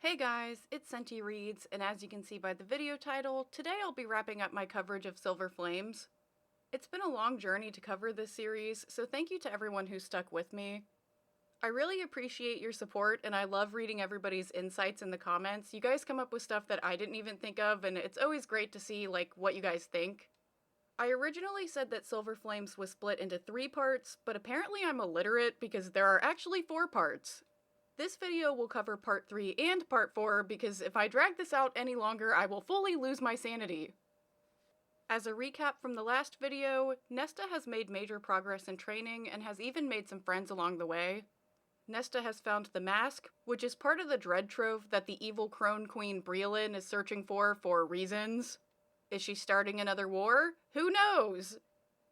Hey guys, it's Senti Reads, and as you can see by the video title, today I'll be wrapping up my coverage of Silver Flames. It's been a long journey to cover this series, so thank you to everyone who stuck with me. I really appreciate your support, and I love reading everybody's insights in the comments. You guys come up with stuff that I didn't even think of, and it's always great to see, what you guys think. I originally said that Silver Flames was split into 3 parts, but apparently I'm illiterate because there are actually 4 parts. This video will cover part 3 and part 4 because if I drag this out any longer, I will fully lose my sanity. As a recap from the last video, Nesta has made major progress in training and has even made some friends along the way. Nesta has found the mask, which is part of the dread trove that the evil crone queen Brielyn is searching for reasons. Is she starting another war? Who knows?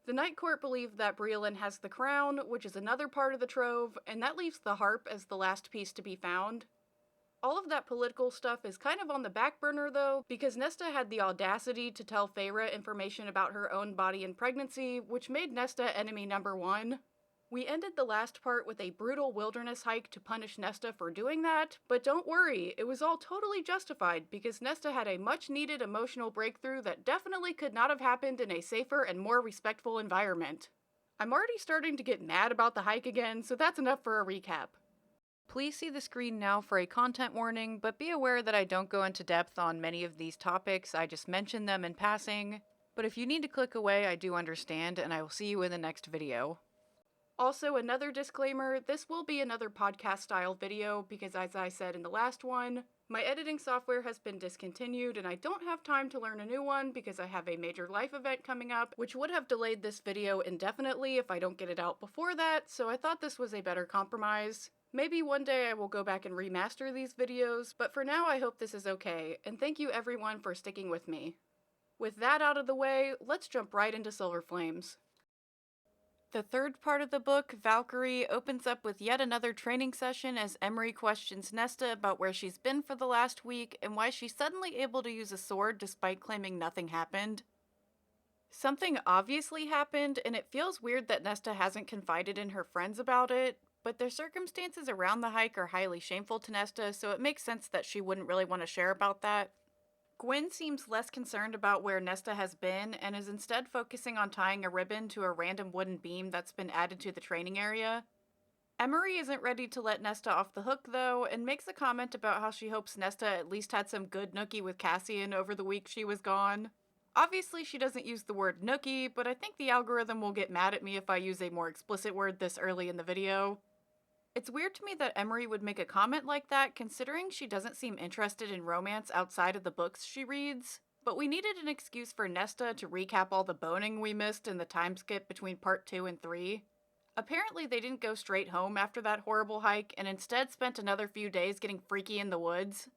The Night Court believe that Brielyn has the crown, which is another part of the trove, and that leaves the harp as the last piece to be found. All of that political stuff is kind of on the back burner though, because Nesta had the audacity to tell Feyre information about her own body and pregnancy, which made Nesta enemy number 1. We ended the last part with a brutal wilderness hike to punish Nesta for doing that, but don't worry, it was all totally justified because Nesta had a much needed emotional breakthrough that definitely could not have happened in a safer and more respectful environment. I'm already starting to get mad about the hike again, so that's enough for a recap. Please see the screen now for a content warning, but be aware that I don't go into depth on many of these topics, I just mention them in passing. But if you need to click away, I do understand, and I will see you in the next video. Also, another disclaimer, this will be another podcast-style video because as I said in the last one, my editing software has been discontinued and I don't have time to learn a new one because I have a major life event coming up, which would have delayed this video indefinitely if I don't get it out before that, so I thought this was a better compromise. Maybe one day I will go back and remaster these videos, but for now I hope this is okay, and thank you everyone for sticking with me. With that out of the way, let's jump right into Silver Flames. The third part of the book, Valkyrie, opens up with yet another training session as Emery questions Nesta about where she's been for the last week and why she's suddenly able to use a sword despite claiming nothing happened. Something obviously happened, and it feels weird that Nesta hasn't confided in her friends about it, but the circumstances around the hike are highly shameful to Nesta, so it makes sense that she wouldn't really want to share about that. Gwen seems less concerned about where Nesta has been and is instead focusing on tying a ribbon to a random wooden beam that's been added to the training area. Emery isn't ready to let Nesta off the hook though, and makes a comment about how she hopes Nesta at least had some good nookie with Cassian over the week she was gone. Obviously she doesn't use the word nookie, but I think the algorithm will get mad at me if I use a more explicit word this early in the video. It's weird to me that Emery would make a comment like that, considering she doesn't seem interested in romance outside of the books she reads, but we needed an excuse for Nesta to recap all the boning we missed in the time skip between part 2 and 3. Apparently they didn't go straight home after that horrible hike, and instead spent another few days getting freaky in the woods.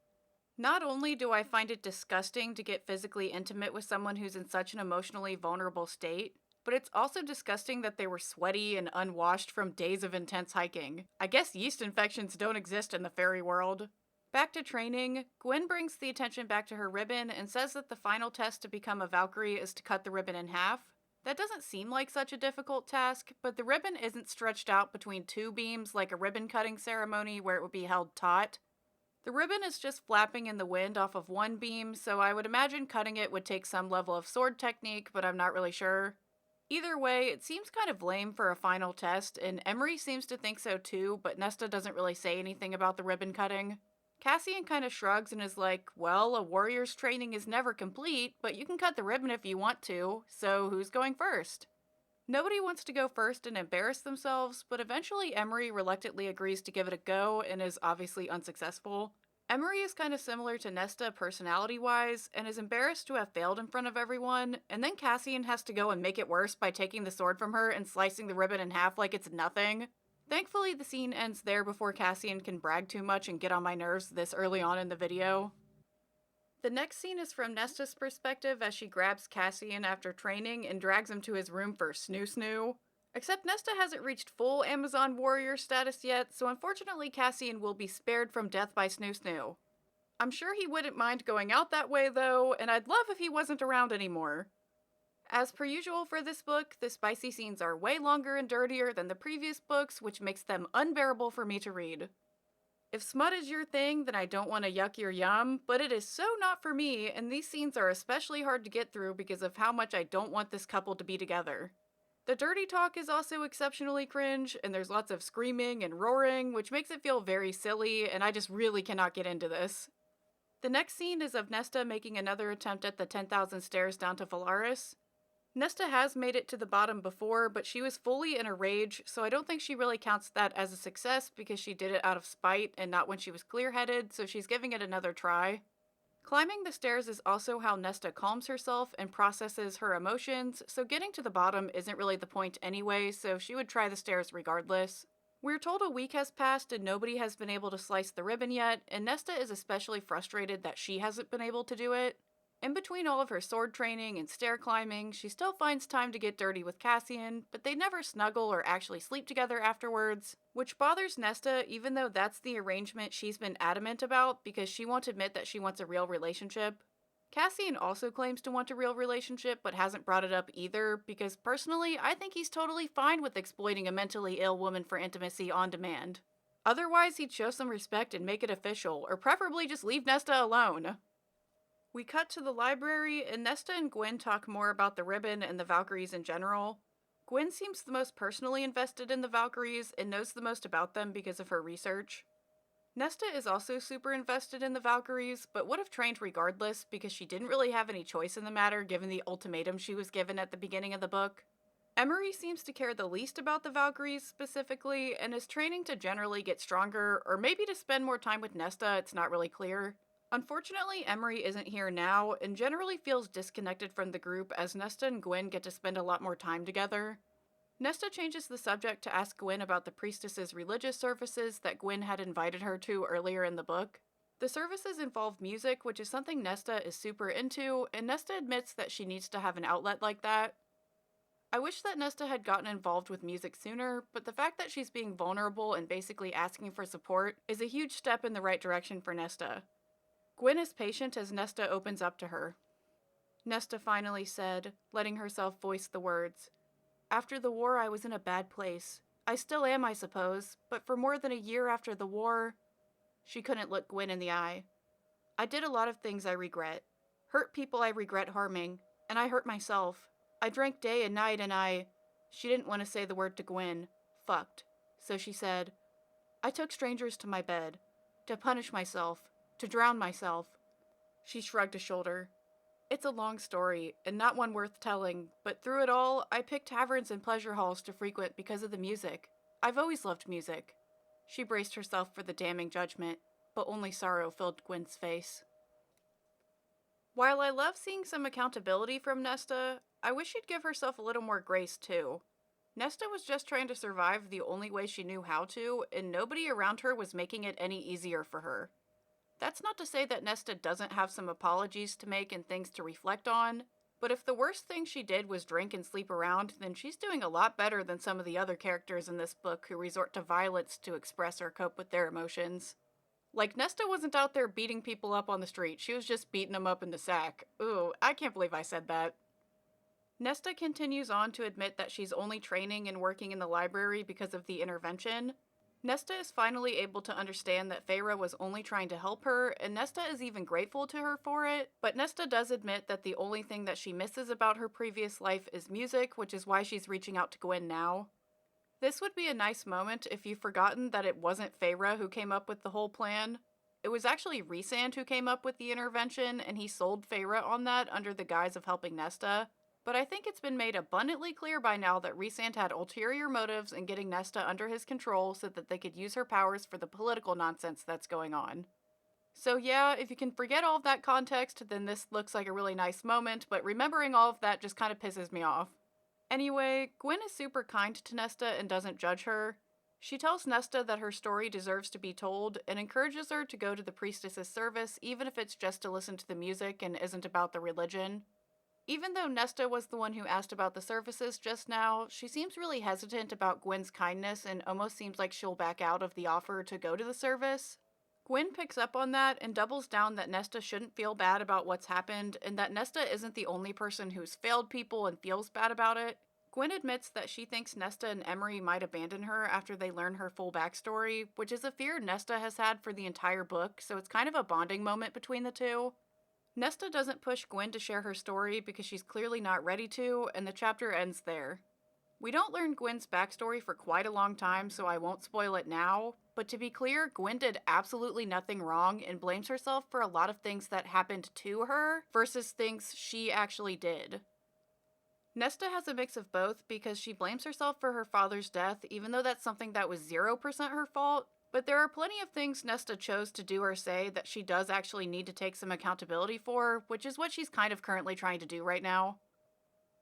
Not only do I find it disgusting to get physically intimate with someone who's in such an emotionally vulnerable state, but it's also disgusting that they were sweaty and unwashed from days of intense hiking. I guess yeast infections don't exist in the fairy world. Back to training, Gwen brings the attention back to her ribbon and says that the final test to become a Valkyrie is to cut the ribbon in half. That doesn't seem like such a difficult task, but the ribbon isn't stretched out between 2 beams like a ribbon cutting ceremony where it would be held taut. The ribbon is just flapping in the wind off of 1 beam, so I would imagine cutting it would take some level of sword technique, but I'm not really sure. Either way, it seems kind of lame for a final test, and Emery seems to think so too, but Nesta doesn't really say anything about the ribbon cutting. Cassian kind of shrugs and is like, well, a warrior's training is never complete, but you can cut the ribbon if you want to, so who's going first? Nobody wants to go first and embarrass themselves, but eventually Emery reluctantly agrees to give it a go and is obviously unsuccessful. Emery is kind of similar to Nesta personality-wise, and is embarrassed to have failed in front of everyone, and then Cassian has to go and make it worse by taking the sword from her and slicing the ribbon in half like it's nothing. Thankfully, the scene ends there before Cassian can brag too much and get on my nerves this early on in the video. The next scene is from Nesta's perspective as she grabs Cassian after training and drags him to his room for snoo-snoo. Except Nesta hasn't reached full Amazon warrior status yet, so unfortunately Cassian will be spared from death by snoo-snoo. I'm sure he wouldn't mind going out that way though, and I'd love if he wasn't around anymore. As per usual for this book, the spicy scenes are way longer and dirtier than the previous books, which makes them unbearable for me to read. If smut is your thing, then I don't want to yuck your yum, but it is so not for me, and these scenes are especially hard to get through because of how much I don't want this couple to be together. The dirty talk is also exceptionally cringe, and there's lots of screaming and roaring, which makes it feel very silly, and I just really cannot get into this. The next scene is of Nesta making another attempt at the 10,000 stairs down to Valaris. Nesta has made it to the bottom before, but she was fully in a rage, so I don't think she really counts that as a success because she did it out of spite and not when she was clear-headed, so she's giving it another try. Climbing the stairs is also how Nesta calms herself and processes her emotions, so getting to the bottom isn't really the point anyway, so she would try the stairs regardless. We're told a week has passed and nobody has been able to slice the ribbon yet, and Nesta is especially frustrated that she hasn't been able to do it. In between all of her sword training and stair climbing, she still finds time to get dirty with Cassian, but they never snuggle or actually sleep together afterwards, which bothers Nesta even though that's the arrangement she's been adamant about because she won't admit that she wants a real relationship. Cassian also claims to want a real relationship but hasn't brought it up either because personally I think he's totally fine with exploiting a mentally ill woman for intimacy on demand. Otherwise he'd show some respect and make it official, or preferably just leave Nesta alone. We cut to the library, and Nesta and Gwen talk more about the ribbon and the Valkyries in general. Gwen seems the most personally invested in the Valkyries and knows the most about them because of her research. Nesta is also super invested in the Valkyries, but would have trained regardless because she didn't really have any choice in the matter given the ultimatum she was given at the beginning of the book. Aerys seems to care the least about the Valkyries specifically, and is training to generally get stronger, or maybe to spend more time with Nesta, it's not really clear. Unfortunately, Emery isn't here now, and generally feels disconnected from the group as Nesta and Gwen get to spend a lot more time together. Nesta changes the subject to ask Gwen about the priestess's religious services that Gwen had invited her to earlier in the book. The services involve music, which is something Nesta is super into, and Nesta admits that she needs to have an outlet like that. I wish that Nesta had gotten involved with music sooner, but the fact that she's being vulnerable and basically asking for support is a huge step in the right direction for Nesta. Gwen is patient as Nesta opens up to her. Nesta finally said, letting herself voice the words, "After the war, I was in a bad place. I still am, I suppose, but for more than a year after the war..." She couldn't look Gwen in the eye. "I did a lot of things I regret. Hurt people I regret harming, and I hurt myself. I drank day and night and I..." She didn't want to say the word to Gwen. Fucked. So she said, "I took strangers to my bed. To punish myself. To drown myself." She shrugged a shoulder. "It's a long story, and not one worth telling, but through it all, I picked taverns and pleasure halls to frequent because of the music. I've always loved music." She braced herself for the damning judgment, but only sorrow filled Gwen's face. While I love seeing some accountability from Nesta, I wish she'd give herself a little more grace too. Nesta was just trying to survive the only way she knew how to, and nobody around her was making it any easier for her. That's not to say that Nesta doesn't have some apologies to make and things to reflect on, but if the worst thing she did was drink and sleep around, then she's doing a lot better than some of the other characters in this book who resort to violence to express or cope with their emotions. Like, Nesta wasn't out there beating people up on the street, she was just beating them up in the sack. Ooh, I can't believe I said that. Nesta continues on to admit that she's only training and working in the library because of the intervention. Nesta is finally able to understand that Feyre was only trying to help her, and Nesta is even grateful to her for it, but Nesta does admit that the only thing that she misses about her previous life is music, which is why she's reaching out to Gwen now. This would be a nice moment if you've forgotten that it wasn't Feyre who came up with the whole plan. It was actually Rhysand who came up with the intervention, and he sold Feyre on that under the guise of helping Nesta. But I think it's been made abundantly clear by now that Rhysand had ulterior motives in getting Nesta under his control so that they could use her powers for the political nonsense that's going on. So yeah, if you can forget all of that context, then this looks like a really nice moment, but remembering all of that just kind of pisses me off. Anyway, Gwen is super kind to Nesta and doesn't judge her. She tells Nesta that her story deserves to be told and encourages her to go to the priestess's service even if it's just to listen to the music and isn't about the religion. Even though Nesta was the one who asked about the services just now, she seems really hesitant about Gwen's kindness and almost seems like she'll back out of the offer to go to the service. Gwen picks up on that and doubles down that Nesta shouldn't feel bad about what's happened and that Nesta isn't the only person who's failed people and feels bad about it. Gwen admits that she thinks Nesta and Emery might abandon her after they learn her full backstory, which is a fear Nesta has had for the entire book, so it's kind of a bonding moment between the two. Nesta doesn't push Gwen to share her story because she's clearly not ready to, and the chapter ends there. We don't learn Gwen's backstory for quite a long time, so I won't spoil it now, but to be clear, Gwen did absolutely nothing wrong and blames herself for a lot of things that happened to her versus things she actually did. Nesta has a mix of both because she blames herself for her father's death, even though that's something that was 0% her fault, but there are plenty of things Nesta chose to do or say that she does actually need to take some accountability for, which is what she's kind of currently trying to do right now.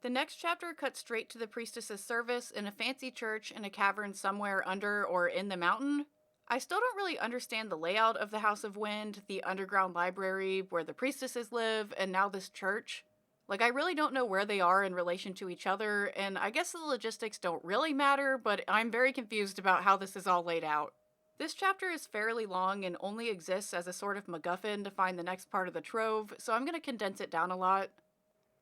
The next chapter cuts straight to the priestess's service in a fancy church in a cavern somewhere under or in the mountain. I still don't really understand the layout of the House of Wind, the underground library where the priestesses live, and now this church. I really don't know where they are in relation to each other, and I guess the logistics don't really matter, but I'm very confused about how this is all laid out. This chapter is fairly long and only exists as a sort of MacGuffin to find the next part of the trove, so I'm going to condense it down a lot.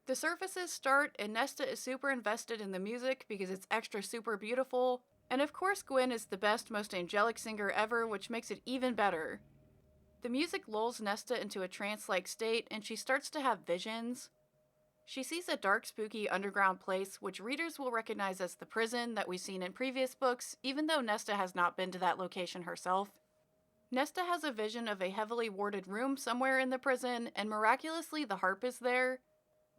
The surfaces start, and Nesta is super invested in the music because it's extra super beautiful, and of course Gwen is the best, most angelic singer ever, which makes it even better. The music lulls Nesta into a trance-like state, and she starts to have visions. She sees a dark, spooky underground place, which readers will recognize as the prison that we've seen in previous books, even though Nesta has not been to that location herself. Nesta has a vision of a heavily warded room somewhere in the prison, and miraculously the harp is there.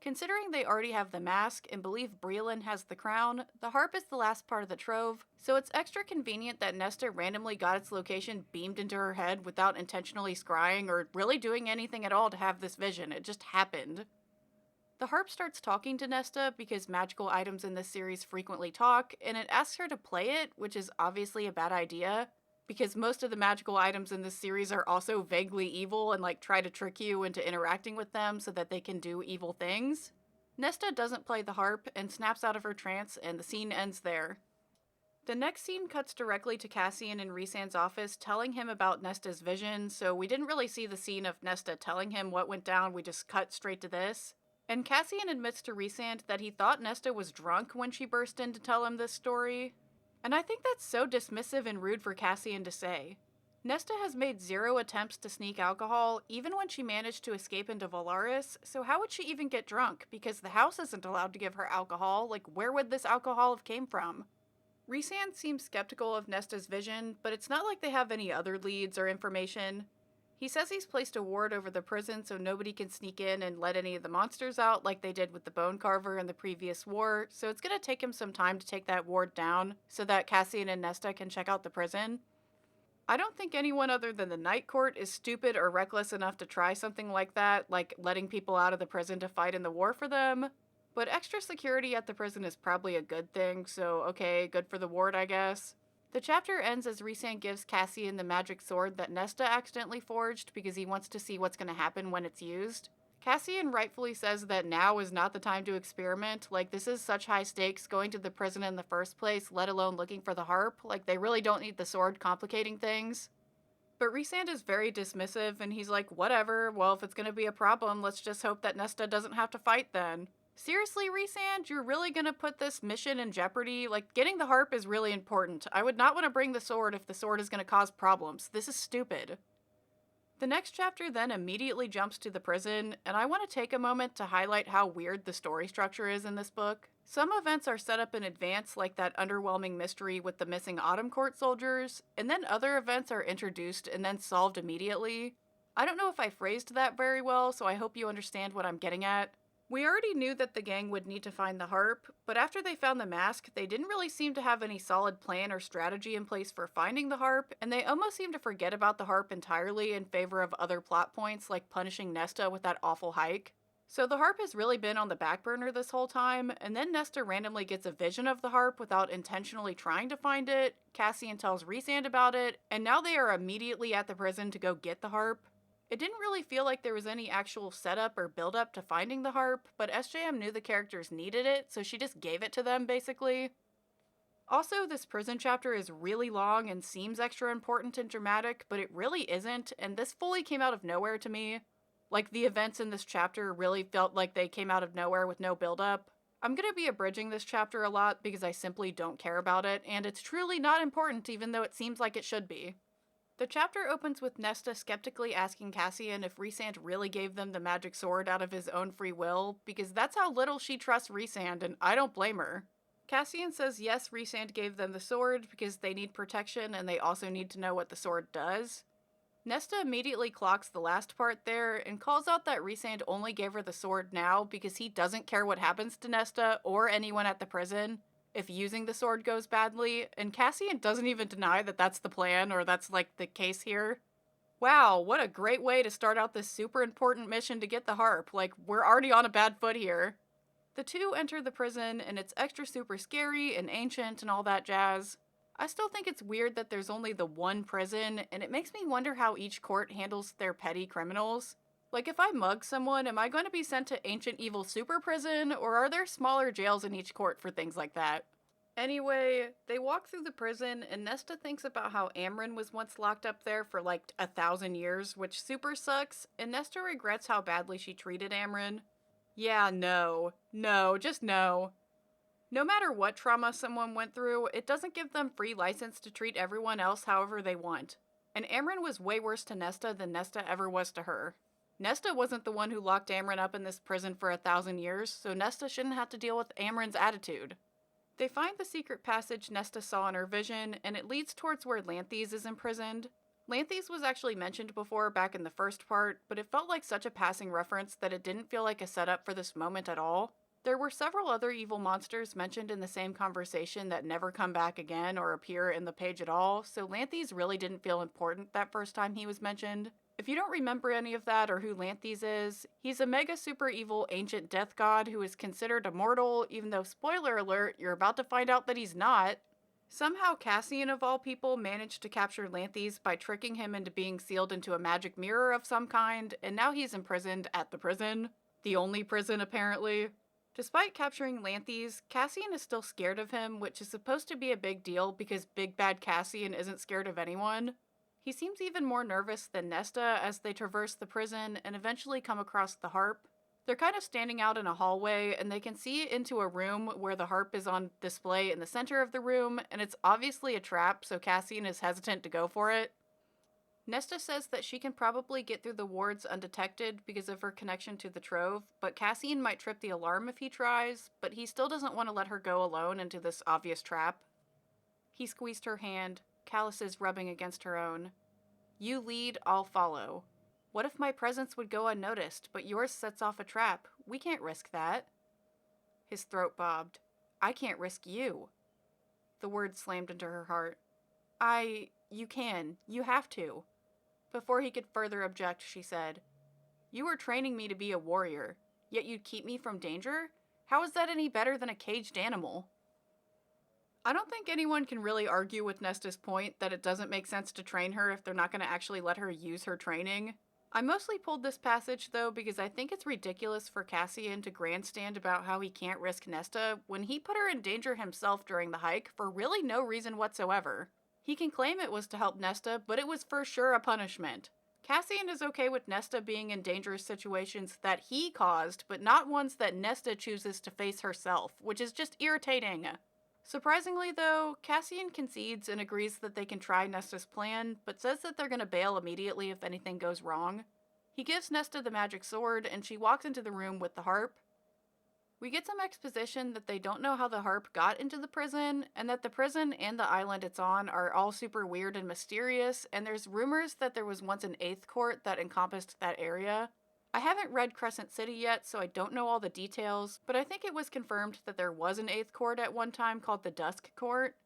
Considering they already have the mask and believe Breelyn has the crown, the harp is the last part of the trove, so it's extra convenient that Nesta randomly got its location beamed into her head without intentionally scrying or really doing anything at all to have this vision. It just happened. The harp starts talking to Nesta because magical items in this series frequently talk, and it asks her to play it, which is obviously a bad idea, because most of the magical items in this series are also vaguely evil and try to trick you into interacting with them so that they can do evil things. Nesta doesn't play the harp and snaps out of her trance, and the scene ends there. The next scene cuts directly to Cassian in Rhysand's office telling him about Nesta's vision, so we didn't really see the scene of Nesta telling him what went down, we just cut straight to this. And Cassian admits to Rhysand that he thought Nesta was drunk when she burst in to tell him this story. And I think that's so dismissive and rude for Cassian to say. Nesta has made 0 attempts to sneak alcohol, even when she managed to escape into Valaris, so how would she even get drunk? Because the house isn't allowed to give her alcohol, where would this alcohol have came from? Rhysand seems skeptical of Nesta's vision, but it's not like they have any other leads or information. He says he's placed a ward over the prison so nobody can sneak in and let any of the monsters out like they did with the Bone Carver in the previous war, so it's going to take him some time to take that ward down so that Cassian and Nesta can check out the prison. I don't think anyone other than the Night Court is stupid or reckless enough to try something like that, like letting people out of the prison to fight in the war for them, but extra security at the prison is probably a good thing, so okay, good for the ward, I guess. The chapter ends as Rhysand gives Cassian the magic sword that Nesta accidentally forged because he wants to see what's going to happen when it's used. Cassian rightfully says that now is not the time to experiment, this is such high stakes going to the prison in the first place, let alone looking for the harp, they really don't need the sword complicating things. But Rhysand is very dismissive and he's like, whatever, well if it's going to be a problem, let's just hope that Nesta doesn't have to fight then. Seriously, Rhysand, you're really gonna put this mission in jeopardy? Getting the harp is really important. I would not want to bring the sword if the sword is gonna cause problems. This is stupid. The next chapter then immediately jumps to the prison, and I want to take a moment to highlight how weird the story structure is in this book. Some events are set up in advance, like that underwhelming mystery with the missing Autumn Court soldiers, and then other events are introduced and then solved immediately. I don't know if I phrased that very well, so I hope you understand what I'm getting at. We already knew that the gang would need to find the harp, but after they found the mask, they didn't really seem to have any solid plan or strategy in place for finding the harp, and they almost seemed to forget about the harp entirely in favor of other plot points like punishing Nesta with that awful hike. So the harp has really been on the back burner this whole time, and then Nesta randomly gets a vision of the harp without intentionally trying to find it, Cassian tells Rhysand about it, and now they are immediately at the prison to go get the harp. It didn't really feel like there was any actual setup or build-up to finding the harp, but SJM knew the characters needed it, so she just gave it to them, basically. Also, this prison chapter is really long and seems extra important and dramatic, but it really isn't, and this fully came out of nowhere to me. The events in this chapter really felt like they came out of nowhere with no build-up. I'm gonna be abridging this chapter a lot because I simply don't care about it, and it's truly not important even though it seems like it should be. The chapter opens with Nesta skeptically asking Cassian if Rhysand really gave them the magic sword out of his own free will, because that's how little she trusts Rhysand, and I don't blame her. Cassian says yes, Rhysand gave them the sword because they need protection and they also need to know what the sword does. Nesta immediately clocks the last part there and calls out that Rhysand only gave her the sword now because he doesn't care what happens to Nesta or anyone at the prison if using the sword goes badly, and Cassian doesn't even deny that that's the plan or that's like the case here. Wow, what a great way to start out this super important mission to get the harp. Like, we're already on a bad foot here. The two enter the prison and it's extra super scary and ancient and all that jazz. I still think it's weird that there's only the one prison, and it makes me wonder how each court handles their petty criminals. Like, if I mug someone, am I going to be sent to ancient evil super prison, or are there smaller jails in each court for things like that? Anyway, they walk through the prison, and Nesta thinks about how Amryn was once locked up there for like 1,000 years, which super sucks, and Nesta regrets how badly she treated Amryn. Yeah, no. No, just no. No matter what trauma someone went through, it doesn't give them free license to treat everyone else however they want. And Amryn was way worse to Nesta than Nesta ever was to her. Nesta wasn't the one who locked Amryn up in this prison for 1,000 years, so Nesta shouldn't have to deal with Amryn's attitude. They find the secret passage Nesta saw in her vision, and it leads towards where Lanthes is imprisoned. Lanthes was actually mentioned before back in the first part, but it felt like such a passing reference that it didn't feel like a setup for this moment at all. There were several other evil monsters mentioned in the same conversation that never come back again or appear in the page at all, so Lanthes really didn't feel important that first time he was mentioned. If you don't remember any of that or who Lanthes is, he's a mega super evil ancient death god who is considered immortal, even though, spoiler alert, you're about to find out that he's not. Somehow Cassian, of all people, managed to capture Lanthes by tricking him into being sealed into a magic mirror of some kind, and now he's imprisoned at the prison. The only prison, apparently. Despite capturing Lanthes, Cassian is still scared of him, which is supposed to be a big deal because Big Bad Cassian isn't scared of anyone. He seems even more nervous than Nesta as they traverse the prison and eventually come across the harp. They're kind of standing out in a hallway and they can see into a room where the harp is on display in the center of the room, and it's obviously a trap, so Cassian is hesitant to go for it. Nesta says that she can probably get through the wards undetected because of her connection to the trove, but Cassian might trip the alarm if he tries, but he still doesn't want to let her go alone into this obvious trap. He squeezed her hand, calluses rubbing against her own. You lead, I'll follow. What if my presence would go unnoticed, but yours sets off a trap? We can't risk that. His throat bobbed. I can't risk you. The word slammed into her heart. You can. You have to. Before he could further object, she said, You were training me to be a warrior, yet you'd keep me from danger? How is that any better than a caged animal? I don't think anyone can really argue with Nesta's point that it doesn't make sense to train her if they're not going to actually let her use her training. I mostly pulled this passage, though, because I think it's ridiculous for Cassian to grandstand about how he can't risk Nesta when he put her in danger himself during the hike for really no reason whatsoever. He can claim it was to help Nesta, but it was for sure a punishment. Cassian is okay with Nesta being in dangerous situations that he caused, but not ones that Nesta chooses to face herself, which is just irritating. Surprisingly, though, Cassian concedes and agrees that they can try Nesta's plan, but says that they're gonna bail immediately if anything goes wrong. He gives Nesta the magic sword, and she walks into the room with the harp. We get some exposition that they don't know how the harp got into the prison, and that the prison and the island it's on are all super weird and mysterious, and there's rumors that there was once an 8th court that encompassed that area. I haven't read Crescent City yet, so I don't know all the details, but I think it was confirmed that there was an 8th court at one time called the Dusk Court.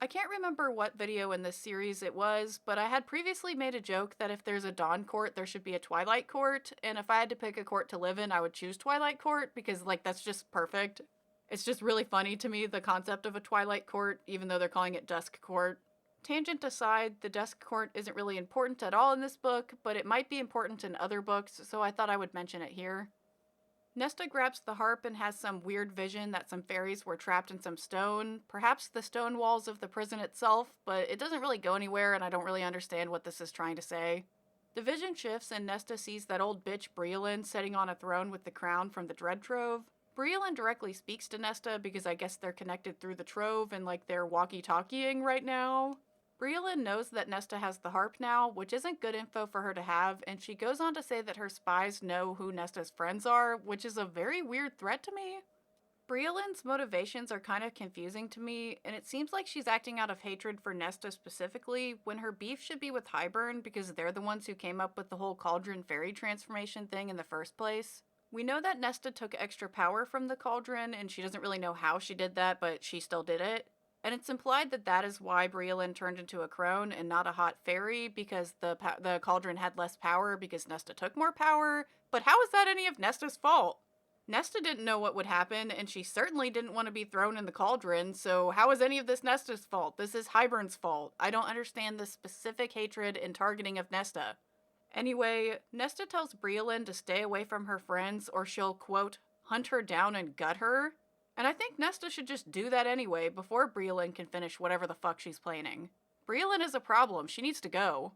I can't remember what video in this series it was, but I had previously made a joke that if there's a Dawn Court, there should be a Twilight Court, and if I had to pick a court to live in, I would choose Twilight Court, because, like, that's just perfect. It's just really funny to me, the concept of a Twilight Court, even though they're calling it Dusk Court. Tangent aside, the Dusk Court isn't really important at all in this book, but it might be important in other books, so I thought I would mention it here. Nesta grabs the harp and has some weird vision that some fairies were trapped in some stone, perhaps the stone walls of the prison itself, but it doesn't really go anywhere and I don't really understand what this is trying to say. The vision shifts and Nesta sees that old bitch Briolin sitting on a throne with the crown from the Dread Trove. Briellen directly speaks to Nesta because I guess they're connected through the trove and like they're walkie-talkieing right now. Briellen knows that Nesta has the harp now, which isn't good info for her to have, and she goes on to say that her spies know who Nesta's friends are, which is a very weird threat to me. Briellen's motivations are kind of confusing to me, and it seems like she's acting out of hatred for Nesta specifically, when her beef should be with Hybern because they're the ones who came up with the whole cauldron fairy transformation thing in the first place. We know that Nesta took extra power from the cauldron, and she doesn't really know how she did that, but she still did it. And it's implied that that is why Briellen turned into a crone and not a hot fairy, because the cauldron had less power because Nesta took more power. But how is that any of Nesta's fault? Nesta didn't know what would happen, and she certainly didn't want to be thrown in the cauldron, so how is any of this Nesta's fault? This is Hybern's fault. I don't understand the specific hatred and targeting of Nesta. Anyway, Nesta tells Briellen to stay away from her friends or she'll, quote, hunt her down and gut her. And I think Nesta should just do that anyway before Briellen can finish whatever the fuck she's planning. Briellen is a problem. She needs to go.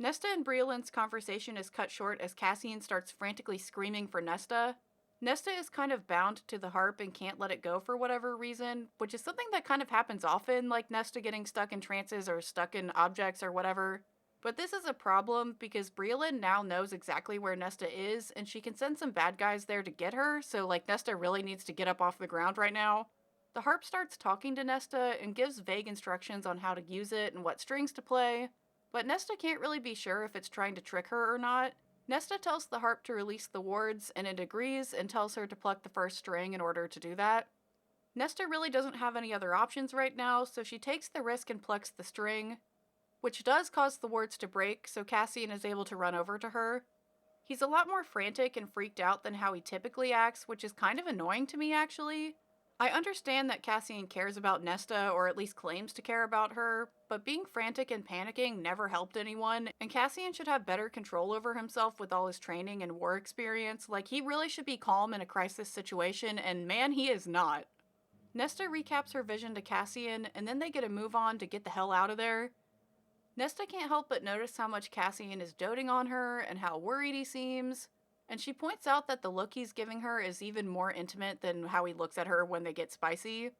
Nesta and Briellen's conversation is cut short as Cassian starts frantically screaming for Nesta. Nesta is kind of bound to the harp and can't let it go for whatever reason, which is something that kind of happens often, like Nesta getting stuck in trances or stuck in objects or whatever. But this is a problem because Briellen now knows exactly where Nesta is, and she can send some bad guys there to get her, so like Nesta really needs to get up off the ground right now. The harp starts talking to Nesta and gives vague instructions on how to use it and what strings to play, but Nesta can't really be sure if it's trying to trick her or not. Nesta tells the harp to release the wards, and it agrees and tells her to pluck the first string in order to do that. Nesta really doesn't have any other options right now, so she takes the risk and plucks the string, which does cause the wards to break, so Cassian is able to run over to her. He's a lot more frantic and freaked out than how he typically acts, which is kind of annoying to me, actually. I understand that Cassian cares about Nesta, or at least claims to care about her, but being frantic and panicking never helped anyone, and Cassian should have better control over himself with all his training and war experience. Like, he really should be calm in a crisis situation, and man, he is not. Nesta recaps her vision to Cassian, and then they get a move on to get the hell out of there. Nesta can't help but notice how much Cassian is doting on her, and how worried he seems. And she points out that the look he's giving her is even more intimate than how he looks at her when they get spicy.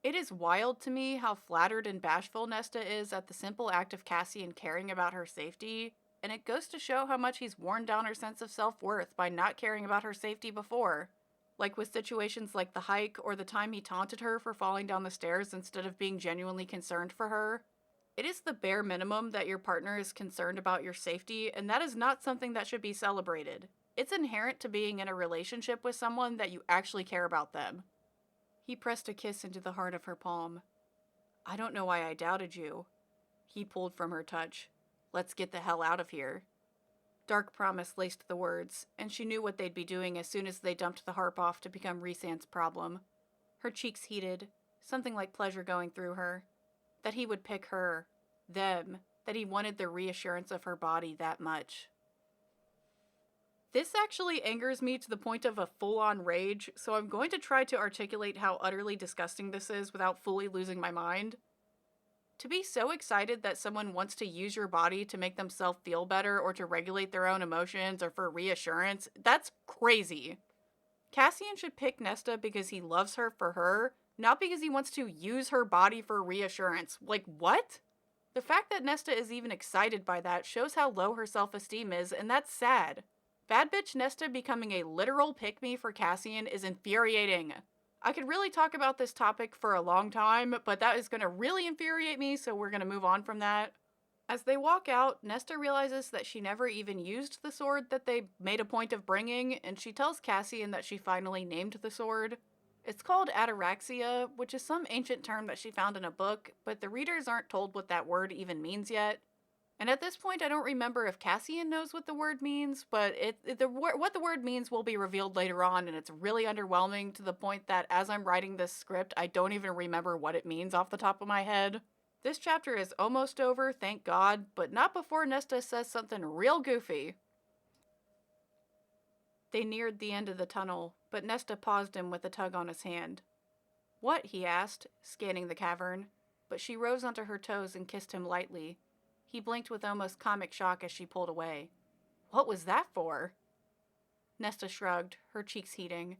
It is wild to me how flattered and bashful Nesta is at the simple act of Cassian caring about her safety, and it goes to show how much he's worn down her sense of self-worth by not caring about her safety before. Like with situations like the hike, or the time he taunted her for falling down the stairs instead of being genuinely concerned for her. It is the bare minimum that your partner is concerned about your safety, and that is not something that should be celebrated. It's inherent to being in a relationship with someone that you actually care about them. He pressed a kiss into the heart of her palm. I don't know why I doubted you. He pulled from her touch. Let's get the hell out of here. Dark promise laced the words, and she knew what they'd be doing as soon as they dumped the harp off to become Rhysand's problem. Her cheeks heated, something like pleasure going through her. That he would pick her, them, that he wanted the reassurance of her body that much. This actually angers me to the point of a full-on rage, so I'm going to try to articulate how utterly disgusting this is without fully losing my mind. To be so excited that someone wants to use your body to make themselves feel better or to regulate their own emotions or for reassurance, that's crazy. Cassian should pick Nesta because he loves her for her, not because he wants to use her body for reassurance. Like, what? The fact that Nesta is even excited by that shows how low her self-esteem is, and that's sad. Bad bitch Nesta becoming a literal pick-me for Cassian is infuriating. I could really talk about this topic for a long time, but that is going to really infuriate me, so we're going to move on from that. As they walk out, Nesta realizes that she never even used the sword that they made a point of bringing, and she tells Cassian that she finally named the sword. It's called ataraxia, which is some ancient term that she found in a book, but the readers aren't told what that word even means yet. And at this point, I don't remember if Cassian knows what the word means, but what the word means will be revealed later on, and it's really underwhelming to the point that as I'm writing this script, I don't even remember what it means off the top of my head. This chapter is almost over, thank God, but not before Nesta says something real goofy. They neared the end of the tunnel, but Nesta paused him with a tug on his hand. What? He asked, scanning the cavern, but she rose onto her toes and kissed him lightly. He blinked with almost comic shock as she pulled away. What was that for? Nesta shrugged, her cheeks heating.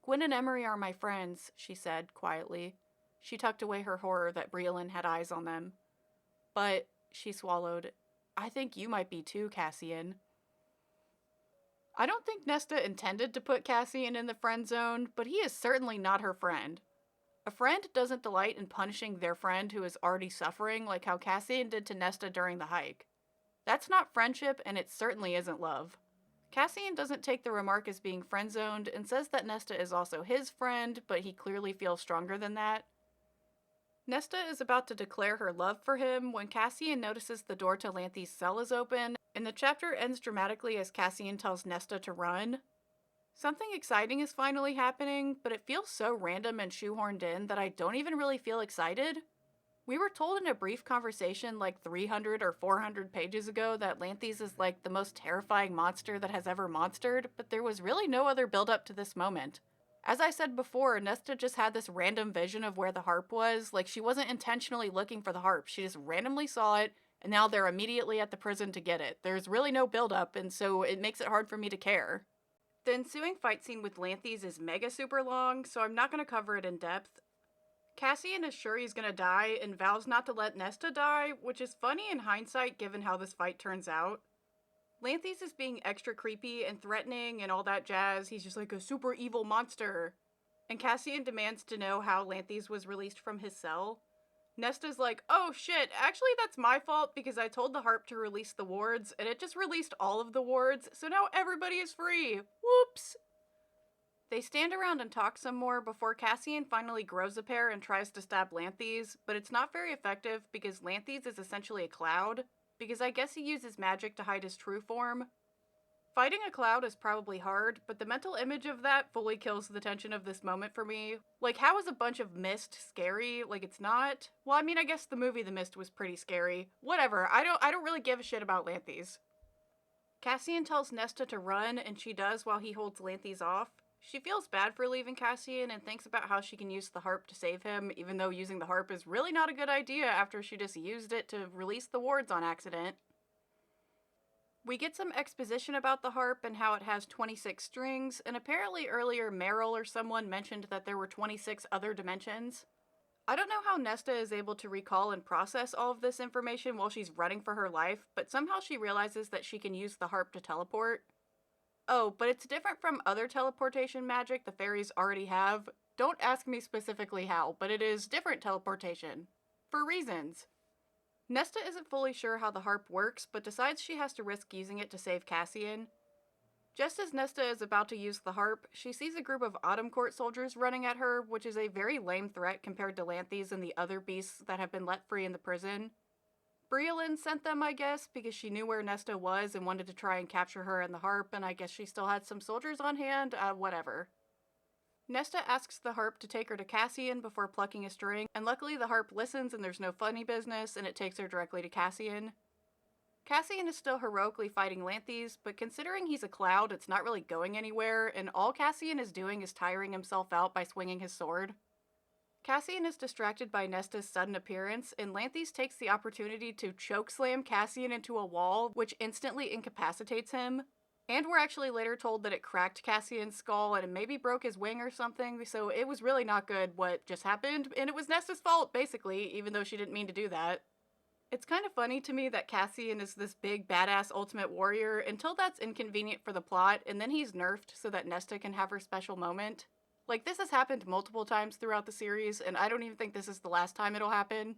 "Gwyn and Emery are my friends," she said, quietly. She tucked away her horror that Briolin had eyes on them. "But," she swallowed, "I think you might be too, Cassian." I don't think Nesta intended to put Cassian in the friend zone, but he is certainly not her friend. A friend doesn't delight in punishing their friend who is already suffering like how Cassian did to Nesta during the hike. That's not friendship, and it certainly isn't love. Cassian doesn't take the remark as being friend-zoned and says that Nesta is also his friend, but he clearly feels stronger than that. Nesta is about to declare her love for him when Cassian notices the door to Lanthe's cell is open, and the chapter ends dramatically as Cassian tells Nesta to run. Something exciting is finally happening, but it feels so random and shoehorned in that I don't even really feel excited. We were told in a brief conversation like 300 or 400 pages ago that Lanthes is like the most terrifying monster that has ever monstered, but there was really no other build-up to this moment. As I said before, Nesta just had this random vision of where the harp was, like she wasn't intentionally looking for the harp, she just randomly saw it, and now they're immediately at the prison to get it. There's really no build-up, and so it makes it hard for me to care. The ensuing fight scene with Lanthes is mega super long, so I'm not going to cover it in depth. Cassian is sure he's going to die and vows not to let Nesta die, which is funny in hindsight given how this fight turns out. Lanthes is being extra creepy and threatening and all that jazz. He's just like a super evil monster. And Cassian demands to know how Lanthes was released from his cell. Nesta's like, "Oh shit, actually that's my fault because I told the harp to release the wards and it just released all of the wards, so now everybody is free. Whoops." They stand around and talk some more before Cassian finally grows a pair and tries to stab Lanthes, but it's not very effective because Lanthes is essentially a cloud, because I guess he uses magic to hide his true form. Fighting a cloud is probably hard, but the mental image of that fully kills the tension of this moment for me. Like, how is a bunch of mist scary? Like, it's not. Well, I mean, I guess the movie The Mist was pretty scary. Whatever, I don't really give a shit about Lanthes. Cassian tells Nesta to run, and she does while he holds Lanthes off. She feels bad for leaving Cassian and thinks about how she can use the harp to save him, even though using the harp is really not a good idea after she just used it to release the wards on accident. We get some exposition about the harp and how it has 26 strings, and apparently earlier Meryl or someone mentioned that there were 26 other dimensions. I don't know how Nesta is able to recall and process all of this information while she's running for her life, but somehow she realizes that she can use the harp to teleport. Oh, but it's different from other teleportation magic the fairies already have. Don't ask me specifically how, but it is different teleportation. For reasons. Nesta isn't fully sure how the harp works, but decides she has to risk using it to save Cassian. Just as Nesta is about to use the harp, she sees a group of Autumn Court soldiers running at her, which is a very lame threat compared to Lanthes and the other beasts that have been let free in the prison. Briolin sent them, I guess, because she knew where Nesta was and wanted to try and capture her and the harp, and I guess she still had some soldiers on hand, whatever. Nesta asks the harp to take her to Cassian before plucking a string, and luckily the harp listens and there's no funny business, and it takes her directly to Cassian. Cassian is still heroically fighting Lanthes, but considering he's a cloud, it's not really going anywhere, and all Cassian is doing is tiring himself out by swinging his sword. Cassian is distracted by Nesta's sudden appearance, and Lanthes takes the opportunity to chokeslam Cassian into a wall, which instantly incapacitates him. And we're actually later told that it cracked Cassian's skull and it maybe broke his wing or something, so it was really not good what just happened, and it was Nesta's fault, basically, even though she didn't mean to do that. It's kind of funny to me that Cassian is this big badass ultimate warrior until that's inconvenient for the plot, and then he's nerfed so that Nesta can have her special moment. Like, this has happened multiple times throughout the series, and I don't even think this is the last time it'll happen.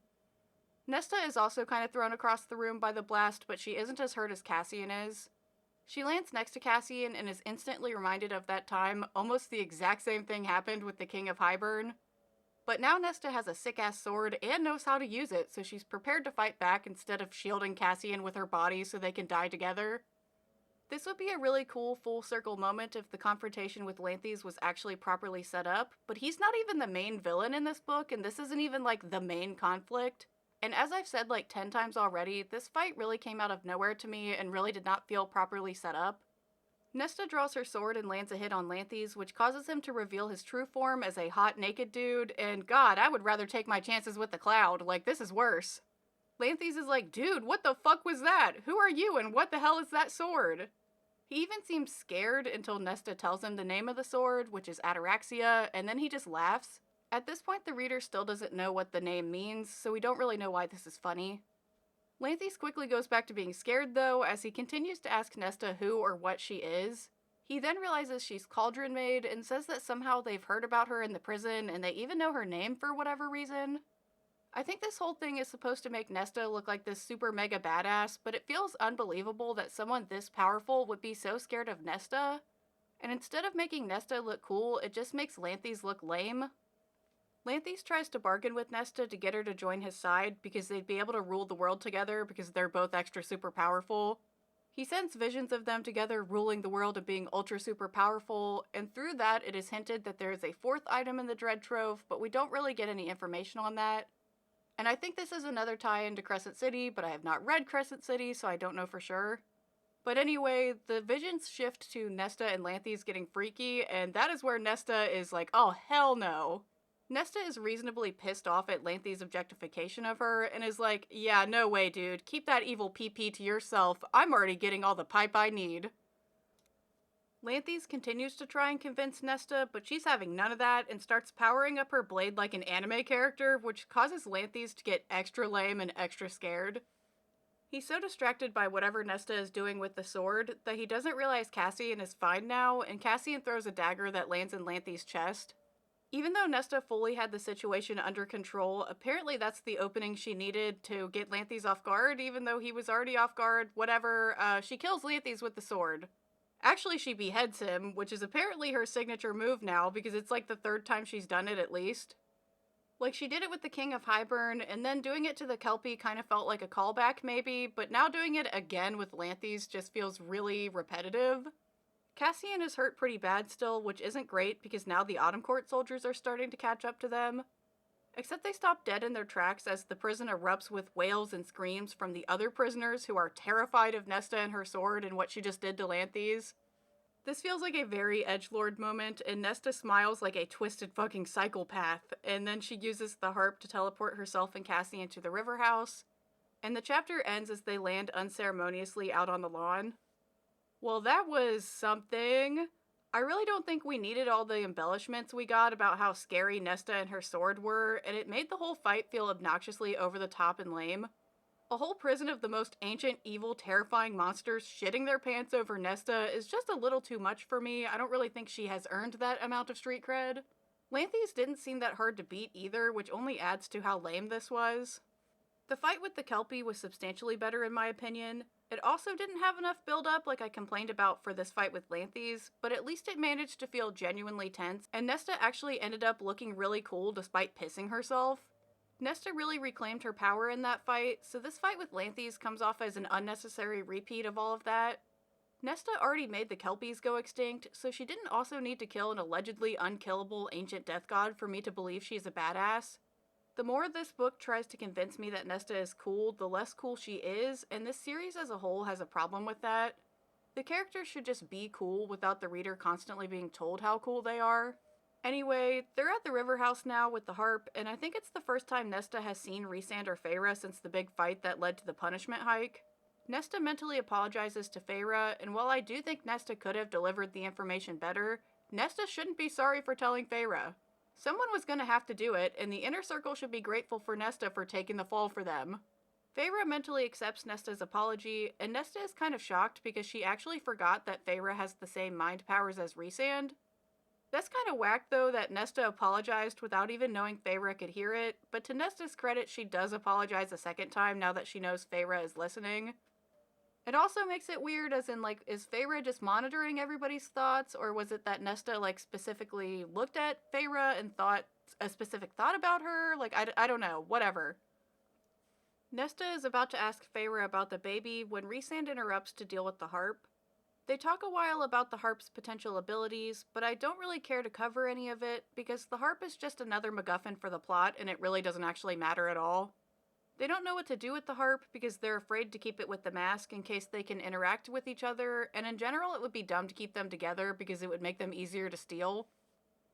Nesta is also kind of thrown across the room by the blast, but she isn't as hurt as Cassian is. She lands next to Cassian and is instantly reminded of that time almost the exact same thing happened with the King of Highburn. But now Nesta has a sick-ass sword and knows how to use it, so she's prepared to fight back instead of shielding Cassian with her body so they can die together. This would be a really cool full-circle moment if the confrontation with Lanthes was actually properly set up, but he's not even the main villain in this book, and this isn't even, like, the main conflict. And as I've said like 10 times already, this fight really came out of nowhere to me and really did not feel properly set up. Nesta draws her sword and lands a hit on Lanthes, which causes him to reveal his true form as a hot naked dude, and god, I would rather take my chances with the cloud, like this is worse. Lanthes is like, dude, what the fuck was that? Who are you and what the hell is that sword? He even seems scared until Nesta tells him the name of the sword, which is ataraxia, and then he just laughs. At this point, the reader still doesn't know what the name means, so we don't really know why this is funny. Lanthys quickly goes back to being scared, though, as he continues to ask Nesta who or what she is. He then realizes she's Cauldron Maid and says that somehow they've heard about her in the prison and they even know her name for whatever reason. I think this whole thing is supposed to make Nesta look like this super mega badass, but it feels unbelievable that someone this powerful would be so scared of Nesta. And instead of making Nesta look cool, it just makes Lanthys look lame. Lanthys tries to bargain with Nesta to get her to join his side because they'd be able to rule the world together because they're both extra super powerful. He sends visions of them together ruling the world and being ultra super powerful, and through that it is hinted that there is a fourth item in the Dread Trove, but we don't really get any information on that. And I think this is another tie-in to Crescent City, but I have not read Crescent City, so I don't know for sure. But anyway, the visions shift to Nesta and Lanthys getting freaky, and that is where Nesta is like, oh hell no. Nesta is reasonably pissed off at Lanthys' objectification of her, and is like, yeah, no way dude, keep that evil PP to yourself, I'm already getting all the pipe I need. Lanthys continues to try and convince Nesta, but she's having none of that and starts powering up her blade like an anime character, which causes Lanthys to get extra lame and extra scared. He's so distracted by whatever Nesta is doing with the sword that he doesn't realize Cassian is fine now, and Cassian throws a dagger that lands in Lanthys' chest. Even though Nesta fully had the situation under control, apparently that's the opening she needed to get Lanthys off guard, even though he was already off guard, whatever. She kills Lanthys with the sword. Actually, she beheads him, which is apparently her signature move now, because it's like the third time she's done it at least. Like, she did it with the King of Highburn, and then doing it to the Kelpie kind of felt like a callback maybe, but now doing it again with Lanthys just feels really repetitive. Cassian is hurt pretty bad still, which isn't great because now the Autumn Court soldiers are starting to catch up to them. Except they stop dead in their tracks as the prison erupts with wails and screams from the other prisoners who are terrified of Nesta and her sword and what she just did to Lanthys. This feels like a very edgelord moment, and Nesta smiles like a twisted fucking psychopath, and then she uses the harp to teleport herself and Cassian to the river house, and the chapter ends as they land unceremoniously out on the lawn. Well, that was something. I really don't think we needed all the embellishments we got about how scary Nesta and her sword were, and it made the whole fight feel obnoxiously over the top and lame. A whole prison of the most ancient, evil, terrifying monsters shitting their pants over Nesta is just a little too much for me. I don't really think she has earned that amount of street cred. Lanthys didn't seem that hard to beat either, which only adds to how lame this was. The fight with the Kelpie was substantially better in my opinion. It also didn't have enough build-up like I complained about for this fight with Lanthys, but at least it managed to feel genuinely tense, and Nesta actually ended up looking really cool despite pissing herself. Nesta really reclaimed her power in that fight, so this fight with Lanthys comes off as an unnecessary repeat of all of that. Nesta already made the Kelpies go extinct, so she didn't also need to kill an allegedly unkillable ancient death god for me to believe she's a badass. The more this book tries to convince me that Nesta is cool, the less cool she is, and this series as a whole has a problem with that. The characters should just be cool without the reader constantly being told how cool they are. Anyway, they're at the river house now with the harp, and I think it's the first time Nesta has seen Rhysand or Feyre since the big fight that led to the punishment hike. Nesta mentally apologizes to Feyre, and while I do think Nesta could have delivered the information better, Nesta shouldn't be sorry for telling Feyre. Someone was going to have to do it, and the inner circle should be grateful for Nesta for taking the fall for them. Feyre mentally accepts Nesta's apology, and Nesta is kind of shocked because she actually forgot that Feyre has the same mind powers as Rhysand. That's kind of whack though that Nesta apologized without even knowing Feyre could hear it, but to Nesta's credit she does apologize a second time now that she knows Feyre is listening. It also makes it weird as in, like, is Feyre just monitoring everybody's thoughts, or was it that Nesta, like, specifically looked at Feyre and thought a specific thought about her? Like, I don't know, whatever. Nesta is about to ask Feyre about the baby when Rhysand interrupts to deal with the harp. They talk a while about the harp's potential abilities, but I don't really care to cover any of it, because the harp is just another MacGuffin for the plot and it really doesn't actually matter at all. They don't know what to do with the harp because they're afraid to keep it with the mask in case they can interact with each other, and in general it would be dumb to keep them together because it would make them easier to steal.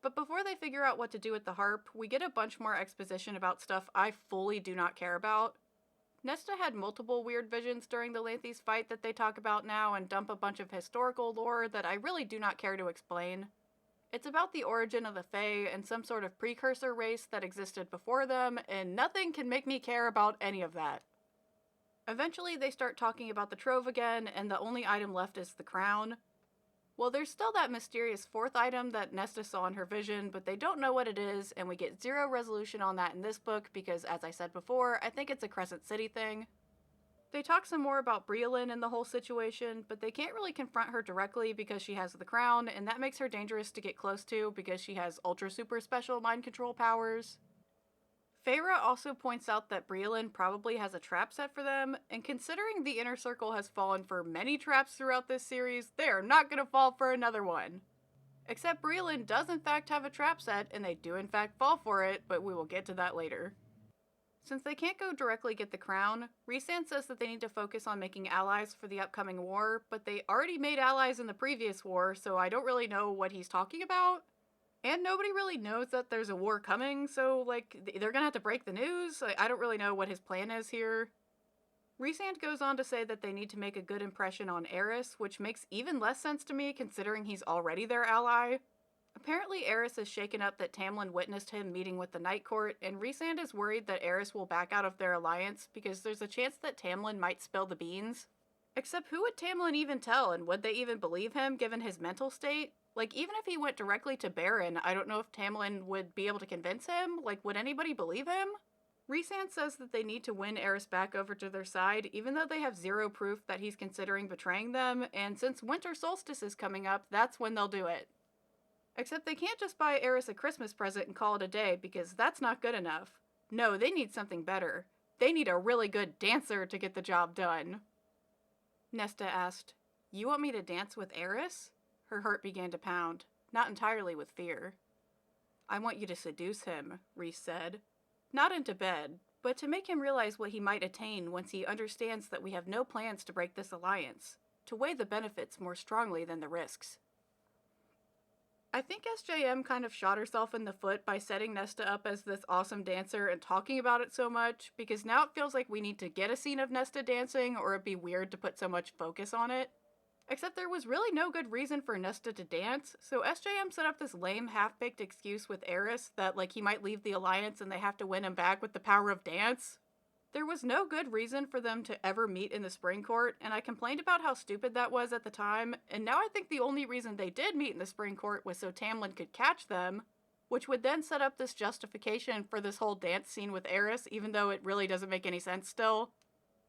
But before they figure out what to do with the harp, we get a bunch more exposition about stuff I fully do not care about. Nesta had multiple weird visions during the Lanthes fight that they talk about now and dump a bunch of historical lore that I really do not care to explain. It's about the origin of the Fae and some sort of precursor race that existed before them, and nothing can make me care about any of that. Eventually, they start talking about the trove again, and the only item left is the crown. Well, there's still that mysterious fourth item that Nesta saw in her vision, but they don't know what it is, and we get zero resolution on that in this book because, as I said before, I think it's a Crescent City thing. They talk some more about Briolyn and the whole situation, but they can't really confront her directly because she has the crown, and that makes her dangerous to get close to because she has ultra super special mind control powers. Feyre also points out that Briolyn probably has a trap set for them, and considering the Inner Circle has fallen for many traps throughout this series, they are not going to fall for another one. Except Briolyn does in fact have a trap set, and they do in fact fall for it, but we will get to that later. Since they can't go directly get the crown, Rhysand says that they need to focus on making allies for the upcoming war, but they already made allies in the previous war, so I don't really know what he's talking about. And nobody really knows that there's a war coming, so, they're gonna have to break the news? I don't really know what his plan is here. Rhysand goes on to say that they need to make a good impression on Aerys, which makes even less sense to me considering he's already their ally. Apparently Aerys is shaken up that Tamlin witnessed him meeting with the Night Court, and Rhysand is worried that Aerys will back out of their alliance because there's a chance that Tamlin might spill the beans. Except who would Tamlin even tell, and would they even believe him given his mental state? Even if he went directly to Baron, I don't know if Tamlin would be able to convince him. Would anybody believe him? Rhysand says that they need to win Aerys back over to their side, even though they have zero proof that he's considering betraying them, and since winter solstice is coming up, that's when they'll do it. Except they can't just buy Aerys a Christmas present and call it a day, because that's not good enough. No, they need something better. They need a really good dancer to get the job done. Nesta asked, "You want me to dance with Aerys?" Her heart began to pound, not entirely with fear. "I want you to seduce him," Rhys said. "Not into bed, but to make him realize what he might attain once he understands that we have no plans to break this alliance, to weigh the benefits more strongly than the risks." I think SJM kind of shot herself in the foot by setting Nesta up as this awesome dancer and talking about it so much, because now it feels like we need to get a scene of Nesta dancing or it'd be weird to put so much focus on it. Except there was really no good reason for Nesta to dance, so SJM set up this lame half-baked excuse with Aerys that he might leave the alliance and they have to win him back with the power of dance. There was no good reason for them to ever meet in the Spring Court, and I complained about how stupid that was at the time, and now I think the only reason they did meet in the Spring Court was so Tamlin could catch them, which would then set up this justification for this whole dance scene with Aerys, even though it really doesn't make any sense still.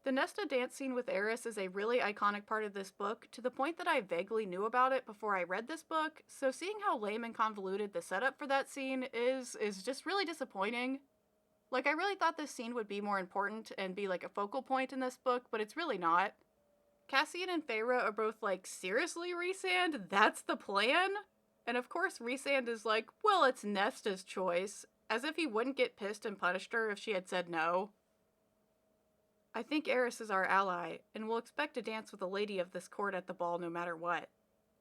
The Nesta dance scene with Aerys is a really iconic part of this book, to the point that I vaguely knew about it before I read this book, so seeing how lame and convoluted the setup for that scene is just really disappointing. I really thought this scene would be more important and be a focal point in this book, but it's really not. Cassian and Feyre are both seriously, Rhysand? That's the plan? And of course Rhysand is well, it's Nesta's choice, as if he wouldn't get pissed and punished her if she had said no. "I think Aerys is our ally, and will expect to dance with a lady of this court at the ball no matter what.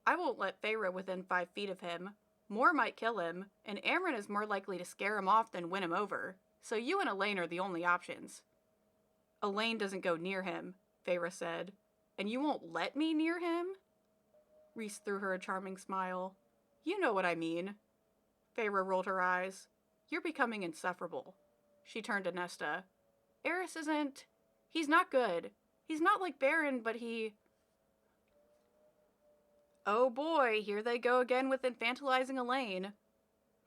I won't let Feyre within 5 feet of him. More might kill him, and Amryn is more likely to scare him off than win him over. So you and Elaine are the only options." "Elaine doesn't go near him," Feyre said. "And you won't let me near him?" Rhys threw her a charming smile. "You know what I mean." Feyre rolled her eyes. "You're becoming insufferable." She turned to Nesta. "Aerys isn't... He's not good. He's not like Baron, but he..." Oh boy, here they go again with infantilizing Elaine.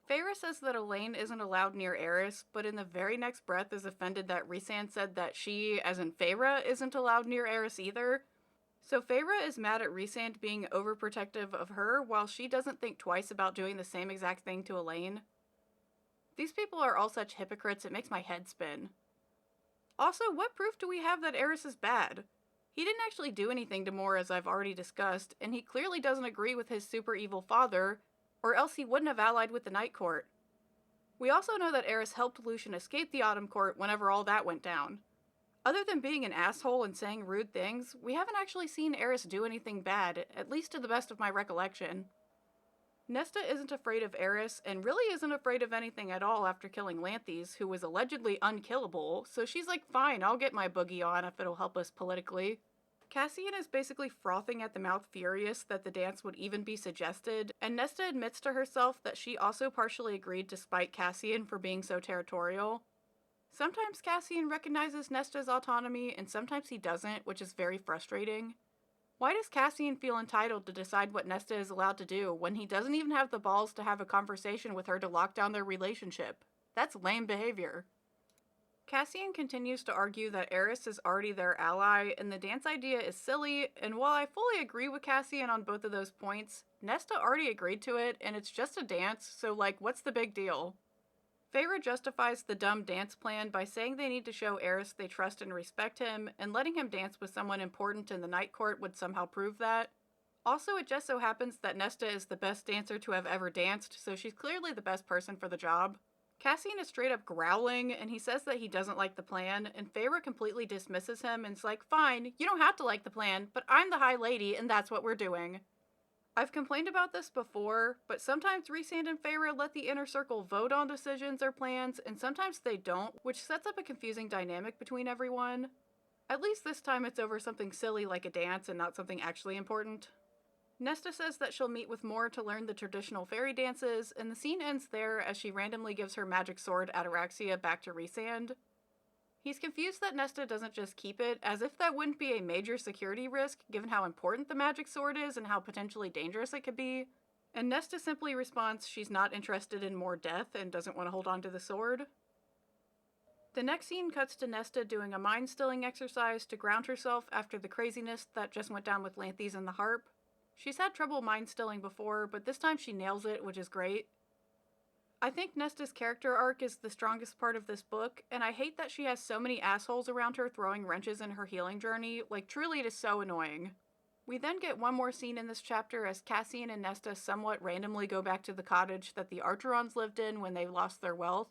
Feyre says that Elaine isn't allowed near Aerys, but in the very next breath is offended that Rhysand said that she, as in Feyre, isn't allowed near Aerys either. So Feyre is mad at Rhysand being overprotective of her, while she doesn't think twice about doing the same exact thing to Elaine. These people are all such hypocrites, it makes my head spin. Also, what proof do we have that Aerys is bad? He didn't actually do anything to Mor, as I've already discussed, and he clearly doesn't agree with his super evil father, or else he wouldn't have allied with the Night Court. We also know that Aerys helped Lucian escape the Autumn Court whenever all that went down. Other than being an asshole and saying rude things, we haven't actually seen Aerys do anything bad, at least to the best of my recollection. Nesta isn't afraid of Aerys, and really isn't afraid of anything at all after killing Lanthes, who was allegedly unkillable, so she's like, fine, I'll get my boogie on if it'll help us politically. Cassian is basically frothing at the mouth, furious that the dance would even be suggested, and Nesta admits to herself that she also partially agreed to spite Cassian for being so territorial. Sometimes Cassian recognizes Nesta's autonomy, and sometimes he doesn't, which is very frustrating. Why does Cassian feel entitled to decide what Nesta is allowed to do when he doesn't even have the balls to have a conversation with her to lock down their relationship? That's lame behavior. Cassian continues to argue that Aerys is already their ally, and the dance idea is silly, and while I fully agree with Cassian on both of those points, Nesta already agreed to it, and it's just a dance, so like, what's the big deal? Feyre justifies the dumb dance plan by saying they need to show Aerys they trust and respect him, and letting him dance with someone important in the Night Court would somehow prove that. Also, it just so happens that Nesta is the best dancer to have ever danced, so she's clearly the best person for the job. Cassian is straight up growling, and he says that he doesn't like the plan, and Feyre completely dismisses him and is like, fine, you don't have to like the plan, but I'm the High Lady, and that's what we're doing. I've complained about this before, but sometimes Rhysand and Feyre let the inner circle vote on decisions or plans, and sometimes they don't, which sets up a confusing dynamic between everyone. At least this time it's over something silly like a dance and not something actually important. Nesta says that she'll meet with Mor to learn the traditional fairy dances, and the scene ends there as she randomly gives her magic sword Ataraxia back to Rhysand. He's confused that Nesta doesn't just keep it, as if that wouldn't be a major security risk given how important the magic sword is and how potentially dangerous it could be, and Nesta simply responds she's not interested in more death and doesn't want to hold on to the sword. The next scene cuts to Nesta doing a mind-stilling exercise to ground herself after the craziness that just went down with Lanthes and the harp. She's had trouble mind-stilling before, but this time she nails it, which is great. I think Nesta's character arc is the strongest part of this book, and I hate that she has so many assholes around her throwing wrenches in her healing journey. Like, truly it is so annoying. We then get one more scene in this chapter as Cassian and Nesta somewhat randomly go back to the cottage that the Archerons lived in when they lost their wealth.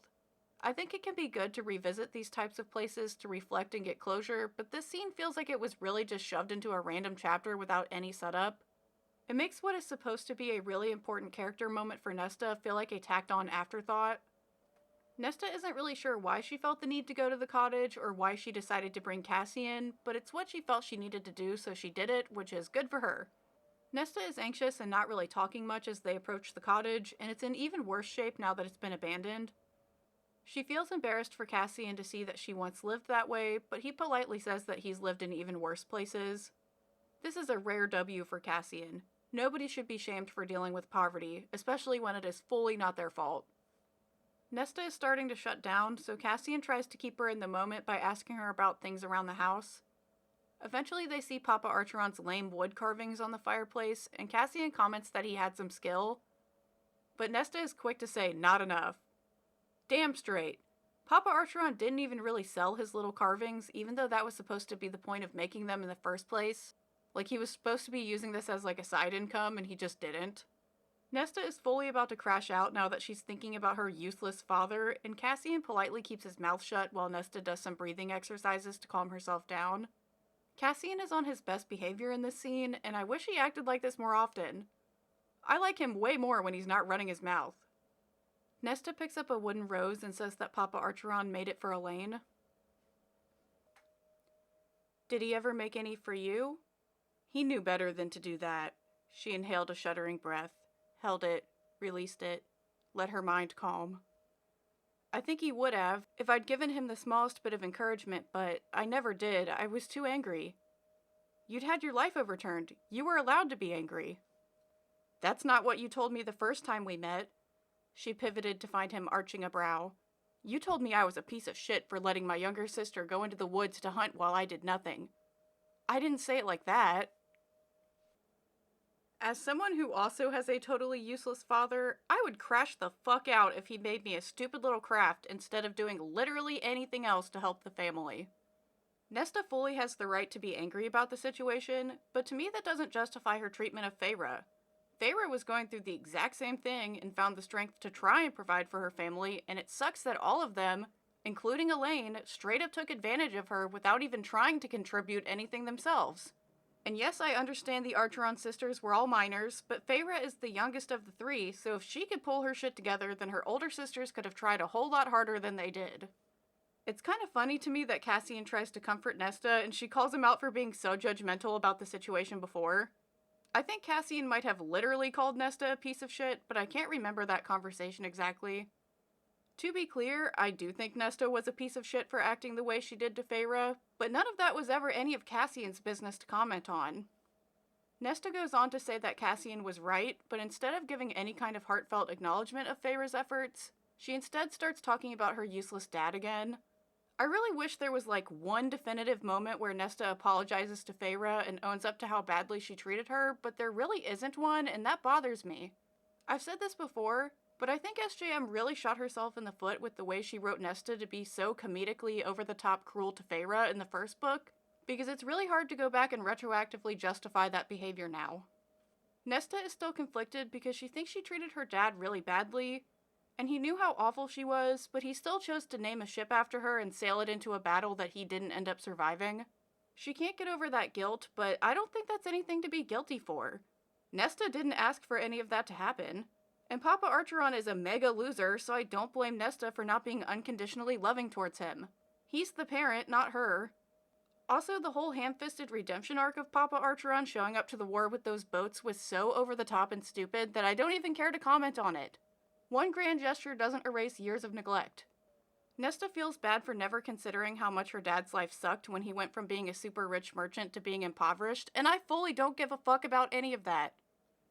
I think it can be good to revisit these types of places to reflect and get closure, but this scene feels like it was really just shoved into a random chapter without any setup. It makes what is supposed to be a really important character moment for Nesta feel like a tacked-on afterthought. Nesta isn't really sure why she felt the need to go to the cottage or why she decided to bring Cassian, but it's what she felt she needed to do, so she did it, which is good for her. Nesta is anxious and not really talking much as they approach the cottage, and it's in even worse shape now that it's been abandoned. She feels embarrassed for Cassian to see that she once lived that way, but he politely says that he's lived in even worse places. This is a rare W for Cassian. Nobody should be shamed for dealing with poverty, especially when it is fully not their fault. Nesta is starting to shut down, so Cassian tries to keep her in the moment by asking her about things around the house. Eventually they see Papa Archeron's lame wood carvings on the fireplace, and Cassian comments that he had some skill. But Nesta is quick to say, not enough. Damn straight. Papa Archeron didn't even really sell his little carvings, even though that was supposed to be the point of making them in the first place. Like, he was supposed to be using this as like a side income, and he just didn't. Nesta is fully about to crash out now that she's thinking about her useless father, and Cassian politely keeps his mouth shut while Nesta does some breathing exercises to calm herself down. Cassian is on his best behavior in this scene, and I wish he acted like this more often. I like him way more when he's not running his mouth. Nesta picks up a wooden rose and says that Papa Archeron made it for Elaine. Did he ever make any for you? He knew better than to do that. She inhaled a shuddering breath, held it, released it, let her mind calm. I think he would have, if I'd given him the smallest bit of encouragement, but I never did. I was too angry. You'd had your life overturned. You were allowed to be angry. That's not what you told me the first time we met. She pivoted to find him arching a brow. You told me I was a piece of shit for letting my younger sister go into the woods to hunt while I did nothing. I didn't say it like that. As someone who also has a totally useless father, I would crash the fuck out if he made me a stupid little craft instead of doing literally anything else to help the family. Nesta fully has the right to be angry about the situation, but to me that doesn't justify her treatment of Feyre. Feyre was going through the exact same thing and found the strength to try and provide for her family, and it sucks that all of them, including Elaine, straight up took advantage of her without even trying to contribute anything themselves. And yes, I understand the Archeron sisters were all minors, but Feyre is the youngest of the three, so if she could pull her shit together, then her older sisters could have tried a whole lot harder than they did. It's kind of funny to me that Cassian tries to comfort Nesta, and she calls him out for being so judgmental about the situation before. I think Cassian might have literally called Nesta a piece of shit, but I can't remember that conversation exactly. To be clear, I do think Nesta was a piece of shit for acting the way she did to Feyre, but none of that was ever any of Cassian's business to comment on. Nesta goes on to say that Cassian was right, but instead of giving any kind of heartfelt acknowledgement of Feyre's efforts, she instead starts talking about her useless dad again. I really wish there was like one definitive moment where Nesta apologizes to Feyre and owns up to how badly she treated her, but there really isn't one, and that bothers me. I've said this before, but I think SJM really shot herself in the foot with the way she wrote Nesta to be so comedically over-the-top cruel to Feyre in the first book, because it's really hard to go back and retroactively justify that behavior now. Nesta is still conflicted because she thinks she treated her dad really badly, and he knew how awful she was, but he still chose to name a ship after her and sail it into a battle that he didn't end up surviving. She can't get over that guilt, but I don't think that's anything to be guilty for. Nesta didn't ask for any of that to happen. And Papa Archeron is a mega loser, so I don't blame Nesta for not being unconditionally loving towards him. He's the parent, not her. Also, the whole ham-fisted redemption arc of Papa Archeron showing up to the war with those boats was so over-the-top and stupid that I don't even care to comment on it. One grand gesture doesn't erase years of neglect. Nesta feels bad for never considering how much her dad's life sucked when he went from being a super rich merchant to being impoverished, and I fully don't give a fuck about any of that.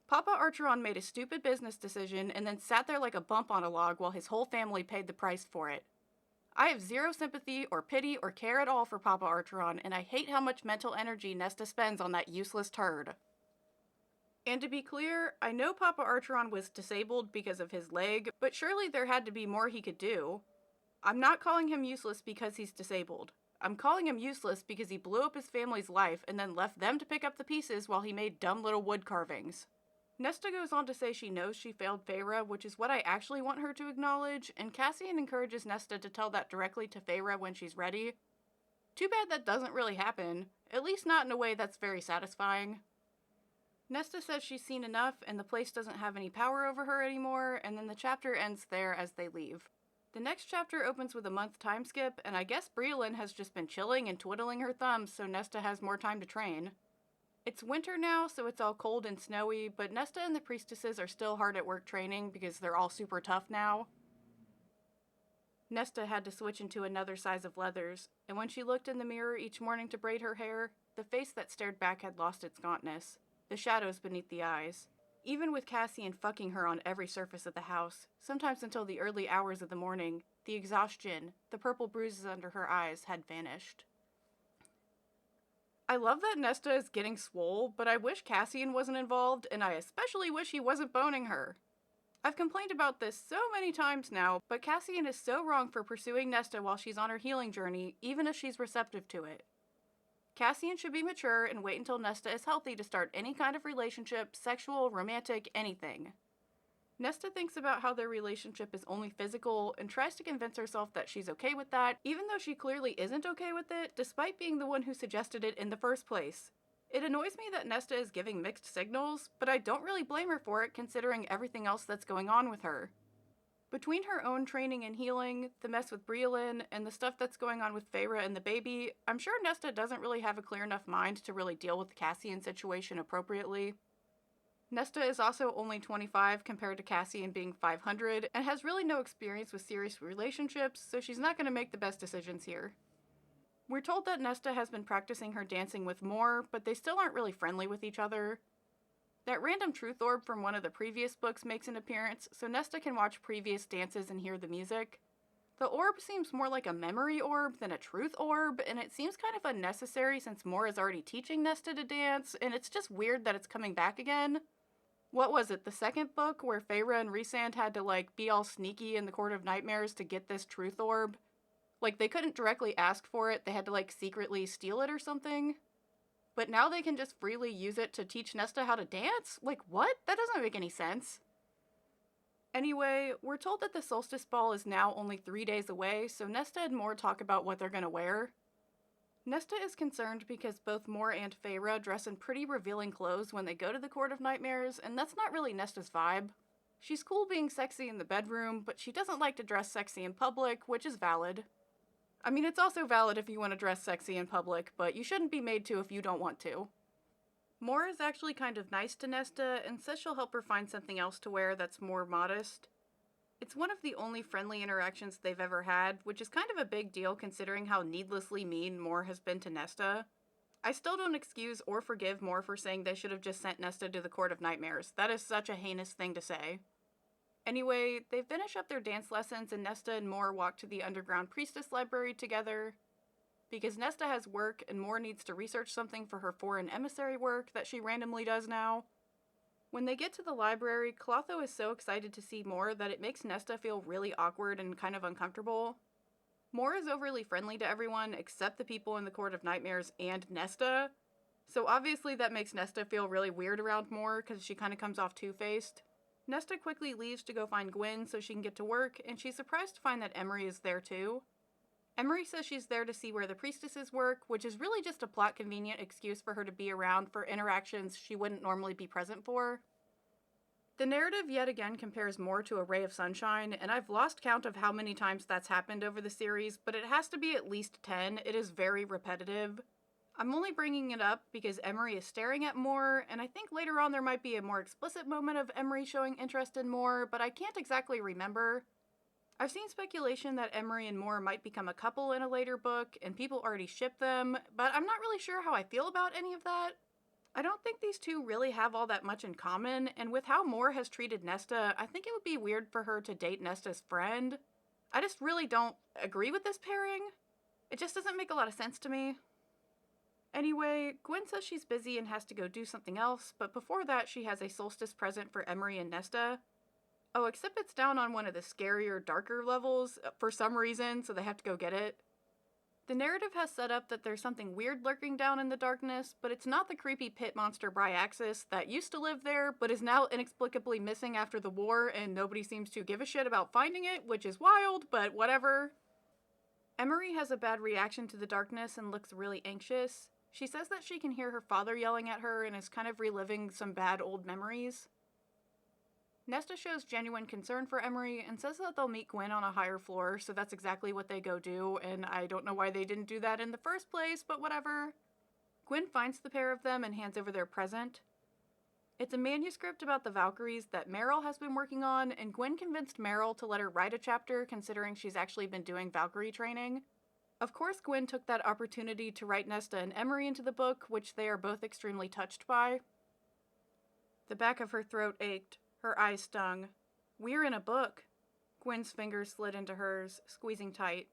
Papa Archeron made a stupid business decision and then sat there like a bump on a log while his whole family paid the price for it. I have zero sympathy or pity or care at all for Papa Archeron, and I hate how much mental energy Nesta spends on that useless turd. And to be clear, I know Papa Archeron was disabled because of his leg, but surely there had to be more he could do. I'm not calling him useless because he's disabled. I'm calling him useless because he blew up his family's life and then left them to pick up the pieces while he made dumb little wood carvings. Nesta goes on to say she knows she failed Feyre, which is what I actually want her to acknowledge, and Cassian encourages Nesta to tell that directly to Feyre when she's ready. Too bad that doesn't really happen, at least not in a way that's very satisfying. Nesta says she's seen enough and the place doesn't have any power over her anymore, and then the chapter ends there as they leave. The next chapter opens with a month time skip, and I guess Briolyn has just been chilling and twiddling her thumbs so Nesta has more time to train. It's winter now, so it's all cold and snowy, but Nesta and the priestesses are still hard at work training because they're all super tough now. Nesta had to switch into another size of leathers, and when she looked in the mirror each morning to braid her hair, the face that stared back had lost its gauntness, the shadows beneath the eyes. Even with Cassian fucking her on every surface of the house, sometimes until the early hours of the morning, the exhaustion, the purple bruises under her eyes had vanished. I love that Nesta is getting swole, but I wish Cassian wasn't involved, and I especially wish he wasn't boning her. I've complained about this so many times now, but Cassian is so wrong for pursuing Nesta while she's on her healing journey, even if she's receptive to it. Cassian should be mature and wait until Nesta is healthy to start any kind of relationship, sexual, romantic, anything. Nesta thinks about how their relationship is only physical and tries to convince herself that she's okay with that, even though she clearly isn't okay with it, despite being the one who suggested it in the first place. It annoys me that Nesta is giving mixed signals, but I don't really blame her for it considering everything else that's going on with her. Between her own training and healing, the mess with Briolyn, and the stuff that's going on with Feyre and the baby, I'm sure Nesta doesn't really have a clear enough mind to really deal with the Cassian situation appropriately. Nesta is also only 25 compared to Cassian being 500, and has really no experience with serious relationships, so she's not going to make the best decisions here. We're told that Nesta has been practicing her dancing with Mor, but they still aren't really friendly with each other. That random truth orb from one of the previous books makes an appearance, so Nesta can watch previous dances and hear the music. The orb seems more like a memory orb than a truth orb, and it seems kind of unnecessary since Mor is already teaching Nesta to dance, and it's just weird that it's coming back again. What was it, the second book where Feyre and Rhysand had to be all sneaky in the Court of Nightmares to get this truth orb? They couldn't directly ask for it, they had to secretly steal it or something? But now they can just freely use it to teach Nesta how to dance? What? That doesn't make any sense. Anyway, we're told that the solstice ball is now only 3 days away, so Nesta and Mor talk about what they're gonna wear. Nesta is concerned because both Moore and Feyre dress in pretty revealing clothes when they go to the Court of Nightmares, and that's not really Nesta's vibe. She's cool being sexy in the bedroom, but she doesn't like to dress sexy in public, which is valid. I mean, it's also valid if you want to dress sexy in public, but you shouldn't be made to if you don't want to. Moore is actually kind of nice to Nesta and says she'll help her find something else to wear that's more modest. It's one of the only friendly interactions they've ever had, which is kind of a big deal considering how needlessly mean Moore has been to Nesta. I still don't excuse or forgive Moore for saying they should have just sent Nesta to the Court of Nightmares. That is such a heinous thing to say. Anyway, they finish up their dance lessons and Nesta and Moore walk to the underground priestess library together. Because Nesta has work and Moore needs to research something for her foreign emissary work that she randomly does now. When they get to the library, Clotho is so excited to see Moore that it makes Nesta feel really awkward and kind of uncomfortable. Moore is overly friendly to everyone except the people in the Court of Nightmares and Nesta. So obviously that makes Nesta feel really weird around Moore because she kind of comes off two-faced. Nesta quickly leaves to go find Gwen so she can get to work, and she's surprised to find that Emery is there too. Emery says she's there to see where the priestesses work, which is really just a plot-convenient excuse for her to be around for interactions she wouldn't normally be present for. The narrative yet again compares Moore to a ray of sunshine, and I've lost count of how many times that's happened over the series, but it has to be at least 10. It is very repetitive. I'm only bringing it up because Emery is staring at Moore, and I think later on there might be a more explicit moment of Emery showing interest in Moore, but I can't exactly remember. I've seen speculation that Emery and Moore might become a couple in a later book, and people already ship them, but I'm not really sure how I feel about any of that. I don't think these two really have all that much in common, and with how Moore has treated Nesta, I think it would be weird for her to date Nesta's friend. I just really don't agree with this pairing. It just doesn't make a lot of sense to me. Anyway, Gwen says she's busy and has to go do something else, but before that she has a solstice present for Emery and Nesta. Oh, except it's down on one of the scarier, darker levels for some reason, so they have to go get it. The narrative has set up that there's something weird lurking down in the darkness, but it's not the creepy pit monster Bryaxis that used to live there, but is now inexplicably missing after the war, and nobody seems to give a shit about finding it, which is wild, but whatever. Emery has a bad reaction to the darkness and looks really anxious. She says that she can hear her father yelling at her and is kind of reliving some bad old memories. Nesta shows genuine concern for Emery and says that they'll meet Gwen on a higher floor, so that's exactly what they go do, and I don't know why they didn't do that in the first place, but whatever. Gwen finds the pair of them and hands over their present. It's a manuscript about the Valkyries that Meryl has been working on, and Gwen convinced Meryl to let her write a chapter considering she's actually been doing Valkyrie training. Of course, Gwen took that opportunity to write Nesta and Emery into the book, which they are both extremely touched by. The back of her throat ached. Her eyes stung. "We're in a book." Gwen's fingers slid into hers, squeezing tight.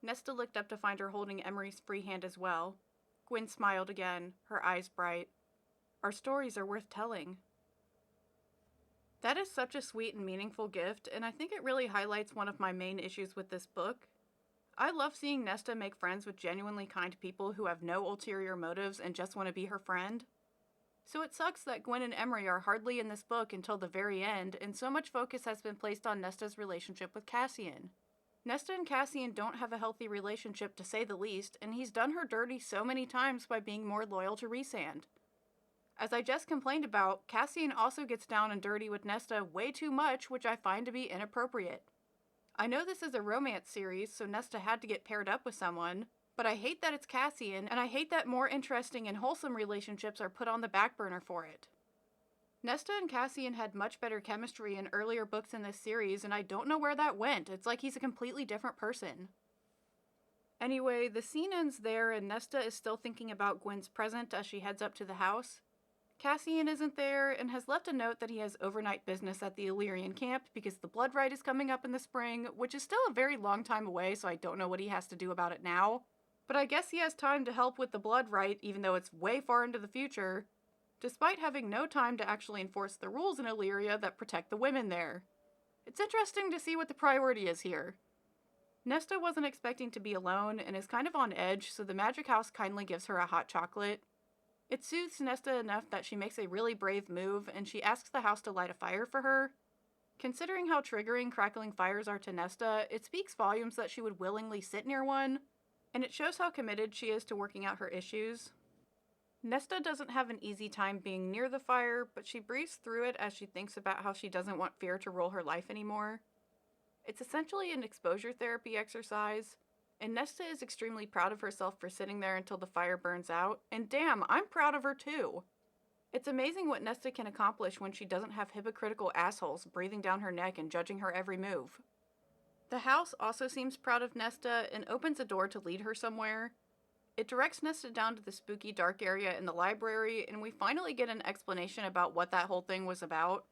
Nesta looked up to find her holding Emery's free hand as well. Gwen smiled again, her eyes bright. "Our stories are worth telling." That is such a sweet and meaningful gift, and I think it really highlights one of my main issues with this book. I love seeing Nesta make friends with genuinely kind people who have no ulterior motives and just want to be her friend. So it sucks that Gwen and Emery are hardly in this book until the very end, and so much focus has been placed on Nesta's relationship with Cassian. Nesta and Cassian don't have a healthy relationship to say the least, and he's done her dirty so many times by being more loyal to Rhysand. As I just complained about, Cassian also gets down and dirty with Nesta way too much, which I find to be inappropriate. I know this is a romance series, so Nesta had to get paired up with someone, but I hate that it's Cassian, and I hate that more interesting and wholesome relationships are put on the back burner for it. Nesta and Cassian had much better chemistry in earlier books in this series, and I don't know where that went. It's like he's a completely different person. Anyway, the scene ends there, and Nesta is still thinking about Gwen's present as she heads up to the house. Cassian isn't there, and has left a note that he has overnight business at the Illyrian camp because the bloodright is coming up in the spring, which is still a very long time away, so I don't know what he has to do about it now. But I guess he has time to help with the bloodright, even though it's way far into the future, despite having no time to actually enforce the rules in Illyria that protect the women there. It's interesting to see what the priority is here. Nesta wasn't expecting to be alone and is kind of on edge, so the magic house kindly gives her a hot chocolate. It soothes Nesta enough that she makes a really brave move, and she asks the house to light a fire for her. Considering how triggering crackling fires are to Nesta, it speaks volumes that she would willingly sit near one. and it shows how committed she is to working out her issues. Nesta doesn't have an easy time being near the fire, but she breathes through it as she thinks about how she doesn't want fear to rule her life anymore. It's essentially an exposure therapy exercise, and Nesta is extremely proud of herself for sitting there until the fire burns out, and damn, I'm proud of her too! It's amazing what Nesta can accomplish when she doesn't have hypocritical assholes breathing down her neck and judging her every move. The house also seems proud of Nesta and opens a door to lead her somewhere. It directs Nesta down to the spooky dark area in the library, and we finally get an explanation about what that whole thing was about.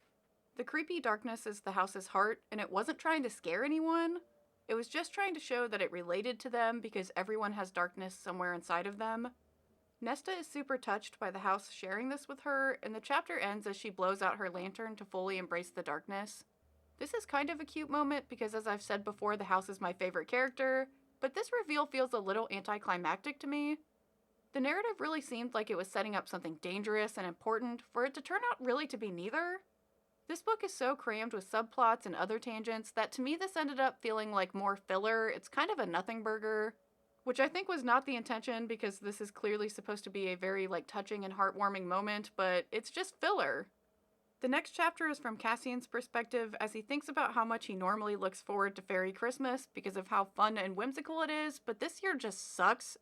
The creepy darkness is the house's heart, and it wasn't trying to scare anyone. It was just trying to show that it related to them because everyone has darkness somewhere inside of them. Nesta is super touched by the house sharing this with her, and the chapter ends as she blows out her lantern to fully embrace the darkness. This is kind of a cute moment because, as I've said before, the house is my favorite character, but this reveal feels a little anticlimactic to me. The narrative really seemed like it was setting up something dangerous and important for it to turn out really to be neither. This book is so crammed with subplots and other tangents that to me this ended up feeling like more filler. It's kind of a nothing burger, which I think was not the intention because this is clearly supposed to be a very touching and heartwarming moment, but it's just filler. The next chapter is from Cassian's perspective as he thinks about how much he normally looks forward to Fairy Christmas because of how fun and whimsical it is, but this year just sucks.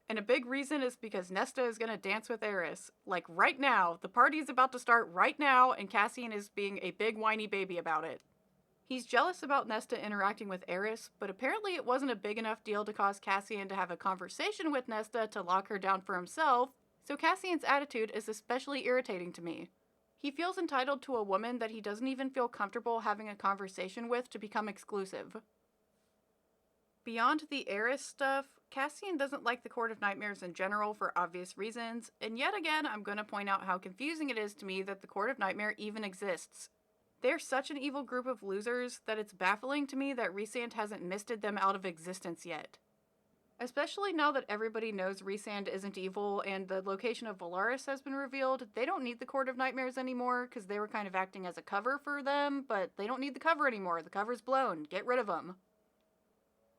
And a big reason is because Nesta is gonna dance with Aerys. Like right now. The party is about to start right now, and Cassian is being a big whiny baby about it. He's jealous about Nesta interacting with Aerys, but apparently it wasn't a big enough deal to cause Cassian to have a conversation with Nesta to lock her down for himself, so Cassian's attitude is especially irritating to me. He feels entitled to a woman that he doesn't even feel comfortable having a conversation with to become exclusive. Beyond the Aerys stuff, Cassian doesn't like the Court of Nightmares in general for obvious reasons, and yet again I'm going to point out how confusing it is to me that the Court of Nightmare even exists. They're such an evil group of losers that it's baffling to me that Rhysand hasn't misted them out of existence yet. Especially now that everybody knows Rhysand isn't evil and the location of Valaris has been revealed, they don't need the Court of Nightmares anymore because they were kind of acting as a cover for them, but they don't need the cover anymore. The cover's blown. Get rid of them.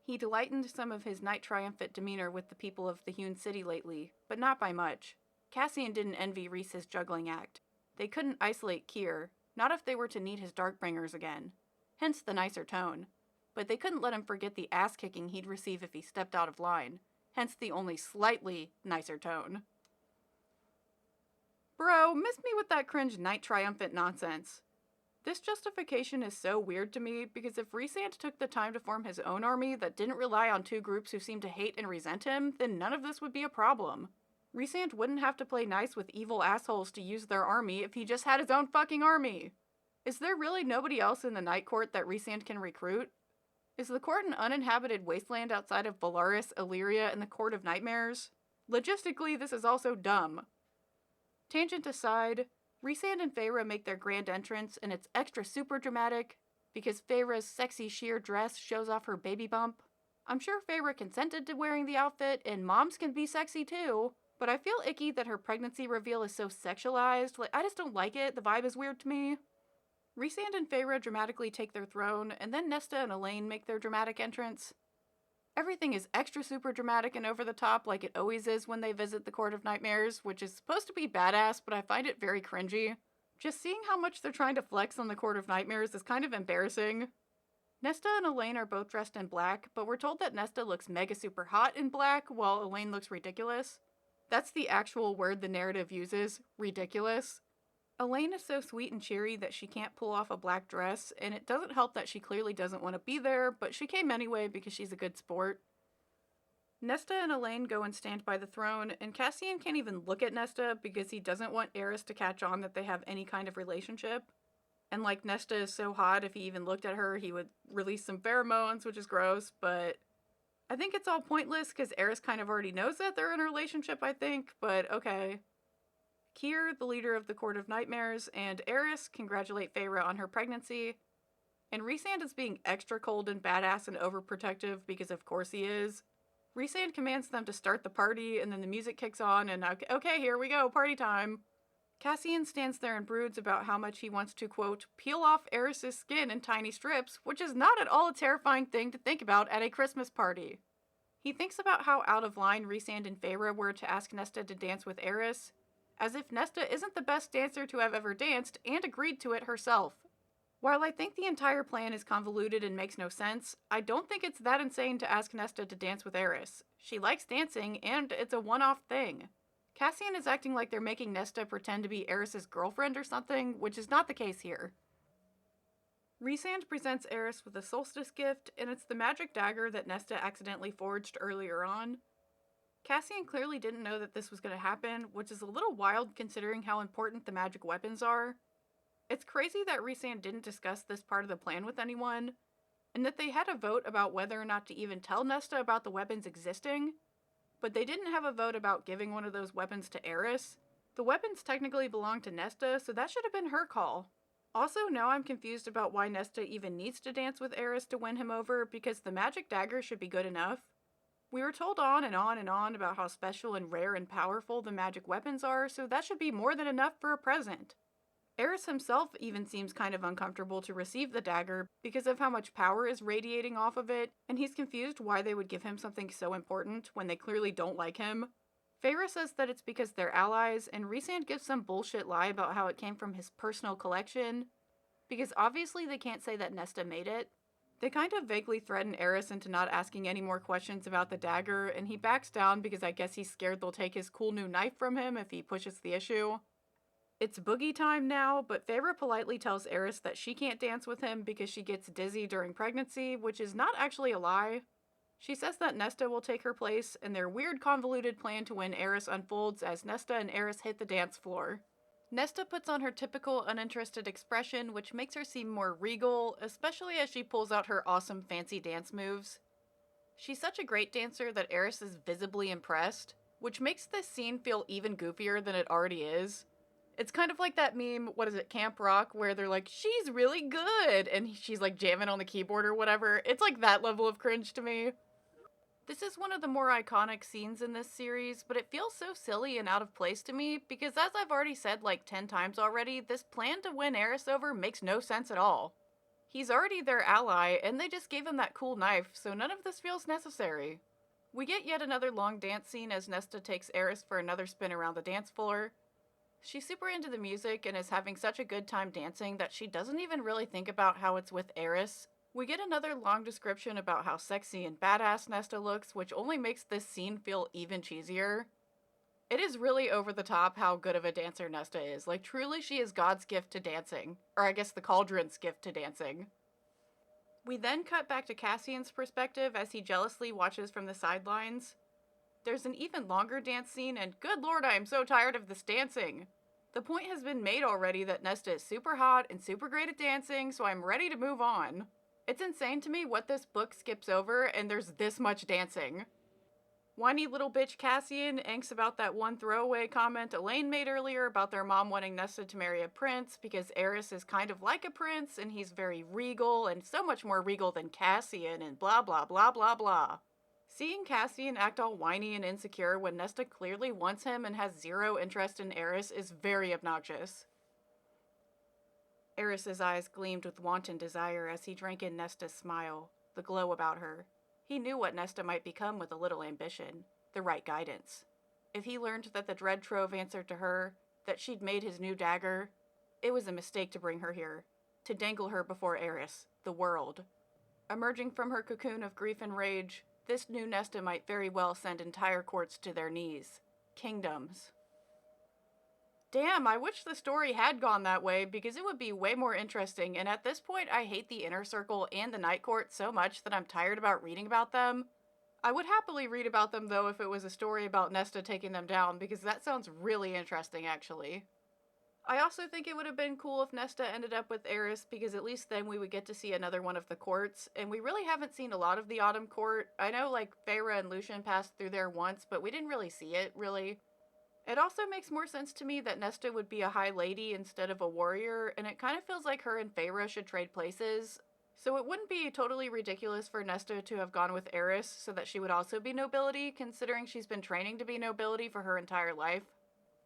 He lightened some of his knight triumphant demeanor with the people of the hewn city lately, but not by much. Cassian didn't envy Rhys's juggling act. They couldn't isolate Keir, not if they were to need his Darkbringers again. Hence the nicer tone. But they couldn't let him forget the ass-kicking he'd receive if he stepped out of line. Hence the only slightly nicer tone. Bro, miss me with that cringe knight triumphant nonsense. This justification is so weird to me because if Rhysand took the time to form his own army that didn't rely on two groups who seem to hate and resent him, then none of this would be a problem. Rhysand wouldn't have to play nice with evil assholes to use their army if he just had his own fucking army. Is there really nobody else in the Night Court that Rhysand can recruit? Is the court an uninhabited wasteland outside of Valaris, Illyria, and the Court of Nightmares? Logistically, this is also dumb. Tangent aside, Rhysand and Feyre make their grand entrance, and it's extra super dramatic because Feyre's sexy sheer dress shows off her baby bump. I'm sure Feyre consented to wearing the outfit, and moms can be sexy too, but I feel icky that her pregnancy reveal is so sexualized. I just don't like it. The vibe is weird to me. Rhysand and Feyre dramatically take their throne, and then Nesta and Elaine make their dramatic entrance. Everything is extra super dramatic and over the top like it always is when they visit the Court of Nightmares, which is supposed to be badass, but I find it very cringy. Just seeing how much they're trying to flex on the Court of Nightmares is kind of embarrassing. Nesta and Elaine are both dressed in black, but we're told that Nesta looks mega super hot in black, while Elaine looks ridiculous. That's the actual word the narrative uses, ridiculous. Elaine is so sweet and cheery that she can't pull off a black dress, and it doesn't help that she clearly doesn't want to be there, but she came anyway because she's a good sport. Nesta and Elaine go and stand by the throne, and Cassian can't even look at Nesta because he doesn't want Aerys to catch on that they have any kind of relationship. And Nesta is so hot, if he even looked at her, he would release some pheromones, which is gross, but I think it's all pointless because Aerys kind of already knows that they're in a relationship, I think, but okay. Keir, the leader of the Court of Nightmares, and Aerys congratulate Feyre on her pregnancy, and Rhysand is being extra cold and badass and overprotective because of course he is. Rhysand commands them to start the party, and then the music kicks on, and okay, here we go, party time. Cassian stands there and broods about how much he wants to, quote, peel off Aerys' skin in tiny strips, which is not at all a terrifying thing to think about at a Christmas party. He thinks about how out of line Rhysand and Feyre were to ask Nesta to dance with Aerys, as if Nesta isn't the best dancer to have ever danced and agreed to it herself. While I think the entire plan is convoluted and makes no sense, I don't think it's that insane to ask Nesta to dance with Aerys. She likes dancing, and it's a one-off thing. Cassian is acting like they're making Nesta pretend to be Aerys' girlfriend or something, which is not the case here. Rhysand presents Aerys with a solstice gift, and it's the magic dagger that Nesta accidentally forged earlier on. Cassian clearly didn't know that this was going to happen, which is a little wild considering how important the magic weapons are. It's crazy that Rhysand didn't discuss this part of the plan with anyone, and that they had a vote about whether or not to even tell Nesta about the weapons existing, but they didn't have a vote about giving one of those weapons to Aerys. The weapons technically belong to Nesta, so that should have been her call. Also, now I'm confused about why Nesta even needs to dance with Aerys to win him over, because the magic dagger should be good enough. We were told on and on and on about how special and rare and powerful the magic weapons are, so that should be more than enough for a present. Aerys himself even seems kind of uncomfortable to receive the dagger because of how much power is radiating off of it, and he's confused why they would give him something so important when they clearly don't like him. Feyre says that it's because they're allies, and Rhysand gives some bullshit lie about how it came from his personal collection, because obviously they can't say that Nesta made it. They kind of vaguely threaten Aerys into not asking any more questions about the dagger, and he backs down because I guess he's scared they'll take his cool new knife from him if he pushes the issue. It's boogie time now, but Feyre politely tells Aerys that she can't dance with him because she gets dizzy during pregnancy, which is not actually a lie. She says that Nesta will take her place, and their weird convoluted plan to win Aerys unfolds as Nesta and Aerys hit the dance floor. Nesta puts on her typical uninterested expression, which makes her seem more regal, especially as she pulls out her awesome fancy dance moves. She's such a great dancer that Aerys is visibly impressed, which makes this scene feel even goofier than it already is. It's kind of like that meme, what is it, Camp Rock, where they're like, she's really good, and she's like jamming on the keyboard or whatever. It's like that level of cringe to me. This is one of the more iconic scenes in this series, but it feels so silly and out of place to me, because as I've already said like 10 times already, this plan to win Aerys over makes no sense at all. He's already their ally, and they just gave him that cool knife, so none of this feels necessary. We get yet another long dance scene as Nesta takes Aerys for another spin around the dance floor. She's super into the music and is having such a good time dancing that she doesn't even really think about how it's with Aerys. We get another long description about how sexy and badass Nesta looks, which only makes this scene feel even cheesier. It is really over the top how good of a dancer Nesta is. Like, truly she is God's gift to dancing. Or I guess the Cauldron's gift to dancing. We then cut back to Cassian's perspective as he jealously watches from the sidelines. There's an even longer dance scene, and good lord, I am so tired of this dancing. The point has been made already that Nesta is super hot and super great at dancing, so I'm ready to move on. It's insane to me what this book skips over, and there's this much dancing. Whiny little bitch Cassian angst about that one throwaway comment Elaine made earlier about their mom wanting Nesta to marry a prince because Aerys is kind of like a prince, and he's very regal, and so much more regal than Cassian, and blah blah blah blah blah. Seeing Cassian act all whiny and insecure when Nesta clearly wants him and has zero interest in Aerys is very obnoxious. Aerys' eyes gleamed with wanton desire as he drank in Nesta's smile, the glow about her. He knew what Nesta might become with a little ambition, the right guidance. If he learned that the Dread Trove answered to her, that she'd made his new dagger, it was a mistake to bring her here, to dangle her before Aerys, the world. Emerging from her cocoon of grief and rage, this new Nesta might very well send entire courts to their knees. Kingdoms. Damn, I wish the story had gone that way because it would be way more interesting, and at this point I hate the Inner Circle and the Night Court so much that I'm tired about reading about them. I would happily read about them though if it was a story about Nesta taking them down, because that sounds really interesting actually. I also think it would have been cool if Nesta ended up with Aerys, because at least then we would get to see another one of the courts, and we really haven't seen a lot of the Autumn Court. I know, like, Feyre and Lucien passed through there once, but we didn't really see it, really. It also makes more sense to me that Nesta would be a high lady instead of a warrior, and it kind of feels like her and Feyre should trade places. So it wouldn't be totally ridiculous for Nesta to have gone with Aerys so that she would also be nobility, considering she's been training to be nobility for her entire life.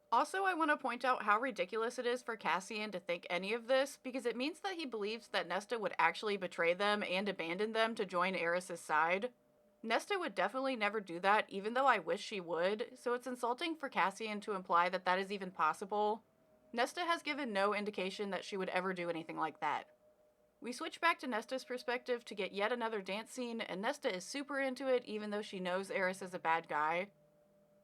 Also, I want to point out how ridiculous it is for Cassian to think any of this, because it means that he believes that Nesta would actually betray them and abandon them to join Aerys' side. Nesta would definitely never do that, even though I wish she would, so it's insulting for Cassian to imply that that is even possible. Nesta has given no indication that she would ever do anything like that. We switch back to Nesta's perspective to get yet another dance scene, and Nesta is super into it even though she knows Aerys is a bad guy.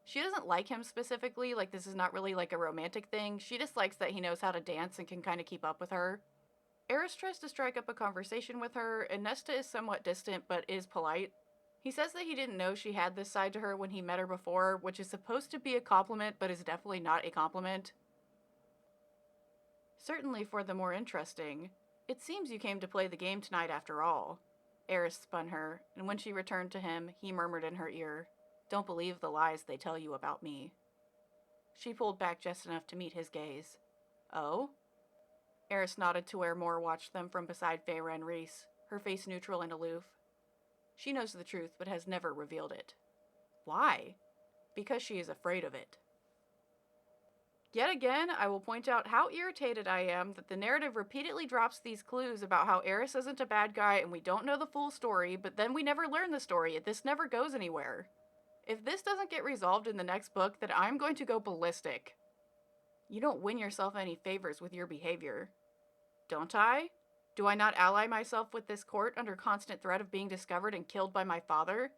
She doesn't like him specifically, like this is not really like a romantic thing, she just likes that he knows how to dance and can kind of keep up with her. Aerys tries to strike up a conversation with her, and Nesta is somewhat distant but is polite. He says that he didn't know she had this side to her when he met her before, which is supposed to be a compliment but is definitely not a compliment. Certainly for the more interesting. It seems you came to play the game tonight after all. Aerys spun her, and when she returned to him, he murmured in her ear, "Don't believe the lies they tell you about me." She pulled back just enough to meet his gaze. "Oh?" Aerys nodded to where Moore watched them from beside Feyre and Rhys, her face neutral and aloof. She knows the truth, but has never revealed it. Why? Because she is afraid of it. Yet again, I will point out how irritated I am that the narrative repeatedly drops these clues about how Aerys isn't a bad guy and we don't know the full story, but then we never learn the story. This never goes anywhere. If this doesn't get resolved in the next book, then I'm going to go ballistic. You don't win yourself any favors with your behavior. Don't I? Do I not ally myself with this court under constant threat of being discovered and killed by my father?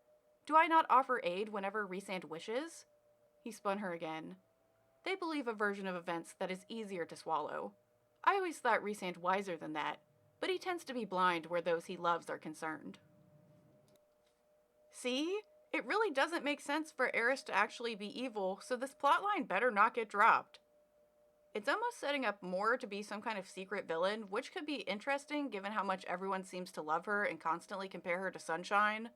Do I not offer aid whenever Rhysand wishes? He spun her again. They believe a version of events that is easier to swallow. I always thought Rhysand wiser than that, but he tends to be blind where those he loves are concerned. See? It really doesn't make sense for Aerys to actually be evil, so this plotline better not get dropped. It's almost setting up Moore to be some kind of secret villain, which could be interesting given how much everyone seems to love her and constantly compare her to Sunshine.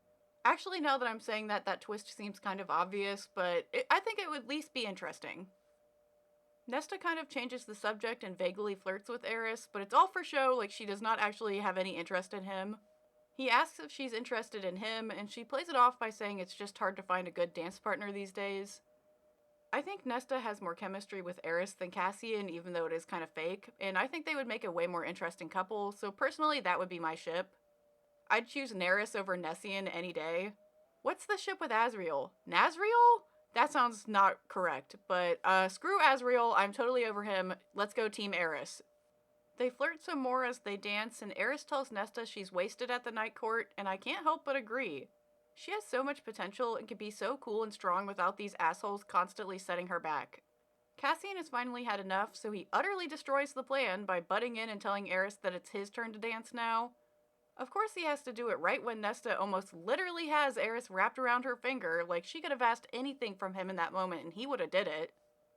Actually, now that I'm saying that, that twist seems kind of obvious, but I think it would at least be interesting. Nesta kind of changes the subject and vaguely flirts with Aerys, but it's all for show, like she does not actually have any interest in him. He asks if she's interested in him, and she plays it off by saying it's just hard to find a good dance partner these days. I think Nesta has more chemistry with Aerys than Cassian, even though it is kind of fake, and I think they would make a way more interesting couple, so personally that would be my ship. I'd choose Nerys over Nessian any day. What's the ship with Asriel? Nazriel? That sounds not correct, but screw Asriel, I'm totally over him. Let's go Team Aerys. They flirt some more as they dance, and Aerys tells Nesta she's wasted at the night court, and I can't help but agree. She has so much potential and can be so cool and strong without these assholes constantly setting her back. Cassian has finally had enough, so he utterly destroys the plan by butting in and telling Aerys that it's his turn to dance now. Of course he has to do it right when Nesta almost literally has Aerys wrapped around her finger, like she could have asked anything from him in that moment and he would have did it.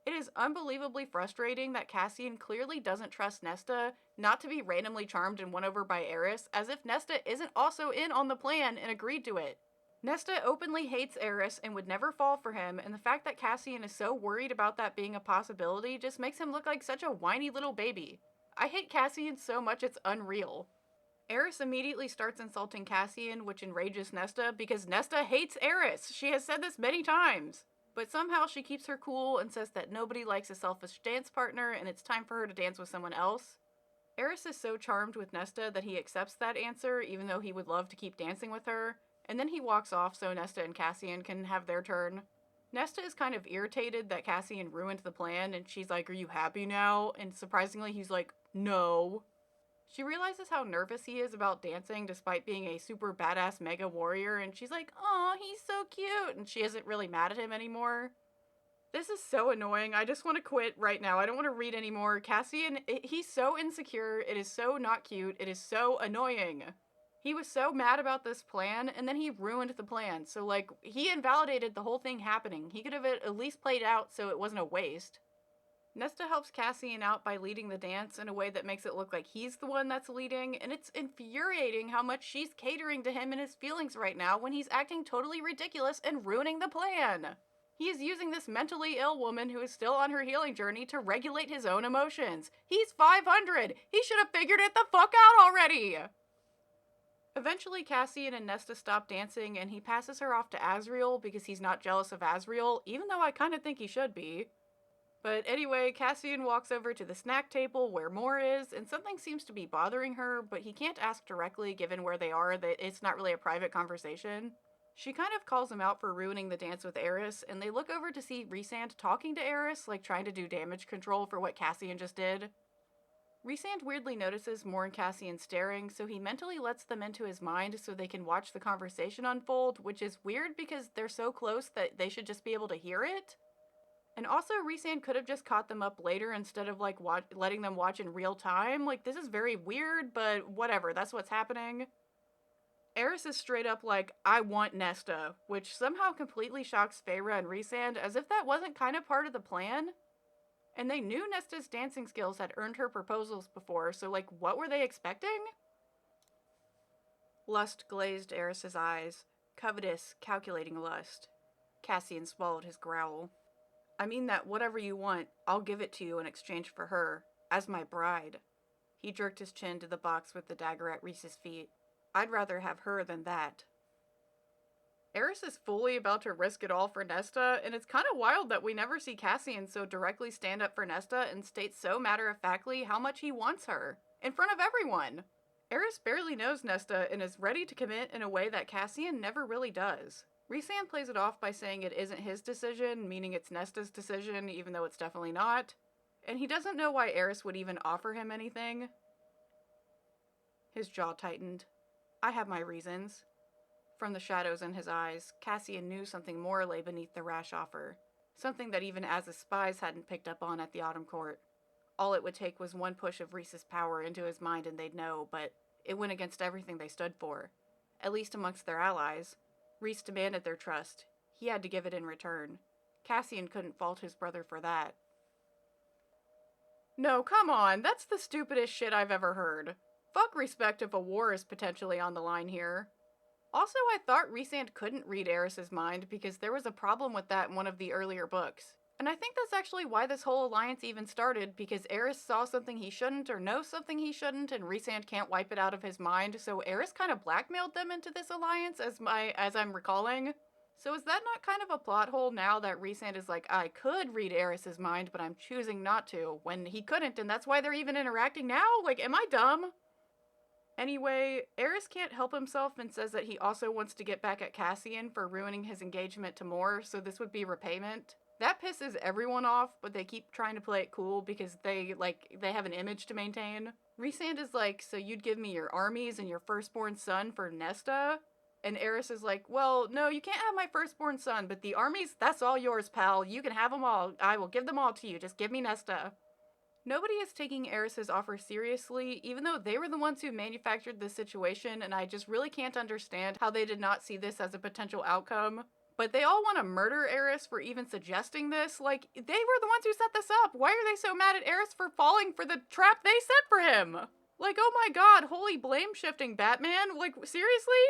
It is unbelievably frustrating that Cassian clearly doesn't trust Nesta not to be randomly charmed and won over by Aerys, as if Nesta isn't also in on the plan and agreed to it. Nesta openly hates Aerys and would never fall for him, and the fact that Cassian is so worried about that being a possibility just makes him look like such a whiny little baby. I hate Cassian so much it's unreal. Aerys immediately starts insulting Cassian, which enrages Nesta because Nesta hates Aerys. She has said this many times. But somehow she keeps her cool and says that nobody likes a selfish dance partner and it's time for her to dance with someone else. Aerys is so charmed with Nesta that he accepts that answer, even though he would love to keep dancing with her, and then he walks off so Nesta and Cassian can have their turn. Nesta is kind of irritated that Cassian ruined the plan, and she's like, "Are you happy now?" And surprisingly, he's like, "No." She realizes how nervous he is about dancing despite being a super badass mega warrior, and she's like, "Aw, he's so cute," and she isn't really mad at him anymore. This is so annoying. I just want to quit right now. I don't want to read anymore. Cassian, he's so insecure. It is so not cute. It is so annoying. He was so mad about this plan, and then he ruined the plan. So, like, he invalidated the whole thing happening. He could have at least played out so it wasn't a waste. Nesta helps Cassian out by leading the dance in a way that makes it look like he's the one that's leading, and it's infuriating how much she's catering to him and his feelings right now when he's acting totally ridiculous and ruining the plan. He is using this mentally ill woman who is still on her healing journey to regulate his own emotions. He's 500! He should have figured it the fuck out already! Eventually, Cassian and Nesta stop dancing, and he passes her off to Asriel because he's not jealous of Asriel, even though I kind of think he should be. But anyway, Cassian walks over to the snack table where Moore is, and something seems to be bothering her, but he can't ask directly given where they are, that it's not really a private conversation. She kind of calls him out for ruining the dance with Aerys, and they look over to see Rhysand talking to Aerys, like trying to do damage control for what Cassian just did. Rhysand weirdly notices Mor and Cassian staring, so he mentally lets them into his mind so they can watch the conversation unfold, which is weird because they're so close that they should just be able to hear it. And also, Rhysand could have just caught them up later instead of, like, letting them watch in real time. Like, this is very weird, but whatever, that's what's happening. Aerys is straight up like, I want Nesta, which somehow completely shocks Feyre and Rhysand, as if that wasn't kind of part of the plan. And they knew Nesta's dancing skills had earned her proposals before, so, like, what were they expecting? Lust glazed Aerys' eyes. Covetous, calculating lust. Cassian swallowed his growl. I mean that whatever you want, I'll give it to you in exchange for her, as my bride. He jerked his chin to the box with the dagger at Rhys's feet. I'd rather have her than that. Aerys is fully about to risk it all for Nesta, and it's kind of wild that we never see Cassian so directly stand up for Nesta and state so matter-of-factly how much he wants her, in front of everyone. Aerys barely knows Nesta and is ready to commit in a way that Cassian never really does. Rhysand plays it off by saying it isn't his decision, meaning it's Nesta's decision, even though it's definitely not. And he doesn't know why Aerys would even offer him anything. His jaw tightened. I have my reasons. From the shadows in his eyes, Cassian knew something more lay beneath the rash offer. Something that even as his spies hadn't picked up on at the Autumn Court. All it would take was one push of Rhys's power into his mind and they'd know, but it went against everything they stood for. At least amongst their allies. Rhys demanded their trust. He had to give it in return. Cassian couldn't fault his brother for that. No, come on, that's the stupidest shit I've ever heard. Fuck respect if a war is potentially on the line here. Also, I thought Rhysand couldn't read Aerys' mind because there was a problem with that in one of the earlier books. And I think that's actually why this whole alliance even started, because Aerys saw something he shouldn't or knows something he shouldn't, and Rhysand can't wipe it out of his mind, so Aerys kind of blackmailed them into this alliance, as I'm recalling. So is that not kind of a plot hole now that Rhysand is like, I could read Aerys' mind, but I'm choosing not to, when he couldn't, and that's why they're even interacting now? Like, am I dumb? Anyway, Aerys can't help himself and says that he also wants to get back at Cassian for ruining his engagement to Mor, so this would be repayment. That pisses everyone off, but they keep trying to play it cool because they have an image to maintain. Rhysand is like, so you'd give me your armies and your firstborn son for Nesta? And Aerys is like, well, no, you can't have my firstborn son, but the armies, that's all yours, pal. You can have them all. I will give them all to you. Just give me Nesta. Nobody is taking Aerys' offer seriously, even though they were the ones who manufactured this situation, and I just really can't understand how they did not see this as a potential outcome. But they all want to murder Aerys for even suggesting this. Like, they were the ones who set this up. Why are they so mad at Aerys for falling for the trap they set for him? Like, oh my god, holy blame shifting, Batman. Like, seriously?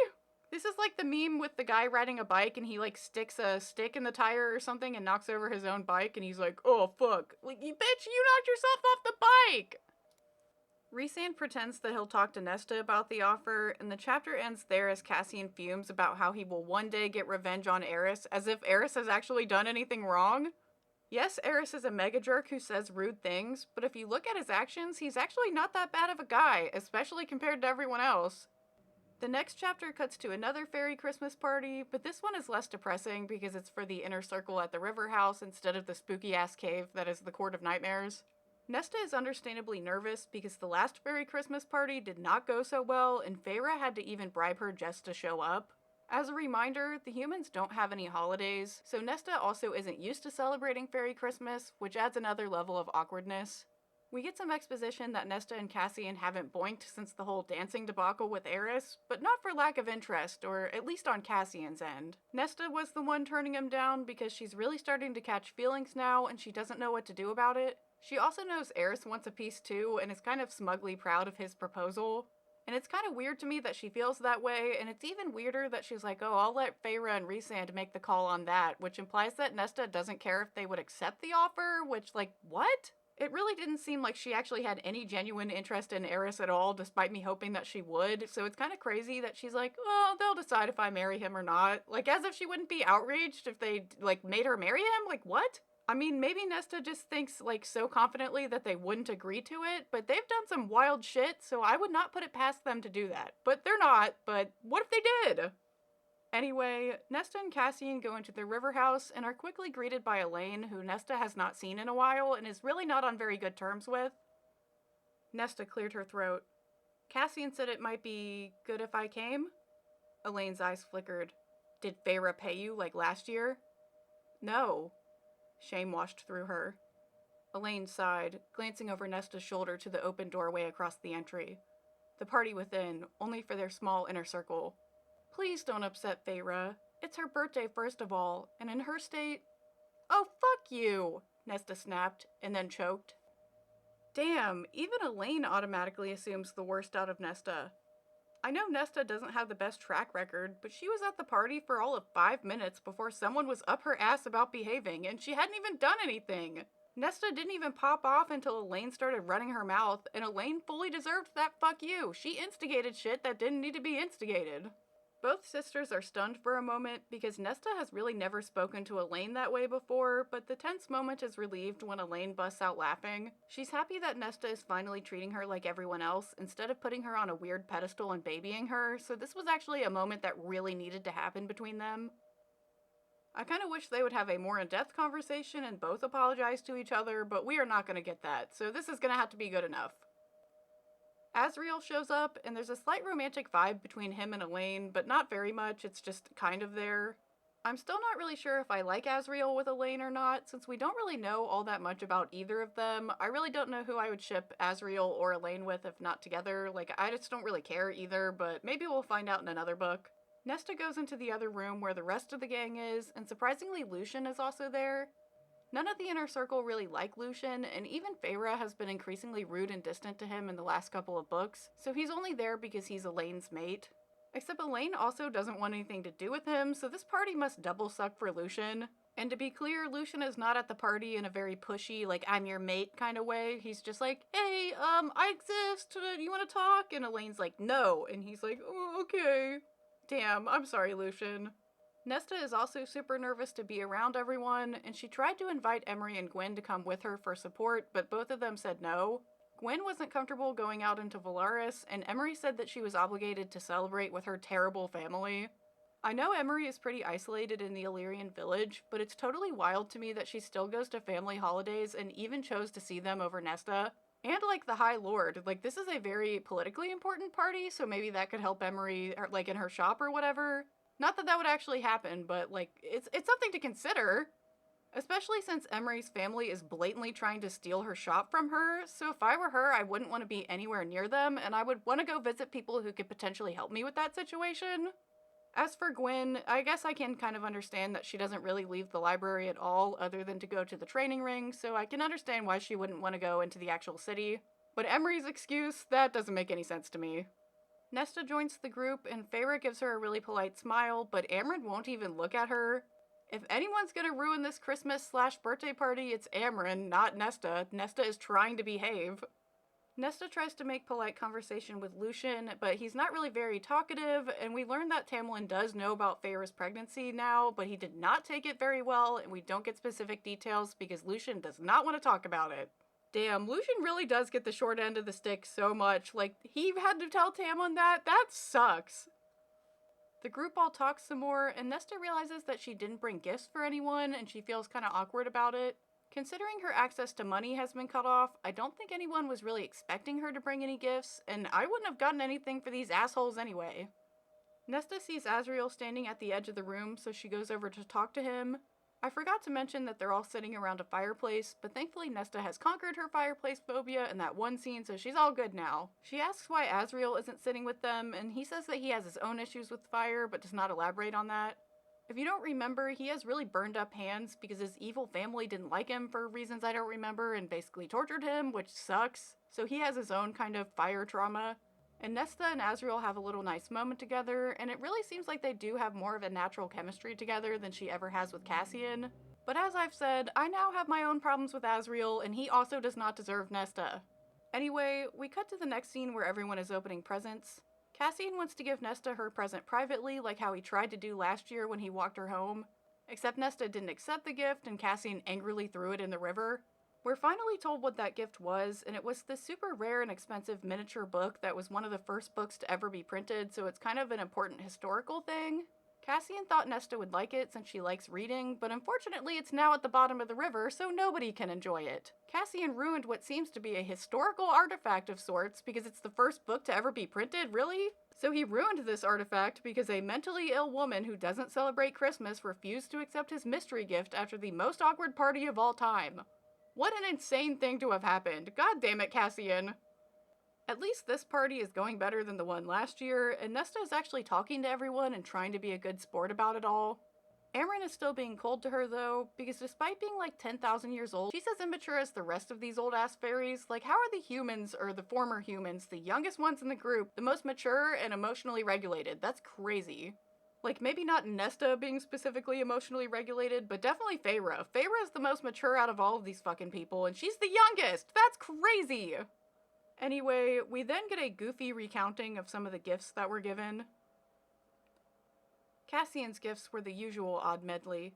This is like the meme with the guy riding a bike and he, like, sticks a stick in the tire or something and knocks over his own bike and he's like, oh, fuck. Like, you bitch, you knocked yourself off the bike! Rhysand pretends that he'll talk to Nesta about the offer, and the chapter ends there as Cassian fumes about how he will one day get revenge on Aerys, as if Aerys has actually done anything wrong. Yes, Aerys is a mega jerk who says rude things, but if you look at his actions, he's actually not that bad of a guy, especially compared to everyone else. The next chapter cuts to another fairy Christmas party, but this one is less depressing because it's for the inner circle at the river house instead of the spooky-ass cave that is the Court of Nightmares. Nesta is understandably nervous because the last fairy Christmas party did not go so well, and Feyre had to even bribe her just to show up. As a reminder, the humans don't have any holidays, so Nesta also isn't used to celebrating fairy Christmas, which adds another level of awkwardness. We get some exposition that Nesta and Cassian haven't boinked since the whole dancing debacle with Aerys, but not for lack of interest, or at least on Cassian's end. Nesta was the one turning him down because she's really starting to catch feelings now and she doesn't know what to do about it. She also knows Aerys wants a piece too and is kind of smugly proud of his proposal. And it's kind of weird to me that she feels that way, and it's even weirder that she's like, oh, I'll let Feyre and Rhysand make the call on that, which implies that Nesta doesn't care if they would accept the offer, which, like, what? It really didn't seem like she actually had any genuine interest in Aerys at all, despite me hoping that she would, so it's kind of crazy that she's like, well, they'll decide if I marry him or not. Like, as if she wouldn't be outraged if they, like, made her marry him? Like, what? I mean, maybe Nesta just thinks, like, so confidently that they wouldn't agree to it, but they've done some wild shit, so I would not put it past them to do that. But they're not, but what if they did? Anyway, Nesta and Cassian go into the river house and are quickly greeted by Elaine, who Nesta has not seen in a while and is really not on very good terms with. Nesta cleared her throat. Cassian said it might be good if I came? Elaine's eyes flickered. Did Feyre pay you like last year? No. Shame washed through her. Elaine sighed, glancing over Nesta's shoulder to the open doorway across the entry. The party within, only for their small inner circle. Please don't upset Feyre. It's her birthday first of all, and in her state... Oh, fuck you! Nesta snapped, and then choked. Damn, even Elaine automatically assumes the worst out of Nesta. I know Nesta doesn't have the best track record, but she was at the party for all of 5 minutes before someone was up her ass about behaving, and she hadn't even done anything. Nesta didn't even pop off until Elaine started running her mouth, and Elaine fully deserved that fuck you. She instigated shit that didn't need to be instigated. Both sisters are stunned for a moment because Nesta has really never spoken to Elaine that way before, but the tense moment is relieved when Elaine busts out laughing. She's happy that Nesta is finally treating her like everyone else instead of putting her on a weird pedestal and babying her, so this was actually a moment that really needed to happen between them. I kind of wish they would have a more in-depth conversation and both apologize to each other, but we are not going to get that, so this is going to have to be good enough. Asriel shows up, and there's a slight romantic vibe between him and Elaine, but not very much, it's just kind of there. I'm still not really sure if I like Asriel with Elaine or not, since we don't really know all that much about either of them. I really don't know who I would ship Asriel or Elaine with if not together. Like, I just don't really care either, but maybe we'll find out in another book. Nesta goes into the other room where the rest of the gang is, and surprisingly Lucien is also there. None of the inner circle really like Lucien, and even Feyre has been increasingly rude and distant to him in the last couple of books, so he's only there because he's Elaine's mate. Except Elaine also doesn't want anything to do with him, so this party must double suck for Lucien. And to be clear, Lucien is not at the party in a very pushy, like, I'm your mate kind of way. He's just like, hey, I exist, you want to talk? And Elaine's like, no, and he's like, oh, okay. Damn, I'm sorry, Lucien. Nesta is also super nervous to be around everyone, and she tried to invite Emery and Gwen to come with her for support, but both of them said no. Gwen wasn't comfortable going out into Valaris, and Emery said that she was obligated to celebrate with her terrible family. I know Emery is pretty isolated in the Illyrian village, but it's totally wild to me that she still goes to family holidays and even chose to see them over Nesta. And, like, the High Lord. Like, this is a very politically important party, so maybe that could help Emery, like, in her shop or whatever. Not that that would actually happen, but, like, it's something to consider. Especially since Emery's family is blatantly trying to steal her shop from her, so if I were her, I wouldn't want to be anywhere near them, and I would want to go visit people who could potentially help me with that situation. As for Gwen, I guess I can kind of understand that she doesn't really leave the library at all, other than to go to the training ring, so I can understand why she wouldn't want to go into the actual city. But Emery's excuse, that doesn't make any sense to me. Nesta joins the group, and Feyre gives her a really polite smile, but Amryn won't even look at her. If anyone's gonna ruin this Christmas/birthday party, it's Amryn, not Nesta. Nesta is trying to behave. Nesta tries to make polite conversation with Lucien, but he's not really very talkative, and we learn that Tamlin does know about Feyre's pregnancy now, but he did not take it very well, and we don't get specific details because Lucien does not want to talk about it. Damn, Lucien really does get the short end of the stick so much. Like, he had to tell Tamlin that? That sucks. The group all talks some more, and Nesta realizes that she didn't bring gifts for anyone, and she feels kind of awkward about it. Considering her access to money has been cut off, I don't think anyone was really expecting her to bring any gifts, and I wouldn't have gotten anything for these assholes anyway. Nesta sees Asriel standing at the edge of the room, so she goes over to talk to him. I forgot to mention that they're all sitting around a fireplace, but thankfully Nesta has conquered her fireplace phobia in that one scene, so she's all good now. She asks why Asriel isn't sitting with them, and he says that he has his own issues with fire, but does not elaborate on that. If you don't remember, he has really burned up hands because his evil family didn't like him for reasons I don't remember and basically tortured him, which sucks. So he has his own kind of fire trauma. And Nesta and Asriel have a little nice moment together, and it really seems like they do have more of a natural chemistry together than she ever has with Cassian. But as I've said, I now have my own problems with Asriel, and he also does not deserve Nesta. Anyway, we cut to the next scene where everyone is opening presents. Cassian wants to give Nesta her present privately, like how he tried to do last year when he walked her home. Except Nesta didn't accept the gift, and Cassian angrily threw it in the river. We're finally told what that gift was, and it was this super rare and expensive miniature book that was one of the first books to ever be printed, so it's kind of an important historical thing. Cassian thought Nesta would like it since she likes reading, but unfortunately it's now at the bottom of the river, so nobody can enjoy it. Cassian ruined what seems to be a historical artifact of sorts because it's the first book to ever be printed, really? So he ruined this artifact because a mentally ill woman who doesn't celebrate Christmas refused to accept his mystery gift after the most awkward party of all time. What an insane thing to have happened. God damn it, Cassian. At least this party is going better than the one last year, and Nesta is actually talking to everyone and trying to be a good sport about it all. Aerys is still being cold to her though, because despite being like 10,000 years old, she's as immature as the rest of these old ass fairies. Like, how are the humans, or the former humans, the youngest ones in the group, the most mature and emotionally regulated? That's crazy. Like, maybe not Nesta being specifically emotionally regulated, but definitely Feyre. Feyre is the most mature out of all of these fucking people, and she's the youngest! That's crazy! Anyway, we then get a goofy recounting of some of the gifts that were given. Cassian's gifts were the usual odd medley.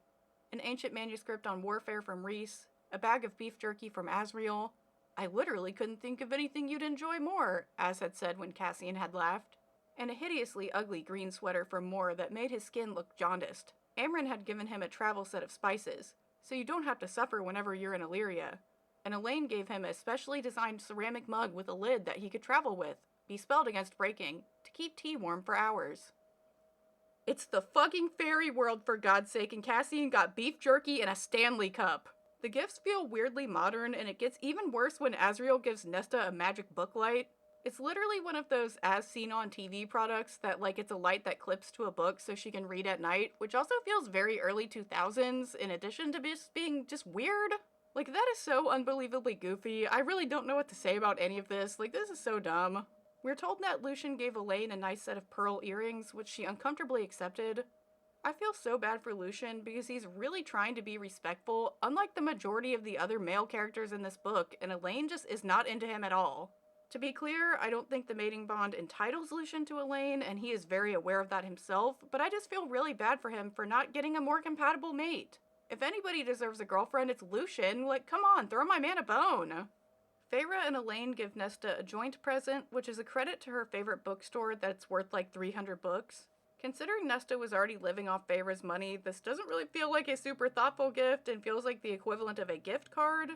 An ancient manuscript on warfare from Rhys, a bag of beef jerky from Asriel. I literally couldn't think of anything you'd enjoy more, Az had said when Cassian had laughed. And a hideously ugly green sweater from Moore that made his skin look jaundiced. Amren had given him a travel set of spices, so you don't have to suffer whenever you're in Illyria. And Elaine gave him a specially designed ceramic mug with a lid that he could travel with, be spelled against breaking, to keep tea warm for hours. It's the fucking fairy world, for God's sake, and Cassian got beef jerky and a Stanley cup. The gifts feel weirdly modern, and it gets even worse when Asriel gives Nesta a magic book light. It's literally one of those as seen on TV products that, like, it's a light that clips to a book so she can read at night, which also feels very early 2000s, in addition to just being just weird. Like, that is so unbelievably goofy. I really don't know what to say about any of this. Like, this is so dumb. We're told that Lucien gave Elaine a nice set of pearl earrings, which she uncomfortably accepted. I feel so bad for Lucien because he's really trying to be respectful, unlike the majority of the other male characters in this book, and Elaine just is not into him at all. To be clear, I don't think the mating bond entitles Lucien to Elaine, and he is very aware of that himself, but I just feel really bad for him for not getting a more compatible mate. If anybody deserves a girlfriend, it's Lucien. Like, come on, throw my man a bone. Feyre and Elaine give Nesta a joint present, which is a credit to her favorite bookstore that's worth like 300 books. Considering Nesta was already living off Feyre's money, this doesn't really feel like a super thoughtful gift and feels like the equivalent of a gift card.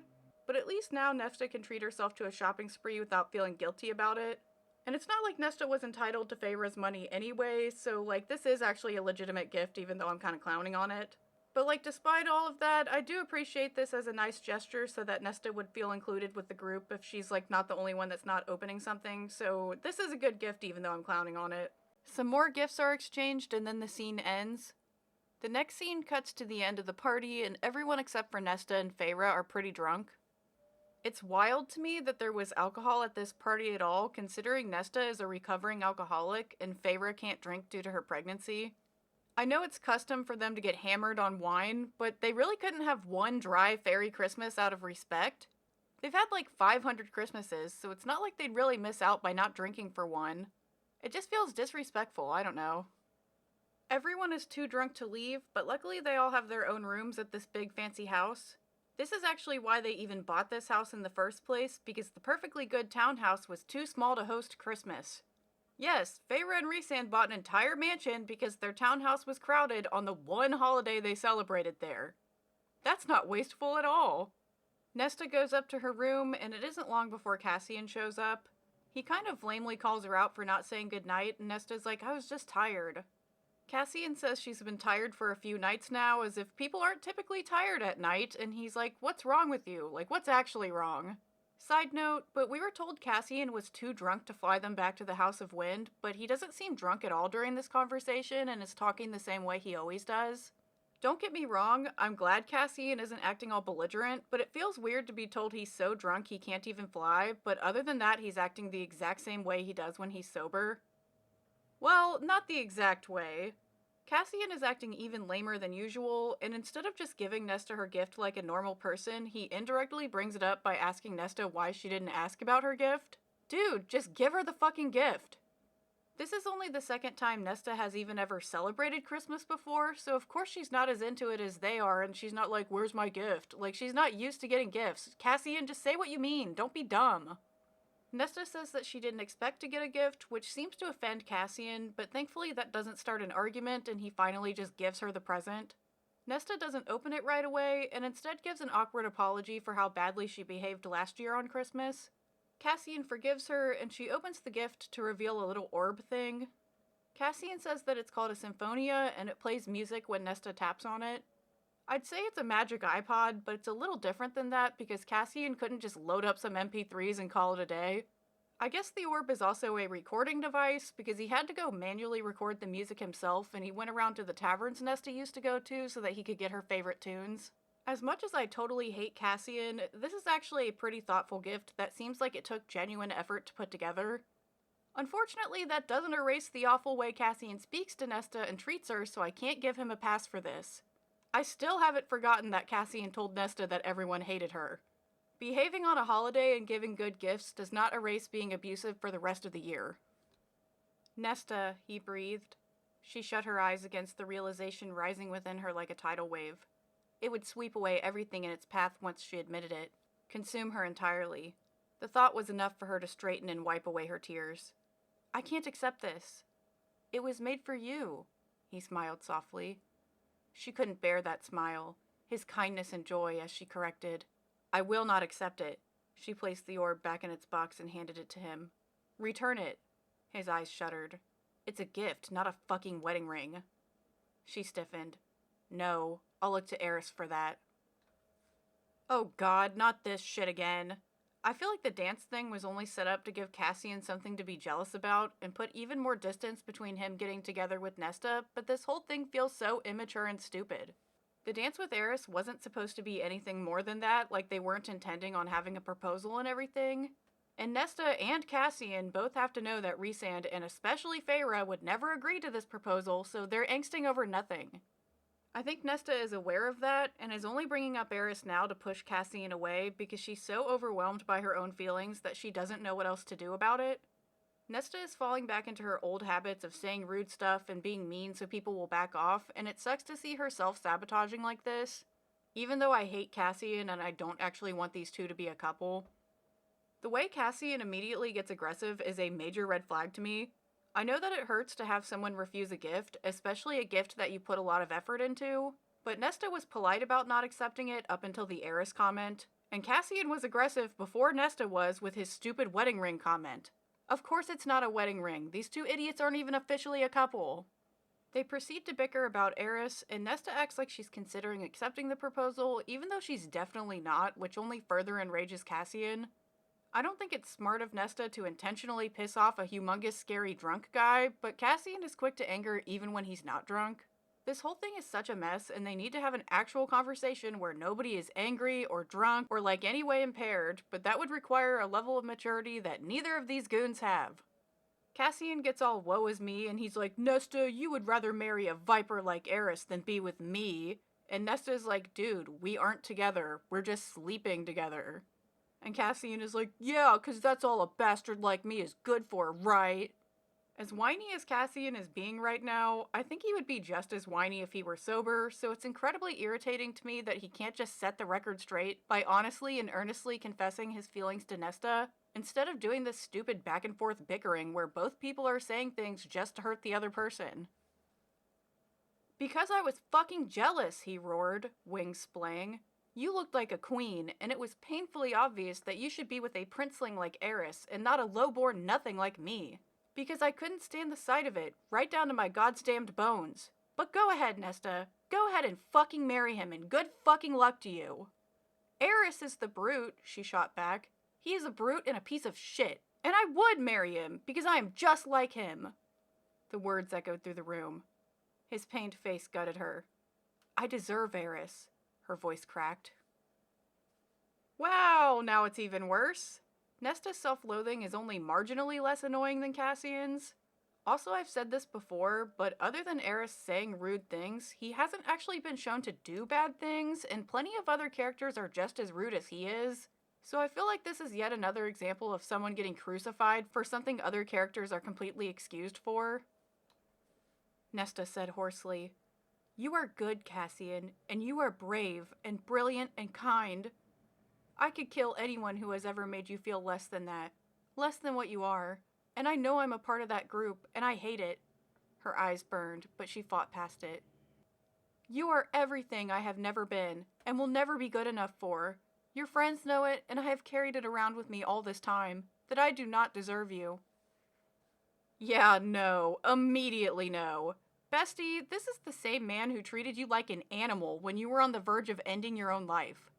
But at least now Nesta can treat herself to a shopping spree without feeling guilty about it. And it's not like Nesta was entitled to Feyre's money anyway, so like this is actually a legitimate gift even though I'm kind of clowning on it. But like despite all of that, I do appreciate this as a nice gesture so that Nesta would feel included with the group if she's like not the only one that's not opening something, so this is a good gift even though I'm clowning on it. Some more gifts are exchanged and then the scene ends. The next scene cuts to the end of the party and everyone except for Nesta and Feyre are pretty drunk. It's wild to me that there was alcohol at this party at all, considering Nesta is a recovering alcoholic and Feyre can't drink due to her pregnancy. I know it's custom for them to get hammered on wine, but they really couldn't have one dry fairy Christmas out of respect. They've had like 500 Christmases, so it's not like they'd really miss out by not drinking for one. It just feels disrespectful, I don't know. Everyone is too drunk to leave, but luckily they all have their own rooms at this big fancy house. This is actually why they even bought this house in the first place, because the perfectly good townhouse was too small to host Christmas. Yes, Feyre and Rhysand bought an entire mansion because their townhouse was crowded on the one holiday they celebrated there. That's not wasteful at all. Nesta goes up to her room, and it isn't long before Cassian shows up. He kind of lamely calls her out for not saying goodnight, and Nesta's like, I was just tired. Cassian says she's been tired for a few nights now, as if people aren't typically tired at night, and he's like, what's wrong with you? Like, what's actually wrong? Side note, but we were told Cassian was too drunk to fly them back to the House of Wind, but he doesn't seem drunk at all during this conversation and is talking the same way he always does. Don't get me wrong, I'm glad Cassian isn't acting all belligerent, but it feels weird to be told he's so drunk he can't even fly, but other than that he's acting the exact same way he does when he's sober. Well, not the exact way. Cassian is acting even lamer than usual, and instead of just giving Nesta her gift like a normal person, he indirectly brings it up by asking Nesta why she didn't ask about her gift. Dude, just give her the fucking gift. This is only the second time Nesta has even ever celebrated Christmas before, so of course she's not as into it as they are, and she's not like, where's my gift? Like, she's not used to getting gifts. Cassian, just say what you mean. Don't be dumb. Nesta says that she didn't expect to get a gift, which seems to offend Cassian, but thankfully that doesn't start an argument and he finally just gives her the present. Nesta doesn't open it right away and instead gives an awkward apology for how badly she behaved last year on Christmas. Cassian forgives her and she opens the gift to reveal a little orb thing. Cassian says that it's called a symphonia and it plays music when Nesta taps on it. I'd say it's a magic iPod, but it's a little different than that because Cassian couldn't just load up some MP3s and call it a day. I guess the orb is also a recording device because he had to go manually record the music himself and he went around to the taverns Nesta used to go to so that he could get her favorite tunes. As much as I totally hate Cassian, this is actually a pretty thoughtful gift that seems like it took genuine effort to put together. Unfortunately, that doesn't erase the awful way Cassian speaks to Nesta and treats her, so I can't give him a pass for this. I still haven't forgotten that Cassian told Nesta that everyone hated her. Behaving on a holiday and giving good gifts does not erase being abusive for the rest of the year. Nesta, he breathed. She shut her eyes against the realization rising within her like a tidal wave. It would sweep away everything in its path once she admitted it, consume her entirely. The thought was enough for her to straighten and wipe away her tears. I can't accept this. It was made for you, he smiled softly. She couldn't bear that smile, his kindness and joy as she corrected. I will not accept it. She placed the orb back in its box and handed it to him. Return it. His eyes shuddered. It's a gift, not a fucking wedding ring. She stiffened. No, I'll look to Aerys for that. Oh god, not this shit again. I feel like the dance thing was only set up to give Cassian something to be jealous about and put even more distance between him getting together with Nesta, but this whole thing feels so immature and stupid. The dance with Aerys wasn't supposed to be anything more than that, like they weren't intending on having a proposal and everything. And Nesta and Cassian both have to know that Rhysand and especially Feyre would never agree to this proposal, so they're angsting over nothing. I think Nesta is aware of that, and is only bringing up Aerys now to push Cassian away because she's so overwhelmed by her own feelings that she doesn't know what else to do about it. Nesta is falling back into her old habits of saying rude stuff and being mean so people will back off, and it sucks to see her self-sabotaging like this. Even though I hate Cassian and I don't actually want these two to be a couple. The way Cassian immediately gets aggressive is a major red flag to me. I know that it hurts to have someone refuse a gift, especially a gift that you put a lot of effort into, but Nesta was polite about not accepting it up until the Aerys comment, and Cassian was aggressive before Nesta was with his stupid wedding ring comment. Of course it's not a wedding ring, these two idiots aren't even officially a couple. They proceed to bicker about Aerys, and Nesta acts like she's considering accepting the proposal, even though she's definitely not, which only further enrages Cassian. I don't think it's smart of Nesta to intentionally piss off a humongous scary drunk guy, but Cassian is quick to anger even when he's not drunk. This whole thing is such a mess, and they need to have an actual conversation where nobody is angry or drunk or like any way impaired, but that would require a level of maturity that neither of these goons have. Cassian gets all woe is me, and he's like, Nesta, you would rather marry a viper like Aerys than be with me. And Nesta's like, dude, we aren't together, we're just sleeping together. And Cassian is like, yeah, 'cause that's all a bastard like me is good for, right? As whiny as Cassian is being right now, I think he would be just as whiny if he were sober, so it's incredibly irritating to me that he can't just set the record straight by honestly and earnestly confessing his feelings to Nesta, instead of doing this stupid back and forth bickering where both people are saying things just to hurt the other person. Because I was fucking jealous, he roared, wings splaying. You looked like a queen, and it was painfully obvious that you should be with a princeling like Aerys, and not a lowborn nothing like me. Because I couldn't stand the sight of it, right down to my goddamned bones. But go ahead, Nesta. Go ahead and fucking marry him, and good fucking luck to you. Aerys is the brute, she shot back. He is a brute and a piece of shit, and I would marry him, because I am just like him. The words echoed through the room. His pained face gutted her. I deserve Aerys. Her voice cracked. Wow, now it's even worse. Nesta's self-loathing is only marginally less annoying than Cassian's. Also, I've said this before, but other than Aerys saying rude things, he hasn't actually been shown to do bad things, and plenty of other characters are just as rude as he is. So I feel like this is yet another example of someone getting crucified for something other characters are completely excused for. Nesta said hoarsely, You are good, Cassian, and you are brave, and brilliant, and kind. I could kill anyone who has ever made you feel less than that. Less than what you are. And I know I'm a part of that group, and I hate it. Her eyes burned, but she fought past it. You are everything I have never been, and will never be good enough for. Your friends know it, and I have carried it around with me all this time, that I do not deserve you. Yeah, no. Immediately no. Bestie, this is the same man who treated you like an animal when you were on the verge of ending your own life.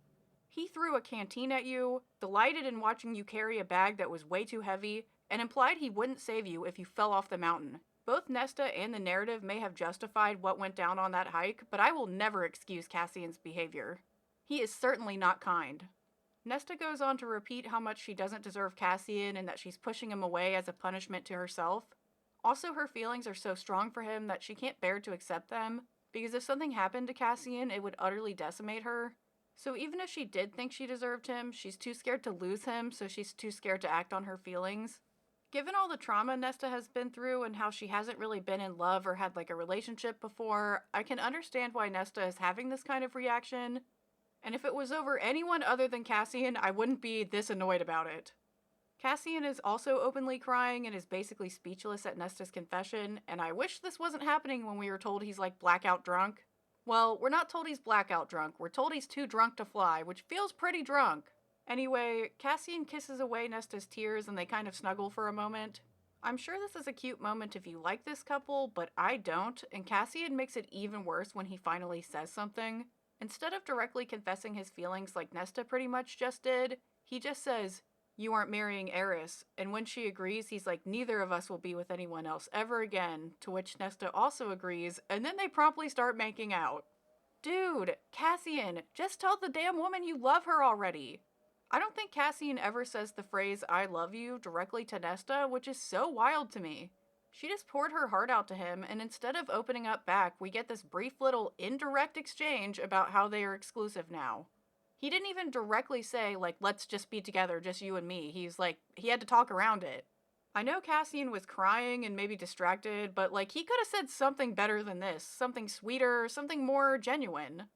He threw a canteen at you, delighted in watching you carry a bag that was way too heavy, and implied he wouldn't save you if you fell off the mountain. Both Nesta and the narrative may have justified what went down on that hike, but I will never excuse Cassian's behavior. He is certainly not kind. Nesta goes on to repeat how much she doesn't deserve Cassian and that she's pushing him away as a punishment to herself. Also, her feelings are so strong for him that she can't bear to accept them, because if something happened to Cassian, it would utterly decimate her. So even if she did think she deserved him, she's too scared to lose him, so she's too scared to act on her feelings. Given all the trauma Nesta has been through and how she hasn't really been in love or had like a relationship before, I can understand why Nesta is having this kind of reaction. And if it was over anyone other than Cassian, I wouldn't be this annoyed about it. Cassian is also openly crying and is basically speechless at Nesta's confession, and I wish this wasn't happening when we were told he's like blackout drunk. Well, we're not told he's blackout drunk, we're told he's too drunk to fly, which feels pretty drunk. Anyway, Cassian kisses away Nesta's tears and they kind of snuggle for a moment. I'm sure this is a cute moment if you like this couple, but I don't, and Cassian makes it even worse when he finally says something. Instead of directly confessing his feelings like Nesta pretty much just did, he just says, "You aren't marrying Aerys," and when she agrees, he's like, "Neither of us will be with anyone else ever again," to which Nesta also agrees, and then they promptly start making out. Dude, Cassian, just tell the damn woman you love her already. I don't think Cassian ever says the phrase "I love you" directly to Nesta, which is so wild to me. She just poured her heart out to him, and instead of opening up back, we get this brief little indirect exchange about how they are exclusive now. He didn't even directly say, like, "Let's just be together, just you and me." He's like, he had to talk around it. I know Cassian was crying and maybe distracted, but like, he could have said something better than this, something sweeter, something more genuine.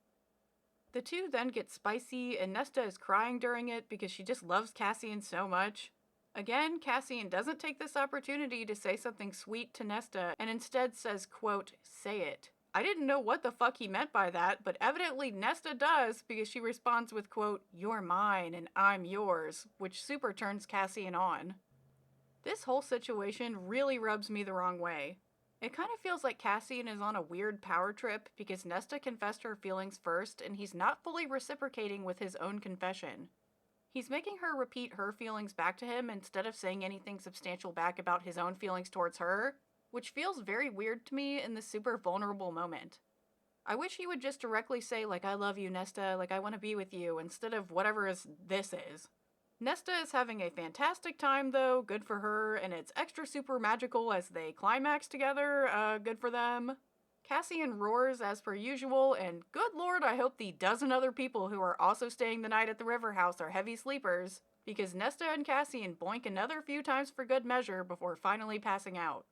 The two then get spicy, and Nesta is crying during it because she just loves Cassian so much. Again, Cassian doesn't take this opportunity to say something sweet to Nesta, and instead says, quote, "Say it." I didn't know what the fuck he meant by that, but evidently Nesta does, because she responds with, quote, "You're mine and I'm yours," which super turns Cassian on. This whole situation really rubs me the wrong way. It kind of feels like Cassian is on a weird power trip because Nesta confessed her feelings first and he's not fully reciprocating with his own confession. He's making her repeat her feelings back to him instead of saying anything substantial back about his own feelings towards her, which feels very weird to me in this super vulnerable moment. I wish he would just directly say, like, "I love you, Nesta, like, I want to be with you," instead of whatever this is. Nesta is having a fantastic time, though, good for her, and it's extra super magical as they climax together, good for them. Cassian roars as per usual, and good lord, I hope the dozen other people who are also staying the night at the river house are heavy sleepers, because Nesta and Cassian boink another few times for good measure before finally passing out.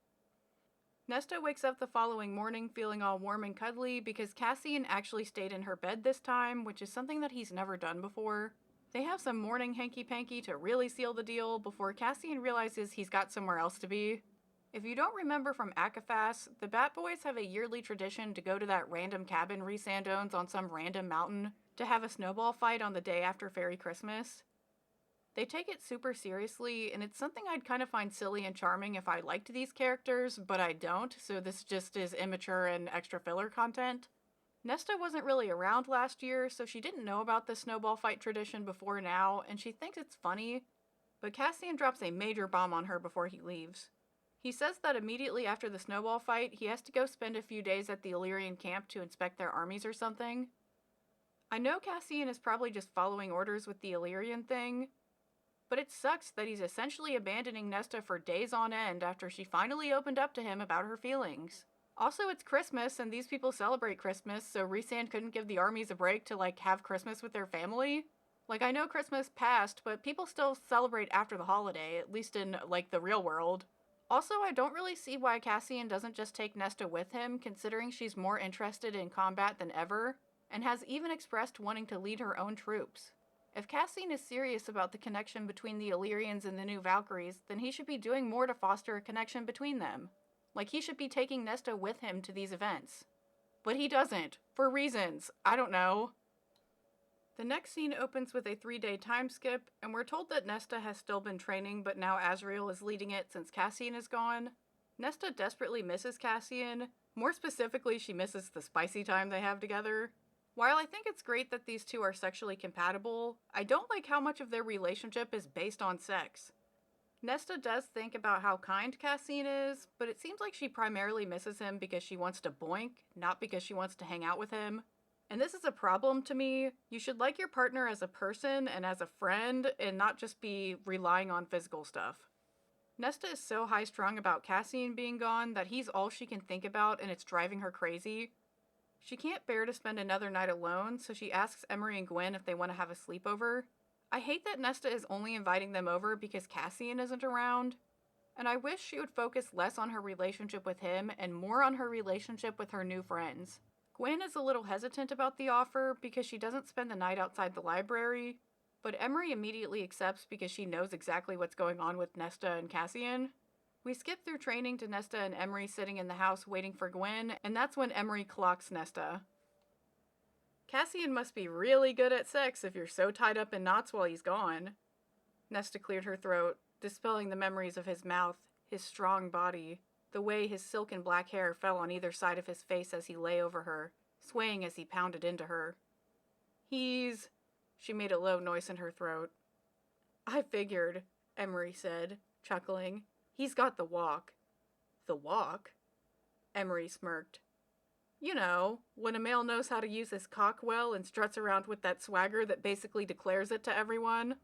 Nesta wakes up the following morning feeling all warm and cuddly because Cassian actually stayed in her bed this time, which is something that he's never done before. They have some morning hanky-panky to really seal the deal before Cassian realizes he's got somewhere else to be. If you don't remember from ACOSF, the Bat Boys have a yearly tradition to go to that random cabin Rhysand owns on some random mountain to have a snowball fight on the day after Fairy Christmas. They take it super seriously, and it's something I'd kind of find silly and charming if I liked these characters, but I don't, so this just is immature and extra filler content. Nesta wasn't really around last year, so she didn't know about the snowball fight tradition before now, and she thinks it's funny, but Cassian drops a major bomb on her before he leaves. He says that immediately after the snowball fight, he has to go spend a few days at the Illyrian camp to inspect their armies or something. I know Cassian is probably just following orders with the Illyrian thing, but it sucks that he's essentially abandoning Nesta for days on end after she finally opened up to him about her feelings. Also, it's Christmas, and these people celebrate Christmas, so Rhysand couldn't give the armies a break to, like, have Christmas with their family. Like, I know Christmas passed, but people still celebrate after the holiday, at least in, like, the real world. Also, I don't really see why Cassian doesn't just take Nesta with him, considering she's more interested in combat than ever, and has even expressed wanting to lead her own troops. If Cassian is serious about the connection between the Illyrians and the new Valkyries, then he should be doing more to foster a connection between them. Like, he should be taking Nesta with him to these events. But he doesn't, for reasons. I don't know. The next scene opens with a 3-day time skip, and we're told that Nesta has still been training, but now Azrael is leading it since Cassian is gone. Nesta desperately misses Cassian. More specifically, she misses the spicy time they have together. While I think it's great that these two are sexually compatible, I don't like how much of their relationship is based on sex. Nesta does think about how kind Cassian is, but it seems like she primarily misses him because she wants to boink, not because she wants to hang out with him. And this is a problem to me. You should like your partner as a person and as a friend, and not just be relying on physical stuff. Nesta is so high-strung about Cassian being gone that he's all she can think about, and it's driving her crazy. She can't bear to spend another night alone, so she asks Emery and Gwen if they want to have a sleepover. I hate that Nesta is only inviting them over because Cassian isn't around, and I wish she would focus less on her relationship with him and more on her relationship with her new friends. Gwen is a little hesitant about the offer because she doesn't spend the night outside the library, but Emery immediately accepts because she knows exactly what's going on with Nesta and Cassian. We skip through training to Nesta and Emery sitting in the house waiting for Gwen, and that's when Emery clocks Nesta. Cassian must be really good at sex if you're so tied up in knots while he's gone. Nesta cleared her throat, dispelling the memories of his mouth, his strong body, the way his silken black hair fell on either side of his face as he lay over her, swaying as he pounded into her. She made a low noise in her throat. I figured, Emery said, chuckling. He's got the walk. The walk? Emery smirked. You know, when a male knows how to use his cock well and struts around with that swagger that basically declares it to everyone.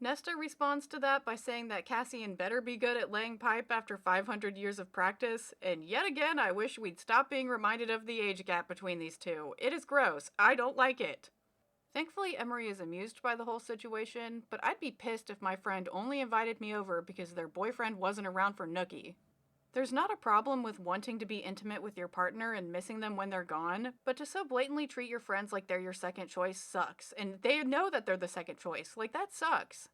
Nesta responds to that by saying that Cassian better be good at laying pipe after 500 years of practice, and yet again I wish we'd stop being reminded of the age gap between these two. It is gross. I don't like it. Thankfully, Emery is amused by the whole situation, but I'd be pissed if my friend only invited me over because their boyfriend wasn't around for nookie. There's not a problem with wanting to be intimate with your partner and missing them when they're gone, but to so blatantly treat your friends like they're your second choice sucks, and they know that they're the second choice. Like, that sucks.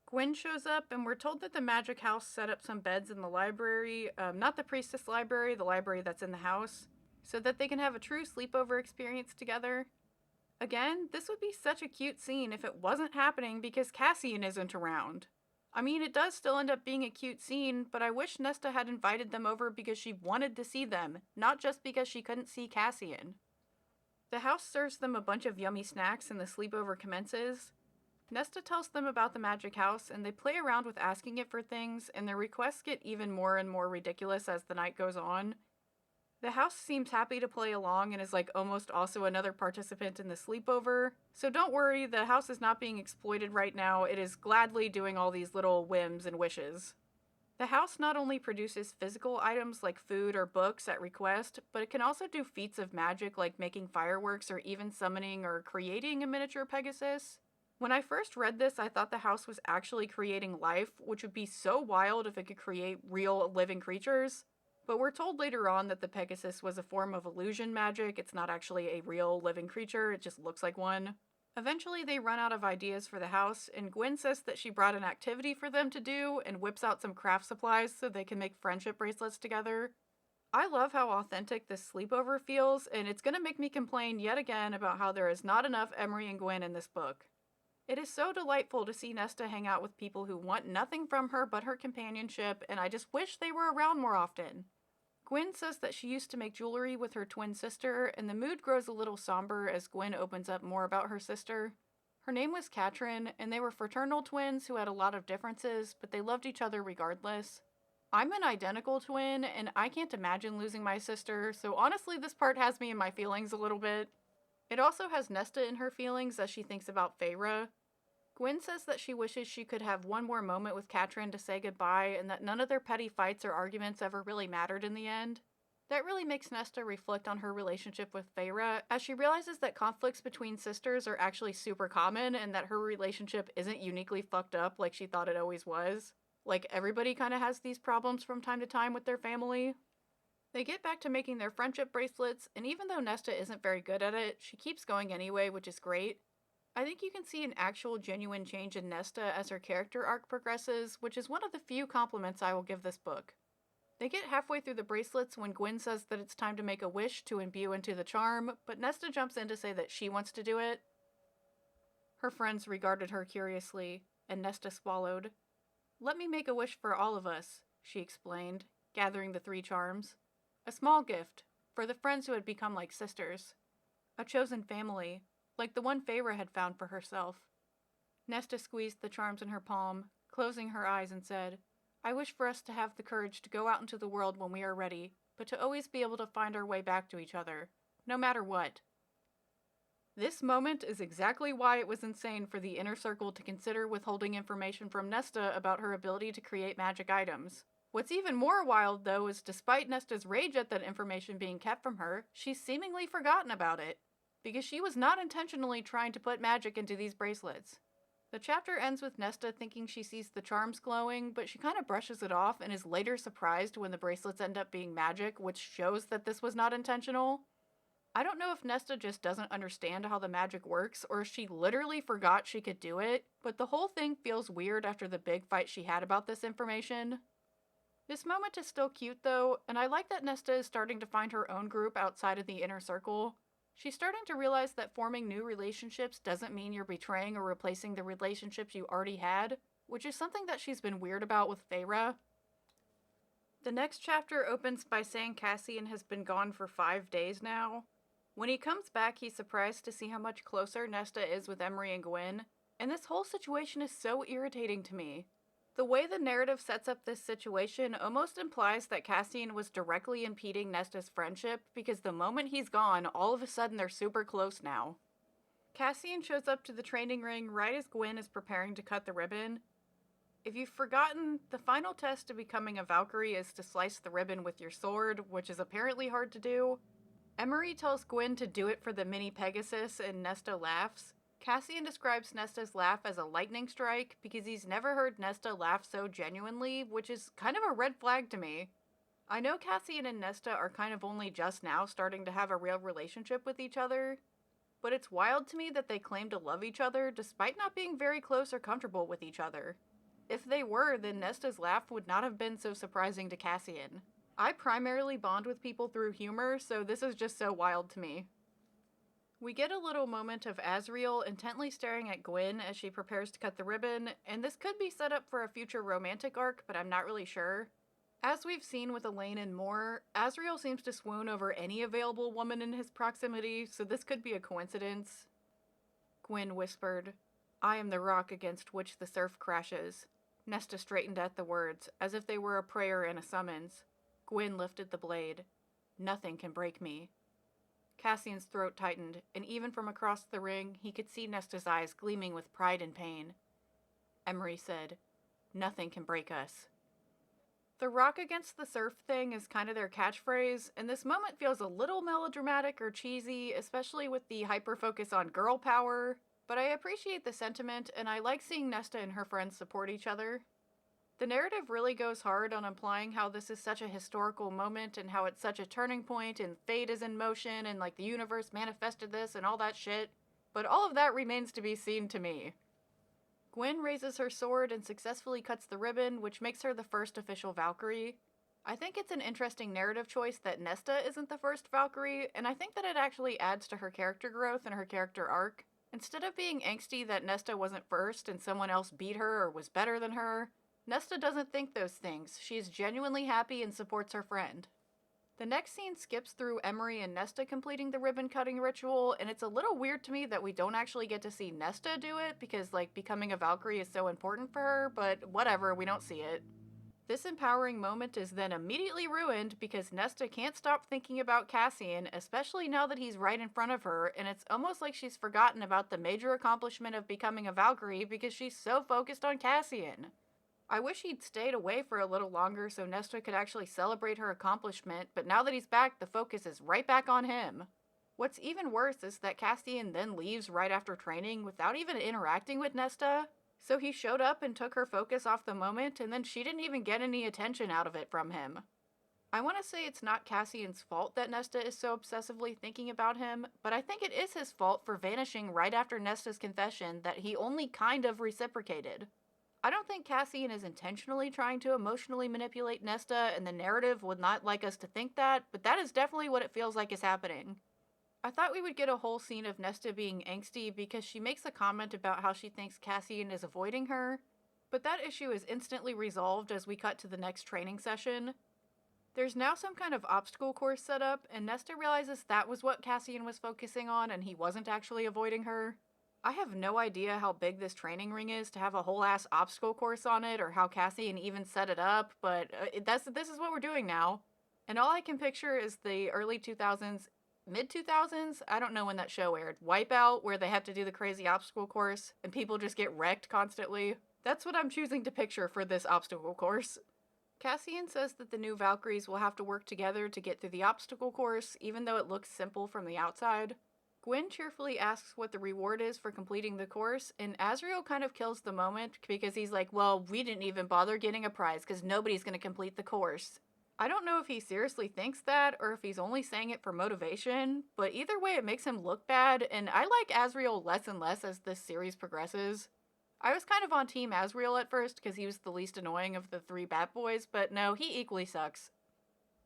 Gwen shows up, and we're told that the magic house set up some beds in the library, not the priestess library, the library that's in the house, so that they can have a true sleepover experience together. Again, this would be such a cute scene if it wasn't happening because Cassian isn't around. I mean, it does still end up being a cute scene, but I wish Nesta had invited them over because she wanted to see them, not just because she couldn't see Cassian. The house serves them a bunch of yummy snacks and the sleepover commences. Nesta tells them about the magic house, and they play around with asking it for things, and their requests get even more and more ridiculous as the night goes on. The house seems happy to play along and is like almost also another participant in the sleepover. So don't worry, the house is not being exploited right now. It is gladly doing all these little whims and wishes. The house not only produces physical items like food or books at request, but it can also do feats of magic like making fireworks or even summoning or creating a miniature Pegasus. When I first read this, I thought the house was actually creating life, which would be so wild if it could create real living creatures. But we're told later on that the Pegasus was a form of illusion magic. It's not actually a real living creature, it just looks like one. Eventually they run out of ideas for the house, and Gwen says that she brought an activity for them to do and whips out some craft supplies so they can make friendship bracelets together. I love how authentic this sleepover feels, and it's gonna make me complain yet again about how there is not enough Emery and Gwen in this book. It is so delightful to see Nesta hang out with people who want nothing from her but her companionship, and I just wish they were around more often. Gwen says that she used to make jewelry with her twin sister, and the mood grows a little somber as Gwen opens up more about her sister. Her name was Katrin, and they were fraternal twins who had a lot of differences, but they loved each other regardless. I'm an identical twin, and I can't imagine losing my sister, so honestly this part has me in my feelings a little bit. It also has Nesta in her feelings as she thinks about Feyre. Gwen says that she wishes she could have one more moment with Katrin to say goodbye and that none of their petty fights or arguments ever really mattered in the end. That really makes Nesta reflect on her relationship with Feyre, as she realizes that conflicts between sisters are actually super common and that her relationship isn't uniquely fucked up like she thought it always was. Like, everybody kind of has these problems from time to time with their family. They get back to making their friendship bracelets, and even though Nesta isn't very good at it, she keeps going anyway, which is great. I think you can see an actual genuine change in Nesta as her character arc progresses, which is one of the few compliments I will give this book. They get halfway through the bracelets when Gwen says that it's time to make a wish to imbue into the charm, but Nesta jumps in to say that she wants to do it. Her friends regarded her curiously, and Nesta swallowed. "Let me make a wish for all of us," she explained, gathering the 3 charms. A small gift, for the friends who had become like sisters. A chosen family, like the one Feyre had found for herself. Nesta squeezed the charms in her palm, closing her eyes and said, "I wish for us to have the courage to go out into the world when we are ready, but to always be able to find our way back to each other, no matter what." This moment is exactly why it was insane for the Inner Circle to consider withholding information from Nesta about her ability to create magic items. What's even more wild, though, is despite Nesta's rage at that information being kept from her, she's seemingly forgotten about it, because she was not intentionally trying to put magic into these bracelets. The chapter ends with Nesta thinking she sees the charms glowing, but she kind of brushes it off and is later surprised when the bracelets end up being magic, which shows that this was not intentional. I don't know if Nesta just doesn't understand how the magic works, or if she literally forgot she could do it, but the whole thing feels weird after the big fight she had about this information. This moment is still cute though, and I like that Nesta is starting to find her own group outside of the Inner Circle. She's starting to realize that forming new relationships doesn't mean you're betraying or replacing the relationships you already had, which is something that she's been weird about with Feyre. The next chapter opens by saying Cassian has been gone for 5 days now. When he comes back, he's surprised to see how much closer Nesta is with Emery and Gwen, and this whole situation is so irritating to me. The way the narrative sets up this situation almost implies that Cassian was directly impeding Nesta's friendship, because the moment he's gone, all of a sudden they're super close now. Cassian shows up to the training ring right as Gwen is preparing to cut the ribbon. If you've forgotten, the final test to becoming a Valkyrie is to slice the ribbon with your sword, which is apparently hard to do. Emery tells Gwen to do it for the mini Pegasus, and Nesta laughs. Cassian describes Nesta's laugh as a lightning strike because he's never heard Nesta laugh so genuinely, which is kind of a red flag to me. I know Cassian and Nesta are kind of only just now starting to have a real relationship with each other, but it's wild to me that they claim to love each other despite not being very close or comfortable with each other. If they were, then Nesta's laugh would not have been so surprising to Cassian. I primarily bond with people through humor, so this is just so wild to me. We get a little moment of Azriel intently staring at Gwen as she prepares to cut the ribbon, and this could be set up for a future romantic arc, but I'm not really sure. As we've seen with Elaine and more, Azriel seems to swoon over any available woman in his proximity, so this could be a coincidence. Gwen whispered, "I am the rock against which the surf crashes." Nesta straightened at the words, as if they were a prayer and a summons. Gwen lifted the blade. "Nothing can break me." Cassian's throat tightened, and even from across the ring, he could see Nesta's eyes gleaming with pride and pain. Emery said, "Nothing can break us." The rock against the surf thing is kind of their catchphrase, and this moment feels a little melodramatic or cheesy, especially with the hyper-focus on girl power, but I appreciate the sentiment, and I like seeing Nesta and her friends support each other. The narrative really goes hard on implying how this is such a historical moment and how it's such a turning point and fate is in motion and like the universe manifested this and all that shit, but all of that remains to be seen to me. Gwen raises her sword and successfully cuts the ribbon, which makes her the first official Valkyrie. I think it's an interesting narrative choice that Nesta isn't the first Valkyrie, and I think that it actually adds to her character growth and her character arc. Instead of being angsty that Nesta wasn't first and someone else beat her or was better than her, Nesta doesn't think those things. She is genuinely happy and supports her friend. The next scene skips through Emery and Nesta completing the ribbon cutting ritual, and it's a little weird to me that we don't actually get to see Nesta do it because, like, becoming a Valkyrie is so important for her, but whatever, we don't see it. This empowering moment is then immediately ruined because Nesta can't stop thinking about Cassian, especially now that he's right in front of her, and it's almost like she's forgotten about the major accomplishment of becoming a Valkyrie because she's so focused on Cassian. I wish he'd stayed away for a little longer so Nesta could actually celebrate her accomplishment, but now that he's back, the focus is right back on him. What's even worse is that Cassian then leaves right after training without even interacting with Nesta, so he showed up and took her focus off the moment, and then she didn't even get any attention out of it from him. I want to say it's not Cassian's fault that Nesta is so obsessively thinking about him, but I think it is his fault for vanishing right after Nesta's confession that he only kind of reciprocated. I don't think Cassian is intentionally trying to emotionally manipulate Nesta, and the narrative would not like us to think that, but that is definitely what it feels like is happening. I thought we would get a whole scene of Nesta being angsty because she makes a comment about how she thinks Cassian is avoiding her, but that issue is instantly resolved as we cut to the next training session. There's now some kind of obstacle course set up, and Nesta realizes that was what Cassian was focusing on and he wasn't actually avoiding her. I have no idea how big this training ring is to have a whole ass obstacle course on it, or how Cassian even set it up, but this is what we're doing now. And all I can picture is the early 2000s, mid 2000s, I don't know when that show aired, Wipeout, where they have to do the crazy obstacle course and people just get wrecked constantly. That's what I'm choosing to picture for this obstacle course. Cassian says that the new Valkyries will have to work together to get through the obstacle course, even though it looks simple from the outside. Gwyn cheerfully asks what the reward is for completing the course, and Azriel kind of kills the moment because he's like, well, we didn't even bother getting a prize because nobody's going to complete the course. I don't know if he seriously thinks that or if he's only saying it for motivation, but either way it makes him look bad, and I like Azriel less and less as this series progresses. I was kind of on Team Azriel at first because he was the least annoying of the three Bat Boys, but no, he equally sucks.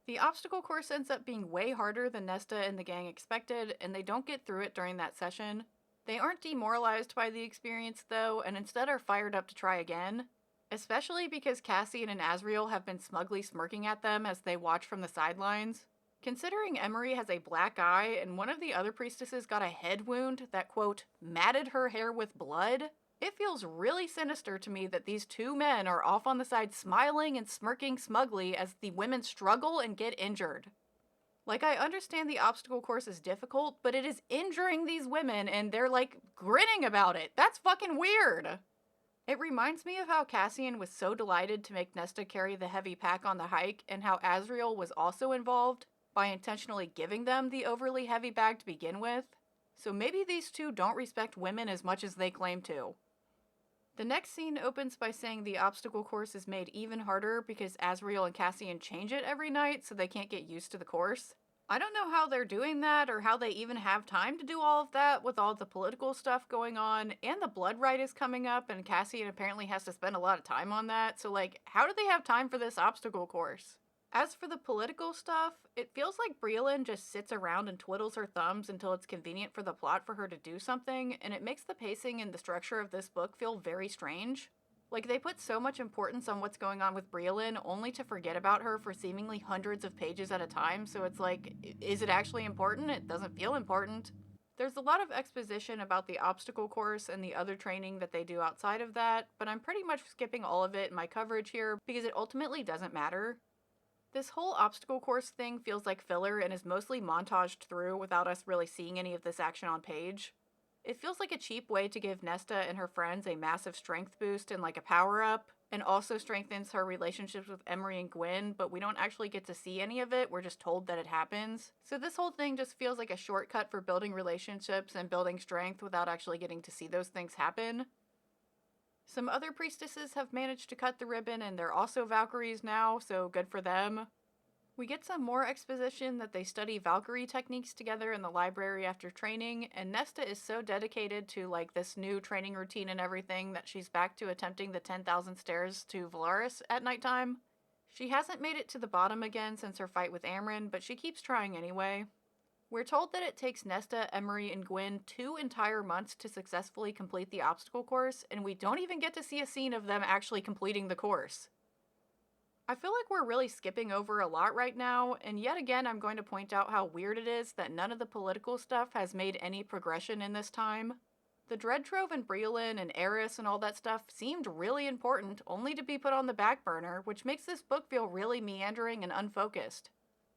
The obstacle course ends up being way harder than Nesta and the gang expected, and they don't get through it during that session. They aren't demoralized by the experience though, and instead are fired up to try again. Especially because Cassian and Azriel have been smugly smirking at them as they watch from the sidelines. Considering Emery has a black eye and one of the other priestesses got a head wound that, quote, matted her hair with blood, it feels really sinister to me that these two men are off on the side smiling and smirking smugly as the women struggle and get injured. Like, I understand the obstacle course is difficult, but it is injuring these women and they're like grinning about it. That's fucking weird. It reminds me of how Cassian was so delighted to make Nesta carry the heavy pack on the hike, and how Azriel was also involved by intentionally giving them the overly heavy bag to begin with. So maybe these two don't respect women as much as they claim to. The next scene opens by saying the obstacle course is made even harder because Azriel and Cassian change it every night so they can't get used to the course. I don't know how they're doing that or how they even have time to do all of that with all the political stuff going on, and the bloodright is coming up and Cassian apparently has to spend a lot of time on that, so like, how do they have time for this obstacle course? As for the political stuff, it feels like Brielyn just sits around and twiddles her thumbs until it's convenient for the plot for her to do something, and it makes the pacing and the structure of this book feel very strange. Like, they put so much importance on what's going on with Brielyn only to forget about her for seemingly hundreds of pages at a time, so it's like, is it actually important? It doesn't feel important. There's a lot of exposition about the obstacle course and the other training that they do outside of that, but I'm pretty much skipping all of it in my coverage here because it ultimately doesn't matter. This whole obstacle course thing feels like filler and is mostly montaged through without us really seeing any of this action on page. It feels like a cheap way to give Nesta and her friends a massive strength boost and like a power-up, and also strengthens her relationships with Emery and Gwyn, but we don't actually get to see any of it, we're just told that it happens. So this whole thing just feels like a shortcut for building relationships and building strength without actually getting to see those things happen. Some other priestesses have managed to cut the ribbon and they're also Valkyries now, so good for them. We get some more exposition that they study Valkyrie techniques together in the library after training, and Nesta is so dedicated to like this new training routine and everything that she's back to attempting the 10,000 stairs to Valaris at nighttime. She hasn't made it to the bottom again since her fight with Amryn, but she keeps trying anyway. We're told that it takes Nesta, Emery, and Gwyn 2 entire months to successfully complete the obstacle course, and we don't even get to see a scene of them actually completing the course. I feel like we're really skipping over a lot right now, and yet again I'm going to point out how weird it is that none of the political stuff has made any progression in this time. The Dread Trove and Brielyn and Aerys and all that stuff seemed really important, only to be put on the back burner, which makes this book feel really meandering and unfocused.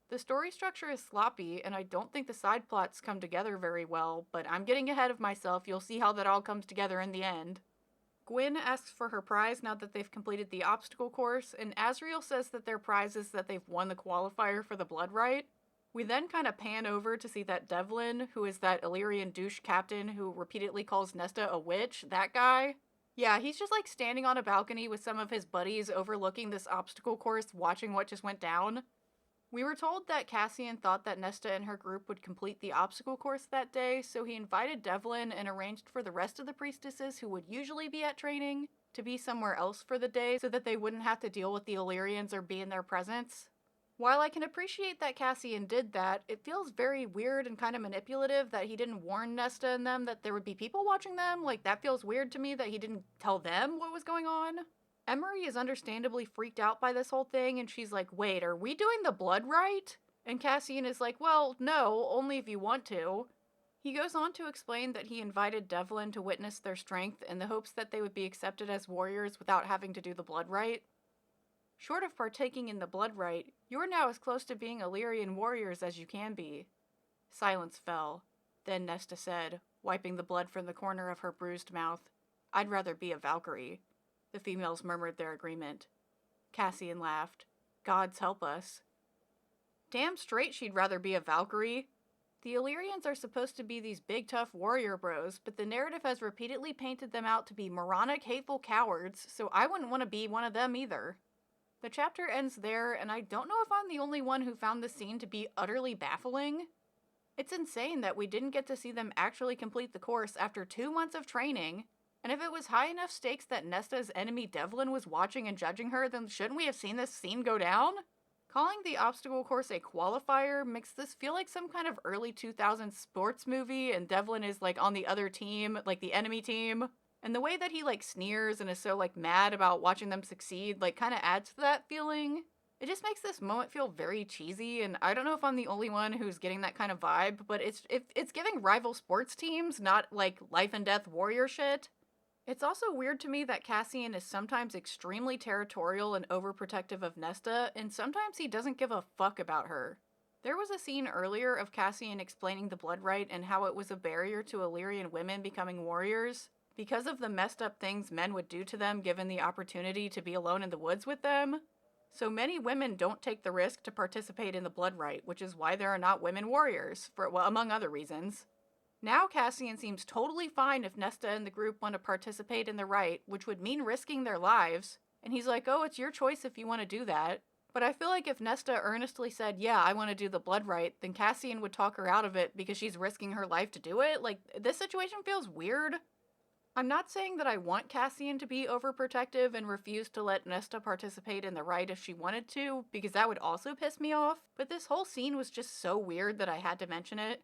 The story structure is sloppy, and I don't think the side plots come together very well, but I'm getting ahead of myself, you'll see how that all comes together in the end. Gwyn asks for her prize now that they've completed the obstacle course, and Azriel says that their prize is that they've won the qualifier for the bloodright. We then kind of pan over to see that Devlin, who is that Illyrian douche captain who repeatedly calls Nesta a witch, that guy. Yeah, he's just like standing on a balcony with some of his buddies overlooking this obstacle course, watching what just went down. We were told that Cassian thought that Nesta and her group would complete the obstacle course that day, so he invited Devlin and arranged for the rest of the priestesses who would usually be at training to be somewhere else for the day so that they wouldn't have to deal with the Illyrians or be in their presence. While I can appreciate that Cassian did that, it feels very weird and kind of manipulative that he didn't warn Nesta and them that there would be people watching them. Like, that feels weird to me that he didn't tell them what was going on. Emery is understandably freaked out by this whole thing, and she's like, wait, are we doing the bloodright? And Cassian is like, well, no, only if you want to. He goes on to explain that he invited Devlin to witness their strength in the hopes that they would be accepted as warriors without having to do the bloodright. Short of partaking in the bloodright, you are now as close to being Illyrian warriors as you can be. Silence fell. Then Nesta said, wiping the blood from the corner of her bruised mouth, I'd rather be a Valkyrie. The females murmured their agreement. Cassian laughed. Gods help us. Damn straight she'd rather be a Valkyrie. The Illyrians are supposed to be these big tough warrior bros, but the narrative has repeatedly painted them out to be moronic, hateful cowards, so I wouldn't want to be one of them either. The chapter ends there, and I don't know if I'm the only one who found this scene to be utterly baffling. It's insane that we didn't get to see them actually complete the course after 2 months of training, and if it was high enough stakes that Nesta's enemy Devlin was watching and judging her, then shouldn't we have seen this scene go down? Calling the obstacle course a qualifier makes this feel like some kind of early 2000s sports movie, and Devlin is like on the other team, like the enemy team. And the way that he like sneers and is so like mad about watching them succeed like kind of adds to that feeling. It just makes this moment feel very cheesy, and I don't know if I'm the only one who's getting that kind of vibe, but it's giving rival sports teams, not like life and death warrior shit. It's also weird to me that Cassian is sometimes extremely territorial and overprotective of Nesta, and sometimes he doesn't give a fuck about her. There was a scene earlier of Cassian explaining the bloodright and how it was a barrier to Illyrian women becoming warriors, because of the messed up things men would do to them given the opportunity to be alone in the woods with them. So many women don't take the risk to participate in the bloodright, which is why there are not women warriors, among other reasons. Now Cassian seems totally fine if Nesta and the group want to participate in the rite, which would mean risking their lives, and he's like, oh, it's your choice if you want to do that. But I feel like if Nesta earnestly said, yeah, I want to do the bloodright, then Cassian would talk her out of it because she's risking her life to do it. Like, this situation feels weird. I'm not saying that I want Cassian to be overprotective and refuse to let Nesta participate in the rite if she wanted to, because that would also piss me off, but this whole scene was just so weird that I had to mention it.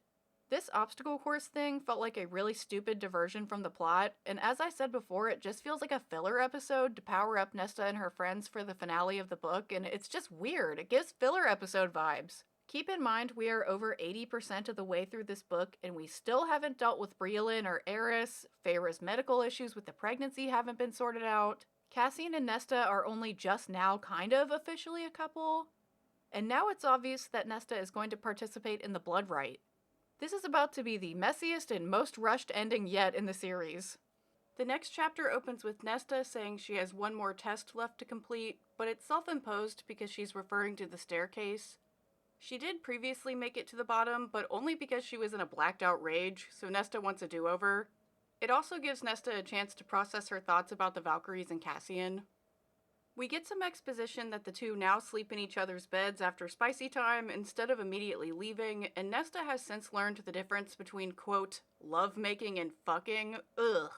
This obstacle course thing felt like a really stupid diversion from the plot, and as I said before, it just feels like a filler episode to power up Nesta and her friends for the finale of the book, and it's just weird. It gives filler episode vibes. Keep in mind, we are over 80% of the way through this book, and we still haven't dealt with Briolin or Aerys. Feyre's medical issues with the pregnancy haven't been sorted out. Cassian and Nesta are only just now kind of officially a couple. And now it's obvious that Nesta is going to participate in the bloodright. This is about to be the messiest and most rushed ending yet in the series. The next chapter opens with Nesta saying she has one more test left to complete, but it's self-imposed because she's referring to the staircase. She did previously make it to the bottom, but only because she was in a blacked out rage, so Nesta wants a do-over. It also gives Nesta a chance to process her thoughts about the Valkyries and Cassian. We get some exposition that the two now sleep in each other's beds after spicy time instead of immediately leaving, and Nesta has since learned the difference between, quote, lovemaking and fucking. Ugh.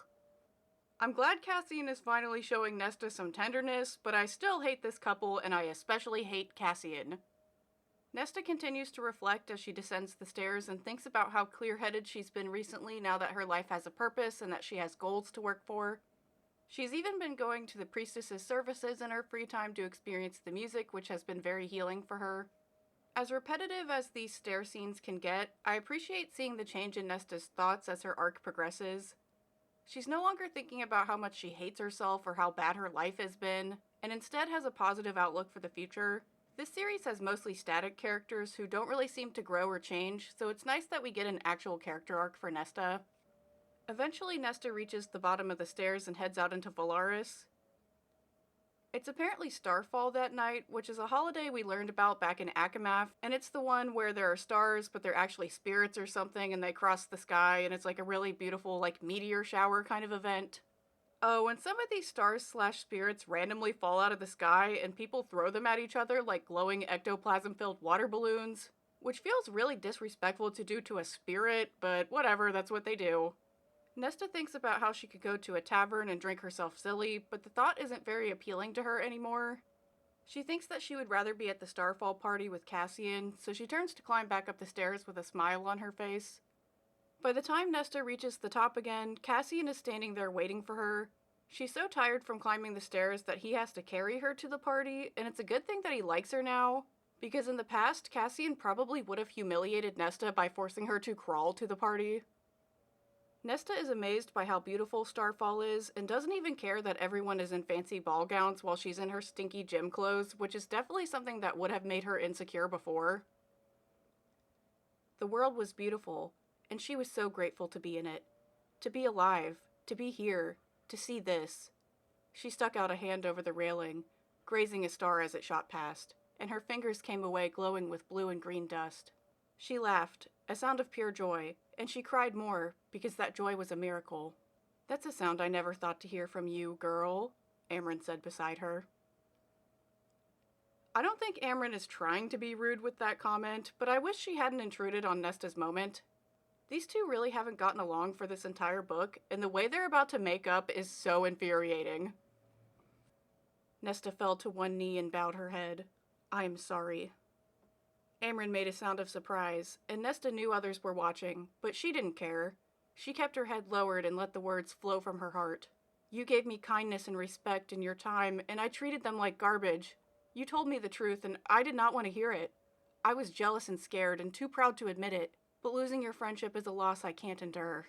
I'm glad Cassian is finally showing Nesta some tenderness, but I still hate this couple, and I especially hate Cassian. Nesta continues to reflect as she descends the stairs and thinks about how clear-headed she's been recently now that her life has a purpose and that she has goals to work for. She's even been going to the priestess's services in her free time to experience the music, which has been very healing for her. As repetitive as these stair scenes can get, I appreciate seeing the change in Nesta's thoughts as her arc progresses. She's no longer thinking about how much she hates herself or how bad her life has been, and instead has a positive outlook for the future. This series has mostly static characters who don't really seem to grow or change, so it's nice that we get an actual character arc for Nesta. Eventually, Nesta reaches the bottom of the stairs and heads out into Valaris. It's apparently Starfall that night, which is a holiday we learned about back in ACOSF, and it's the one where there are stars, but they're actually spirits or something, and they cross the sky, and it's like a really beautiful, like, meteor shower kind of event. Oh, and some of these stars/spirits randomly fall out of the sky and people throw them at each other like glowing ectoplasm-filled water balloons, which feels really disrespectful to do to a spirit, but whatever, that's what they do. Nesta thinks about how she could go to a tavern and drink herself silly, but the thought isn't very appealing to her anymore. She thinks that she would rather be at the Starfall party with Cassian, so she turns to climb back up the stairs with a smile on her face. By the time Nesta reaches the top again, Cassian is standing there waiting for her. She's so tired from climbing the stairs that he has to carry her to the party, and it's a good thing that he likes her now, because in the past, Cassian probably would have humiliated Nesta by forcing her to crawl to the party. Nesta is amazed by how beautiful Starfall is, and doesn't even care that everyone is in fancy ball gowns while she's in her stinky gym clothes, which is definitely something that would have made her insecure before. The world was beautiful, and she was so grateful to be in it. To be alive, to be here, to see this. She stuck out a hand over the railing, grazing a star as it shot past, and her fingers came away glowing with blue and green dust. She laughed, a sound of pure joy, and she cried more, because that joy was a miracle. "That's a sound I never thought to hear from you, girl," Amren said beside her. I don't think Amren is trying to be rude with that comment, but I wish she hadn't intruded on Nesta's moment. These two really haven't gotten along for this entire book, and the way they're about to make up is so infuriating. Nesta fell to one knee and bowed her head. "I am sorry." Amren made a sound of surprise, and Nesta knew others were watching, but she didn't care. She kept her head lowered and let the words flow from her heart. "You gave me kindness and respect in your time, and I treated them like garbage. You told me the truth, and I did not want to hear it. I was jealous and scared, and too proud to admit it, but losing your friendship is a loss I can't endure."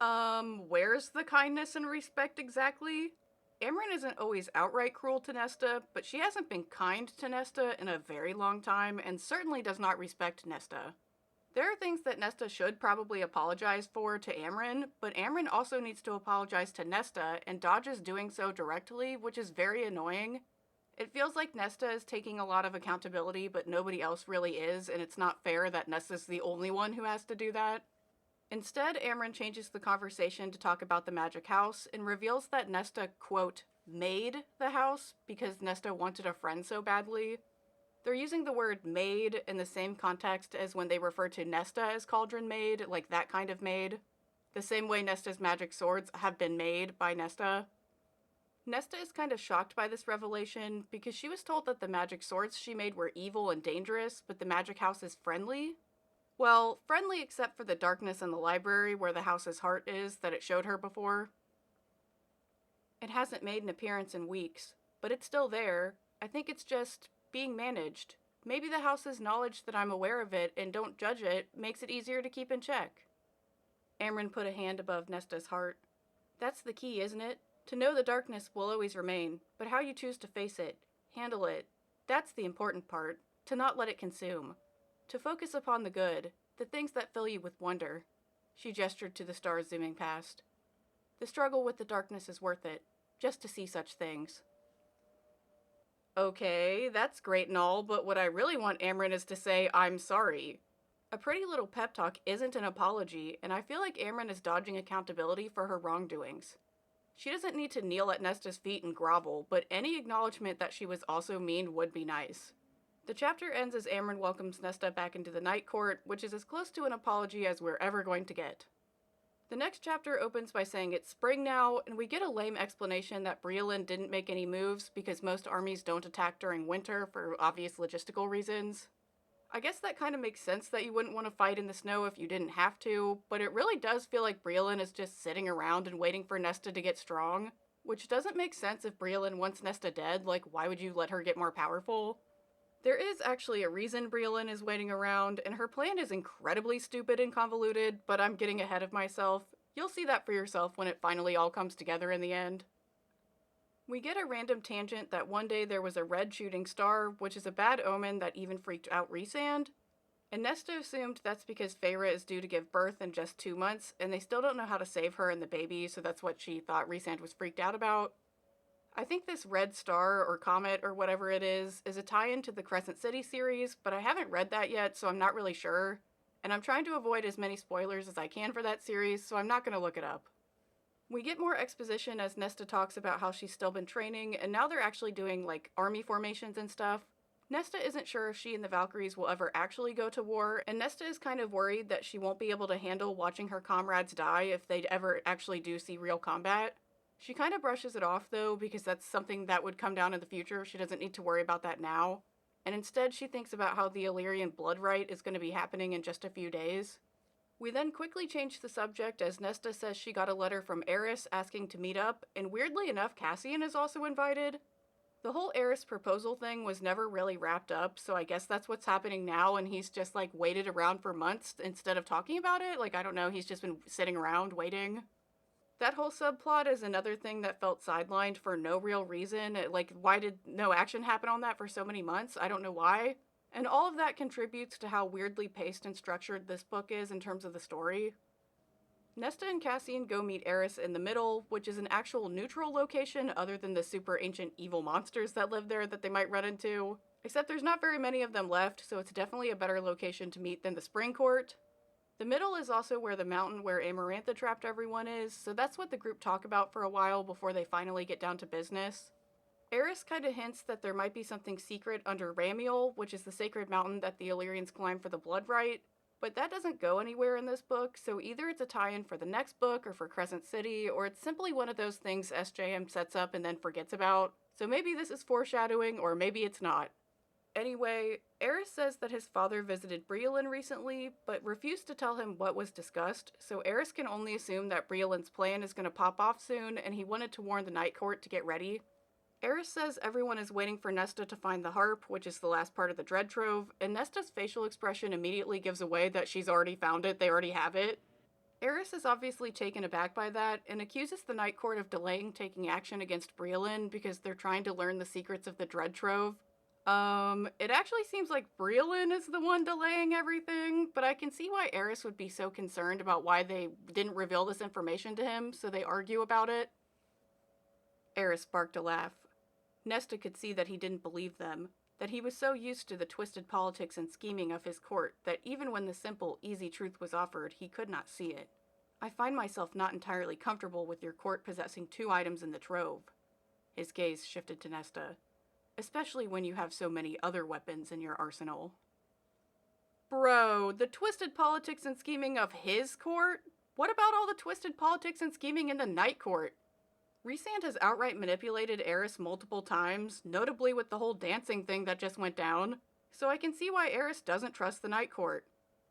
Where's the kindness and respect exactly? Amren isn't always outright cruel to Nesta, but she hasn't been kind to Nesta in a very long time, and certainly does not respect Nesta. There are things that Nesta should probably apologize for to Amren, but Amren also needs to apologize to Nesta, and dodges doing so directly, which is very annoying. It feels like Nesta is taking a lot of accountability, but nobody else really is, and it's not fair that Nesta's the only one who has to do that. Instead, Amren changes the conversation to talk about the magic house, and reveals that Nesta, quote, made the house because Nesta wanted a friend so badly. They're using the word maid in the same context as when they refer to Nesta as Cauldron Maid, like that kind of maid. The same way Nesta's magic swords have been made by Nesta. Nesta is kind of shocked by this revelation because she was told that the magic swords she made were evil and dangerous, but the magic house is friendly. Well, friendly except for the darkness in the library where the house's heart is that it showed her before. It hasn't made an appearance in weeks, but it's still there. I think it's just being managed. Maybe the house's knowledge that I'm aware of it and don't judge it makes it easier to keep in check. Amren put a hand above Nesta's heart. That's the key, isn't it? To know the darkness will always remain, but how you choose to face it, handle it, that's the important part. To not let it consume. To focus upon the good, the things that fill you with wonder. She gestured to the stars zooming past. The struggle with the darkness is worth it, just to see such things. Okay, that's great and all, but what I really want Amren is to say, "I'm sorry." A pretty little pep talk isn't an apology, and I feel like Amren is dodging accountability for her wrongdoings. She doesn't need to kneel at Nesta's feet and grovel, but any acknowledgement that she was also mean would be nice. The chapter ends as Amren welcomes Nesta back into the Night Court, which is as close to an apology as we're ever going to get. The next chapter opens by saying it's spring now, and we get a lame explanation that Briolin didn't make any moves because most armies don't attack during winter for obvious logistical reasons. I guess that kind of makes sense that you wouldn't want to fight in the snow if you didn't have to, but it really does feel like Briolin is just sitting around and waiting for Nesta to get strong, which doesn't make sense if Briolin wants Nesta dead. Like, why would you let her get more powerful? There is actually a reason Briolin is waiting around, and her plan is incredibly stupid and convoluted, but I'm getting ahead of myself. You'll see that for yourself when it finally all comes together in the end. We get a random tangent that one day there was a red shooting star, which is a bad omen that even freaked out Rhysand, and Nesta assumed that's because Feyre is due to give birth in just 2 months, and they still don't know how to save her and the baby, so that's what she thought Rhysand was freaked out about. I think this red star or comet or whatever it is a tie-in to the Crescent City series, but I haven't read that yet, so I'm not really sure. And I'm trying to avoid as many spoilers as I can for that series, so I'm not going to look it up. We get more exposition as Nesta talks about how she's still been training, and now they're actually doing, like, army formations and stuff. Nesta isn't sure if she and the Valkyries will ever actually go to war, and Nesta is kind of worried that she won't be able to handle watching her comrades die if they ever actually do see real combat. She kind of brushes it off, though, because that's something that would come down in the future. She doesn't need to worry about that now. And instead, she thinks about how the Illyrian bloodright is going to be happening in just a few days. We then quickly change the subject as Nesta says she got a letter from Aerys asking to meet up, and weirdly enough, Cassian is also invited. The whole Aerys proposal thing was never really wrapped up, so I guess that's what's happening now, and he's just, like, waited around for months instead of talking about it. Like, I don't know, he's just been sitting around waiting. That whole subplot is another thing that felt sidelined for no real reason. Like, why did no action happen on that for so many months? I don't know why. And all of that contributes to how weirdly paced and structured this book is in terms of the story. Nesta and Cassian go meet Aerys in the middle, which is an actual neutral location other than the super ancient evil monsters that live there that they might run into. Except there's not very many of them left, so it's definitely a better location to meet than the Spring Court. The middle is also where the mountain where Amarantha trapped everyone is, so that's what the group talk about for a while before they finally get down to business. Aerys kind of hints that there might be something secret under Ramiel, which is the sacred mountain that the Illyrians climb for the bloodright, but that doesn't go anywhere in this book, so either it's a tie-in for the next book or for Crescent City, or it's simply one of those things SJM sets up and then forgets about. So maybe this is foreshadowing, or maybe it's not. Anyway, Aerys says that his father visited Briolin recently, but refused to tell him what was discussed, so Aerys can only assume that Briolin's plan is going to pop off soon, and he wanted to warn the Night Court to get ready. Aerys says everyone is waiting for Nesta to find the harp, which is the last part of the Dread Trove, and Nesta's facial expression immediately gives away that she's already found it, they already have it. Aerys is obviously taken aback by that, and accuses the Night Court of delaying taking action against Briolin because they're trying to learn the secrets of the Dread Trove. It actually seems like Briolin is the one delaying everything, but I can see why Aerys would be so concerned about why they didn't reveal this information to him, so they argue about it. Aerys sparked a laugh. Nesta could see that he didn't believe them, that he was so used to the twisted politics and scheming of his court that even when the simple, easy truth was offered, he could not see it. I find myself not entirely comfortable with your court possessing 2 items in the trove. His gaze shifted to Nesta. Especially when you have so many other weapons in your arsenal. Bro, the twisted politics and scheming of his court? What about all the twisted politics and scheming in the Night Court? Rhysand has outright manipulated Aerys multiple times, notably with the whole dancing thing that just went down, so I can see why Aerys doesn't trust the Night Court.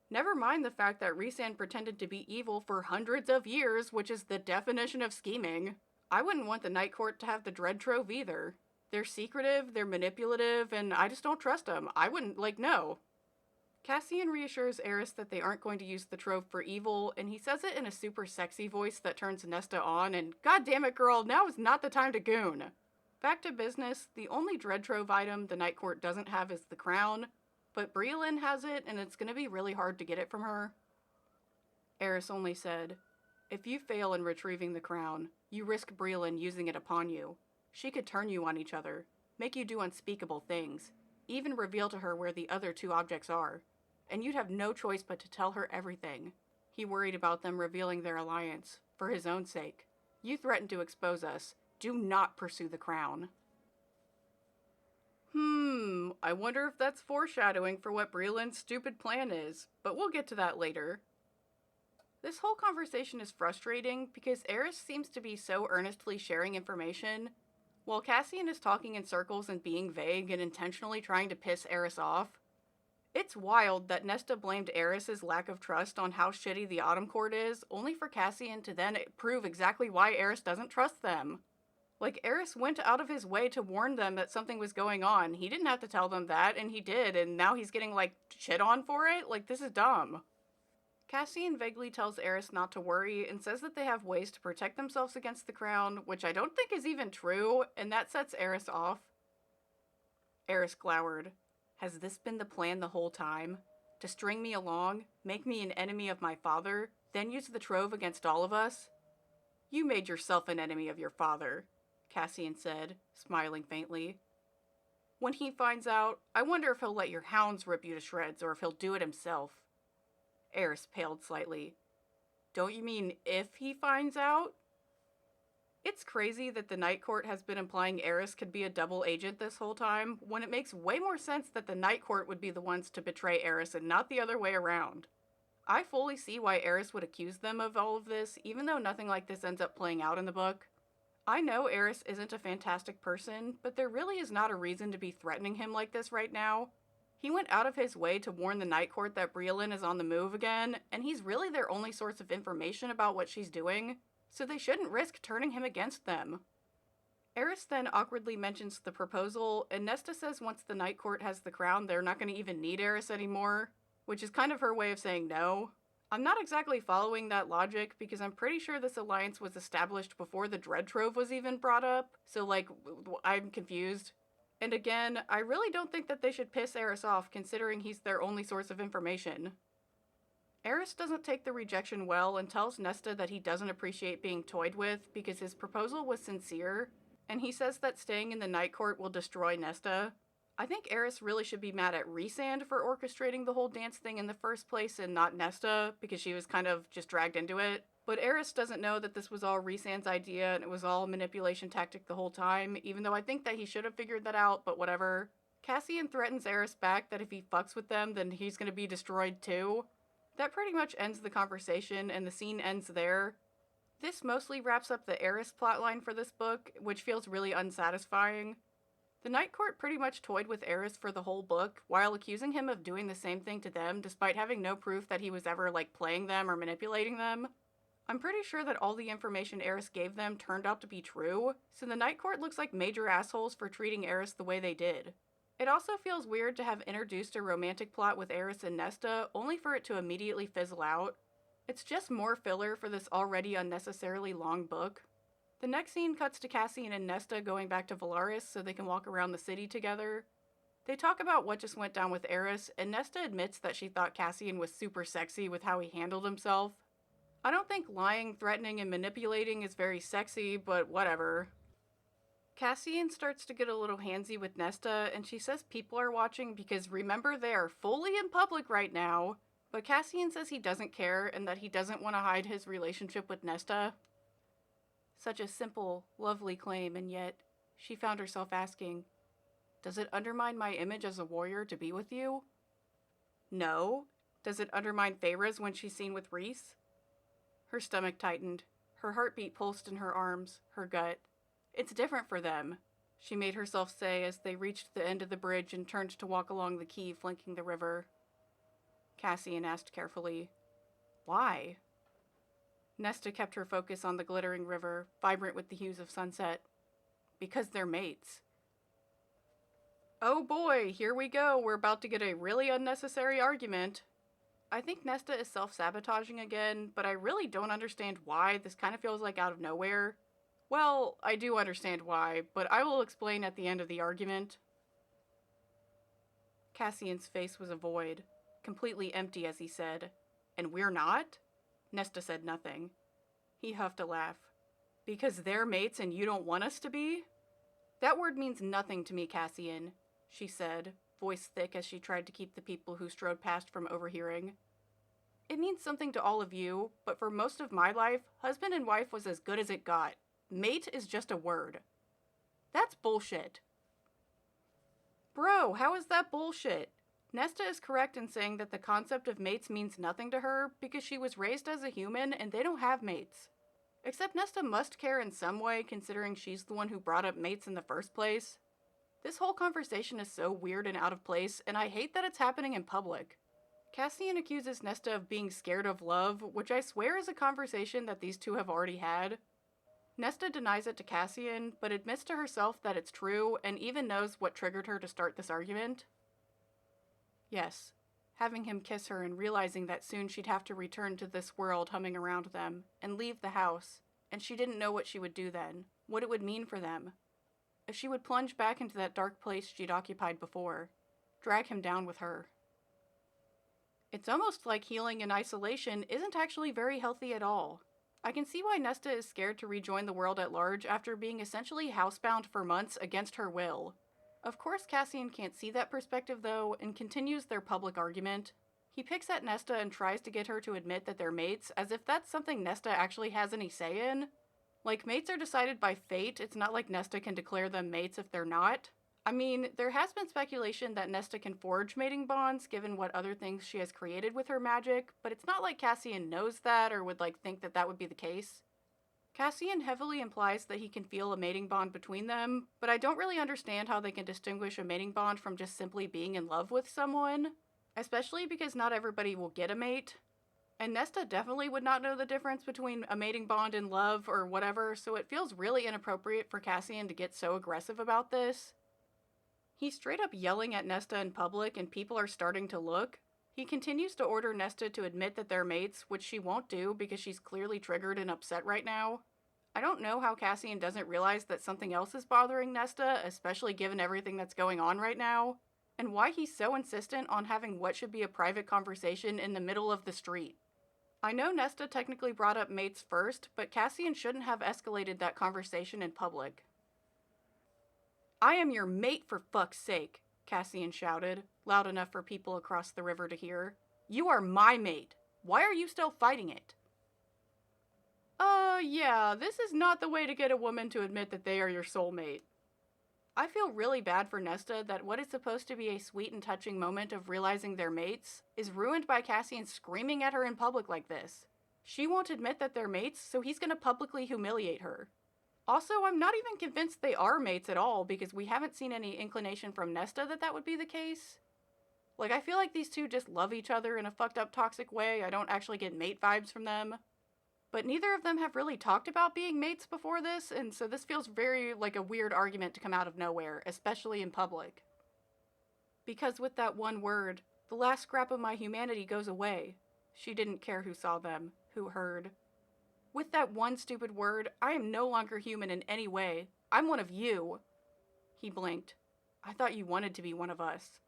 Never mind the fact that Rhysand pretended to be evil for hundreds of years, which is the definition of scheming. I wouldn't want the Night Court to have the Dread Trove either. They're secretive, they're manipulative, and I just don't trust them. I wouldn't, no. Cassian reassures Aerys that they aren't going to use the trove for evil, and he says it in a super sexy voice that turns Nesta on, and god damn it, girl, now is not the time to goon. Back to business, the only Dread Trove item the Night Court doesn't have is the crown, but Briolin has it, and it's gonna be really hard to get it from her. Aerys only said, "If you fail in retrieving the crown, you risk Briolin using it upon you. She could turn you on each other, make you do unspeakable things, even reveal to her where the other 2 objects are. And you'd have no choice but to tell her everything." He worried about them revealing their alliance, for his own sake. "You threatened to expose us. Do not pursue the crown." I wonder if that's foreshadowing for what Briolin's stupid plan is, but we'll get to that later. This whole conversation is frustrating because Aerys seems to be so earnestly sharing information, while Cassian is talking in circles and being vague and intentionally trying to piss Aerys off. It's wild that Nesta blamed Aerys' lack of trust on how shitty the Autumn Court is, only for Cassian to then prove exactly why Aerys doesn't trust them. Aerys went out of his way to warn them that something was going on. He didn't have to tell them that, and he did, and now he's getting, shit on for it? This is dumb. Cassian vaguely tells Aerys not to worry and says that they have ways to protect themselves against the crown, which I don't think is even true, and that sets Aerys off. Aerys glowered. "Has this been the plan the whole time? To string me along, make me an enemy of my father, then use the trove against all of us?" "You made yourself an enemy of your father," Cassian said, smiling faintly. "When he finds out, I wonder if he'll let your hounds rip you to shreds or if he'll do it himself." Aerys paled slightly. "Don't you mean if he finds out?" It's crazy that the Night Court has been implying Aerys could be a double agent this whole time, when it makes way more sense that the Night Court would be the ones to betray Aerys and not the other way around. I fully see why Aerys would accuse them of all of this, even though nothing like this ends up playing out in the book. I know Aerys isn't a fantastic person, but there really is not a reason to be threatening him like this right now. He went out of his way to warn the Night Court that Briolyn is on the move again, and he's really their only source of information about what she's doing, so they shouldn't risk turning him against them. Aerys then awkwardly mentions the proposal, and Nesta says once the Night Court has the crown, they're not going to even need Aerys anymore, which is kind of her way of saying no. I'm not exactly following that logic, because I'm pretty sure this alliance was established before the Dread Trove was even brought up, so I'm confused. And again, I really don't think that they should piss Aerys off, considering he's their only source of information. Aerys doesn't take the rejection well and tells Nesta that he doesn't appreciate being toyed with because his proposal was sincere, and he says that staying in the Night Court will destroy Nesta. I think Aerys really should be mad at Rhysand for orchestrating the whole dance thing in the first place and not Nesta, because she was kind of just dragged into it. But Aerys doesn't know that this was all Rhysand's idea and it was all a manipulation tactic the whole time, even though I think that he should have figured that out, but whatever. Cassian threatens Aerys back that if he fucks with them, then he's gonna be destroyed too. That pretty much ends the conversation, and the scene ends there. This mostly wraps up the Aerys plotline for this book, which feels really unsatisfying. The Night Court pretty much toyed with Aerys for the whole book, while accusing him of doing the same thing to them, despite having no proof that he was ever, playing them or manipulating them. I'm pretty sure that all the information Aerys gave them turned out to be true, so the Night Court looks like major assholes for treating Aerys the way they did. It also feels weird to have introduced a romantic plot with Aerys and Nesta, only for it to immediately fizzle out. It's just more filler for this already unnecessarily long book. The next scene cuts to Cassian and Nesta going back to Velaris so they can walk around the city together. They talk about what just went down with Aerys, and Nesta admits that she thought Cassian was super sexy with how he handled himself. I don't think lying, threatening, and manipulating is very sexy, but whatever. Cassian starts to get a little handsy with Nesta, and she says people are watching because remember they are fully in public right now, but Cassian says he doesn't care and that he doesn't want to hide his relationship with Nesta. Such a simple, lovely claim, and yet she found herself asking, does it undermine my image as a warrior to be with you? No. Does it undermine Feyre's when she's seen with Rhys? Her stomach tightened. Her heartbeat pulsed in her arms, her gut. It's different for them, she made herself say as they reached the end of the bridge and turned to walk along the quay flanking the river. Cassian asked carefully, why? Nesta kept her focus on the glittering river, vibrant with the hues of sunset. Because they're mates. Oh boy, here we go. We're about to get a really unnecessary argument. I think Nesta is self-sabotaging again, but I really don't understand why. This kind of feels like out of nowhere. Well, I do understand why, but I will explain at the end of the argument. Cassian's face was a void, completely empty as he said, "And we're not?" Nesta said nothing. He huffed a laugh. "Because they're mates and you don't want us to be?" "That word means nothing to me, Cassian," she said, voice thick as she tried to keep the people who strode past from overhearing. "It means something to all of you, but for most of my life, husband and wife was as good as it got. Mate is just a word." "That's bullshit." "Bro, how is that bullshit?" Nesta is correct in saying that the concept of mates means nothing to her because she was raised as a human and they don't have mates. Except Nesta must care in some way, considering she's the one who brought up mates in the first place. This whole conversation is so weird and out of place, and I hate that it's happening in public. Cassian accuses Nesta of being scared of love, which I swear is a conversation that these two have already had. Nesta denies it to Cassian, but admits to herself that it's true, and even knows what triggered her to start this argument. Yes, having him kiss her and realizing that soon she'd have to return to this world humming around them, and leave the house, and she didn't know what she would do then, what it would mean for them. If she would plunge back into that dark place she'd occupied before, drag him down with her. It's almost like healing in isolation isn't actually very healthy at all. I can see why Nesta is scared to rejoin the world at large after being essentially housebound for months against her will. Of course Cassian can't see that perspective though, and continues their public argument. He picks at Nesta and tries to get her to admit that they're mates, as if that's something Nesta actually has any say in. Like, mates are decided by fate, it's not like Nesta can declare them mates if they're not. I mean, there has been speculation that Nesta can forge mating bonds given what other things she has created with her magic, but it's not like Cassian knows that or would think that that would be the case. Cassian heavily implies that he can feel a mating bond between them, but I don't really understand how they can distinguish a mating bond from just simply being in love with someone, especially because not everybody will get a mate. And Nesta definitely would not know the difference between a mating bond and love or whatever, so it feels really inappropriate for Cassian to get so aggressive about this. He's straight up yelling at Nesta in public and people are starting to look. He continues to order Nesta to admit that they're mates, which she won't do because she's clearly triggered and upset right now. I don't know how Cassian doesn't realize that something else is bothering Nesta, especially given everything that's going on right now, and why he's so insistent on having what should be a private conversation in the middle of the street. I know Nesta technically brought up mates first, but Cassian shouldn't have escalated that conversation in public. "I am your mate for fuck's sake," Cassian shouted, loud enough for people across the river to hear. "You are my mate. Why are you still fighting it?" Yeah, this is not the way to get a woman to admit that they are your soulmate. I feel really bad for Nesta that what is supposed to be a sweet and touching moment of realizing they're mates is ruined by Cassian screaming at her in public like this. She won't admit that they're mates, so he's gonna publicly humiliate her. Also, I'm not even convinced they are mates at all because we haven't seen any inclination from Nesta that that would be the case. I feel like these two just love each other in a fucked up toxic way. I don't actually get mate vibes from them. But neither of them have really talked about being mates before this, and so this feels very like a weird argument to come out of nowhere, especially in public. Because with that one word, the last scrap of my humanity goes away. She didn't care who saw them, who heard. With that one stupid word, I am no longer human in any way. I'm one of you. He blinked. I thought you wanted to be one of us.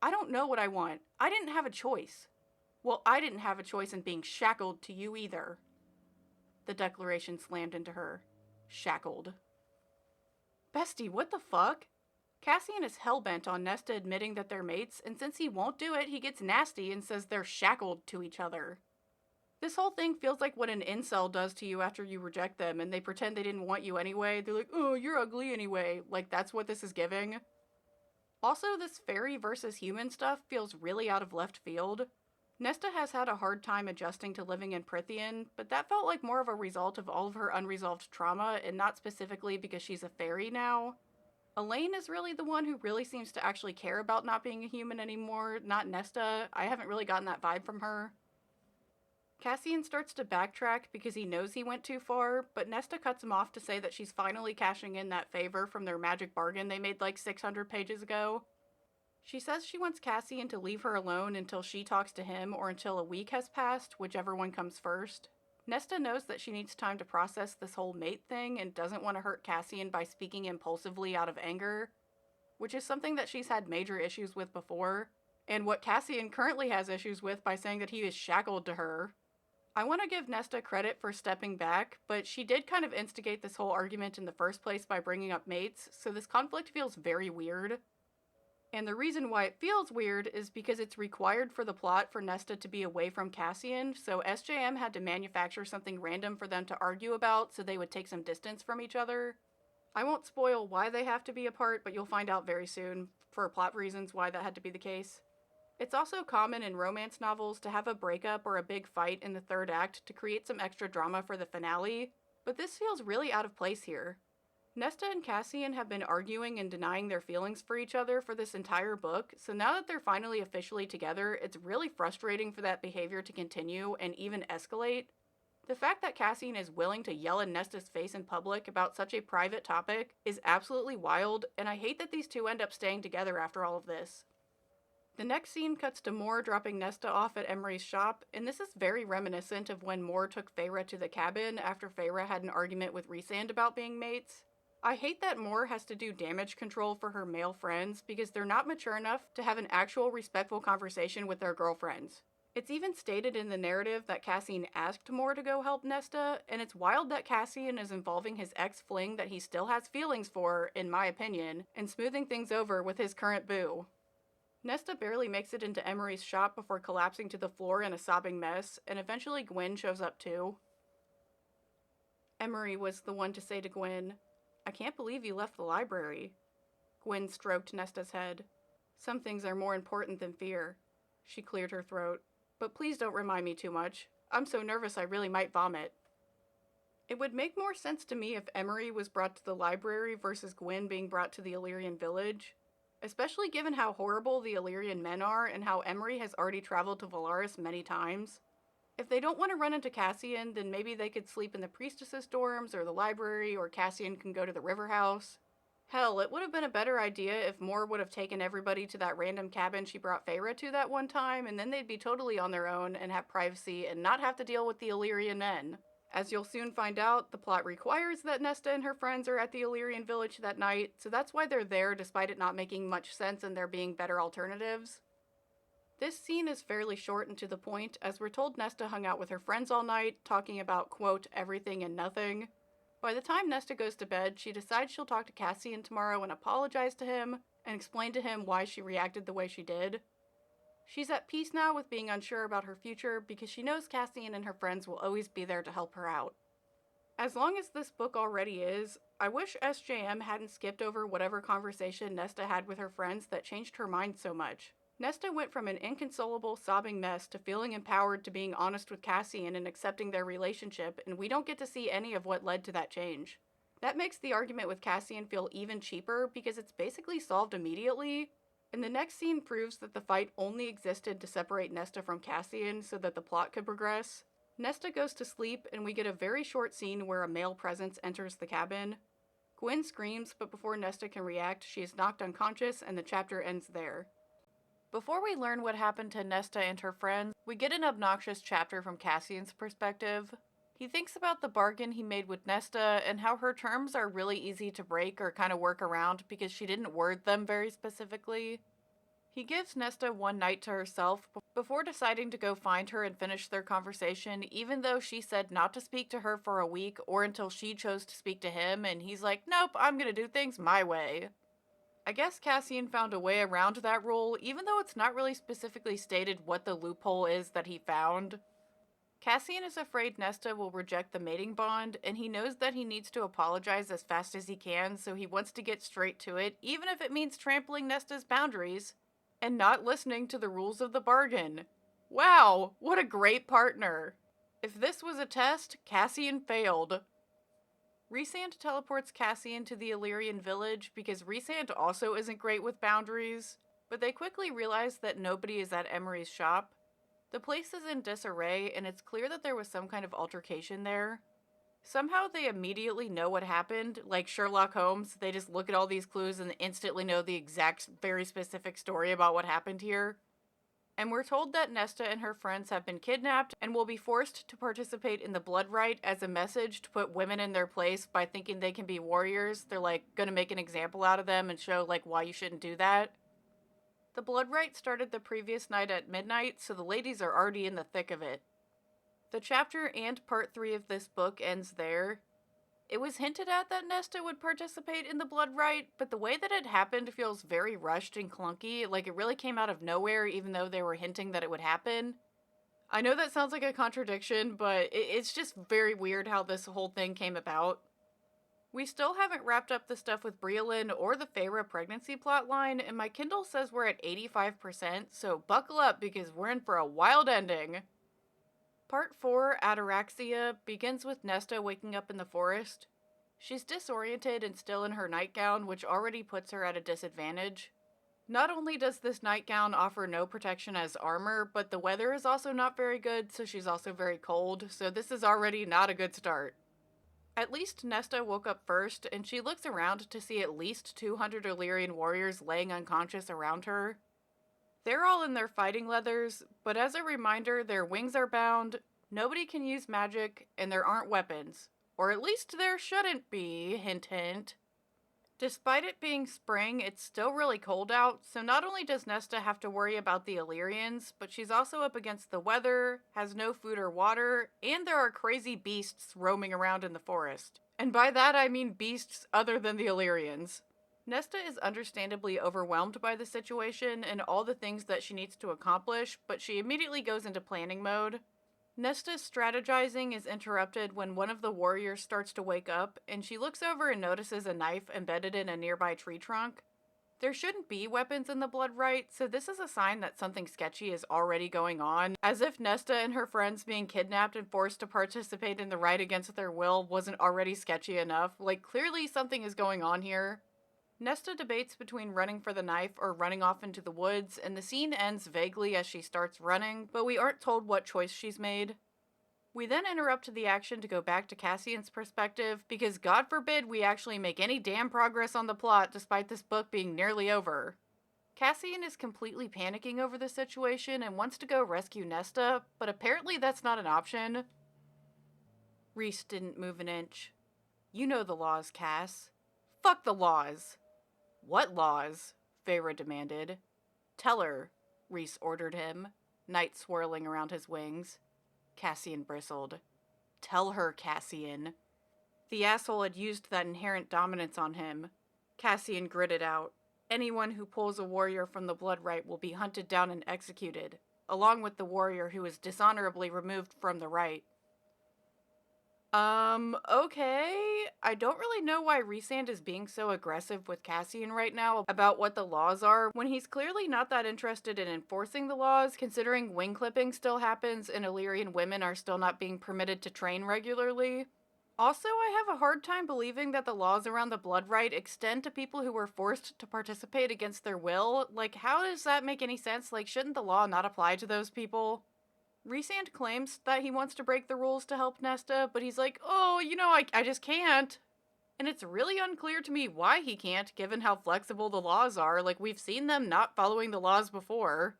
I don't know what I want. I didn't have a choice. Well, I didn't have a choice in being shackled to you either. The declaration slammed into her. Shackled. Bestie, what the fuck? Cassian is hellbent on Nesta admitting that they're mates, and since he won't do it, he gets nasty and says they're shackled to each other. This whole thing feels like what an incel does to you after you reject them and they pretend they didn't want you anyway. They're like, oh, you're ugly anyway. That's what this is giving. Also, this fairy versus human stuff feels really out of left field. Nesta has had a hard time adjusting to living in Prythian, but that felt like more of a result of all of her unresolved trauma and not specifically because she's a fairy now. Elaine is really the one who really seems to actually care about not being a human anymore, not Nesta. I haven't really gotten that vibe from her. Cassian starts to backtrack because he knows he went too far, but Nesta cuts him off to say that she's finally cashing in that favor from their magic bargain they made 600 pages ago. She says she wants Cassian to leave her alone until she talks to him or until a week has passed, whichever one comes first. Nesta knows that she needs time to process this whole mate thing and doesn't want to hurt Cassian by speaking impulsively out of anger, which is something that she's had major issues with before, and what Cassian currently has issues with by saying that he is shackled to her. I want to give Nesta credit for stepping back, but she did kind of instigate this whole argument in the first place by bringing up mates, so this conflict feels very weird. And the reason why it feels weird is because it's required for the plot for Nesta to be away from Cassian, so SJM had to manufacture something random for them to argue about so they would take some distance from each other. I won't spoil why they have to be apart, but you'll find out very soon, for plot reasons, why that had to be the case. It's also common in romance novels to have a breakup or a big fight in the third act to create some extra drama for the finale, but this feels really out of place here. Nesta and Cassian have been arguing and denying their feelings for each other for this entire book, so now that they're finally officially together, it's really frustrating for that behavior to continue and even escalate. The fact that Cassian is willing to yell in Nesta's face in public about such a private topic is absolutely wild, and I hate that these two end up staying together after all of this. The next scene cuts to Moore dropping Nesta off at Emery's shop, and this is very reminiscent of when Moore took Feyre to the cabin after Feyre had an argument with Rhysand about being mates. I hate that Moore has to do damage control for her male friends because they're not mature enough to have an actual respectful conversation with their girlfriends. It's even stated in the narrative that Cassian asked Moore to go help Nesta, and it's wild that Cassian is involving his ex-fling that he still has feelings for, in my opinion, and smoothing things over with his current boo. Nesta barely makes it into Emery's shop before collapsing to the floor in a sobbing mess, and eventually Gwen shows up too. Emery was the one to say to Gwyn, "I can't believe you left the library." Gwyn stroked Nesta's head. "Some things are more important than fear." She cleared her throat. "But please don't remind me too much. I'm so nervous I really might vomit." It would make more sense to me if Emery was brought to the library versus Gwyn being brought to the Illyrian village, especially given how horrible the Illyrian men are and how Emery has already traveled to Valaris many times. If they don't want to run into Cassian, then maybe they could sleep in the priestess's dorms or the library, or Cassian can go to the river house. Hell, it would have been a better idea if Moore would have taken everybody to that random cabin she brought Feyre to that one time, and then they'd be totally on their own and have privacy and not have to deal with the Illyrian men. As you'll soon find out, the plot requires that Nesta and her friends are at the Illyrian village that night, so that's why they're there despite it not making much sense and there being better alternatives. This scene is fairly short and to the point, as we're told Nesta hung out with her friends all night, talking about, quote, everything and nothing. By the time Nesta goes to bed, she decides she'll talk to Cassian tomorrow and apologize to him, and explain to him why she reacted the way she did. She's at peace now with being unsure about her future because she knows Cassian and her friends will always be there to help her out. As long as this book already is, I wish SJM hadn't skipped over whatever conversation Nesta had with her friends that changed her mind so much. Nesta went from an inconsolable, sobbing mess to feeling empowered to being honest with Cassian and accepting their relationship, and we don't get to see any of what led to that change. That makes the argument with Cassian feel even cheaper because it's basically solved immediately, and the next scene proves that the fight only existed to separate Nesta from Cassian so that the plot could progress. Nesta goes to sleep, and we get a very short scene where a male presence enters the cabin. Gwyn screams, but before Nesta can react, she is knocked unconscious, and the chapter ends there. Before we learn what happened to Nesta and her friends, we get an obnoxious chapter from Cassian's perspective. He thinks about the bargain he made with Nesta and how her terms are really easy to break or kind of work around because she didn't word them very specifically. He gives Nesta one night to herself before deciding to go find her and finish their conversation, even though she said not to speak to her for a week or until she chose to speak to him, and he's like, nope, I'm gonna do things my way. I guess Cassian found a way around that rule, even though it's not really specifically stated what the loophole is that he found. Cassian is afraid Nesta will reject the mating bond, and he knows that he needs to apologize as fast as he can, so he wants to get straight to it, even if it means trampling Nesta's boundaries, and not listening to the rules of the bargain. Wow, what a great partner! If this was a test, Cassian failed. Rhysand teleports Cassian to the Illyrian village because Rhysand also isn't great with boundaries, but they quickly realize that nobody is at Emery's shop. The place is in disarray, and it's clear that there was some kind of altercation there. Somehow they immediately know what happened, like Sherlock Holmes. They just look at all these clues and instantly know the exact, very specific story about what happened here. And we're told that Nesta and her friends have been kidnapped and will be forced to participate in the bloodright as a message to put women in their place by thinking they can be warriors. They're like gonna make an example out of them and show like why you shouldn't do that. The bloodright started the previous night at midnight, so the ladies are already in the thick of it. The chapter and part 3 of this book ends there. It was hinted at that Nesta would participate in the bloodright, but the way that it happened feels very rushed and clunky, like it really came out of nowhere even though they were hinting that it would happen. I know that sounds like a contradiction, but it's just very weird how this whole thing came about. We still haven't wrapped up the stuff with Briolyn or the Feyre pregnancy plotline, and my Kindle says we're at 85%, so buckle up because we're in for a wild ending. Part 4, Ataraxia, begins with Nesta waking up in the forest. She's disoriented and still in her nightgown, which already puts her at a disadvantage. Not only does this nightgown offer no protection as armor, but the weather is also not very good, so she's also very cold, so this is already not a good start. At least Nesta woke up first, and she looks around to see at least 200 Illyrian warriors laying unconscious around her. They're all in their fighting leathers, but as a reminder, their wings are bound, nobody can use magic, and there aren't weapons. Or at least there shouldn't be, hint hint. Despite it being spring, it's still really cold out, so not only does Nesta have to worry about the Illyrians, but she's also up against the weather, has no food or water, and there are crazy beasts roaming around in the forest. And by that I mean beasts other than the Illyrians. Nesta is understandably overwhelmed by the situation and all the things that she needs to accomplish, but she immediately goes into planning mode. Nesta's strategizing is interrupted when one of the warriors starts to wake up, and she looks over and notices a knife embedded in a nearby tree trunk. There shouldn't be weapons in the bloodright, so this is a sign that something sketchy is already going on, as if Nesta and her friends being kidnapped and forced to participate in the rite against their will wasn't already sketchy enough. Like, clearly something is going on here. Nesta debates between running for the knife or running off into the woods, and the scene ends vaguely as she starts running, but we aren't told what choice she's made. We then interrupt the action to go back to Cassian's perspective, because God forbid we actually make any damn progress on the plot despite this book being nearly over. Cassian is completely panicking over the situation and wants to go rescue Nesta, but apparently that's not an option. Rhys didn't move an inch. You know the laws, Cass. Fuck the laws. What laws? Feyre demanded. Tell her, Rhys ordered him, night swirling around his wings. Cassian bristled. Tell her, Cassian. The asshole had used that inherent dominance on him. Cassian gritted out. Anyone who pulls a warrior from the bloodright will be hunted down and executed, along with the warrior who is dishonorably removed from the rite. Okay. I don't really know why Rhysand is being so aggressive with Cassian right now about what the laws are, when he's clearly not that interested in enforcing the laws, considering wing clipping still happens and Illyrian women are still not being permitted to train regularly. Also, I have a hard time believing that the laws around the bloodright extend to people who were forced to participate against their will. Like, how does that make any sense? Like, shouldn't the law not apply to those people? Rhysand claims that he wants to break the rules to help Nesta, but he's like, oh, I just can't. And it's really unclear to me why he can't, given how flexible the laws are. Like, we've seen them not following the laws before.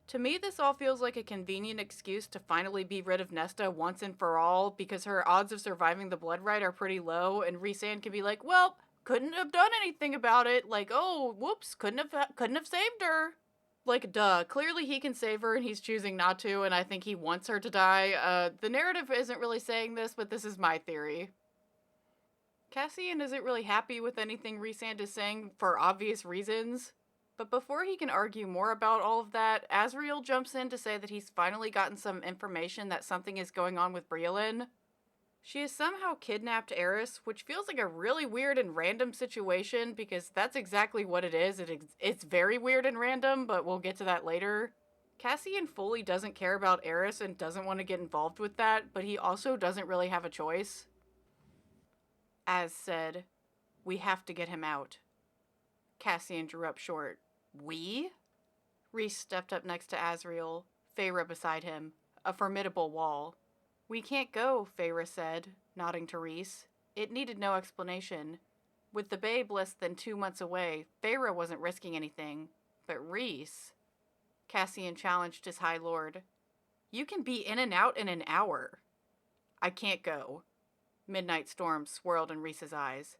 To me, this all feels like a convenient excuse to finally be rid of Nesta once and for all, because her odds of surviving the bloodright are pretty low, and Rhysand can be like, well, couldn't have done anything about it. Like, oh, whoops, couldn't have saved her. Like, duh, clearly he can save her and he's choosing not to, and I think he wants her to die. The narrative isn't really saying this, but this is my theory. Cassian isn't really happy with anything Rhysand is saying for obvious reasons, but before he can argue more about all of that, Azriel jumps in to say that he's finally gotten some information that something is going on with Briolyn. She has somehow kidnapped Aerys, which feels like a really weird and random situation, because that's exactly what it is. It's very weird and random, but we'll get to that later. Cassian fully doesn't care about Aerys and doesn't want to get involved with that, but he also doesn't really have a choice. As said, we have to get him out. Cassian drew up short. We? Rhys stepped up next to Azriel, Feyre beside him, a formidable wall. We can't go, Feyre said, nodding to Rhys. It needed no explanation. With the babe less than 2 months away, Feyre wasn't risking anything. But Rhys... Cassian challenged his High Lord. You can be in and out in an hour. I can't go. Midnight storm swirled in Rhys's eyes.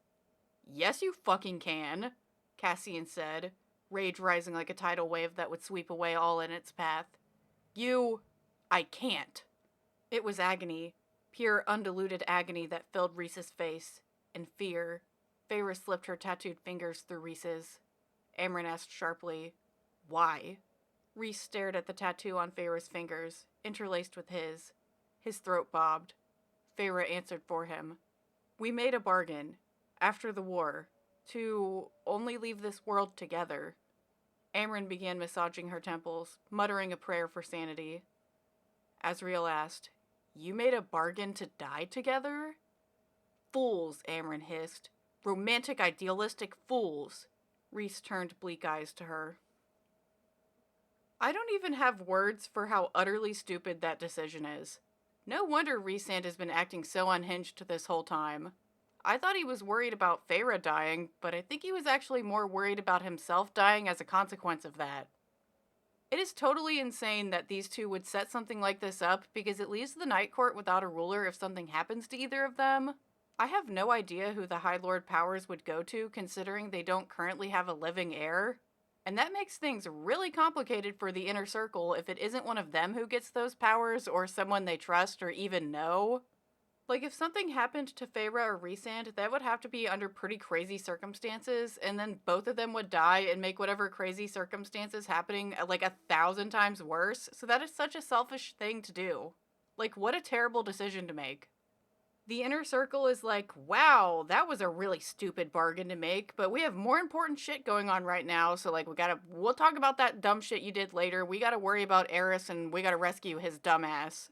Yes, you fucking can, Cassian said, rage rising like a tidal wave that would sweep away all in its path. I can't. It was agony, pure undiluted agony that filled Rhys's face, and fear. Feyre slipped her tattooed fingers through Rhys's. Amren asked sharply, why? Rhys stared at the tattoo on Feyre's fingers, interlaced with his. His throat bobbed. Feyre answered for him. We made a bargain, after the war, to only leave this world together. Amren began massaging her temples, muttering a prayer for sanity. Azriel asked, You made a bargain to die together? Fools, Amren hissed. Romantic, idealistic fools. Rhys turned bleak eyes to her. I don't even have words for how utterly stupid that decision is. No wonder Rhysand has been acting so unhinged this whole time. I thought he was worried about Feyre dying, but I think he was actually more worried about himself dying as a consequence of that. It is totally insane that these two would set something like this up, because it leaves the Night Court without a ruler if something happens to either of them. I have no idea who the High Lord powers would go to, considering they don't currently have a living heir. And that makes things really complicated for the Inner Circle if it isn't one of them who gets those powers, or someone they trust or even know. Like, if something happened to Feyre or Rhysand, that would have to be under pretty crazy circumstances, and then both of them would die and make whatever crazy circumstances happening like 1,000 times worse, so that is such a selfish thing to do. Like, what a terrible decision to make. The inner circle is like, wow, that was a really stupid bargain to make, but we have more important shit going on right now, so like we'll talk about that dumb shit you did later. We gotta worry about Aerys and we gotta rescue his dumbass.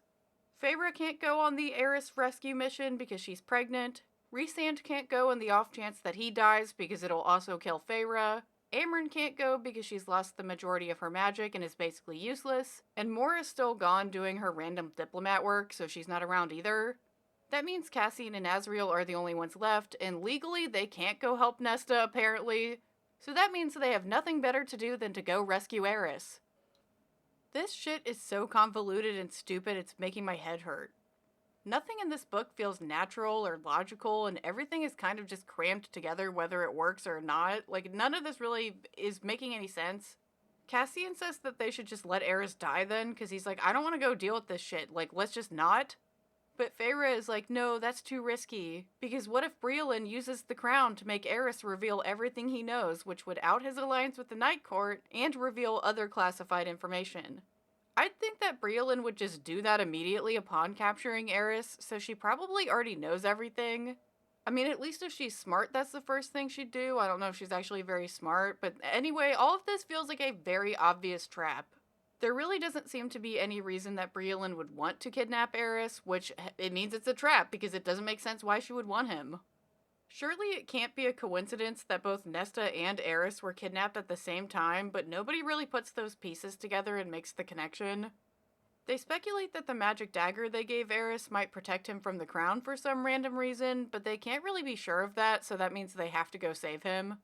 Feyre can't go on the Aerys rescue mission because she's pregnant. Rhysand can't go in the off chance that he dies because it'll also kill Feyre. Amryn can't go because she's lost the majority of her magic and is basically useless. And Moore is still gone doing her random diplomat work, so she's not around either. That means Cassian and Azriel are the only ones left, and legally they can't go help Nesta, apparently. So that means they have nothing better to do than to go rescue Aerys. This shit is so convoluted and stupid it's making my head hurt. Nothing in this book feels natural or logical, and everything is kind of just crammed together whether it works or not. Like, none of this really is making any sense. Cassian says that they should just let Aerys die then, because he's like, I don't want to go deal with this shit. Like, let's just not. But Feyre is like, no, that's too risky. Because what if Briolin uses the crown to make Aerys reveal everything he knows, which would out his alliance with the Night Court and reveal other classified information? I'd think that Briolin would just do that immediately upon capturing Aerys, so she probably already knows everything. I mean, at least if she's smart, that's the first thing she'd do. I don't know if she's actually very smart, but anyway, all of this feels like a very obvious trap. There really doesn't seem to be any reason that Briolin would want to kidnap Aerys, which it means it's a trap because it doesn't make sense why she would want him. Surely it can't be a coincidence that both Nesta and Aerys were kidnapped at the same time, but nobody really puts those pieces together and makes the connection. They speculate that the magic dagger they gave Aerys might protect him from the crown for some random reason, but they can't really be sure of that, so that means they have to go save him.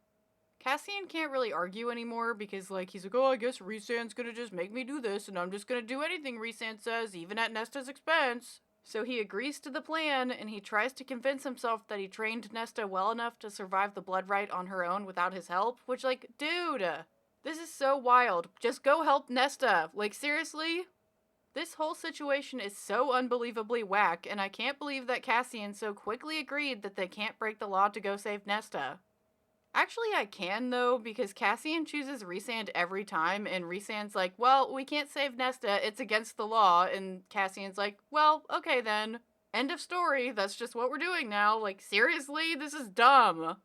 Cassian can't really argue anymore because, like, he's like, oh, I guess Rhysand's gonna just make me do this, and I'm just gonna do anything Rhysand says, even at Nesta's expense. So he agrees to the plan, and he tries to convince himself that he trained Nesta well enough to survive the bloodright on her own without his help, which, like, dude, this is so wild. Just go help Nesta. Like, seriously? This whole situation is so unbelievably whack, and I can't believe that Cassian so quickly agreed that they can't break the law to go save Nesta. Actually, I can, though, because Cassian chooses Rhysand every time, and Rhysand's like, well, we can't save Nesta, it's against the law, and Cassian's like, well, okay then. End of story, that's just what we're doing now. Like, seriously? This is dumb.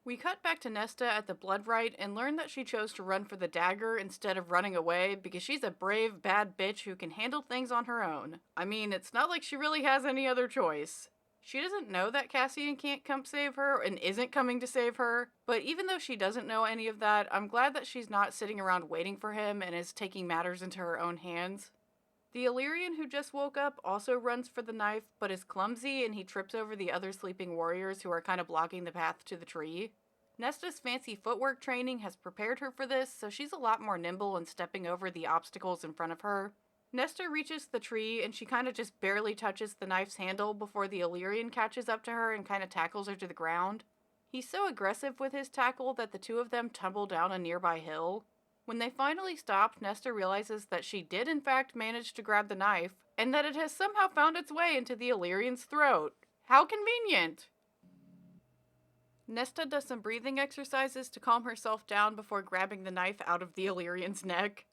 We cut back to Nesta at the bloodright and learn that she chose to run for the dagger instead of running away because she's a brave, bad bitch who can handle things on her own. I mean, it's not like she really has any other choice. She doesn't know that Cassian can't come save her and isn't coming to save her, but even though she doesn't know any of that, I'm glad that she's not sitting around waiting for him and is taking matters into her own hands. The Illyrian who just woke up also runs for the knife, but is clumsy and he trips over the other sleeping warriors who are kind of blocking the path to the tree. Nesta's fancy footwork training has prepared her for this, so she's a lot more nimble in stepping over the obstacles in front of her. Nesta reaches the tree, and she kind of just barely touches the knife's handle before the Illyrian catches up to her and kind of tackles her to the ground. He's so aggressive with his tackle that the two of them tumble down a nearby hill. When they finally stop, Nesta realizes that she did in fact manage to grab the knife, and that it has somehow found its way into the Illyrian's throat. How convenient! Nesta does some breathing exercises to calm herself down before grabbing the knife out of the Illyrian's neck.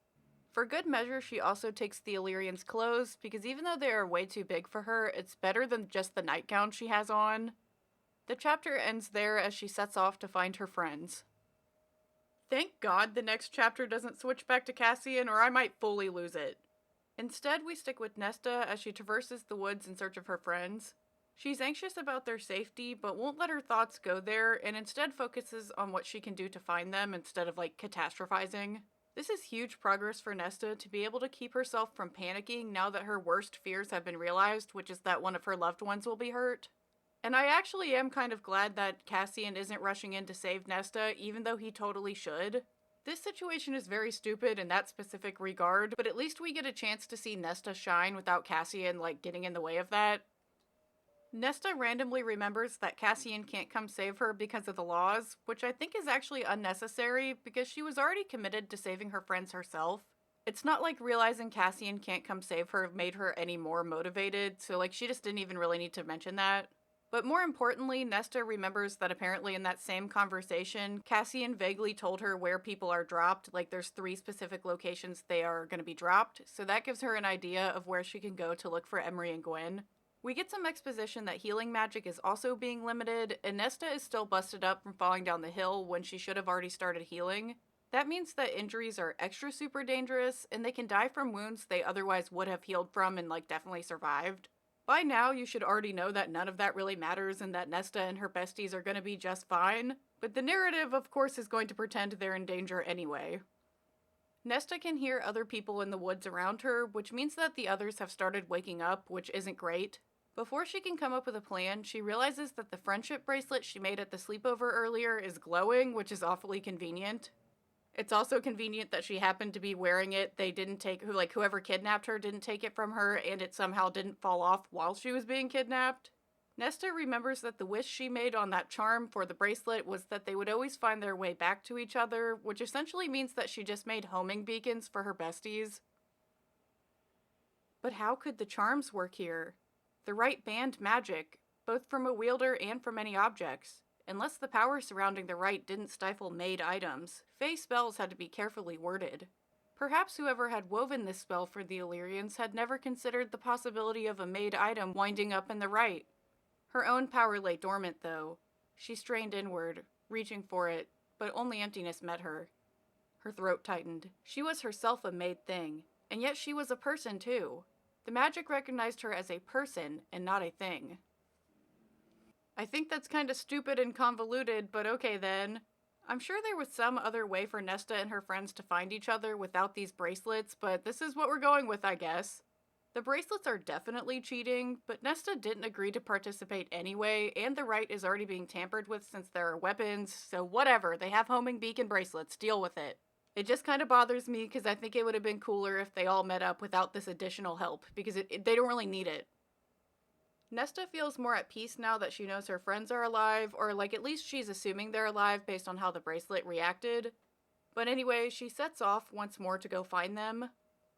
For good measure, she also takes the Illyrian's clothes, because even though they are way too big for her, it's better than just the nightgown she has on. The chapter ends there as she sets off to find her friends. Thank God the next chapter doesn't switch back to Cassian, or I might fully lose it. Instead, we stick with Nesta as she traverses the woods in search of her friends. She's anxious about their safety, but won't let her thoughts go there, and instead focuses on what she can do to find them instead of, like, catastrophizing. This is huge progress for Nesta to be able to keep herself from panicking now that her worst fears have been realized, which is that one of her loved ones will be hurt. And I actually am kind of glad that Cassian isn't rushing in to save Nesta, even though he totally should. This situation is very stupid in that specific regard, but at least we get a chance to see Nesta shine without Cassian, like, getting in the way of that. Nesta randomly remembers that Cassian can't come save her because of the laws, which I think is actually unnecessary because she was already committed to saving her friends herself. It's not like realizing Cassian can't come save her made her any more motivated, so like she just didn't even really need to mention that. But more importantly, Nesta remembers that apparently in that same conversation, Cassian vaguely told her where people are dropped, like there's 3 specific locations they are going to be dropped, so that gives her an idea of where she can go to look for Emery and Gwen. We get some exposition that healing magic is also being limited, and Nesta is still busted up from falling down the hill when she should have already started healing. That means that injuries are extra super dangerous, and they can die from wounds they otherwise would have healed from and definitely survived. By now, you should already know that none of that really matters and that Nesta and her besties are going to be just fine, but the narrative, of course, is going to pretend they're in danger anyway. Nesta can hear other people in the woods around her, which means that the others have started waking up, which isn't great. Before she can come up with a plan, she realizes that the friendship bracelet she made at the sleepover earlier is glowing, which is awfully convenient. It's also convenient that she happened to be wearing it. They didn't take, whoever kidnapped her didn't take it from her, and it somehow didn't fall off while she was being kidnapped. Nesta remembers that the wish she made on that charm for the bracelet was that they would always find their way back to each other, which essentially means that she just made homing beacons for her besties. But how could the charms work here? The right banned magic, both from a wielder and from any objects. Unless the power surrounding the right didn't stifle made items, Fae spells had to be carefully worded. Perhaps whoever had woven this spell for the Illyrians had never considered the possibility of a made item winding up in the right. Her own power lay dormant, though. She strained inward, reaching for it, but only emptiness met her. Her throat tightened. She was herself a made thing, and yet she was a person, too. The magic recognized her as a person and not a thing. I think that's kind of stupid and convoluted, but okay then. I'm sure there was some other way for Nesta and her friends to find each other without these bracelets, but this is what we're going with, I guess. The bracelets are definitely cheating, but Nesta didn't agree to participate anyway, and the right is already being tampered with since there are weapons, so whatever, they have homing beacon bracelets, deal with it. It just kind of bothers me because I think it would have been cooler if they all met up without this additional help, because they don't really need it. Nesta feels more at peace now that she knows her friends are alive, or at least she's assuming they're alive based on how the bracelet reacted. But anyway, she sets off once more to go find them.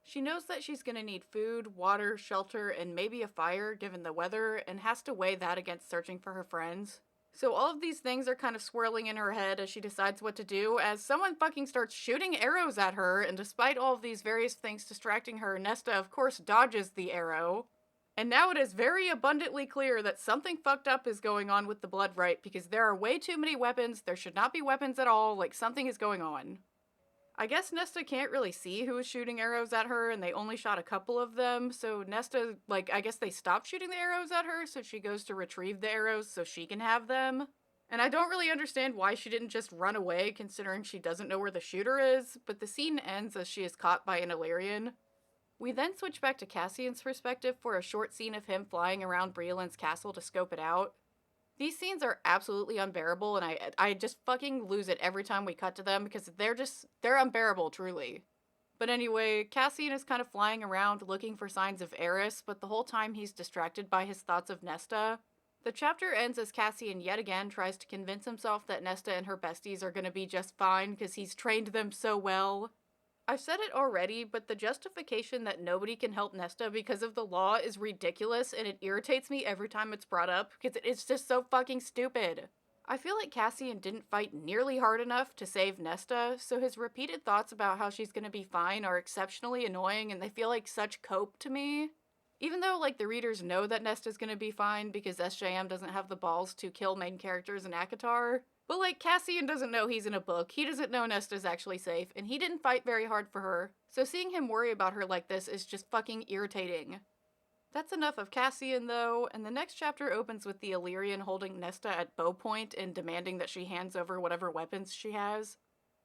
She knows that she's gonna need food, water, shelter, and maybe a fire given the weather, and has to weigh that against searching for her friends. So all of these things are kind of swirling in her head as she decides what to do, as someone fucking starts shooting arrows at her, and despite all of these various things distracting her, Nesta of course dodges the arrow. And now it is very abundantly clear that something fucked up is going on with the bloodright, because there are way too many weapons, there should not be weapons at all, something is going on. I guess Nesta can't really see who is shooting arrows at her, and they only shot a couple of them, so Nesta, I guess they stopped shooting the arrows at her, so she goes to retrieve the arrows so she can have them. And I don't really understand why she didn't just run away, considering she doesn't know where the shooter is, but the scene ends as she is caught by an Illyrian. We then switch back to Cassian's perspective for a short scene of him flying around Briolen's castle to scope it out. These scenes are absolutely unbearable, and I just fucking lose it every time we cut to them because they're unbearable, truly. But anyway, Cassian is kind of flying around looking for signs of Aerys, but the whole time he's distracted by his thoughts of Nesta. The chapter ends as Cassian yet again tries to convince himself that Nesta and her besties are gonna be just fine because he's trained them so well. I've said it already, but the justification that nobody can help Nesta because of the law is ridiculous, and it irritates me every time it's brought up, because it's just so fucking stupid. I feel like Cassian didn't fight nearly hard enough to save Nesta, so his repeated thoughts about how she's gonna be fine are exceptionally annoying, and they feel like such cope to me. Even though, the readers know that Nesta's gonna be fine because SJM doesn't have the balls to kill main characters in ACOTAR. But, Cassian doesn't know he's in a book, he doesn't know Nesta's actually safe, and he didn't fight very hard for her, so seeing him worry about her like this is just fucking irritating. That's enough of Cassian, though, and the next chapter opens with the Illyrian holding Nesta at bow point and demanding that she hands over whatever weapons she has.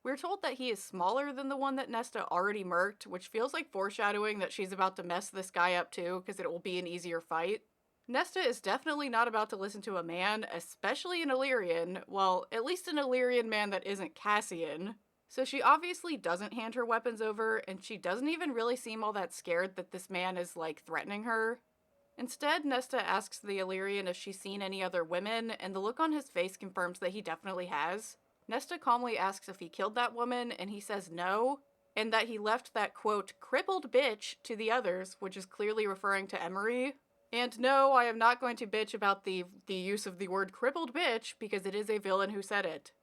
We're told that he is smaller than the one that Nesta already murked, which feels like foreshadowing that she's about to mess this guy up too, because it will be an easier fight. Nesta is definitely not about to listen to a man, especially an Illyrian, well, at least an Illyrian man that isn't Cassian. So she obviously doesn't hand her weapons over, and she doesn't even really seem all that scared that this man is, threatening her. Instead, Nesta asks the Illyrian if she's seen any other women, and the look on his face confirms that he definitely has. Nesta calmly asks if he killed that woman, and he says no, and that he left that, quote, crippled bitch to the others, which is clearly referring to Emery. And no, I am not going to bitch about the use of the word crippled bitch, because it is a villain who said it.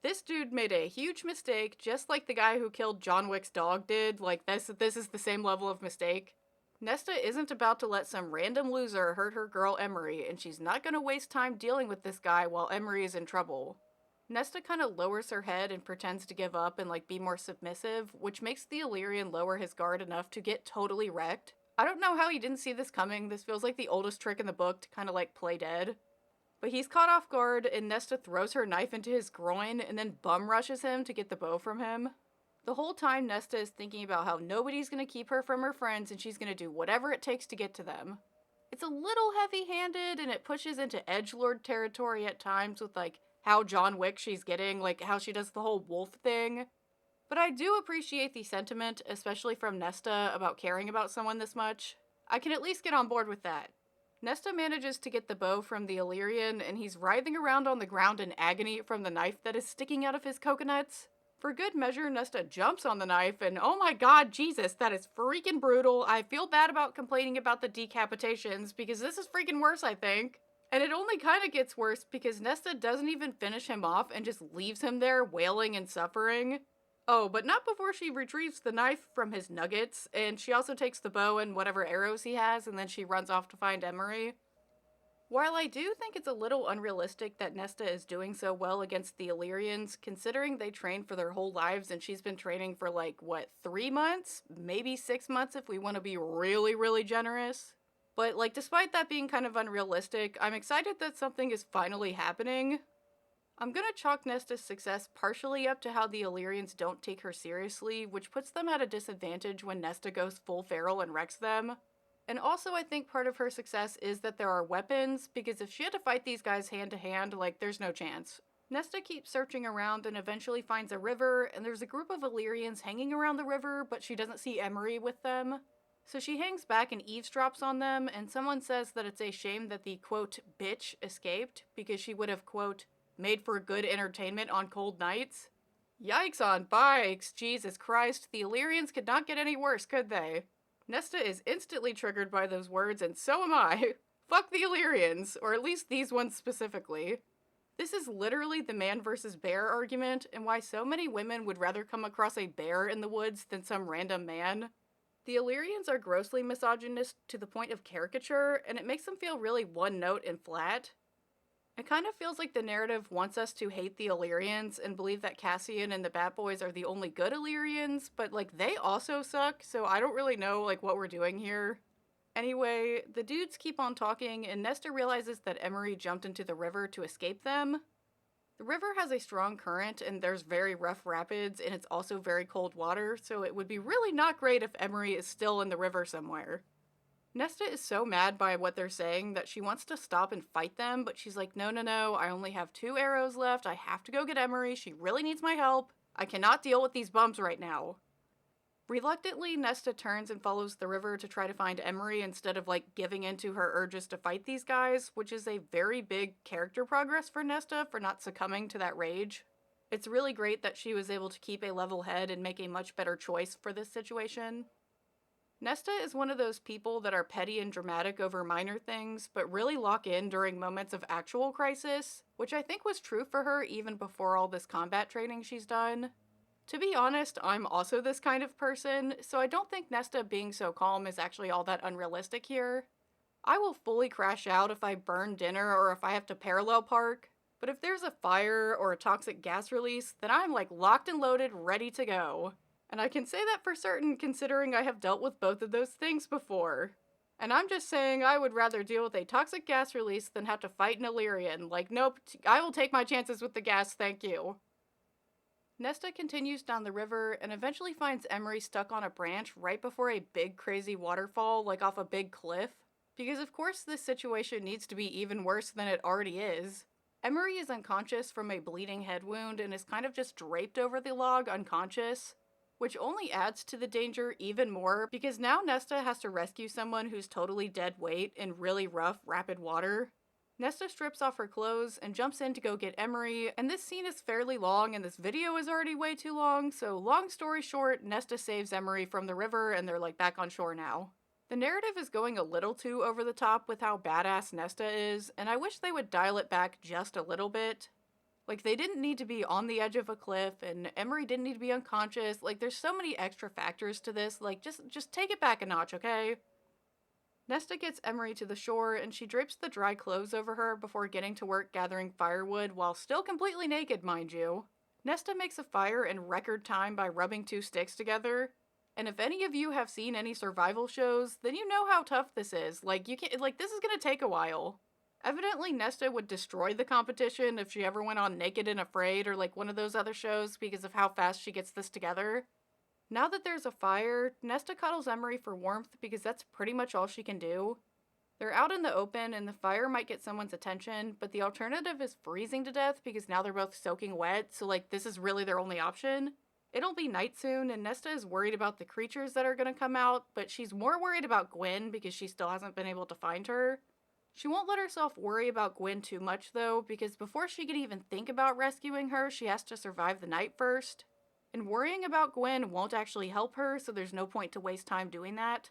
This dude made a huge mistake, just like the guy who killed John Wick's dog did. Like, this is the same level of mistake. Nesta isn't about to let some random loser hurt her girl Emery, and she's not gonna waste time dealing with this guy while Emery is in trouble. Nesta kind of lowers her head and pretends to give up and, like, be more submissive, which makes the Illyrian lower his guard enough to get totally wrecked. I don't know how he didn't see this coming. This feels like the oldest trick in the book to kind of, like, play dead. But he's caught off guard, and Nesta throws her knife into his groin and then bum rushes him to get the bow from him. The whole time, Nesta is thinking about how nobody's gonna keep her from her friends and she's gonna do whatever it takes to get to them. It's a little heavy-handed, and it pushes into edgelord territory at times with, like, how John Wick she's getting, like, how she does the whole wolf thing. But I do appreciate the sentiment, especially from Nesta, about caring about someone this much. I can at least get on board with that. Nesta manages to get the bow from the Illyrian, and he's writhing around on the ground in agony from the knife that is sticking out of his coconuts. For good measure, Nesta jumps on the knife, and oh my god, Jesus, that is freaking brutal. I feel bad about complaining about the decapitations, because this is freaking worse, I think. And it only kind of gets worse because Nesta doesn't even finish him off and just leaves him there wailing and suffering. Oh, but not before she retrieves the knife from his nuggets, and she also takes the bow and whatever arrows he has, and then she runs off to find Emery. While I do think it's a little unrealistic that Nesta is doing so well against the Illyrians, considering they train for their whole lives and she's been training for, like, what, 3 months? Maybe 6 months if we want to be really, really generous. But, like, despite that being kind of unrealistic, I'm excited that something is finally happening. I'm gonna chalk Nesta's success partially up to how the Illyrians don't take her seriously, which puts them at a disadvantage when Nesta goes full feral and wrecks them. And also, I think part of her success is that there are weapons, because if she had to fight these guys hand to hand, like, there's no chance. Nesta keeps searching around and eventually finds a river, and there's a group of Illyrians hanging around the river, but she doesn't see Emery with them. So she hangs back and eavesdrops on them, and someone says that it's a shame that the, quote, bitch escaped, because she would have, quote, made for good entertainment on cold nights. Yikes on bikes, Jesus Christ, the Illyrians could not get any worse, could they? Nesta is instantly triggered by those words, and so am I. Fuck the Illyrians, or at least these ones specifically. This is literally the man versus bear argument, and why so many women would rather come across a bear in the woods than some random man. The Illyrians are grossly misogynist to the point of caricature, and it makes them feel really one-note and flat. It kind of feels like the narrative wants us to hate the Illyrians and believe that Cassian and the Bat Boys are the only good Illyrians, but, like, they also suck, so I don't really know, like, what we're doing here. Anyway, the dudes keep on talking, and Nesta realizes that Emery jumped into the river to escape them. The river has a strong current, and there's very rough rapids, and it's also very cold water, so it would be really not great if Emery is still in the river somewhere. Nesta is so mad by what they're saying that she wants to stop and fight them, but she's like, no, I only have 2 arrows left, I have to go get Emery, she really needs my help, I cannot deal with these bumps right now. Reluctantly, Nesta turns and follows the river to try to find Emery instead of, like, giving into her urges to fight these guys, which is a very big character progress for Nesta for not succumbing to that rage. It's really great that she was able to keep a level head and make a much better choice for this situation. Nesta is one of those people that are petty and dramatic over minor things, but really lock in during moments of actual crisis, which I think was true for her even before all this combat training she's done. To be honest, I'm also this kind of person, so I don't think Nesta being so calm is actually all that unrealistic here. I will fully crash out if I burn dinner or if I have to parallel park, but if there's a fire or a toxic gas release, then I'm, like, locked and loaded, ready to go. And I can say that for certain considering I have dealt with both of those things before. And I'm just saying I would rather deal with a toxic gas release than have to fight an Illyrian. Like, nope, I will take my chances with the gas, thank you. Nesta continues down the river and eventually finds Emery stuck on a branch right before a big crazy waterfall, like off a big cliff. Because of course this situation needs to be even worse than it already is. Emery is unconscious from a bleeding head wound and is kind of just draped over the log unconscious, which only adds to the danger even more because now Nesta has to rescue someone who's totally dead weight in really rough, rapid water. Nesta strips off her clothes and jumps in to go get Emery, and this scene is fairly long and this video is already way too long, so long story short, Nesta saves Emery from the river and they're, like, back on shore now. The narrative is going a little too over the top with how badass Nesta is, and I wish they would dial it back just a little bit. Like, they didn't need to be on the edge of a cliff, and Emery didn't need to be unconscious. Like, there's so many extra factors to this. Like, just take it back a notch, okay? Nesta gets Emery to the shore, and she drapes the dry clothes over her before getting to work gathering firewood, while still completely naked, mind you. Nesta makes a fire in record time by rubbing 2 sticks together. And if any of you have seen any survival shows, then you know how tough this is. Like, this is gonna take a while. Evidently, Nesta would destroy the competition if she ever went on Naked and Afraid or like one of those other shows because of how fast she gets this together. Now that there's a fire, Nesta cuddles Emery for warmth because that's pretty much all she can do. They're out in the open and the fire might get someone's attention, but the alternative is freezing to death because now they're both soaking wet, so like this is really their only option. It'll be night soon, and Nesta is worried about the creatures that are going to come out, but she's more worried about Gwen because she still hasn't been able to find her. She won't let herself worry about Gwen too much, though, because before she could even think about rescuing her, she has to survive the night first. And worrying about Gwen won't actually help her, so there's no point to waste time doing that.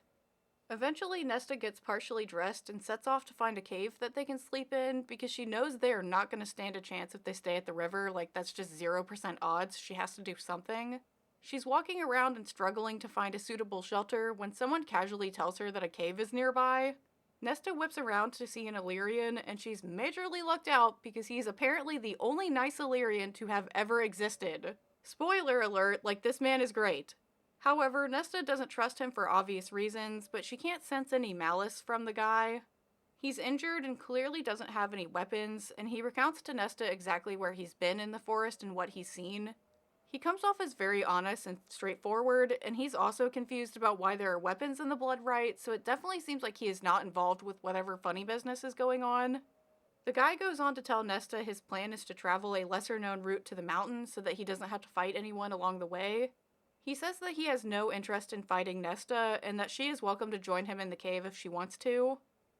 Eventually, Nesta gets partially dressed and sets off to find a cave that they can sleep in because she knows they are not going to stand a chance if they stay at the river. Like, that's just 0% odds. She has to do something. She's walking around and struggling to find a suitable shelter when someone casually tells her that a cave is nearby. Nesta whips around to see an Illyrian, and she's majorly lucked out because he's apparently the only nice Illyrian to have ever existed. Spoiler alert, like, this man is great. However, Nesta doesn't trust him for obvious reasons, but she can't sense any malice from the guy. He's injured and clearly doesn't have any weapons, and he recounts to Nesta exactly where he's been in the forest and what he's seen. He comes off as very honest and straightforward, and he's also confused about why there are weapons in the bloodright, so it definitely seems like he is not involved with whatever funny business is going on. The guy goes on to tell Nesta his plan is to travel a lesser-known route to the mountains so that he doesn't have to fight anyone along the way. He says that he has no interest in fighting Nesta, and that she is welcome to join him in the cave if she wants to.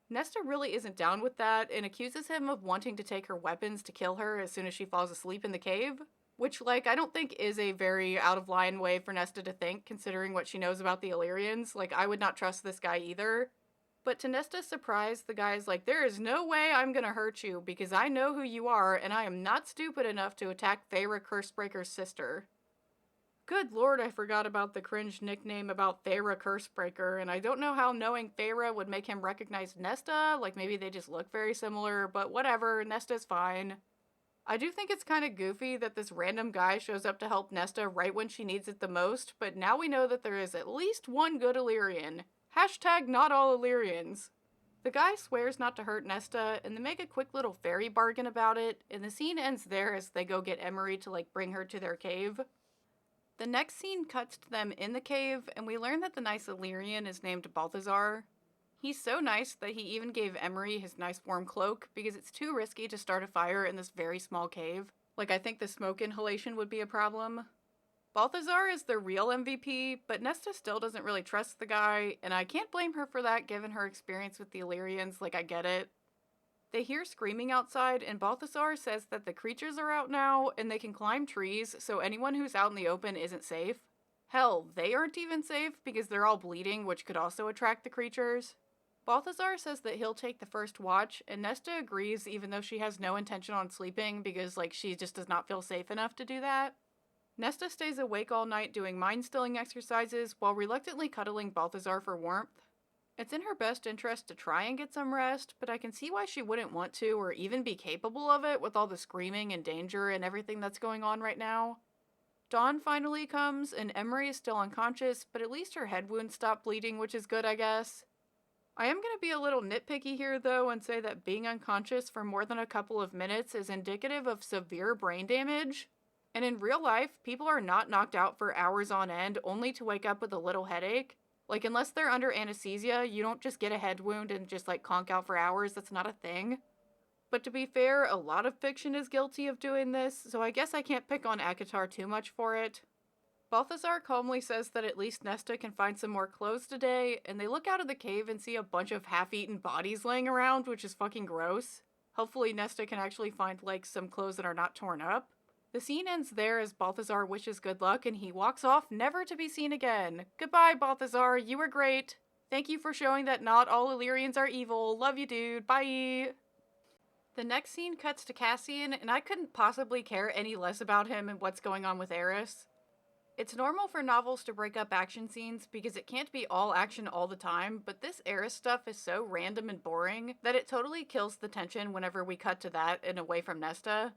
Nesta really isn't down with that, and accuses him of wanting to take her weapons to kill her as soon as she falls asleep in the cave. Which, like, I don't think is a very out-of-line way for Nesta to think, considering what she knows about the Illyrians. Like, I would not trust this guy either. But to Nesta's surprise, the guy's like, there is no way I'm gonna hurt you, because I know who you are, and I am not stupid enough to attack Feyre Cursebreaker's sister. Good lord, I forgot about the cringe nickname about Feyre Cursebreaker, and I don't know how knowing Feyre would make him recognize Nesta, like maybe they just look very similar, but whatever, Nesta's fine. I do think it's kind of goofy that this random guy shows up to help Nesta right when she needs it the most, but now we know that there is at least one good Illyrian. Hashtag not all Illyrians. The guy swears not to hurt Nesta, and they make a quick little fairy bargain about it, and the scene ends there as they go get Emery to like bring her to their cave. The next scene cuts to them in the cave, and we learn that the nice Illyrian is named Balthazar. He's so nice that he even gave Emery his nice warm cloak because it's too risky to start a fire in this very small cave. Like, I think the smoke inhalation would be a problem. Balthazar is the real MVP, but Nesta still doesn't really trust the guy, and I can't blame her for that given her experience with the Illyrians. Like, I get it. They hear screaming outside, and Balthazar says that the creatures are out now, and they can climb trees, so anyone who's out in the open isn't safe. Hell, they aren't even safe because they're all bleeding, which could also attract the creatures. Balthazar says that he'll take the first watch, and Nesta agrees even though she has no intention on sleeping because, like, she just does not feel safe enough to do that. Nesta stays awake all night doing mind-stilling exercises while reluctantly cuddling Balthazar for warmth. It's in her best interest to try and get some rest, but I can see why she wouldn't want to or even be capable of it with all the screaming and danger and everything that's going on right now. Dawn finally comes, and Emery is still unconscious, but at least her head wound stopped bleeding, which is good, I guess. I am going to be a little nitpicky here, though, and say that being unconscious for more than a couple of minutes is indicative of severe brain damage. And in real life, people are not knocked out for hours on end only to wake up with a little headache. Like, unless they're under anesthesia, you don't just get a head wound and just, like, conk out for hours. That's not a thing. But to be fair, a lot of fiction is guilty of doing this, so I guess I can't pick on ACOSF too much for it. Balthazar calmly says that at least Nesta can find some more clothes today, and they look out of the cave and see a bunch of half-eaten bodies laying around, which is fucking gross. Hopefully Nesta can actually find, like, some clothes that are not torn up. The scene ends there as Balthazar wishes good luck and he walks off never to be seen again. Goodbye, Balthazar, you were great. Thank you for showing that not all Illyrians are evil. Love you, dude. Bye! The next scene cuts to Cassian, and I couldn't possibly care any less about him and what's going on with Aerys. It's normal for novels to break up action scenes because it can't be all action all the time, but this Aerys stuff is so random and boring that it totally kills the tension whenever we cut to that and away from Nesta.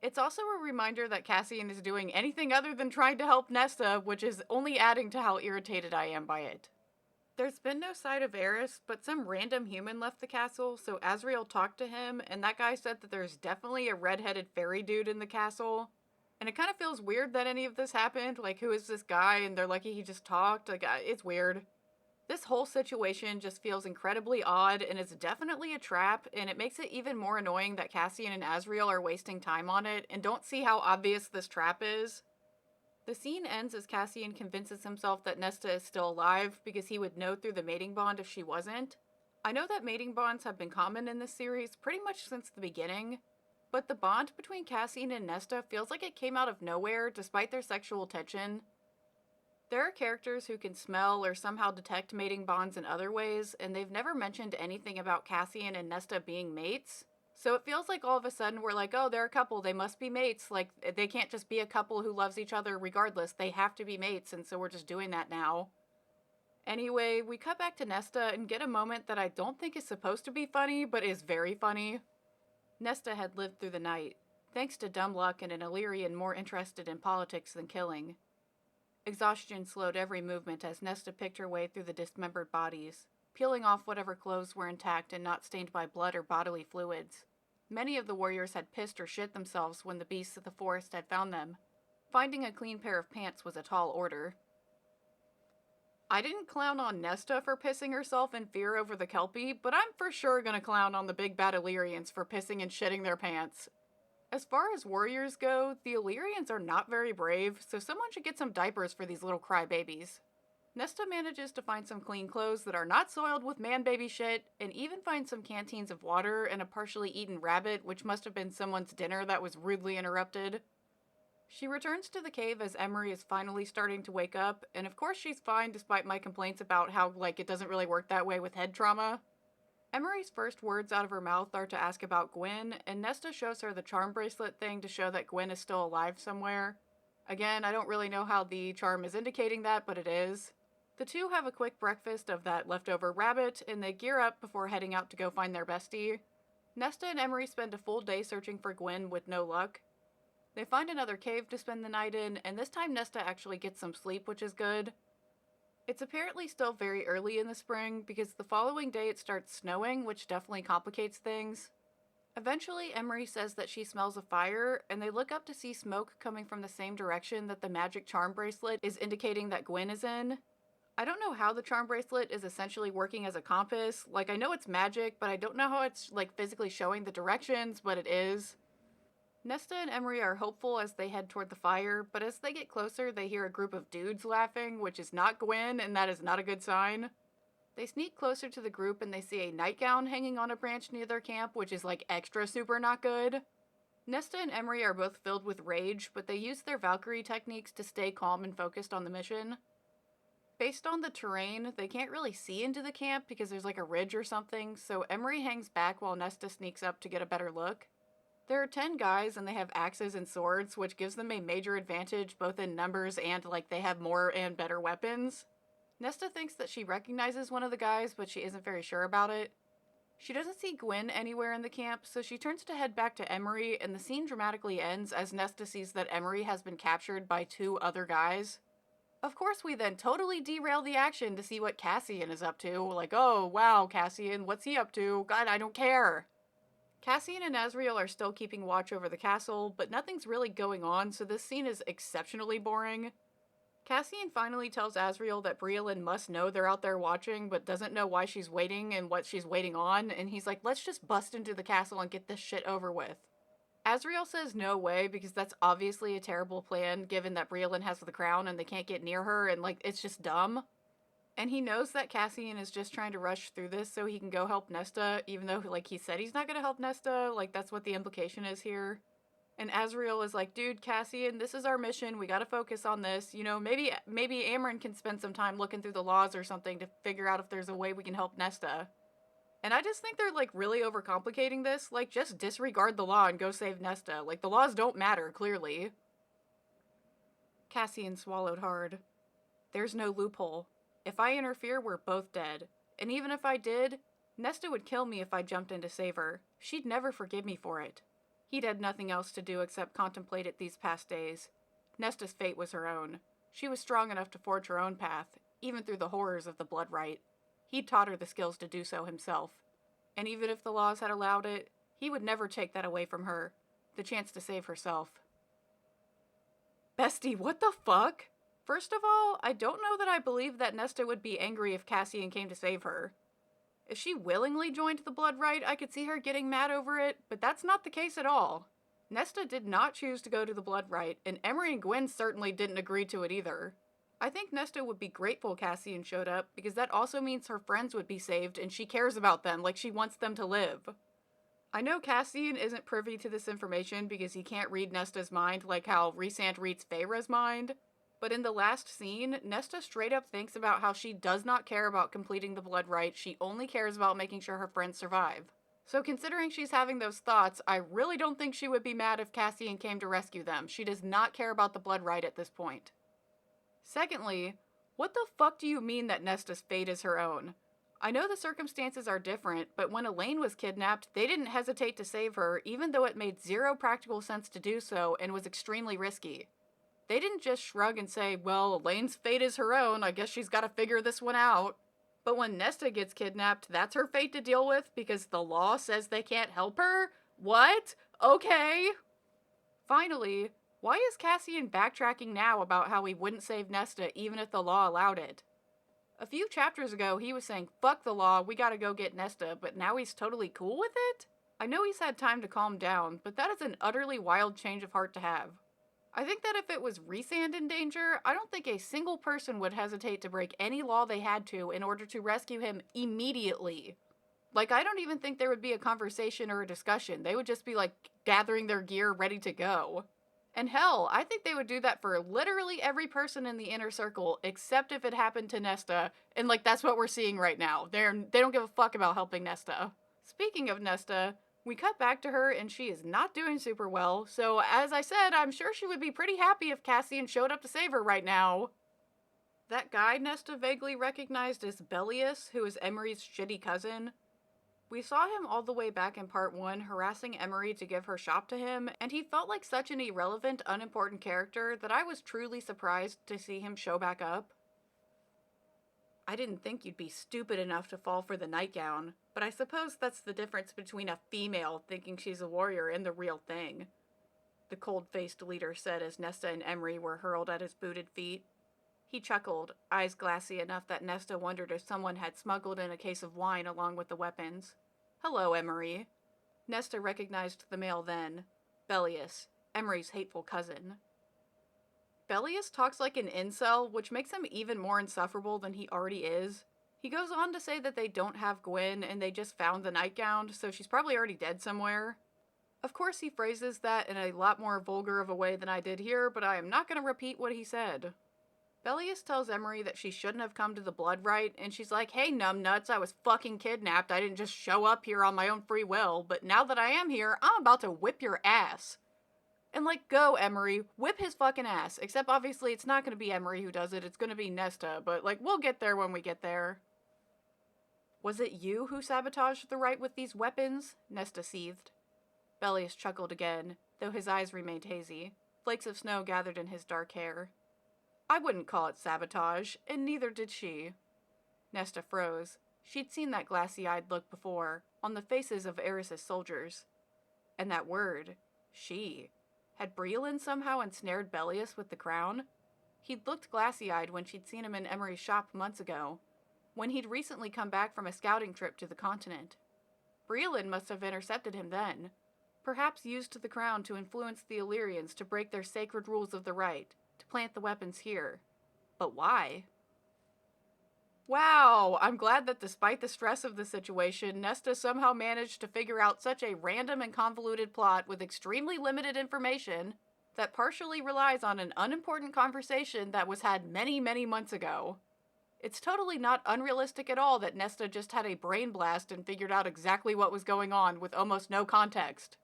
It's also a reminder that Cassian is doing anything other than trying to help Nesta, which is only adding to how irritated I am by it. There's been no sight of Aerys, but some random human left the castle, so Azriel talked to him, and that guy said that there's definitely a red-headed fairy dude in the castle. And it kind of feels weird that any of this happened. Like, who is this guy? And they're lucky he just talked. Like, it's weird. This whole situation just feels incredibly odd, and it's definitely a trap, and it makes it even more annoying that Cassian and Azriel are wasting time on it and don't see how obvious this trap is. The scene ends as Cassian convinces himself that Nesta is still alive because he would know through the mating bond if she wasn't. I know that mating bonds have been common in this series pretty much since the beginning, but the bond between Cassian and Nesta feels like it came out of nowhere despite their sexual tension. There are characters who can smell or somehow detect mating bonds in other ways, and they've never mentioned anything about Cassian and Nesta being mates. So it feels like all of a sudden we're like, oh, they're a couple, they must be mates. Like, they can't just be a couple who loves each other regardless, they have to be mates, and so we're just doing that now. Anyway, we cut back to Nesta and get a moment that I don't think is supposed to be funny, but is very funny. Nesta had lived through the night, thanks to dumb luck and an Illyrian more interested in politics than killing. Exhaustion slowed every movement as Nesta picked her way through the dismembered bodies, peeling off whatever clothes were intact and not stained by blood or bodily fluids. Many of the warriors had pissed or shit themselves when the beasts of the forest had found them. Finding a clean pair of pants was a tall order. I didn't clown on Nesta for pissing herself in fear over the Kelpie, but I'm for sure gonna clown on the big bad Illyrians for pissing and shitting their pants. As far as warriors go, the Illyrians are not very brave, so someone should get some diapers for these little crybabies. Nesta manages to find some clean clothes that are not soiled with man-baby shit, and even find some canteens of water and a partially eaten rabbit, which must have been someone's dinner that was rudely interrupted. She returns to the cave as Emery is finally starting to wake up, and of course she's fine despite my complaints about how, it doesn't really work that way with head trauma. Emery's first words out of her mouth are to ask about Gwyn, and Nesta shows her the charm bracelet thing to show that Gwyn is still alive somewhere. Again, I don't really know how the charm is indicating that, but it is. The two have a quick breakfast of that leftover rabbit, and they gear up before heading out to go find their bestie. Nesta and Emery spend a full day searching for Gwyn with no luck. They find another cave to spend the night in, and this time Nesta actually gets some sleep, which is good. It's apparently still very early in the spring, because the following day it starts snowing, which definitely complicates things. Eventually, Emery says that she smells a fire, and they look up to see smoke coming from the same direction that the magic charm bracelet is indicating that Gwyn is in. I don't know how the charm bracelet is essentially working as a compass. I know it's magic, but I don't know how it's, physically showing the directions, but it is. Nesta and Emery are hopeful as they head toward the fire, but as they get closer, they hear a group of dudes laughing, which is not Gwyn, and that is not a good sign. They sneak closer to the group and they see a nightgown hanging on a branch near their camp, which is, extra super not good. Nesta and Emery are both filled with rage, but they use their Valkyrie techniques to stay calm and focused on the mission. Based on the terrain, they can't really see into the camp because there's a ridge or something, so Emery hangs back while Nesta sneaks up to get a better look. There are 10 guys and they have axes and swords, which gives them a major advantage both in numbers and, they have more and better weapons. Nesta thinks that she recognizes one of the guys, but she isn't very sure about it. She doesn't see Gwyn anywhere in the camp, so she turns to head back to Emery, and the scene dramatically ends as Nesta sees that Emery has been captured by 2 other guys. Of course, we then totally derail the action to see what Cassian is up to. Oh, wow, Cassian, what's he up to? God, I don't care. Cassian and Azriel are still keeping watch over the castle, but nothing's really going on, so this scene is exceptionally boring. Cassian finally tells Azriel that Briallyn must know they're out there watching, but doesn't know why she's waiting and what she's waiting on, and he's like, let's just bust into the castle and get this shit over with. Azriel says no way, because that's obviously a terrible plan, given that Briallyn has the crown and they can't get near her, and it's just dumb. And he knows that Cassian is just trying to rush through this so he can go help Nesta, even though, he said he's not gonna help Nesta, that's what the implication is here. And Azriel is like, dude, Cassian, this is our mission. We gotta focus on this. You know, maybe Amren can spend some time looking through the laws or something to figure out if there's a way we can help Nesta. And I just think they're, like, really overcomplicating this. Like, just disregard the law and go save Nesta. Like, the laws don't matter, clearly. Cassian swallowed hard. There's no loophole. If I interfere, we're both dead. And even if I did, Nesta would kill me if I jumped in to save her. She'd never forgive me for it. He'd had nothing else to do except contemplate it these past days. Nesta's fate was her own. She was strong enough to forge her own path, even through the horrors of the bloodright. He'd taught her the skills to do so himself. And even if the laws had allowed it, he would never take that away from her. The chance to save herself. Bestie, what the fuck? First of all, I don't know that I believe that Nesta would be angry if Cassian came to save her. If she willingly joined the bloodright, I could see her getting mad over it, but that's not the case at all. Nesta did not choose to go to the bloodright, and Emery and Gwen certainly didn't agree to it either. I think Nesta would be grateful Cassian showed up, because that also means her friends would be saved, and she cares about them like she wants them to live. I know Cassian isn't privy to this information because he can't read Nesta's mind like how Rhysand reads Feyre's mind, but in the last scene, Nesta straight up thinks about how she does not care about completing the bloodright, she only cares about making sure her friends survive. So considering she's having those thoughts, I really don't think she would be mad if Cassian came to rescue them. She does not care about the bloodright at this point. Secondly, what the fuck do you mean that Nesta's fate is her own? I know the circumstances are different, but when Elaine was kidnapped, they didn't hesitate to save her, even though it made zero practical sense to do so and was extremely risky. They didn't just shrug and say, well, Elaine's fate is her own, I guess she's gotta figure this one out. But when Nesta gets kidnapped, that's her fate to deal with because the law says they can't help her? What? Okay. Finally, why is Cassian backtracking now about how he wouldn't save Nesta even if the law allowed it? A few chapters ago, he was saying, fuck the law, we gotta go get Nesta, but now he's totally cool with it? I know he's had time to calm down, but that is an utterly wild change of heart to have. I think that if it was Rhysand in danger, I don't think a single person would hesitate to break any law they had to in order to rescue him immediately. Like, I don't even think there would be a conversation or a discussion. They would just be, like, gathering their gear ready to go. And hell, I think they would do that for literally every person in the inner circle, except if it happened to Nesta, and, like, that's what we're seeing right now. They don't give a fuck about helping Nesta. Speaking of Nesta, we cut back to her and she is not doing super well, so as I said, I'm sure she would be pretty happy if Cassian showed up to save her right now. That guy Nesta vaguely recognized as Bellius, who is Emery's shitty cousin. We saw him all the way back in part 1 harassing Emery to give her shop to him, and he felt like such an irrelevant, unimportant character that I was truly surprised to see him show back up. I didn't think you'd be stupid enough to fall for the nightgown, but I suppose that's the difference between a female thinking she's a warrior and the real thing, the cold-faced leader said as Nesta and Emery were hurled at his booted feet. He chuckled, eyes glassy enough that Nesta wondered if someone had smuggled in a case of wine along with the weapons. Hello, Emery. Nesta recognized the male then. Bellius, Emery's hateful cousin. Bellius talks like an incel, which makes him even more insufferable than he already is. He goes on to say that they don't have Gwen and they just found the nightgown, so she's probably already dead somewhere. Of course he phrases that in a lot more vulgar of a way than I did here, but I am not going to repeat what he said. Bellius tells Emery that she shouldn't have come to the bloodright, and she's like, hey numbnuts, I was fucking kidnapped, I didn't just show up here on my own free will, but now that I am here, I'm about to whip your ass. And like, go Emery, whip his fucking ass, except obviously it's not gonna be Emery who does it, it's gonna be Nesta, but like, we'll get there when we get there. Was it you who sabotaged the right with these weapons? Nesta seethed. Bellius chuckled again, though his eyes remained hazy. Flakes of snow gathered in his dark hair. I wouldn't call it sabotage, and neither did she. Nesta froze. She'd seen that glassy-eyed look before, on the faces of Aerys' soldiers. And that word, she. Had Breelin somehow ensnared Bellius with the crown? He'd looked glassy-eyed when she'd seen him in Emery's shop months ago, when he'd recently come back from a scouting trip to the continent. Breelin must have intercepted him then, perhaps used the crown to influence the Illyrians to break their sacred rules of the right, to plant the weapons here. But why? Wow, I'm glad that despite the stress of the situation, Nesta somehow managed to figure out such a random and convoluted plot with extremely limited information that partially relies on an unimportant conversation that was had many, many months ago. It's totally not unrealistic at all that Nesta just had a brain blast and figured out exactly what was going on with almost no context.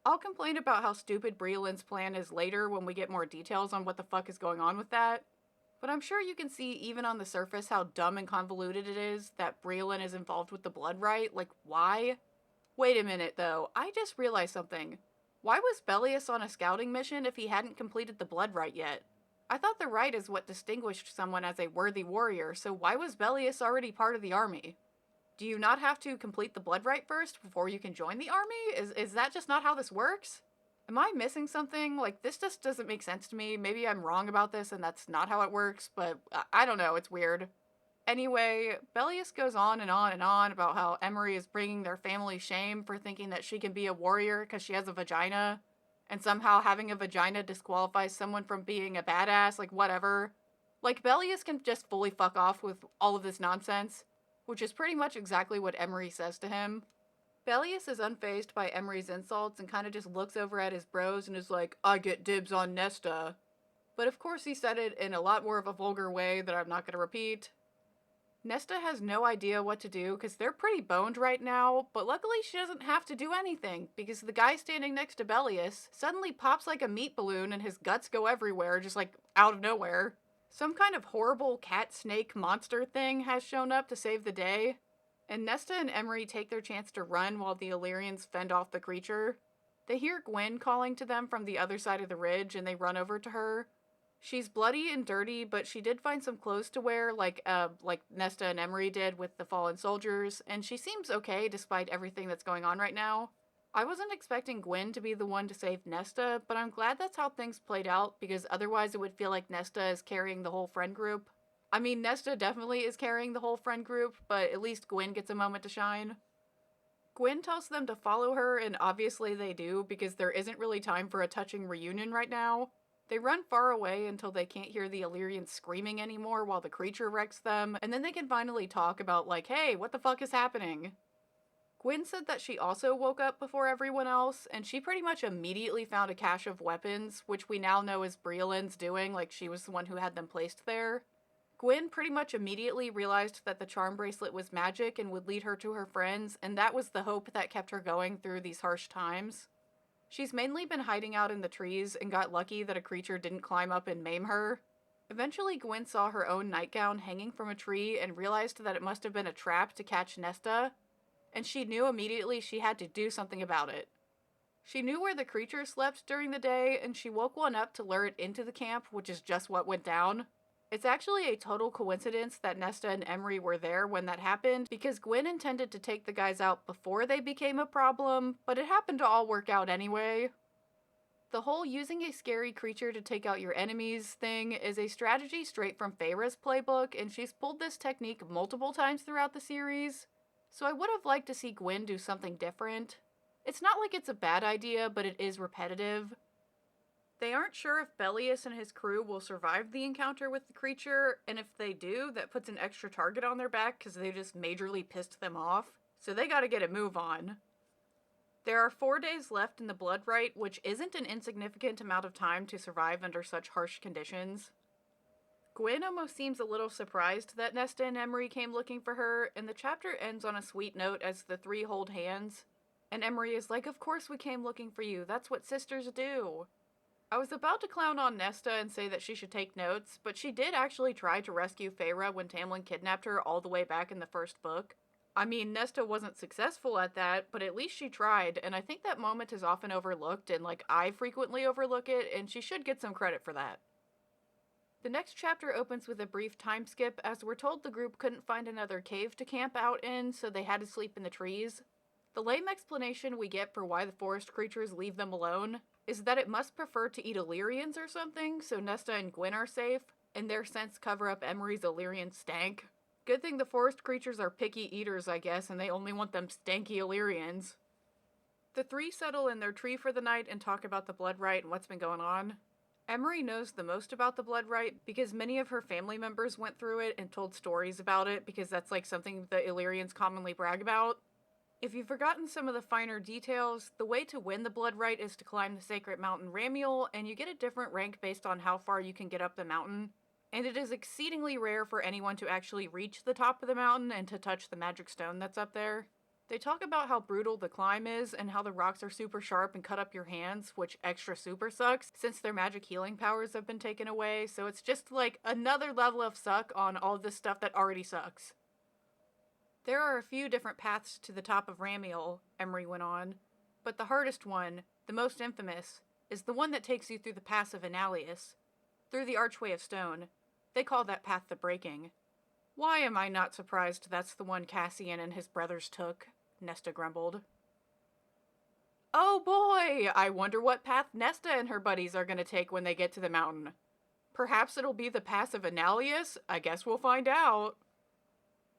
I'll complain about how stupid Breeland's plan is later when we get more details on what the fuck is going on with that. But I'm sure you can see even on the surface how dumb and convoluted it is that Breland is involved with the bloodright. Like, why? Wait a minute, though. I just realized something. Why was Bellius on a scouting mission if he hadn't completed the bloodright yet? I thought the rite is what distinguished someone as a worthy warrior, so why was Bellius already part of the army? Do you not have to complete the bloodright first before you can join the army? Is that just not how this works? Am I missing something? Like, this just doesn't make sense to me. Maybe I'm wrong about this and that's not how it works, but I don't know. It's weird. Anyway, Bellius goes on and on and on about how Emery is bringing their family shame for thinking that she can be a warrior because she has a vagina, and somehow having a vagina disqualifies someone from being a badass, like, whatever. Like, Bellius can just fully fuck off with all of this nonsense, which is pretty much exactly what Emery says to him. Bellius is unfazed by Emery's insults and kind of just looks over at his bros and is like, I get dibs on Nesta. But of course he said it in a lot more of a vulgar way that I'm not going to repeat. Nesta has no idea what to do because they're pretty boned right now, but luckily she doesn't have to do anything because the guy standing next to Bellius suddenly pops like a meat balloon and his guts go everywhere, just like out of nowhere. Some kind of horrible cat snake monster thing has shown up to save the day, and Nesta and Emery take their chance to run while the Illyrians fend off the creature. They hear Gwen calling to them from the other side of the ridge and they run over to her. She's bloody and dirty, but she did find some clothes to wear, like Nesta and Emery did with the fallen soldiers, and she seems okay despite everything that's going on right now. I wasn't expecting Gwen to be the one to save Nesta, but I'm glad that's how things played out, because otherwise it would feel like Nesta is carrying the whole friend group. I mean, Nesta definitely is carrying the whole friend group, but at least Gwen gets a moment to shine. Gwen tells them to follow her, and obviously they do, because there isn't really time for a touching reunion right now. They run far away until they can't hear the Illyrians screaming anymore while the creature wrecks them, and then they can finally talk about, like, hey, what the fuck is happening? Gwen said that she also woke up before everyone else, and she pretty much immediately found a cache of weapons, which we now know is Breeland's doing, like she was the one who had them placed there. Gwen pretty much immediately realized that the charm bracelet was magic and would lead her to her friends, and that was the hope that kept her going through these harsh times. She's mainly been hiding out in the trees and got lucky that a creature didn't climb up and maim her. Eventually, Gwen saw her own nightgown hanging from a tree and realized that it must have been a trap to catch Nesta, and she knew immediately she had to do something about it. She knew where the creature slept during the day, and she woke one up to lure it into the camp, which is just what went down. It's actually a total coincidence that Nesta and Emery were there when that happened, because Gwen intended to take the guys out before they became a problem, but it happened to all work out anyway. The whole using a scary creature to take out your enemies thing is a strategy straight from Feyre's playbook, and she's pulled this technique multiple times throughout the series, so I would have liked to see Gwen do something different. It's not like it's a bad idea, but it is repetitive. They aren't sure if Bellius and his crew will survive the encounter with the creature, and if they do, that puts an extra target on their back because they just majorly pissed them off, so they gotta get a move on. There are 4 days left in the bloodright, which isn't an insignificant amount of time to survive under such harsh conditions. Gwen almost seems a little surprised that Nesta and Emery came looking for her, and the chapter ends on a sweet note as the three hold hands, and Emery is like, of course we came looking for you, that's what sisters do. I was about to clown on Nesta and say that she should take notes, but she did actually try to rescue Feyre when Tamlin kidnapped her all the way back in the first book. I mean, Nesta wasn't successful at that, but at least she tried, and I think that moment is often overlooked, and I frequently overlook it, and she should get some credit for that. The next chapter opens with a brief time skip, as we're told the group couldn't find another cave to camp out in, so they had to sleep in the trees. The lame explanation we get for why the forest creatures leave them alone is that it must prefer to eat Illyrians or something, so Nesta and Gwen are safe, and their scents cover up Emery's Illyrian stank. Good thing the forest creatures are picky eaters, I guess, and they only want them stanky Illyrians. The three settle in their tree for the night and talk about the bloodright and what's been going on. Emery knows the most about the bloodright because many of her family members went through it and told stories about it because that's like something the Illyrians commonly brag about. If you've forgotten some of the finer details, the way to win the bloodright is to climb the sacred mountain Ramiel, and you get a different rank based on how far you can get up the mountain. And it is exceedingly rare for anyone to actually reach the top of the mountain and to touch the magic stone that's up there. They talk about how brutal the climb is and how the rocks are super sharp and cut up your hands, which extra super sucks since their magic healing powers have been taken away, so it's just like another level of suck on all this stuff that already sucks. There are a few different paths to the top of Ramiel, Emery went on, but the hardest one, the most infamous, is the one that takes you through the pass of Aerys, through the Archway of Stone. They call that path the Breaking. Why am I not surprised that's the one Cassian and his brothers took? Nesta grumbled. Oh boy! I wonder what path Nesta and her buddies are gonna take when they get to the mountain. Perhaps it'll be the Pass of Aerys? I guess we'll find out.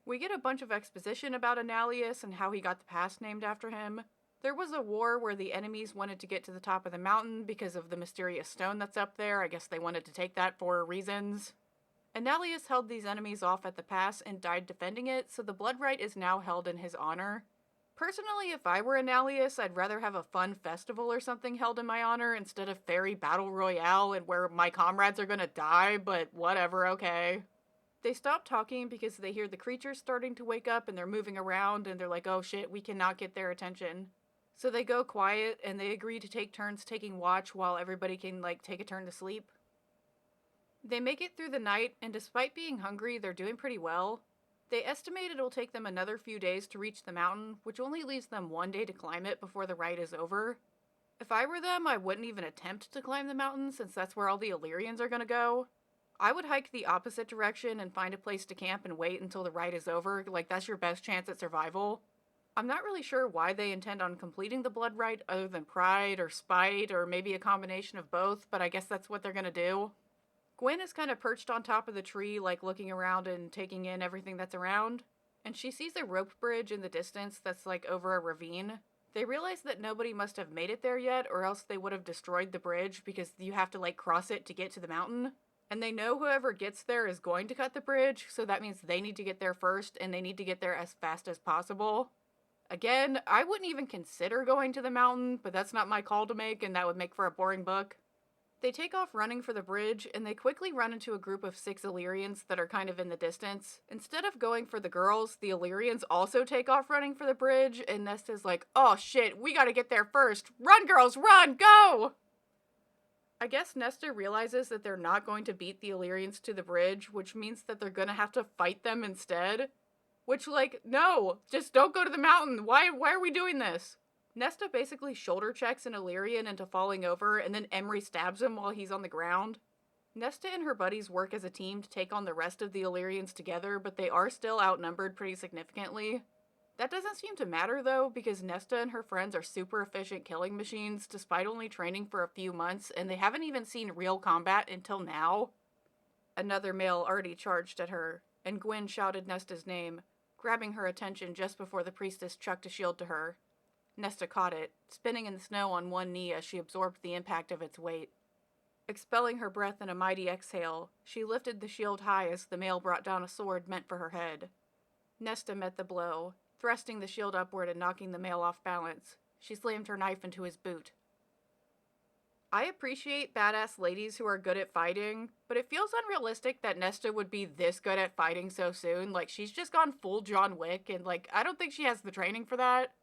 We get a bunch of exposition about Aerys and how he got the pass named after him. There was a war where the enemies wanted to get to the top of the mountain because of the mysterious stone that's up there. I guess they wanted to take that for reasons. Aerys held these enemies off at the pass and died defending it, so the bloodright is now held in his honor. Personally, if I were Aerys, I'd rather have a fun festival or something held in my honor instead of fairy battle royale and where my comrades are gonna die, but whatever, okay. They stop talking because they hear the creatures starting to wake up and they're moving around and they're like, oh shit, we cannot get their attention. So they go quiet and they agree to take turns taking watch while everybody can like take a turn to sleep. They make it through the night and despite being hungry, they're doing pretty well. They estimate it'll take them another few days to reach the mountain, which only leaves them one day to climb it before the ride is over. If I were them, I wouldn't even attempt to climb the mountain since that's where all the Illyrians are gonna go. I would hike the opposite direction and find a place to camp and wait until the ride is over, like that's your best chance at survival. I'm not really sure why they intend on completing the bloodright other than pride or spite or maybe a combination of both, but I guess that's what they're gonna do. Gwen is kind of perched on top of the tree, like looking around and taking in everything that's around, and she sees a rope bridge in the distance that's like over a ravine. They realize that nobody must have made it there yet, or else they would have destroyed the bridge because you have to like cross it to get to the mountain. And they know whoever gets there is going to cut the bridge, so that means they need to get there first, and they need to get there as fast as possible. Again, I wouldn't even consider going to the mountain, but that's not my call to make, and that would make for a boring book. They take off running for the bridge, and they quickly run into a group of 6 Illyrians that are kind of in the distance. Instead of going for the girls, the Illyrians also take off running for the bridge, and Nesta's like, oh shit, we gotta get there first! Run girls, run, go! I guess Nesta realizes that they're not going to beat the Illyrians to the bridge, which means that they're gonna have to fight them instead. Which, like, no, just don't go to the mountain, why are we doing this? Nesta basically shoulder checks an Illyrian into falling over, and then Emery stabs him while he's on the ground. Nesta and her buddies work as a team to take on the rest of the Illyrians together, but they are still outnumbered pretty significantly. That doesn't seem to matter though, because Nesta and her friends are super efficient killing machines despite only training for a few months, and they haven't even seen real combat until now. Another male already charged at her, and Gwen shouted Nesta's name, grabbing her attention just before the priestess chucked a shield to her. Nesta caught it, spinning in the snow on one knee as she absorbed the impact of its weight. Expelling her breath in a mighty exhale, she lifted the shield high as the male brought down a sword meant for her head. Nesta met the blow, thrusting the shield upward and knocking the male off balance. She slammed her knife into his boot. I appreciate badass ladies who are good at fighting, but it feels unrealistic that Nesta would be this good at fighting so soon. Like, she's just gone full John Wick, and like, I don't think she has the training for that.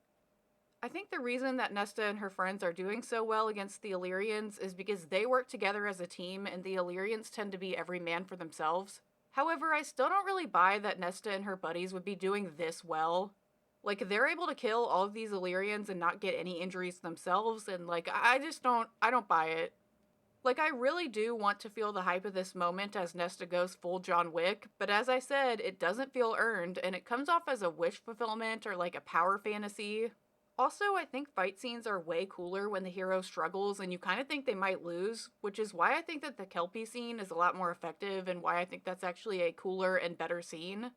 I think the reason that Nesta and her friends are doing so well against the Illyrians is because they work together as a team and the Illyrians tend to be every man for themselves. However, I still don't really buy that Nesta and her buddies would be doing this well. Like, they're able to kill all of these Illyrians and not get any injuries themselves, and like, I don't buy it. Like, I really do want to feel the hype of this moment as Nesta goes full John Wick, but as I said, it doesn't feel earned, and it comes off as a wish fulfillment or like a power fantasy. Also, I think fight scenes are way cooler when the hero struggles and you kind of think they might lose, which is why I think that the Kelpie scene is a lot more effective and why I think that's actually a cooler and better scene.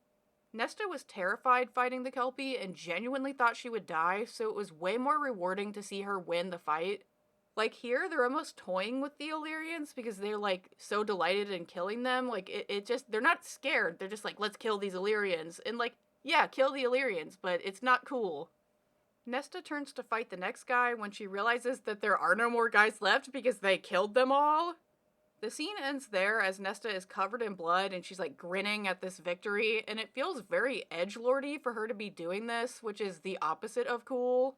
Nesta was terrified fighting the Kelpie and genuinely thought she would die, so it was way more rewarding to see her win the fight. Like here, they're almost toying with the Illyrians because they're like so delighted in killing them. Like it just, they're not scared. They're just like, let's kill these Illyrians. And like, yeah, kill the Illyrians, but it's not cool. Nesta turns to fight the next guy when she realizes that there are no more guys left because they killed them all. The scene ends there as Nesta is covered in blood and she's like grinning at this victory, and it feels very edgelordy for her to be doing this, which is the opposite of cool.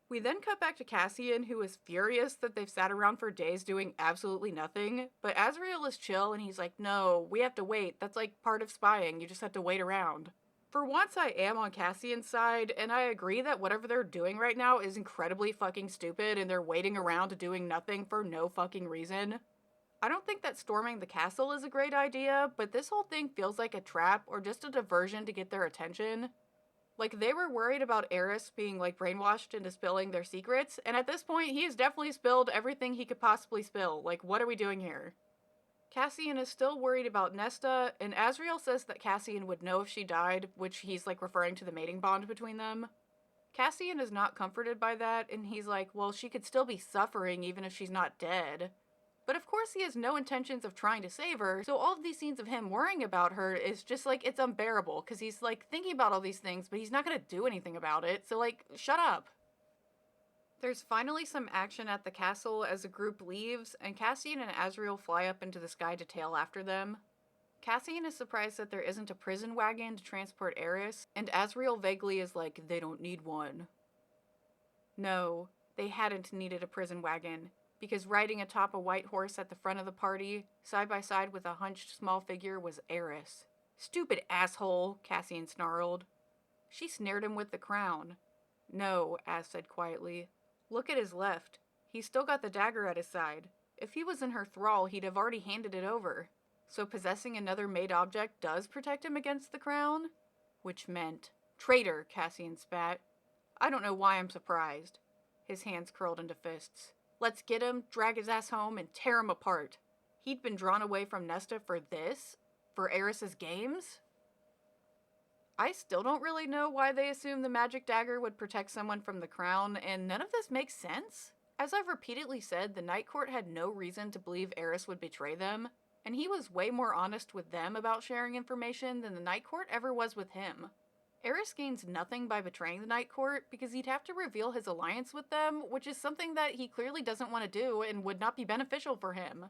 We then cut back to Cassian, who is furious that they've sat around for days doing absolutely nothing, but Azrael is chill and he's like, no, we have to wait. That's like part of spying. You just have to wait around. For once, I am on Cassian's side, and I agree that whatever they're doing right now is incredibly fucking stupid and they're waiting around doing nothing for no fucking reason. I don't think that storming the castle is a great idea, but this whole thing feels like a trap or just a diversion to get their attention. Like, they were worried about Aerys being, like, brainwashed into spilling their secrets, and at this point, he has definitely spilled everything he could possibly spill. Like, what are we doing here? Cassian is still worried about Nesta, and Azrael says that Cassian would know if she died, which he's, like, referring to the mating bond between them. Cassian is not comforted by that, and he's like, well, she could still be suffering even if she's not dead. But of course he has no intentions of trying to save her, so all of these scenes of him worrying about her is just like, it's unbearable, because he's like thinking about all these things, but he's not gonna do anything about it, so like, shut up. There's finally some action at the castle as a group leaves, and Cassian and Azrael fly up into the sky to tail after them. Cassian is surprised that there isn't a prison wagon to transport Aerys, and Azrael vaguely is like, they don't need one. No, they hadn't needed a prison wagon, because riding atop a white horse at the front of the party, side by side with a hunched small figure, was Aerys. Stupid asshole, Cassian snarled. She snared him with the crown. No, Az said quietly. Look at his left. He's still got the dagger at his side. If he was in her thrall, he'd have already handed it over. So possessing another made object does protect him against the crown? Which meant, traitor, Cassian spat. I don't know why I'm surprised. His hands curled into fists. Let's get him, drag his ass home, and tear him apart. He'd been drawn away from Nesta for this? For Aerys's games? I still don't really know why they assume the magic dagger would protect someone from the crown, and none of this makes sense. As I've repeatedly said, the Night Court had no reason to believe Aerys would betray them, and he was way more honest with them about sharing information than the Night Court ever was with him. Aerys gains nothing by betraying the Night Court because he'd have to reveal his alliance with them, which is something that he clearly doesn't want to do and would not be beneficial for him.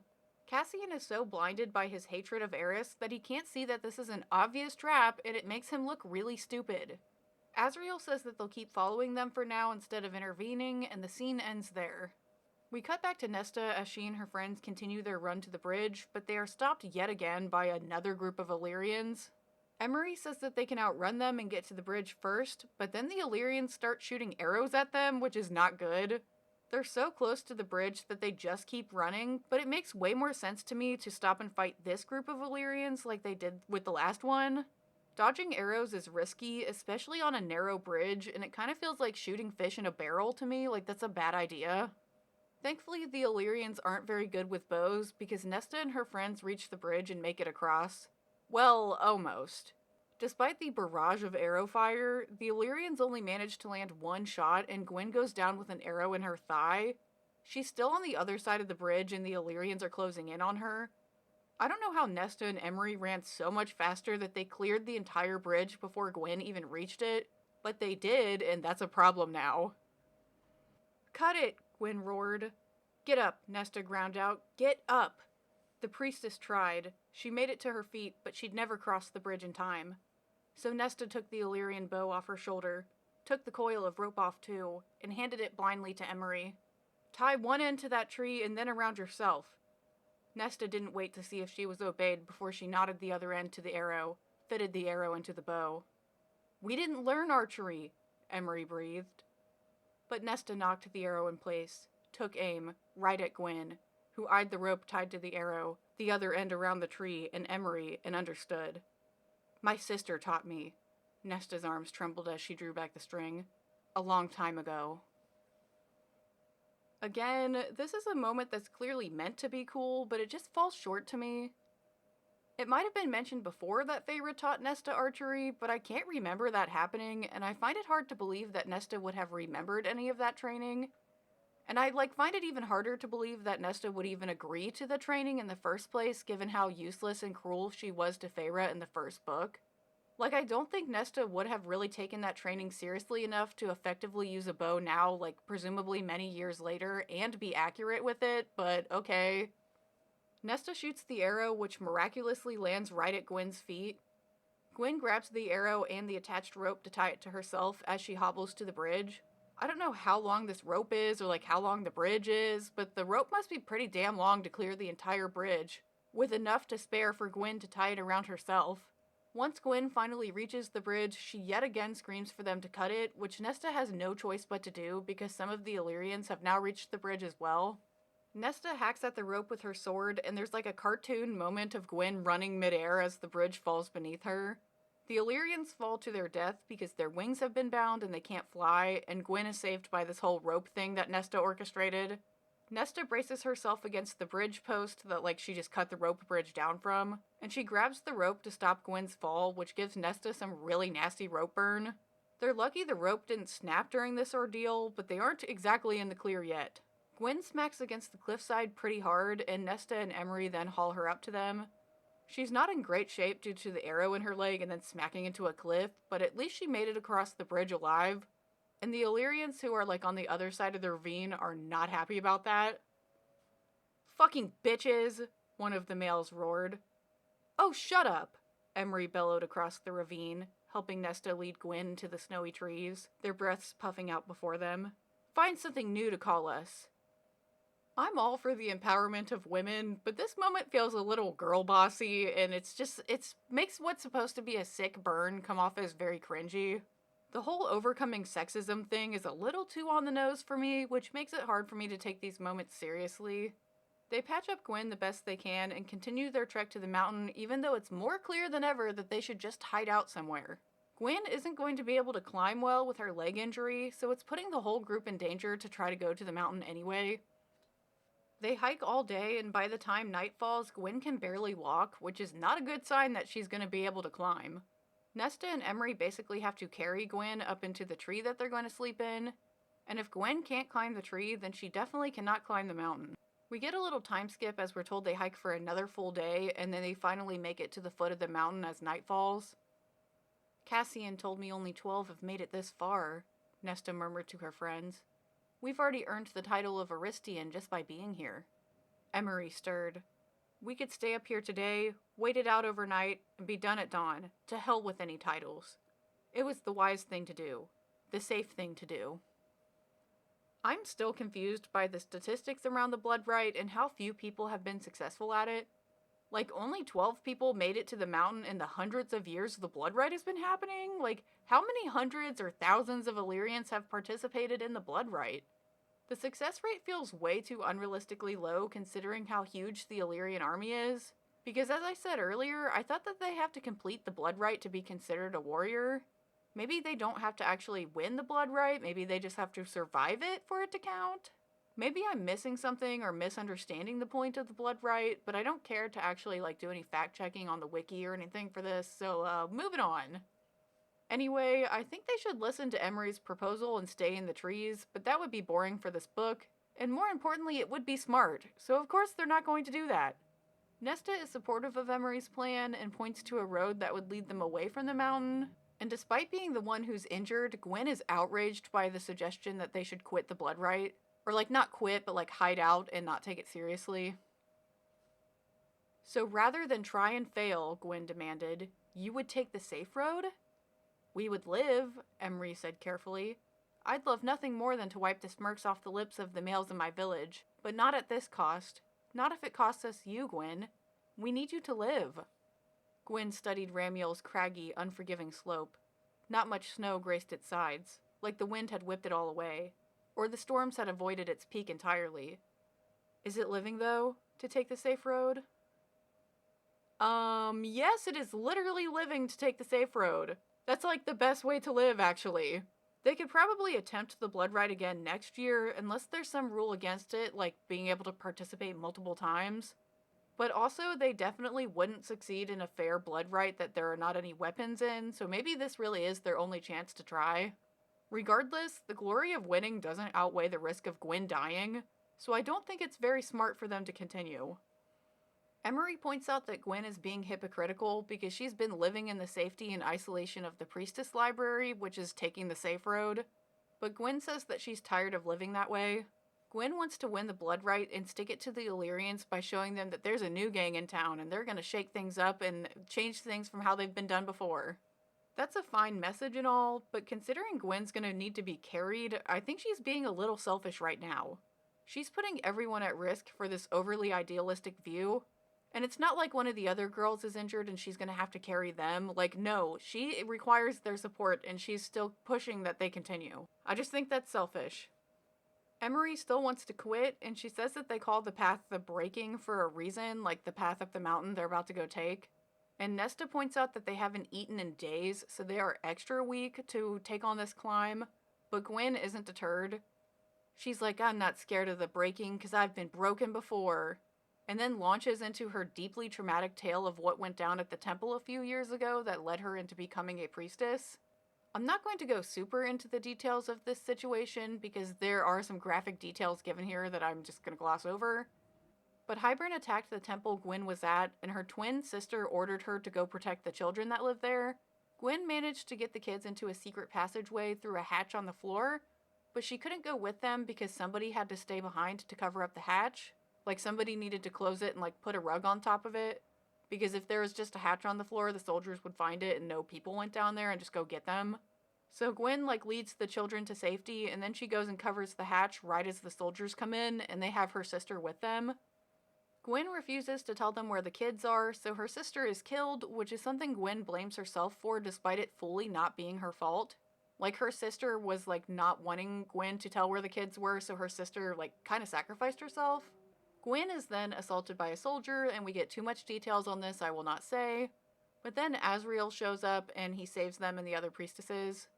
Cassian is so blinded by his hatred of Aerys that he can't see that this is an obvious trap, and it makes him look really stupid. Azrael says that they'll keep following them for now instead of intervening, and the scene ends there. We cut back to Nesta as she and her friends continue their run to the bridge, but they are stopped yet again by another group of Illyrians. Aerys says that they can outrun them and get to the bridge first, but then the Illyrians start shooting arrows at them, which is not good. They're so close to the bridge that they just keep running, but it makes way more sense to me to stop and fight this group of Illyrians like they did with the last one. Dodging arrows is risky, especially on a narrow bridge, and it kind of feels like shooting fish in a barrel to me, like that's a bad idea. Thankfully, the Illyrians aren't very good with bows, because Nesta and her friends reach the bridge and make it across. Well, almost. Despite the barrage of arrow fire, the Illyrians only manage to land one shot, and Gwen goes down with an arrow in her thigh. She's still on the other side of the bridge, and the Illyrians are closing in on her. I don't know how Nesta and Emery ran so much faster that they cleared the entire bridge before Gwen even reached it, but they did, and that's a problem now. Cut it, Gwen roared. Get up, Nesta ground out. Get up! The priestess tried. She made it to her feet, but she'd never crossed the bridge in time. So Nesta took the Illyrian bow off her shoulder, took the coil of rope off too, and handed it blindly to Emery. Tie one end to that tree and then around yourself. Nesta didn't wait to see if she was obeyed before she knotted the other end to the arrow, fitted the arrow into the bow. We didn't learn archery, Emery breathed. But Nesta knocked the arrow in place, took aim, right at Gwen, who eyed the rope tied to the arrow, the other end around the tree, and Emery, and understood. My sister taught me. Nesta's arms trembled as she drew back the string. A long time ago. Again, this is a moment that's clearly meant to be cool, but it just falls short to me. It might have been mentioned before that Feyre taught Nesta archery, but I can't remember that happening, and I find it hard to believe that Nesta would have remembered any of that training. And I find it even harder to believe that Nesta would even agree to the training in the first place, given how useless and cruel she was to Feyre in the first book. I don't think Nesta would have really taken that training seriously enough to effectively use a bow now, presumably many years later, and be accurate with it, but okay. Nesta shoots the arrow, which miraculously lands right at Gwen's feet. Gwen grabs the arrow and the attached rope to tie it to herself as she hobbles to the bridge. I don't know how long this rope is or how long the bridge is, but the rope must be pretty damn long to clear the entire bridge, with enough to spare for Gwen to tie it around herself. Once Gwen finally reaches the bridge, she yet again screams for them to cut it, which Nesta has no choice but to do because some of the Illyrians have now reached the bridge as well. Nesta hacks at the rope with her sword, and there's a cartoon moment of Gwen running midair as the bridge falls beneath her. The Illyrians fall to their death because their wings have been bound and they can't fly, and Gwen is saved by this whole rope thing that Nesta orchestrated. Nesta braces herself against the bridge post that she just cut the rope bridge down from, and she grabs the rope to stop Gwen's fall, which gives Nesta some really nasty rope burn. They're lucky the rope didn't snap during this ordeal, but they aren't exactly in the clear yet. Gwen smacks against the cliffside pretty hard, and Nesta and Emery then haul her up to them. She's not in great shape due to the arrow in her leg and then smacking into a cliff, but at least she made it across the bridge alive. And the Illyrians who are on the other side of the ravine are not happy about that. "Fucking bitches," one of the males roared. "Oh, shut up," Emery bellowed across the ravine, helping Nesta lead Gwen to the snowy trees, their breaths puffing out before them. "Find something new to call us." I'm all for the empowerment of women, but this moment feels a little girl bossy, and it makes what's supposed to be a sick burn come off as very cringy. The whole overcoming sexism thing is a little too on the nose for me, which makes it hard for me to take these moments seriously. They patch up Gwen the best they can and continue their trek to the mountain, even though it's more clear than ever that they should just hide out somewhere. Gwen isn't going to be able to climb well with her leg injury, so it's putting the whole group in danger to try to go to the mountain anyway. They hike all day, and by the time night falls, Gwen can barely walk, which is not a good sign that she's going to be able to climb. Nesta and Emery basically have to carry Gwen up into the tree that they're going to sleep in, and if Gwen can't climb the tree, then she definitely cannot climb the mountain. We get a little time skip as we're told they hike for another full day, and then they finally make it to the foot of the mountain as night falls. "Cassian told me only 12 have made it this far," Nesta murmured to her friends. "We've already earned the title of Aristian just by being here." Emery stirred. "We could stay up here today, wait it out overnight, and be done at dawn. To hell with any titles." It was the wise thing to do. The safe thing to do. I'm still confused by the statistics around the bloodright and how few people have been successful at it. Only 12 people made it to the mountain in the hundreds of years the bloodright has been happening? How many hundreds or thousands of Illyrians have participated in the bloodright? The success rate feels way too unrealistically low considering how huge the Illyrian army is. Because as I said earlier, I thought that they have to complete the bloodright to be considered a warrior. Maybe they don't have to actually win the bloodright, maybe they just have to survive it for it to count? Maybe I'm missing something or misunderstanding the point of the bloodright, but I don't care to actually do any fact-checking on the wiki or anything for this, so moving on. Anyway, I think they should listen to Emery's proposal and stay in the trees, but that would be boring for this book, and more importantly, it would be smart, so of course they're not going to do that. Nesta is supportive of Emery's plan and points to a road that would lead them away from the mountain, and despite being the one who's injured, Gwen is outraged by the suggestion that they should quit the bloodright. Or not quit, but hide out and not take it seriously. "So rather than try and fail," Gwen demanded, "you would take the safe road?" "We would live," Emery said carefully. "I'd love nothing more than to wipe the smirks off the lips of the males in my village, but not at this cost. Not if it costs us you, Gwen. We need you to live." Gwen studied Ramiel's craggy, unforgiving slope. Not much snow graced its sides, like the wind had whipped it all away. Or the storms had avoided its peak entirely. "Is it living, though, to take the safe road?" Yes, it is literally living to take the safe road. That's the best way to live, actually. They could probably attempt the bloodright again next year, unless there's some rule against it, like being able to participate multiple times. But also, they definitely wouldn't succeed in a fair bloodright that there are not any weapons in, so maybe this really is their only chance to try. Regardless, the glory of winning doesn't outweigh the risk of Gwyn dying, so I don't think it's very smart for them to continue. Emery points out that Gwyn is being hypocritical because she's been living in the safety and isolation of the Priestess Library, which is taking the safe road. But Gwyn says that she's tired of living that way. Gwyn wants to win the bloodright and stick it to the Illyrians by showing them that there's a new gang in town and they're going to shake things up and change things from how they've been done before. That's a fine message and all, but considering Gwyn's going to need to be carried, I think she's being a little selfish right now. She's putting everyone at risk for this overly idealistic view. And it's not like one of the other girls is injured and she's going to have to carry them. Like, no, she requires their support and she's still pushing that they continue. I just think that's selfish. Emery still wants to quit, and she says that they call the path the breaking for a reason, like the path up the mountain they're about to go take. And Nesta points out that they haven't eaten in days, so they are extra weak to take on this climb. But Gwyn isn't deterred. She's like, I'm not scared of the breaking because I've been broken before. And then launches into her deeply traumatic tale of what went down at the temple a few years ago that led her into becoming a priestess. I'm not going to go super into the details of this situation because there are some graphic details given here that I'm just going to gloss over. But Hybern attacked the temple Gwyn was at, and her twin sister ordered her to go protect the children that live there. Gwyn managed to get the kids into a secret passageway through a hatch on the floor, but she couldn't go with them because somebody had to stay behind to cover up the hatch. Like, somebody needed to close it and, like, put a rug on top of it. Because if there was just a hatch on the floor, the soldiers would find it and no people went down there and just go get them. So Gwyn, like, leads the children to safety, and then she goes and covers the hatch right as the soldiers come in, and they have her sister with them. Gwyn refuses to tell them where the kids are, so her sister is killed, which is something Gwyn blames herself for despite it fully not being her fault. Like, her sister was, like, not wanting Gwyn to tell where the kids were, so her sister, like, kind of sacrificed herself. Gwyn is then assaulted by a soldier, and we get too much details on this I will not say. But then Azriel shows up, and he saves them and the other priestesses.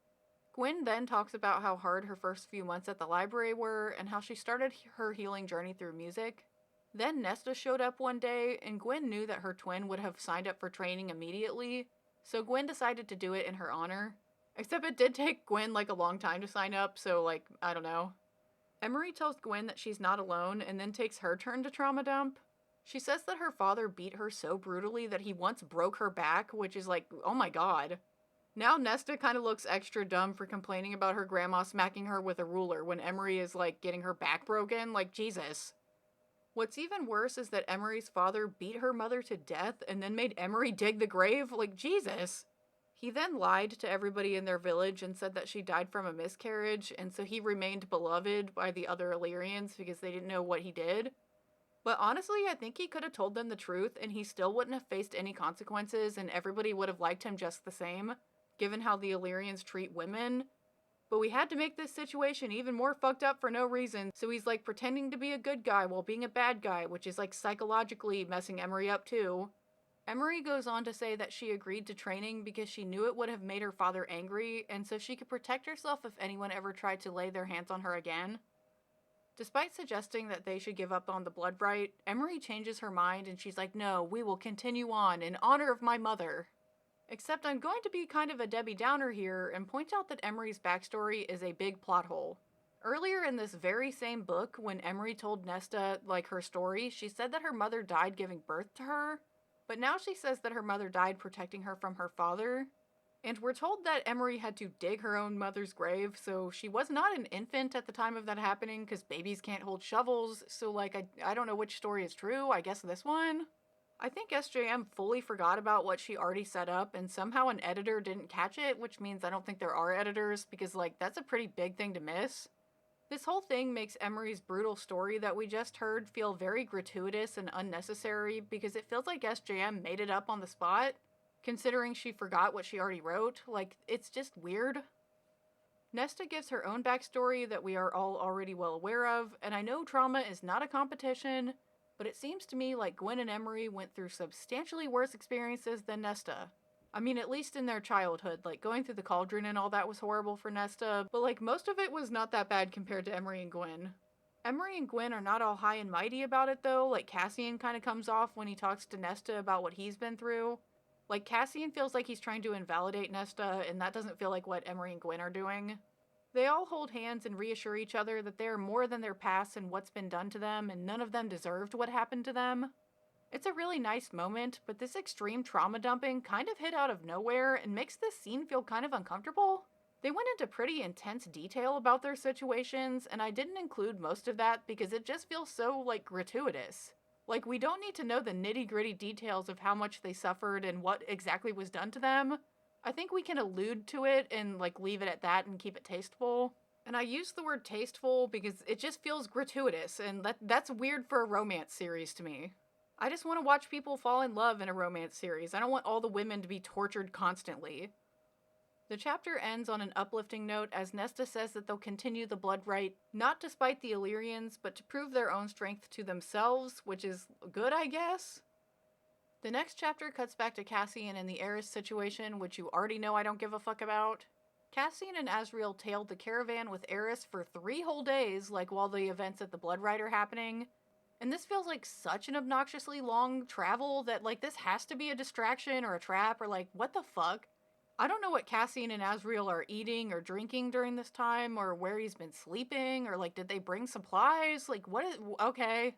Gwyn then talks about how hard her first few months at the library were, and how she started her healing journey through music. Then Nesta showed up one day, and Gwyn knew that her twin would have signed up for training immediately, so Gwyn decided to do it in her honor. Except it did take Gwyn, like, a long time to sign up, so, like, I don't know. Emery tells Gwyn that she's not alone, and then takes her turn to trauma dump. She says that her father beat her so brutally that he once broke her back, which is like, oh my god. Now Nesta kind of looks extra dumb for complaining about her grandma smacking her with a ruler when Emery is, like, getting her back broken. Like, Jesus. What's even worse is that Emery's father beat her mother to death and then made Emery dig the grave. Like, Jesus. He then lied to everybody in their village and said that she died from a miscarriage, and so he remained beloved by the other Illyrians because they didn't know what he did. But honestly, I think he could have told them the truth and he still wouldn't have faced any consequences and everybody would have liked him just the same, given how the Illyrians treat women. But we had to make this situation even more fucked up for no reason, so he's, like, pretending to be a good guy while being a bad guy, which is, like, psychologically messing Emery up too. Emery goes on to say that she agreed to training because she knew it would have made her father angry, and so she could protect herself if anyone ever tried to lay their hands on her again. Despite suggesting that they should give up on the bloodright, Emery changes her mind and she's like, no, we will continue on in honor of my mother. Except I'm going to be kind of a Debbie Downer here and point out that Emery's backstory is a big plot hole. Earlier in this very same book, when Emery told Nesta, like, her story, she said that her mother died giving birth to her. But now she says that her mother died protecting her from her father. And we're told that Emery had to dig her own mother's grave, so she was not an infant at the time of that happening, because babies can't hold shovels, so, like, I don't know which story is true, I guess this one? I think SJM fully forgot about what she already set up, and somehow an editor didn't catch it, which means I don't think there are editors, because, like, that's a pretty big thing to miss. This whole thing makes Emery's brutal story that we just heard feel very gratuitous and unnecessary because it feels like SJM made it up on the spot, considering she forgot what she already wrote. Like, it's just weird. Nesta gives her own backstory that we are all already well aware of, and I know trauma is not a competition, but it seems to me like Gwyn and Emery went through substantially worse experiences than Nesta. I mean, at least in their childhood, like, going through the cauldron and all that was horrible for Nesta, but, like, most of it was not that bad compared to Emery and Gwyn. Emery and Gwyn are not all high and mighty about it, though. Like, Cassian kind of comes off when he talks to Nesta about what he's been through. Like, Cassian feels like he's trying to invalidate Nesta, and that doesn't feel like what Emery and Gwyn are doing. They all hold hands and reassure each other that they are more than their past and what's been done to them, and none of them deserved what happened to them. It's a really nice moment, but this extreme trauma dumping kind of hit out of nowhere and makes this scene feel kind of uncomfortable. They went into pretty intense detail about their situations, and I didn't include most of that because it just feels so, gratuitous. Like, we don't need to know the nitty-gritty details of how much they suffered and what exactly was done to them. I think we can allude to it and, leave it at that and keep it tasteful. And I use the word tasteful because it just feels gratuitous, and that's weird for a romance series to me. I just want to watch people fall in love in a romance series. I don't want all the women to be tortured constantly. The chapter ends on an uplifting note as Nesta says that they'll continue the bloodright, not despite the Illyrians, but to prove their own strength to themselves, which is good, I guess? The next chapter cuts back to Cassian and the Aerys situation, which you already know I don't give a fuck about. Cassian and Azriel tailed the caravan with Aerys for 3 whole days, while the events at the bloodright are happening. And this feels like such an obnoxiously long travel that, this has to be a distraction or a trap or, what the fuck? I don't know what Cassian and Azriel are eating or drinking during this time, or where he's been sleeping, or, did they bring supplies? Okay.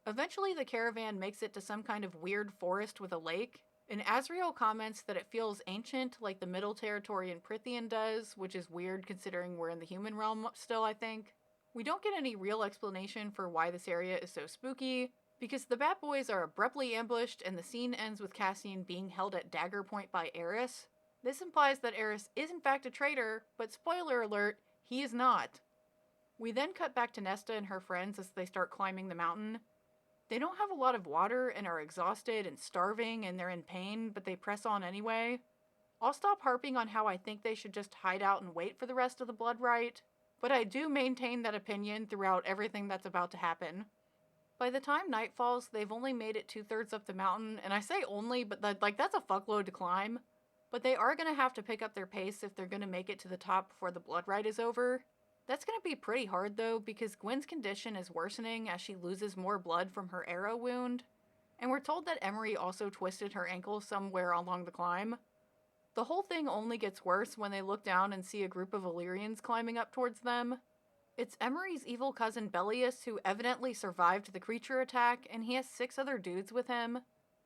Eventually, the caravan makes it to some kind of weird forest with a lake, and Azriel comments that it feels ancient, like the Middle Territory in Prythian does, which is weird considering we're in the human realm still, I think. We don't get any real explanation for why this area is so spooky, because the Bat Boys are abruptly ambushed and the scene ends with Cassian being held at dagger point by Aerys. This implies that Aerys is in fact a traitor, but spoiler alert, he is not. We then cut back to Nesta and her friends as they start climbing the mountain. They don't have a lot of water and are exhausted and starving and they're in pain, but they press on anyway. I'll stop harping on how I think they should just hide out and wait for the rest of the bloodright, but I do maintain that opinion throughout everything that's about to happen. By the time night falls, they've only made it 2/3 up the mountain, and I say only, but that's a fuckload to climb. But they are going to have to pick up their pace if they're going to make it to the top before the bloodright is over. That's going to be pretty hard though, because Gwen's condition is worsening as she loses more blood from her arrow wound, and we're told that Emery also twisted her ankle somewhere along the climb. The whole thing only gets worse when they look down and see a group of Illyrians climbing up towards them. It's Emery's evil cousin Bellius who evidently survived the creature attack, and he has 6 other dudes with him.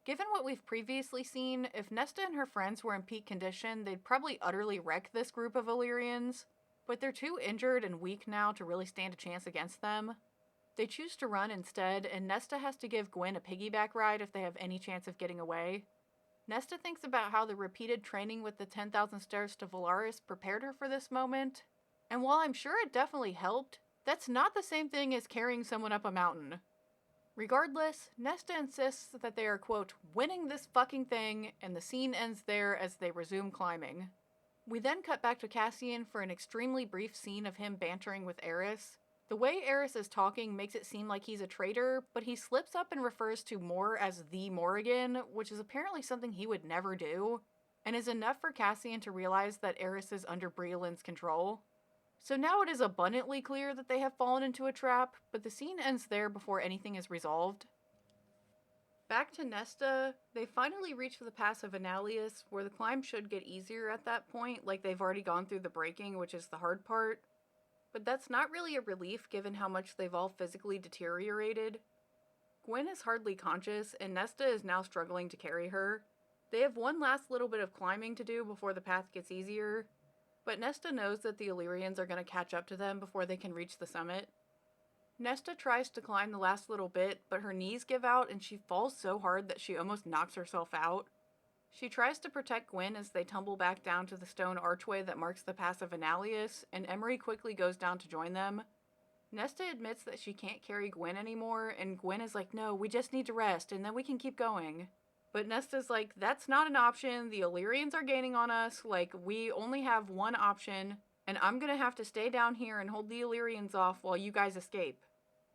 Given what we've previously seen, if Nesta and her friends were in peak condition, they'd probably utterly wreck this group of Illyrians, but they're too injured and weak now to really stand a chance against them. They choose to run instead, and Nesta has to give Gwen a piggyback ride if they have any chance of getting away. Nesta thinks about how the repeated training with the 10,000 Stairs to Valaris prepared her for this moment, and while I'm sure it definitely helped, that's not the same thing as carrying someone up a mountain. Regardless, Nesta insists that they are, quote, winning this fucking thing, and the scene ends there as they resume climbing. We then cut back to Cassian for an extremely brief scene of him bantering with Aerys. The way Aerys is talking makes it seem like he's a traitor, but he slips up and refers to Moore as the Morrigan, which is apparently something he would never do, and is enough for Cassian to realize that Aerys is under Breeland's control. So now it is abundantly clear that they have fallen into a trap, but the scene ends there before anything is resolved. Back to Nesta, they finally reach the pass of Analius, where the climb should get easier at that point, they've already gone through the breaking, which is the hard part. But that's not really a relief given how much they've all physically deteriorated. Gwen is hardly conscious, and Nesta is now struggling to carry her. They have one last little bit of climbing to do before the path gets easier, but Nesta knows that the Illyrians are going to catch up to them before they can reach the summit. Nesta tries to climb the last little bit, but her knees give out and she falls so hard that she almost knocks herself out. She tries to protect Gwen as they tumble back down to the stone archway that marks the pass of Analius, and Emery quickly goes down to join them. Nesta admits that she can't carry Gwen anymore, and Gwen is like, no, we just need to rest, and then we can keep going. But Nesta's like, that's not an option, the Illyrians are gaining on us, we only have one option, and I'm gonna have to stay down here and hold the Illyrians off while you guys escape.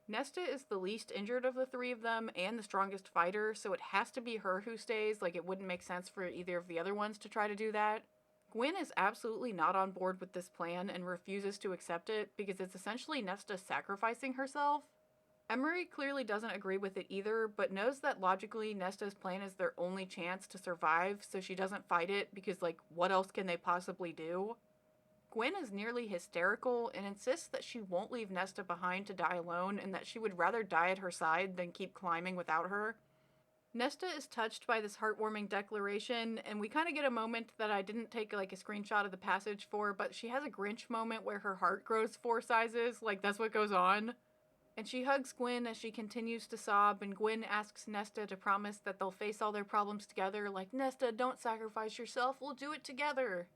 Nesta is the least injured of the 3 of them, and the strongest fighter, so it has to be her who stays, it wouldn't make sense for either of the other ones to try to do that. Gwen is absolutely not on board with this plan and refuses to accept it because it's essentially Nesta sacrificing herself. Emery clearly doesn't agree with it either, but knows that logically Nesta's plan is their only chance to survive, so she doesn't fight it because, what else can they possibly do? Gwen is nearly hysterical and insists that she won't leave Nesta behind to die alone and that she would rather die at her side than keep climbing without her. Nesta is touched by this heartwarming declaration, and we kind of get a moment that I didn't take like a screenshot of the passage for, but she has a Grinch moment where her heart grows 4 sizes, like that's what goes on. And she hugs Gwen as she continues to sob, and Gwen asks Nesta to promise that they'll face all their problems together, like, Nesta, don't sacrifice yourself, we'll do it together.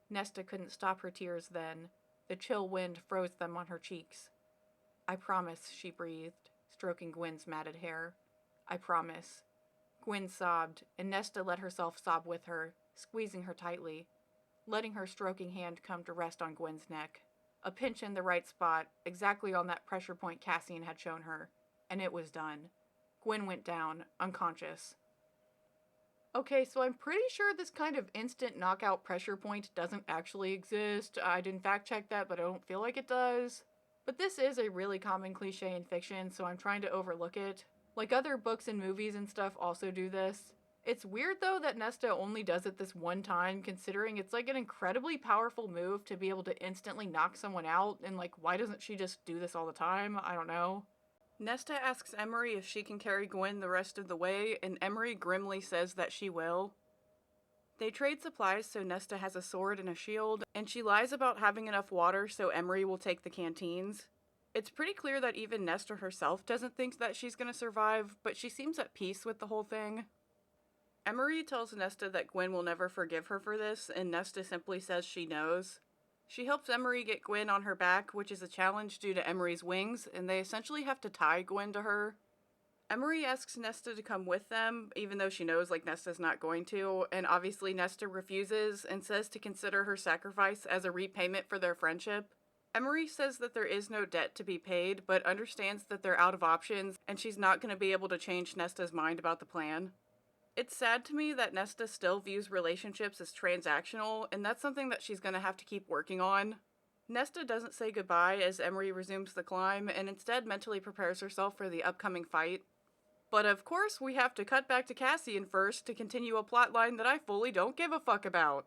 Nesta couldn't stop her tears then. The chill wind froze them on her cheeks. I promise, she breathed, stroking Gwen's matted hair. I promise. Gwen sobbed, and Nesta let herself sob with her, squeezing her tightly, letting her stroking hand come to rest on Gwen's neck. A pinch in the right spot, exactly on that pressure point Cassian had shown her, and it was done. Gwen went down, unconscious. Okay, so I'm pretty sure this kind of instant knockout pressure point doesn't actually exist. I didn't fact check that, but I don't feel like it does. But this is a really common cliche in fiction, so I'm trying to overlook it. Like other books and movies and stuff also do this. It's weird though that Nesta only does it this one time, considering it's like an incredibly powerful move to be able to instantly knock someone out, and like why doesn't she just do this all the time? I don't know. Nesta asks Emery if she can carry Gwen the rest of the way, and Emery grimly says that she will. They trade supplies so Nesta has a sword and a shield, and she lies about having enough water so Emery will take the canteens. It's pretty clear that even Nesta herself doesn't think that she's going to survive, but she seems at peace with the whole thing. Emery tells Nesta that Gwen will never forgive her for this, and Nesta simply says she knows. She helps Emery get Gwen on her back, which is a challenge due to Emery's wings, and they essentially have to tie Gwen to her. Emery asks Nesta to come with them, even though she knows like Nesta's not going to, and obviously Nesta refuses and says to consider her sacrifice as a repayment for their friendship. Emery says that there is no debt to be paid, but understands that they're out of options, and she's not going to be able to change Nesta's mind about the plan. It's sad to me that Nesta still views relationships as transactional, and that's something that she's going to have to keep working on. Nesta doesn't say goodbye as Emery resumes the climb, and instead mentally prepares herself for the upcoming fight. But of course, we have to cut back to Cassian first to continue a plotline that I fully don't give a fuck about.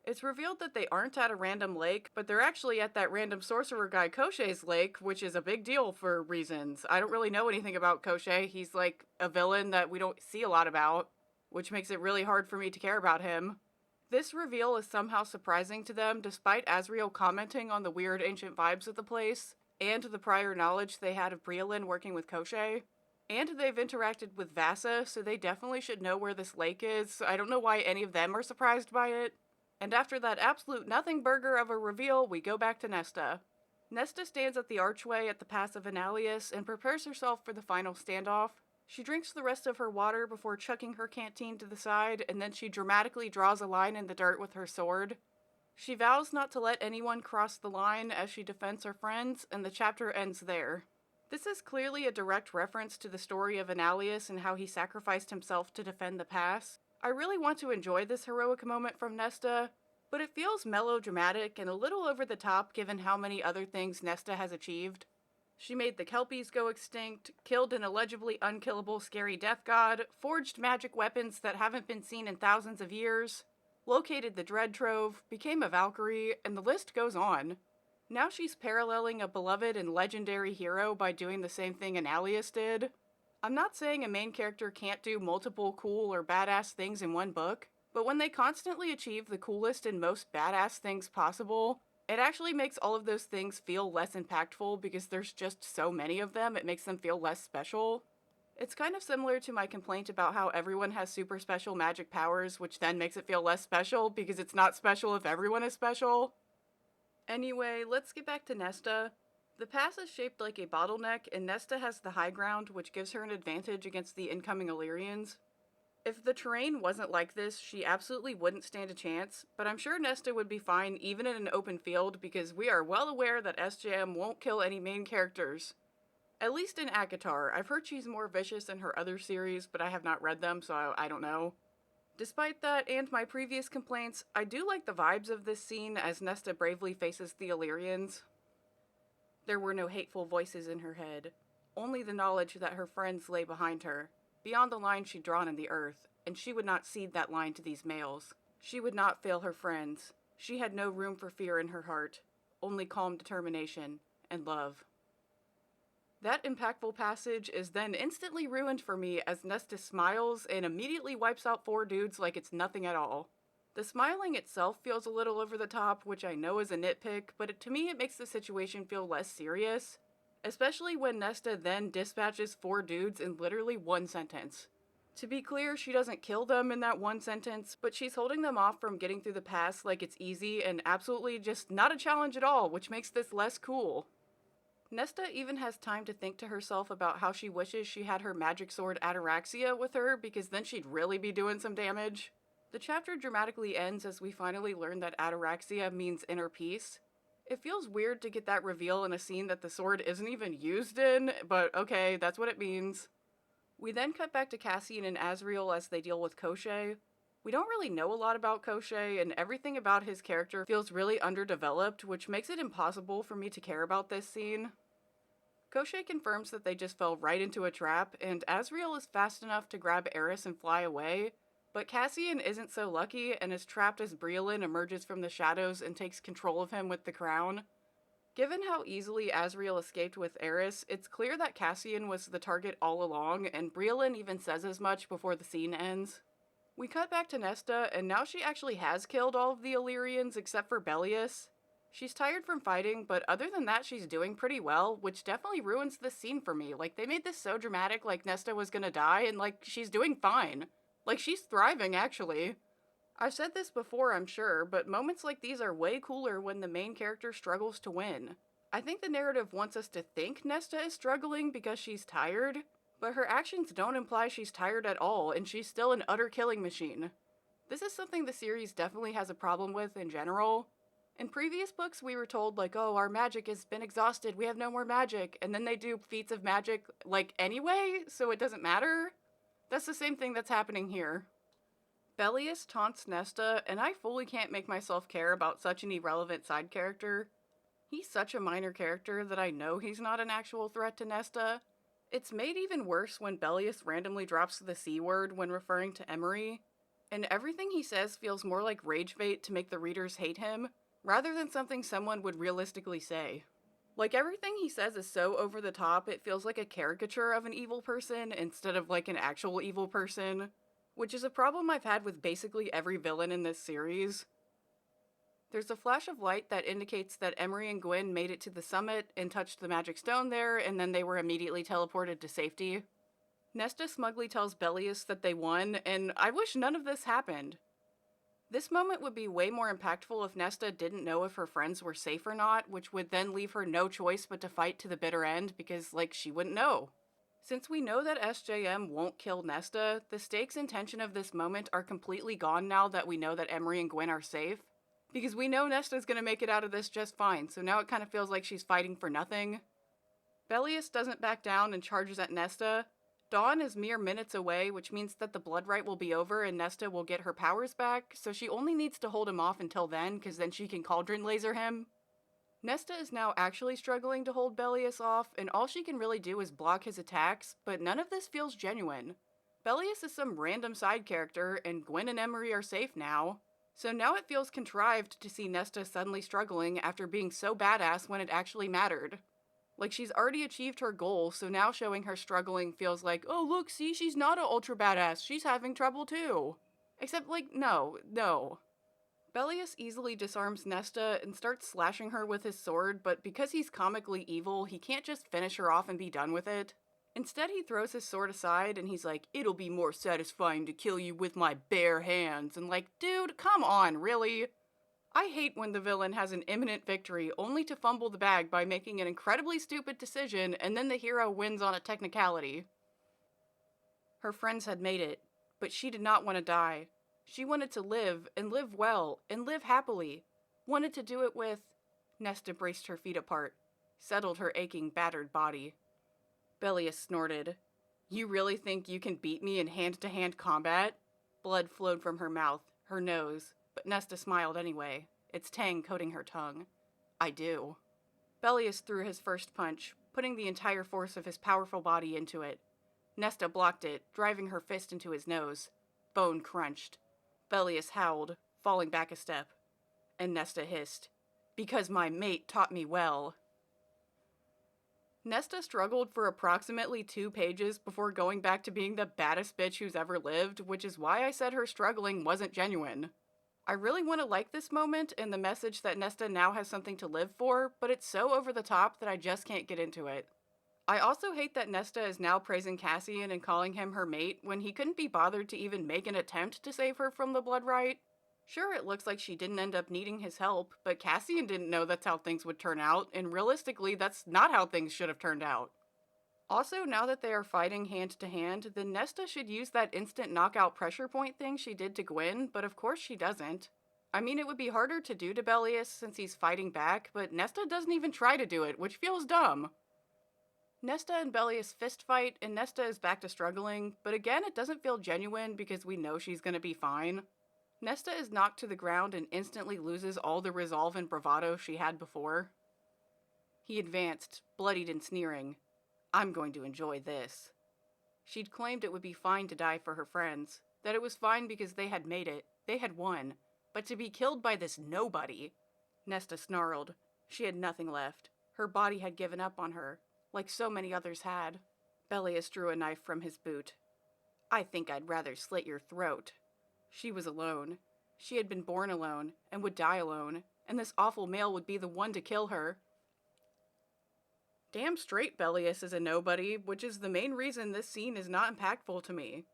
It's revealed that they aren't at a random lake, but they're actually at that random sorcerer guy Koschei's lake, which is a big deal for reasons. I don't really know anything about Koschei. He's like a villain that we don't see a lot about, which makes it really hard for me to care about him. This reveal is somehow surprising to them, despite Asriel commenting on the weird ancient vibes of the place, and the prior knowledge they had of Briolin working with Koschei. And they've interacted with Vassa, so they definitely should know where this lake is. I don't know why any of them are surprised by it. And after that absolute nothing burger of a reveal, we go back to Nesta. Nesta stands at the archway at the pass of Aerys and prepares herself for the final standoff. She drinks the rest of her water before chucking her canteen to the side, and then she dramatically draws a line in the dirt with her sword. She vows not to let anyone cross the line as she defends her friends, and the chapter ends there. This is clearly a direct reference to the story of Aerys and how he sacrificed himself to defend the pass. I really want to enjoy this heroic moment from Nesta, but it feels melodramatic and a little over the top given how many other things Nesta has achieved. She made the Kelpies go extinct, killed an allegedly unkillable scary death god, forged magic weapons that haven't been seen in thousands of years, located the Dread Trove, became a Valkyrie, and the list goes on. Now she's paralleling a beloved and legendary hero by doing the same thing Aerys did. I'm not saying a main character can't do multiple cool or badass things in one book, but when they constantly achieve the coolest and most badass things possible, it actually makes all of those things feel less impactful because there's just so many of them, it makes them feel less special. It's kind of similar to my complaint about how everyone has super special magic powers, which then makes it feel less special because it's not special if everyone is special. Anyway, let's get back to Nesta. The pass is shaped like a bottleneck, and Nesta has the high ground, which gives her an advantage against the incoming Illyrians. If the terrain wasn't like this, she absolutely wouldn't stand a chance, but I'm sure Nesta would be fine even in an open field because we are well aware that SJM won't kill any main characters. At least in ACOTAR. I've heard she's more vicious in her other series, but I have not read them, so I don't know. Despite that and my previous complaints, I do like the vibes of this scene as Nesta bravely faces the Illyrians. There were no hateful voices in her head, only the knowledge that her friends lay behind her, beyond the line she'd drawn in the earth, and she would not cede that line to these males. She would not fail her friends. She had no room for fear in her heart, only calm determination and love. That impactful passage is then instantly ruined for me as Nesta smiles and immediately wipes out 4 dudes like it's nothing at all. The smiling itself feels a little over the top, which I know is a nitpick, but to me it makes the situation feel less serious, especially when Nesta then dispatches 4 dudes in literally 1 sentence. To be clear, she doesn't kill them in that 1 sentence, but she's holding them off from getting through the pass like it's easy and absolutely just not a challenge at all, which makes this less cool. Nesta even has time to think to herself about how she wishes she had her magic sword Ataraxia with her, because then she'd really be doing some damage. The chapter dramatically ends as we finally learn that Ataraxia means inner peace. It feels weird to get that reveal in a scene that the sword isn't even used in, but okay, that's what it means. We then cut back to Cassian and Azriel as they deal with Koschei. We don't really know a lot about Koschei, and everything about his character feels really underdeveloped, which makes it impossible for me to care about this scene. Koschei confirms that they just fell right into a trap, and Azriel is fast enough to grab Aerys and fly away, but Cassian isn't so lucky and is trapped as Briolin emerges from the shadows and takes control of him with the crown. Given how easily Azriel escaped with Aerys, it's clear that Cassian was the target all along, and Briolin even says as much before the scene ends. We cut back to Nesta, and now she actually has killed all of the Illyrians except for Bellius. She's tired from fighting, but other than that she's doing pretty well, which definitely ruins this scene for me. Like, they made this so dramatic, like Nesta was gonna die, and like, she's doing fine. Like, she's thriving, actually. I've said this before, I'm sure, but moments like these are way cooler when the main character struggles to win. I think the narrative wants us to think Nesta is struggling because she's tired, but her actions don't imply she's tired at all, and she's still an utter killing machine. This is something the series definitely has a problem with in general. In previous books, we were told, like, oh, our magic has been exhausted, we have no more magic, and then they do feats of magic, like, anyway, so it doesn't matter. That's the same thing that's happening here. Bellius taunts Nesta, and I fully can't make myself care about such an irrelevant side character. He's such a minor character that I know he's not an actual threat to Nesta. It's made even worse when Bellius randomly drops the C word when referring to Emery, and everything he says feels more like rage bait to make the readers hate him, rather than something someone would realistically say. Like, everything he says is so over the top, it feels like a caricature of an evil person instead of like an actual evil person, which is a problem I've had with basically every villain in this series. There's a flash of light that indicates that Emery and Gwyn made it to the summit and touched the magic stone there, and then they were immediately teleported to safety. Nesta smugly tells Bellius that they won, and I wish none of this happened. This moment would be way more impactful if Nesta didn't know if her friends were safe or not, which would then leave her no choice but to fight to the bitter end because, like, she wouldn't know. Since we know that SJM won't kill Nesta, the stakes and tension of this moment are completely gone now that we know that Emery and Gwyn are safe. Because we know Nesta's gonna make it out of this just fine, so now it kind of feels like she's fighting for nothing. Bellius doesn't back down and charges at Nesta. Dawn is mere minutes away, which means that the bloodright will be over and Nesta will get her powers back, so she only needs to hold him off until then, because then she can cauldron laser him. Nesta is now actually struggling to hold Bellius off, and all she can really do is block his attacks, but none of this feels genuine. Bellius is some random side character, and Gwyn and Emery are safe now. So now it feels contrived to see Nesta suddenly struggling after being so badass when it actually mattered. Like, she's already achieved her goal, so now showing her struggling feels like, oh look, see, she's not a ultra badass, she's having trouble too. Except, like, no. Bellius easily disarms Nesta and starts slashing her with his sword, but because he's comically evil, he can't just finish her off and be done with it. Instead, he throws his sword aside and he's like, it'll be more satisfying to kill you with my bare hands, and like, dude, come on, really? I hate when the villain has an imminent victory only to fumble the bag by making an incredibly stupid decision and then the hero wins on a technicality. Her friends had made it, but she did not want to die. She wanted to live, and live well, and live happily. Wanted to do it with... Nesta braced her feet apart, settled her aching, battered body. Bellius snorted. You really think you can beat me in hand-to-hand combat? Blood flowed from her mouth, her nose, but Nesta smiled anyway, its tang coating her tongue. I do. Bellius threw his first punch, putting the entire force of his powerful body into it. Nesta blocked it, driving her fist into his nose. Bone crunched. Bellius howled, falling back a step. and Nesta hissed, "Because my mate taught me well." Nesta struggled for approximately 2 pages before going back to being the baddest bitch who's ever lived, which is why I said her struggling wasn't genuine. I really want to like this moment and the message that Nesta now has something to live for, but it's so over the top that I just can't get into it. I also hate that Nesta is now praising Cassian and calling him her mate when he couldn't be bothered to even make an attempt to save her from the bloodright. Sure, it looks like she didn't end up needing his help, but Cassian didn't know that's how things would turn out, and realistically, that's not how things should have turned out. Also, now that they are fighting hand to hand, then Nesta should use that instant knockout pressure point thing she did to Gwyn, but of course she doesn't. I mean, it would be harder to do to Bellius since he's fighting back, but Nesta doesn't even try to do it, which feels dumb. Nesta and Bellius fist fight, and Nesta is back to struggling, but again, it doesn't feel genuine because we know she's gonna be fine. Nesta is knocked to the ground and instantly loses all the resolve and bravado she had before. He advanced, bloodied and sneering. "I'm going to enjoy this." She'd claimed it would be fine to die for her friends, that it was fine because they had made it, they had won, but to be killed by this nobody. Nesta snarled. She had nothing left. Her body had given up on her, like so many others had. Bellius drew a knife from his boot. "I think I'd rather slit your throat." She was alone. She had been born alone, and would die alone, and this awful male would be the one to kill her. Damn straight Bellius is a nobody, which is the main reason this scene is not impactful to me.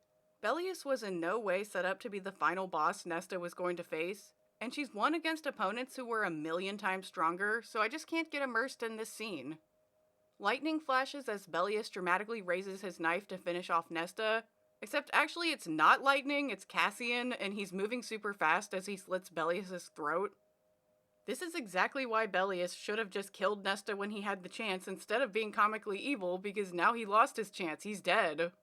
Bellius was in no way set up to be the final boss Nesta was going to face, and she's won against opponents who were 1,000,000 times stronger, so I just can't get immersed in this scene. Lightning flashes as Bellius dramatically raises his knife to finish off Nesta, except actually it's not lightning, it's Cassian, and he's moving super fast as he slits Bellius' throat. This is exactly why Bellius should have just killed Nesta when he had the chance instead of being comically evil, because now he lost his chance, he's dead.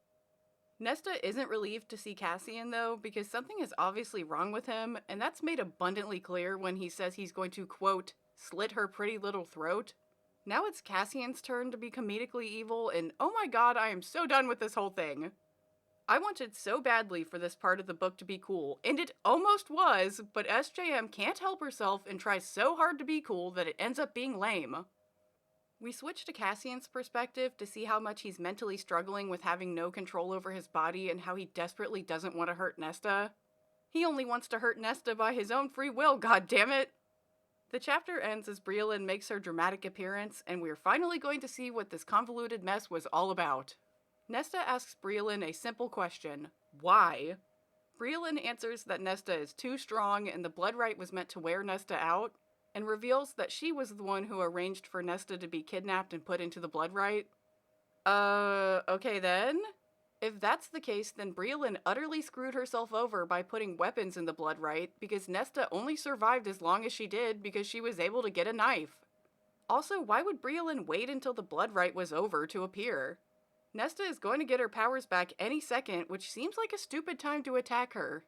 Nesta isn't relieved to see Cassian though, because something is obviously wrong with him, and that's made abundantly clear when he says he's going to, quote, "slit her pretty little throat." Now it's Cassian's turn to be comedically evil, and oh my god, I am so done with this whole thing. I wanted so badly for this part of the book to be cool, and it almost was, but SJM can't help herself and tries so hard to be cool that it ends up being lame. We switch to Cassian's perspective to see how much he's mentally struggling with having no control over his body and how he desperately doesn't want to hurt Nesta. He only wants to hurt Nesta by his own free will, goddammit! The chapter ends as Briolin makes her dramatic appearance, and we're finally going to see what this convoluted mess was all about. Nesta asks Briolin a simple question: why? Briolin answers that Nesta is too strong and the bloodright was meant to wear Nesta out, and reveals that she was the one who arranged for Nesta to be kidnapped and put into the bloodright. Okay then? If that's the case, then Briolin utterly screwed herself over by putting weapons in the bloodright, because Nesta only survived as long as she did because she was able to get a knife. Also, why would Briolin wait until the bloodright was over to appear? Nesta is going to get her powers back any second, which seems like a stupid time to attack her.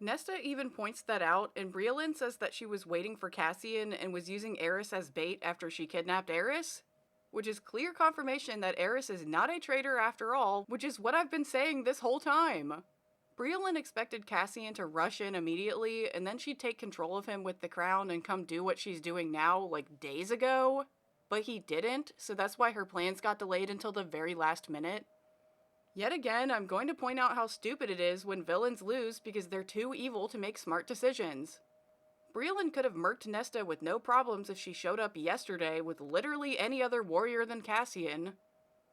Nesta even points that out, and Briolin says that she was waiting for Cassian and was using Aerys as bait after she kidnapped Aerys, which is clear confirmation that Aerys is not a traitor after all, which is what I've been saying this whole time. Briolin expected Cassian to rush in immediately, and then she'd take control of him with the crown and come do what she's doing now, like days ago. But he didn't, so that's why her plans got delayed until the very last minute. Yet again, I'm going to point out how stupid it is when villains lose because they're too evil to make smart decisions. Briolin could have murked Nesta with no problems if she showed up yesterday with literally any other warrior than Cassian.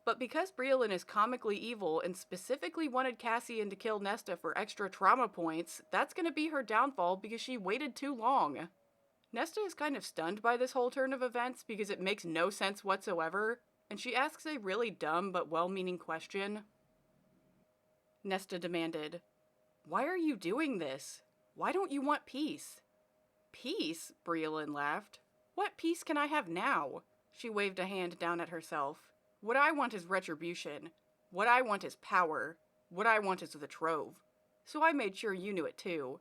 But because Briolin is comically evil and specifically wanted Cassian to kill Nesta for extra trauma points, that's going to be her downfall because she waited too long. Nesta is kind of stunned by this whole turn of events because it makes no sense whatsoever, and she asks a really dumb but well-meaning question. Nesta demanded, "Why are you doing this? Why don't you want peace?" "Peace?" Briolin laughed. "What peace can I have now?" She waved a hand down at herself. "What I want is retribution. What I want is power. What I want is the trove. So I made sure you knew it too.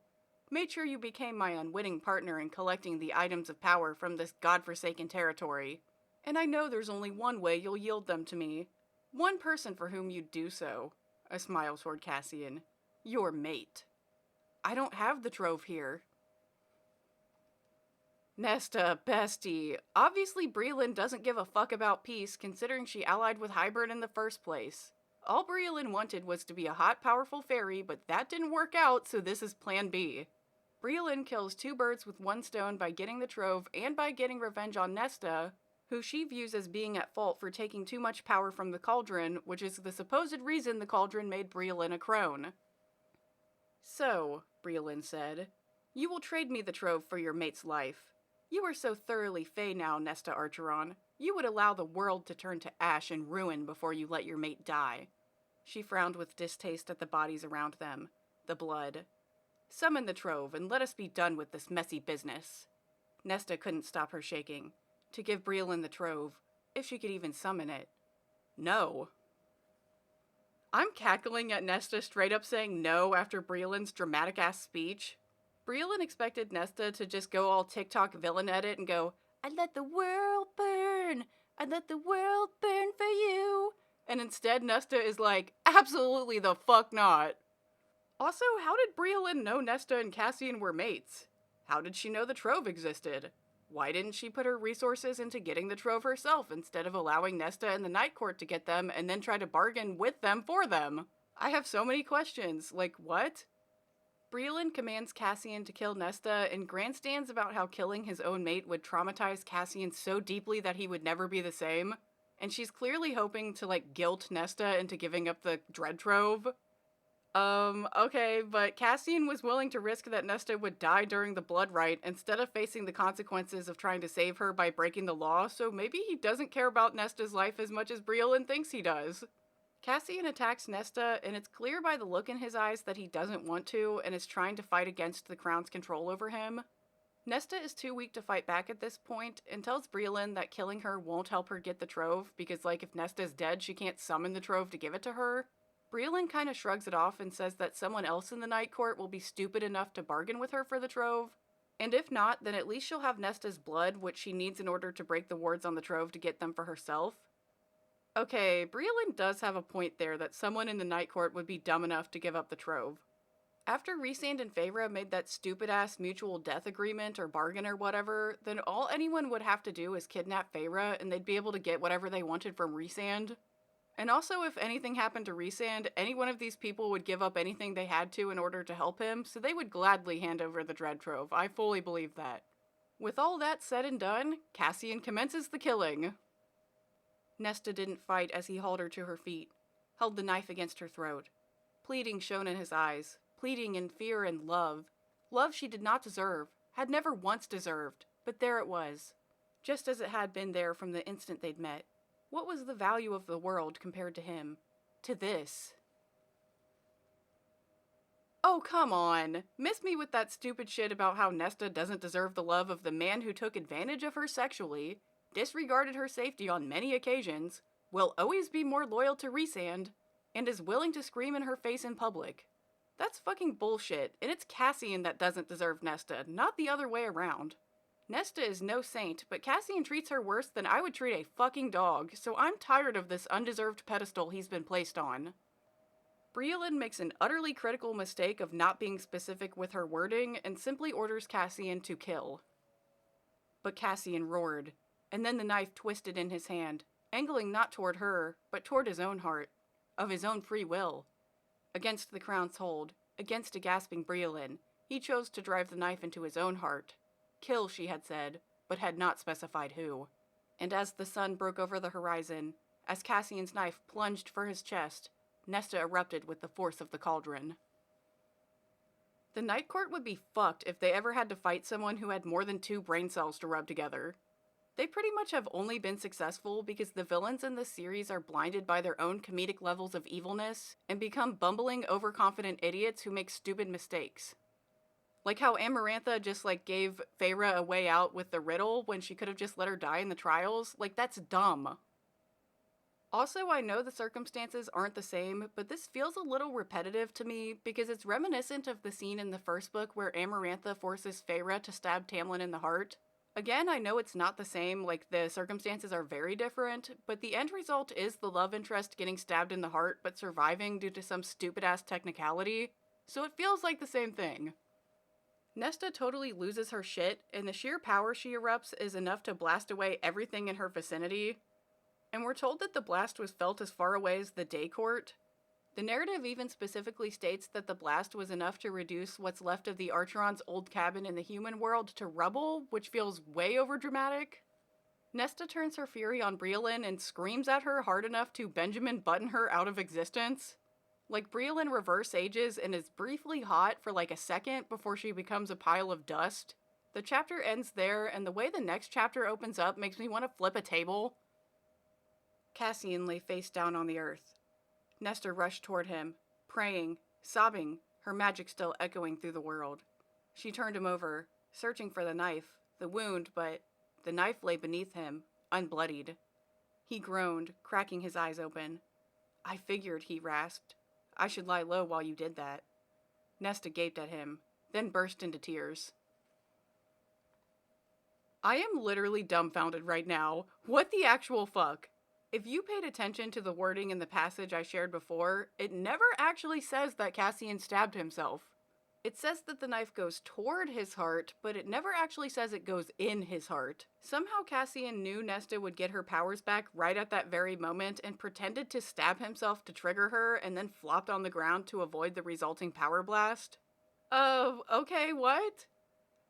Made sure you became my unwitting partner in collecting the items of power from this godforsaken territory. And I know there's only one way you'll yield them to me. One person for whom you'd do so." A smile toward Cassian. "Your mate. I don't have the trove here." Nesta, bestie. Obviously, Breelyn doesn't give a fuck about peace, considering she allied with Hybrid in the first place. All Breelyn wanted was to be a hot, powerful fairy, but that didn't work out, so this is plan B. Breelyn kills two birds with one stone by getting the trove and by getting revenge on Nesta, who she views as being at fault for taking too much power from the cauldron, which is the supposed reason the cauldron made Breelyn a crone. So, Breelyn said, you will trade me the trove for your mate's life. You are so thoroughly fey now, Nesta Archeron. You would allow the world to turn to ash and ruin before you let your mate die. She frowned with distaste at the bodies around them, the blood. Summon the trove and let us be done with this messy business. Nesta couldn't stop her shaking. To give Breelyn the trove, if she could even summon it. No. I'm cackling at Nesta straight up saying no after Breelyn's dramatic-ass speech. Breelyn expected Nesta to just go all TikTok villain edit and go, I let the world burn! I let the world burn for you! And instead Nesta is like, absolutely the fuck not. Also, how did Breelyn know Nesta and Cassian were mates? How did she know the trove existed? Why didn't she put her resources into getting the trove herself instead of allowing Nesta and the Night Court to get them and then try to bargain with them for them? I have so many questions. Like, what? Breelyn commands Cassian to kill Nesta and grandstands about how killing his own mate would traumatize Cassian so deeply that he would never be the same. And she's clearly hoping to, like, guilt Nesta into giving up the Dread Trove. Okay, but Cassian was willing to risk that Nesta would die during the bloodright instead of facing the consequences of trying to save her by breaking the law, so maybe he doesn't care about Nesta's life as much as Breelyn thinks he does. Cassian attacks Nesta, and it's clear by the look in his eyes that he doesn't want to and is trying to fight against the Crown's control over him. Nesta is too weak to fight back at this point and tells Breelyn that killing her won't help her get the trove because, like, if Nesta's dead, she can't summon the trove to give it to her. Breelyn kind of shrugs it off and says that someone else in the Night Court will be stupid enough to bargain with her for the trove, and if not, then at least she'll have Nesta's blood, which she needs in order to break the wards on the trove to get them for herself. Okay, Breelyn does have a point there that someone in the Night Court would be dumb enough to give up the trove. After Rhysand and Feyre made that stupid-ass mutual death agreement or bargain or whatever, then all anyone would have to do is kidnap Feyre and they'd be able to get whatever they wanted from Rhysand. And also, if anything happened to Rhysand, any one of these people would give up anything they had to in order to help him, so they would gladly hand over the Dread Trove. I fully believe that. With all that said and done, Cassian commences the killing. Nesta didn't fight as he hauled her to her feet, held the knife against her throat. Pleading shone in his eyes, pleading in fear and love. Love she did not deserve, had never once deserved, but there it was. Just as it had been there from the instant they'd met. What was the value of the world compared to him? To this? Oh, come on. Miss me with that stupid shit about how Nesta doesn't deserve the love of the man who took advantage of her sexually, disregarded her safety on many occasions, will always be more loyal to Rhysand, and is willing to scream in her face in public. That's fucking bullshit, and it's Cassian that doesn't deserve Nesta, not the other way around. Nesta is no saint, but Cassian treats her worse than I would treat a fucking dog, so I'm tired of this undeserved pedestal he's been placed on. Breelyn makes an utterly critical mistake of not being specific with her wording and simply orders Cassian to kill. But Cassian roared, and then the knife twisted in his hand, angling not toward her, but toward his own heart, of his own free will. Against the Crown's hold, against a gasping Breelyn, he chose to drive the knife into his own heart. Kill, she had said, but had not specified who. And as the sun broke over the horizon, as Cassian's knife plunged for his chest, Nesta erupted with the force of the cauldron. The Night Court would be fucked if they ever had to fight someone who had more than 2 brain cells to rub together. They pretty much have only been successful because the villains in this series are blinded by their own comedic levels of evilness and become bumbling, overconfident idiots who make stupid mistakes. Like how Amarantha just, gave Feyre a way out with the riddle when she could have just let her die in the trials. That's dumb. Also, I know the circumstances aren't the same, but this feels a little repetitive to me because it's reminiscent of the scene in the first book where Amarantha forces Feyre to stab Tamlin in the heart. Again, I know it's not the same, the circumstances are very different, but the end result is the love interest getting stabbed in the heart but surviving due to some stupid-ass technicality, so it feels like the same thing. Nesta totally loses her shit, and the sheer power she erupts is enough to blast away everything in her vicinity. And we're told that the blast was felt as far away as the Day Court. The narrative even specifically states that the blast was enough to reduce what's left of the Archeron's old cabin in the human world to rubble, which feels way overdramatic. Nesta turns her fury on Briolin and screams at her hard enough to Benjamin Button her out of existence. Like, Briolin reverse ages and is briefly hot for like a second before she becomes a pile of dust. The chapter ends there, and the way the next chapter opens up makes me want to flip a table. Cassian lay face down on the earth. Nesta rushed toward him, praying, sobbing, her magic still echoing through the world. She turned him over, searching for the knife, the wound, but the knife lay beneath him, unbloodied. He groaned, cracking his eyes open. "I figured," he rasped. "I should lie low while you did that." Nesta gaped at him, then burst into tears. I am literally dumbfounded right now. What the actual fuck? If you paid attention to the wording in the passage I shared before, it never actually says that Cassian stabbed himself. It says that the knife goes toward his heart, but it never actually says it goes in his heart. Somehow Cassian knew Nesta would get her powers back right at that very moment and pretended to stab himself to trigger her and then flopped on the ground to avoid the resulting power blast. Okay, what?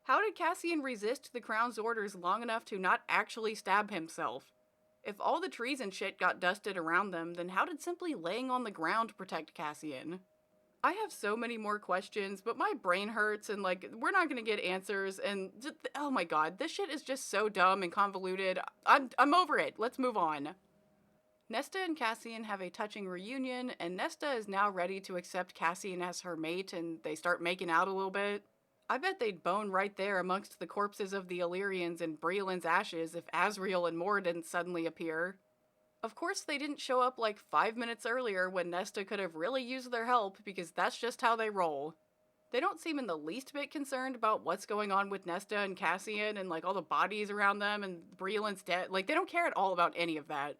How did Cassian resist the Crown's orders long enough to not actually stab himself? If all the trees and shit got dusted around them, then how did simply laying on the ground protect Cassian? I have so many more questions, but my brain hurts and like, we're not gonna get answers and oh my god, this shit is just so dumb and convoluted. I'm over it. Let's move on. Nesta and Cassian have a touching reunion, and Nesta is now ready to accept Cassian as her mate, and they start making out a little bit. I bet they'd bone right there amongst the corpses of the Illyrians and Briolin's ashes if Asriel and Mor didn't suddenly appear. Of course they didn't show up like 5 minutes earlier when Nesta could have really used their help, because that's just how they roll. They don't seem in the least bit concerned about what's going on with Nesta and Cassian and like all the bodies around them and Briolin's dead. Like, they don't care at all about any of that.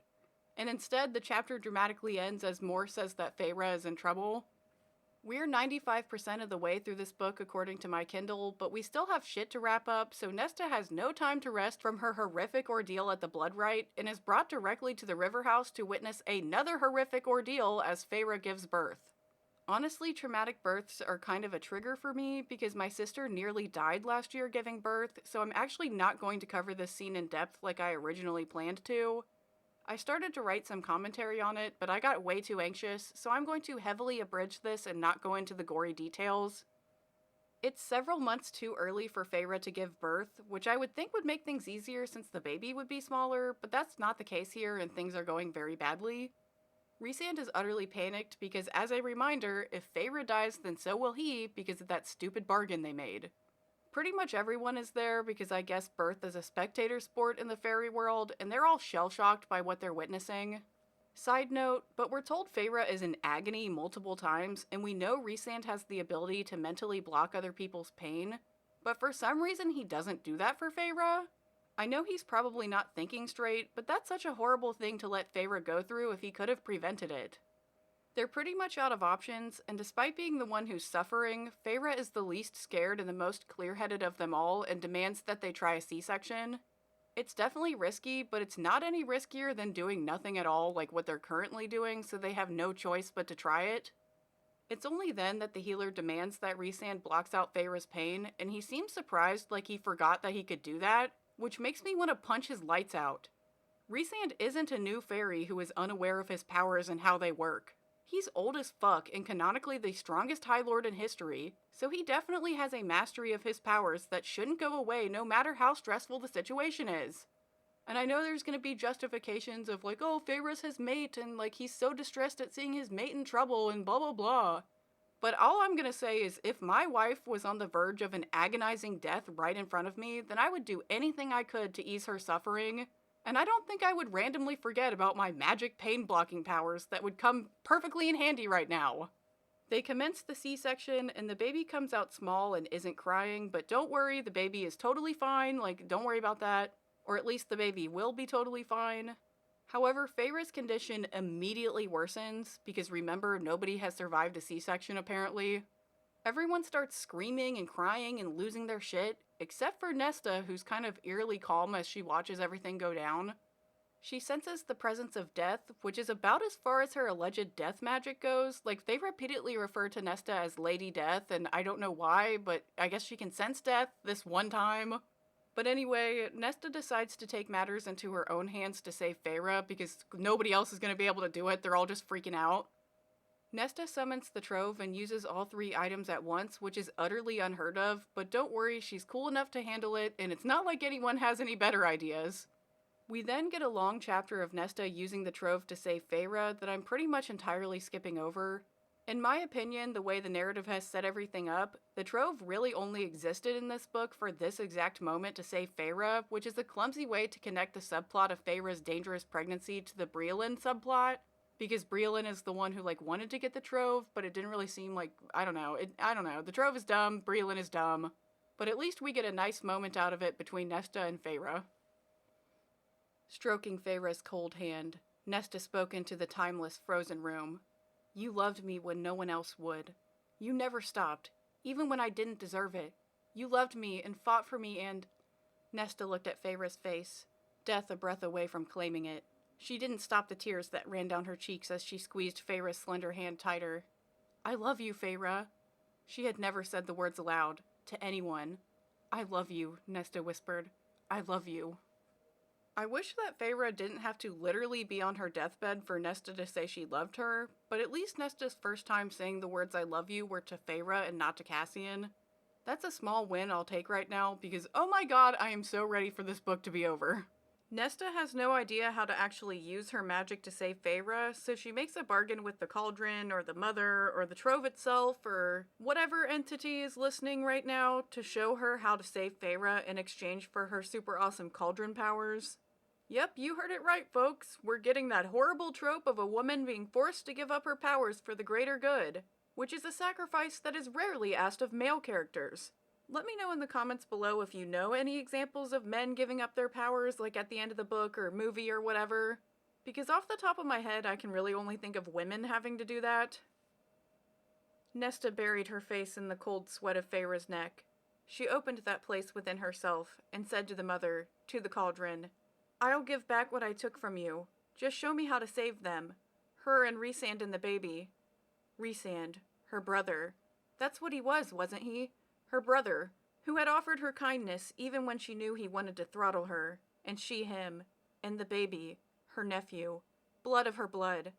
And instead, the chapter dramatically ends as Mor says that Feyre is in trouble. We're 95% of the way through this book according to my Kindle, but we still have shit to wrap up, so Nesta has no time to rest from her horrific ordeal at the bloodright and is brought directly to the river house to witness another horrific ordeal as Feyre gives birth. Honestly, traumatic births are kind of a trigger for me because my sister nearly died last year giving birth, so I'm actually not going to cover this scene in depth like I originally planned to. I started to write some commentary on it, but I got way too anxious, so I'm going to heavily abridge this and not go into the gory details. It's several months too early for Feyre to give birth, which I would think would make things easier since the baby would be smaller, but that's not the case here and things are going very badly. Rhysand is utterly panicked because, as a reminder, if Feyre dies then so will he because of that stupid bargain they made. Pretty much everyone is there because I guess birth is a spectator sport in the fairy world, and they're all shell-shocked by what they're witnessing. Side note, but we're told Feyre is in agony multiple times, and we know Rhysand has the ability to mentally block other people's pain, but for some reason he doesn't do that for Feyre. I know he's probably not thinking straight, but that's such a horrible thing to let Feyre go through if he could have prevented it. They're pretty much out of options, and despite being the one who's suffering, Feyre is the least scared and the most clear-headed of them all and demands that they try a C-section. It's definitely risky, but it's not any riskier than doing nothing at all like what they're currently doing, so they have no choice but to try it. It's only then that the healer demands that Rhysand blocks out Feyre's pain, and he seems surprised like he forgot that he could do that, which makes me want to punch his lights out. Rhysand isn't a new fairy who is unaware of his powers and how they work. He's old as fuck and canonically the strongest High Lord in history, so he definitely has a mastery of his powers that shouldn't go away no matter how stressful the situation is. And I know there's gonna be justifications of like, oh, Feyre's his mate, and like he's so distressed at seeing his mate in trouble and blah blah blah. But all I'm gonna say is if my wife was on the verge of an agonizing death right in front of me, then I would do anything I could to ease her suffering. And I don't think I would randomly forget about my magic pain-blocking powers that would come perfectly in handy right now. They commence the C-section, and the baby comes out small and isn't crying, but don't worry, the baby is totally fine, like, don't worry about that. Or at least the baby will be totally fine. However, Feyre's condition immediately worsens, because remember, nobody has survived a C-section apparently. Everyone starts screaming and crying and losing their shit, except for Nesta, who's kind of eerily calm as she watches everything go down. She senses the presence of death, which is about as far as her alleged death magic goes. Like, they repeatedly refer to Nesta as Lady Death, and I don't know why, but I guess she can sense death this one time. But anyway, Nesta decides to take matters into her own hands to save Feyre, because nobody else is going to be able to do it. They're all just freaking out. Nesta summons the trove and uses all 3 items at once, which is utterly unheard of, but don't worry, she's cool enough to handle it, and it's not like anyone has any better ideas. We then get a long chapter of Nesta using the trove to save Feyre that I'm pretty much entirely skipping over. In my opinion, the way the narrative has set everything up, the trove really only existed in this book for this exact moment to save Feyre, which is a clumsy way to connect the subplot of Feyre's dangerous pregnancy to the Brielyn subplot, because Brielyn is the one who wanted to get the trove, but it didn't really seem like, I don't know, the trove is dumb, Brielyn is dumb, but at least we get a nice moment out of it between Nesta and Feyre. Stroking Feyre's cold hand, Nesta spoke into the timeless frozen room. You loved me when no one else would. You never stopped, even when I didn't deserve it. You loved me and fought for me and... Nesta looked at Feyre's face, death a breath away from claiming it. She didn't stop the tears that ran down her cheeks as she squeezed Feyre's slender hand tighter. I love you, Feyre. She had never said the words aloud, to anyone. I love you, Nesta whispered. I love you. I wish that Feyre didn't have to literally be on her deathbed for Nesta to say she loved her, but at least Nesta's first time saying the words I love you were to Feyre and not to Cassian. That's a small win I'll take right now, because oh my god, I am so ready for this book to be over. Nesta has no idea how to actually use her magic to save Feyre, so she makes a bargain with the cauldron, or the mother, or the trove itself, or whatever entity is listening right now to show her how to save Feyre in exchange for her super awesome cauldron powers. Yep, you heard it right, folks. We're getting that horrible trope of a woman being forced to give up her powers for the greater good, which is a sacrifice that is rarely asked of male characters. Let me know in the comments below if you know any examples of men giving up their powers, like at the end of the book or movie or whatever, because off the top of my head, I can really only think of women having to do that. Nesta buried her face in the cold sweat of Feyre's neck. She opened that place within herself and said to the mother, to the cauldron, I'll give back what I took from you. Just show me how to save them. Her and Rhysand and the baby. Rhysand, her brother. That's what he was, wasn't he? Her brother, who had offered her kindness even when she knew he wanted to throttle her, and she him, and the baby, her nephew, blood of her blood.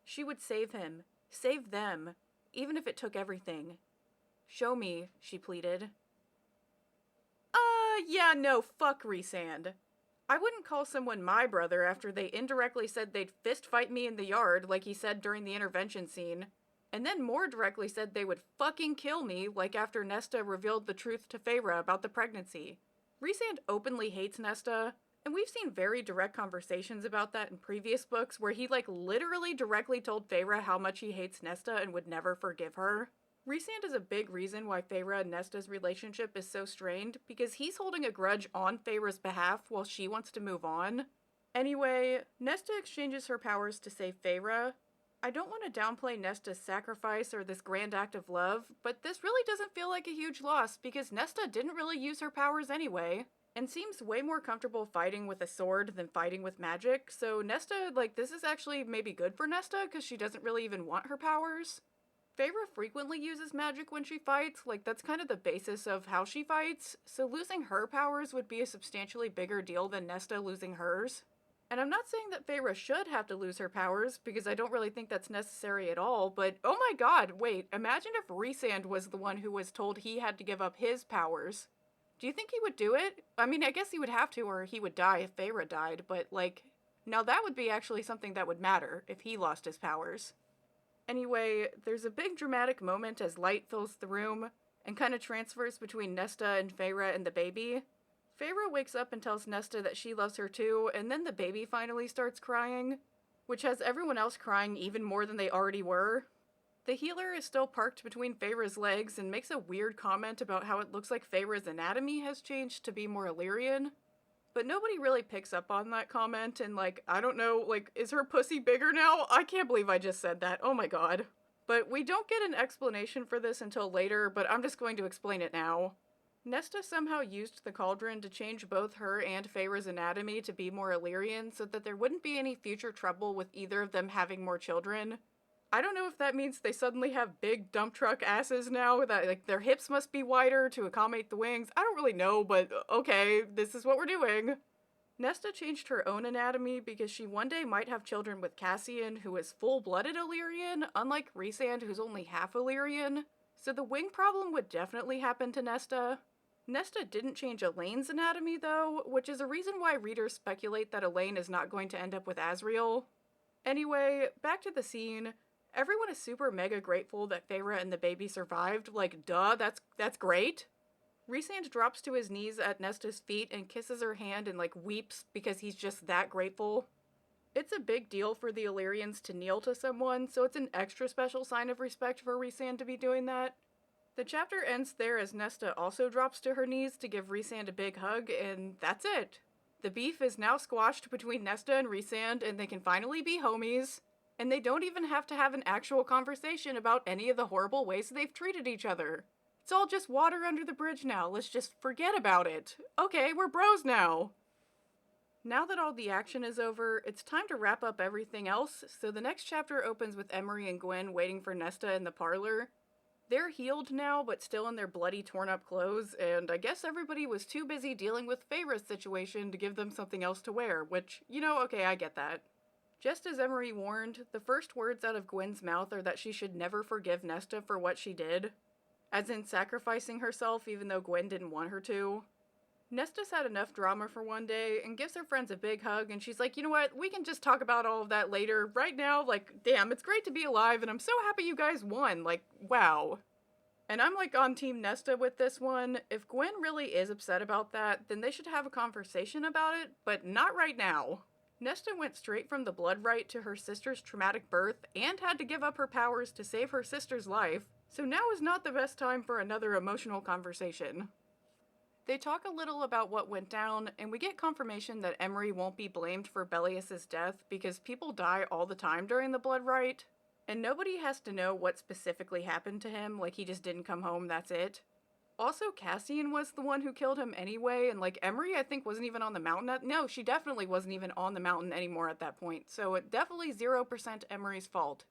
She would save him, save them, even if it took everything. Show me, she pleaded. Yeah, no, fuck Rhysand. I wouldn't call someone my brother after they indirectly said they'd fist fight me in the yard like he said during the intervention scene, and then more directly said they would fucking kill me like after Nesta revealed the truth to Feyre about the pregnancy. Rhysand openly hates Nesta, and we've seen very direct conversations about that in previous books where he literally directly told Feyre how much he hates Nesta and would never forgive her. Rhysand is a big reason why Feyre and Nesta's relationship is so strained, because he's holding a grudge on Feyre's behalf while she wants to move on. Anyway, Nesta exchanges her powers to save Feyre. I don't want to downplay Nesta's sacrifice or this grand act of love, but this really doesn't feel like a huge loss because Nesta didn't really use her powers anyway, and seems way more comfortable fighting with a sword than fighting with magic, so Nesta, this is actually maybe good for Nesta because she doesn't really even want her powers. Feyre frequently uses magic when she fights, that's kind of the basis of how she fights, so losing her powers would be a substantially bigger deal than Nesta losing hers. And I'm not saying that Feyre should have to lose her powers, because I don't really think that's necessary at all, but oh my god, wait, imagine if Rhysand was the one who was told he had to give up his powers. Do you think he would do it? I mean, I guess he would have to, or he would die if Feyre died, but now that would be actually something that would matter, if he lost his powers. Anyway, there's a big dramatic moment as light fills the room, and kind of transfers between Nesta and Feyre and the baby. Feyre wakes up and tells Nesta that she loves her too, and then the baby finally starts crying, which has everyone else crying even more than they already were. The healer is still parked between Feyre's legs and makes a weird comment about how it looks like Feyre's anatomy has changed to be more Illyrian. But nobody really picks up on that comment, and I don't know, is her pussy bigger now? I can't believe I just said that, oh my god. but we don't get an explanation for this until later, but I'm just going to explain it now. Nesta somehow used the cauldron to change both her and Feyre's anatomy to be more Illyrian so that there wouldn't be any future trouble with either of them having more children. I don't know if that means they suddenly have big dump truck asses now, that like their hips must be wider to accommodate the wings. I don't really know, but okay, this is what we're doing. Nesta changed her own anatomy because she one day might have children with Cassian, who is full-blooded Illyrian, unlike Rhysand, who's only half Illyrian. So the wing problem would definitely happen to Nesta. Nesta didn't change Elaine's anatomy, though, which is a reason why readers speculate that Elaine is not going to end up with Asriel. Anyway, back to the scene. Everyone is super mega grateful that Feyre and the baby survived. Like, duh, that's great. Rhysand drops to his knees at Nesta's feet and kisses her hand and, like, weeps because he's just that grateful. It's a big deal for the Illyrians to kneel to someone, so it's an extra special sign of respect for Rhysand to be doing that. The chapter ends there as Nesta also drops to her knees to give Rhysand a big hug, and that's it. The beef is now squashed between Nesta and Rhysand, and they can finally be homies. And they don't even have to have an actual conversation about any of the horrible ways they've treated each other. It's all just water under the bridge now. Let's just forget about it. Okay, we're bros now. Now that all the action is over, it's time to wrap up everything else, so the next chapter opens with Emery and Gwen waiting for Nesta in the parlor. They're healed now, but still in their bloody, torn-up clothes, and I guess everybody was too busy dealing with Feyre's situation to give them something else to wear, which, you know, okay, I get that. Just as Emery warned, the first words out of Gwen's mouth are that she should never forgive Nesta for what she did. As in sacrificing herself even though Gwen didn't want her to. Nesta's had enough drama for one day and gives her friends a big hug, and she's like, you know what, we can just talk about all of that later. Right now, like, damn, it's great to be alive, and I'm so happy you guys won. Like, wow. And I'm like on Team Nesta with this one. If Gwen really is upset about that, then they should have a conversation about it, but not right now. Nesta went straight from the bloodright to her sister's traumatic birth and had to give up her powers to save her sister's life, so now is not the best time for another emotional conversation. They talk a little about what went down, and we get confirmation that Emery won't be blamed for Bellius's death because people die all the time during the bloodright, and nobody has to know what specifically happened to him, like he just didn't come home, that's it. Also, Cassian was the one who killed him anyway, and like Emery I think wasn't even on the mountain no, she definitely wasn't even on the mountain anymore at that point, so it definitely 0% Emery's fault.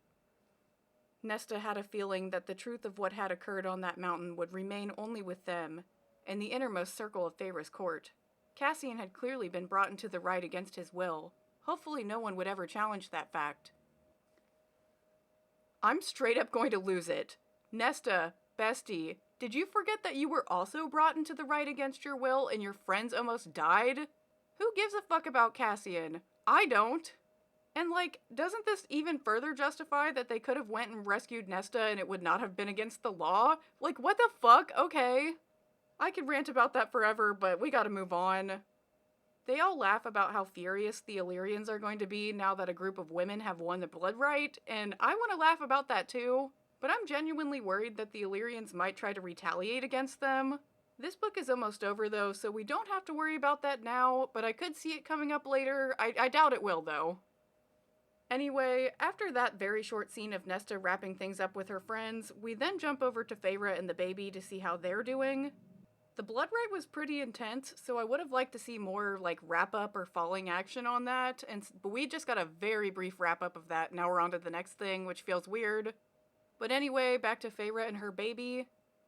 Nesta had a feeling that the truth of what had occurred on that mountain would remain only with them, in the innermost circle of Feyre's court. Cassian had clearly been brought into the right against his will. Hopefully no one would ever challenge that fact. I'm straight up going to lose it. Nesta, bestie, did you forget that you were also brought into the right against your will and your friends almost died? Who gives a fuck about Cassian? I don't. And like, doesn't this even further justify that they could have went and rescued Nesta and it would not have been against the law? Like, what the fuck? Okay. I could rant about that forever, but we gotta move on. They all laugh about how furious the Illyrians are going to be now that a group of women have won the bloodright, and I want to laugh about that too, but I'm genuinely worried that the Illyrians might try to retaliate against them. This book is almost over though, so we don't have to worry about that now, but I could see it coming up later. I doubt it will though. Anyway, after that very short scene of Nesta wrapping things up with her friends, we then jump over to Feyre and the baby to see how they're doing. The bloodright was pretty intense, so I would have liked to see more, like, wrap-up or falling action on that, but we just got a very brief wrap-up of that. Now we're on to the next thing, which feels weird. But anyway, back to Feyre and her baby.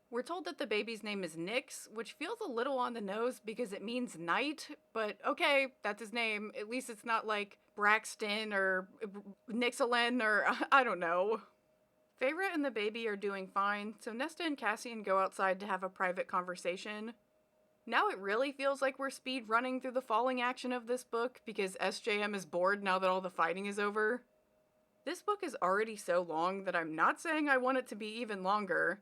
We're told that the baby's name is Nyx, which feels a little on the nose because it means night, but okay, that's his name. At least it's not like Braxton or Nixolin or I don't know. Feyre and the baby are doing fine, so Nesta and Cassian go outside to have a private conversation. Now it really feels like we're speed running through the falling action of this book because SJM is bored now that all the fighting is over. This book is already so long that I'm not saying I want it to be even longer,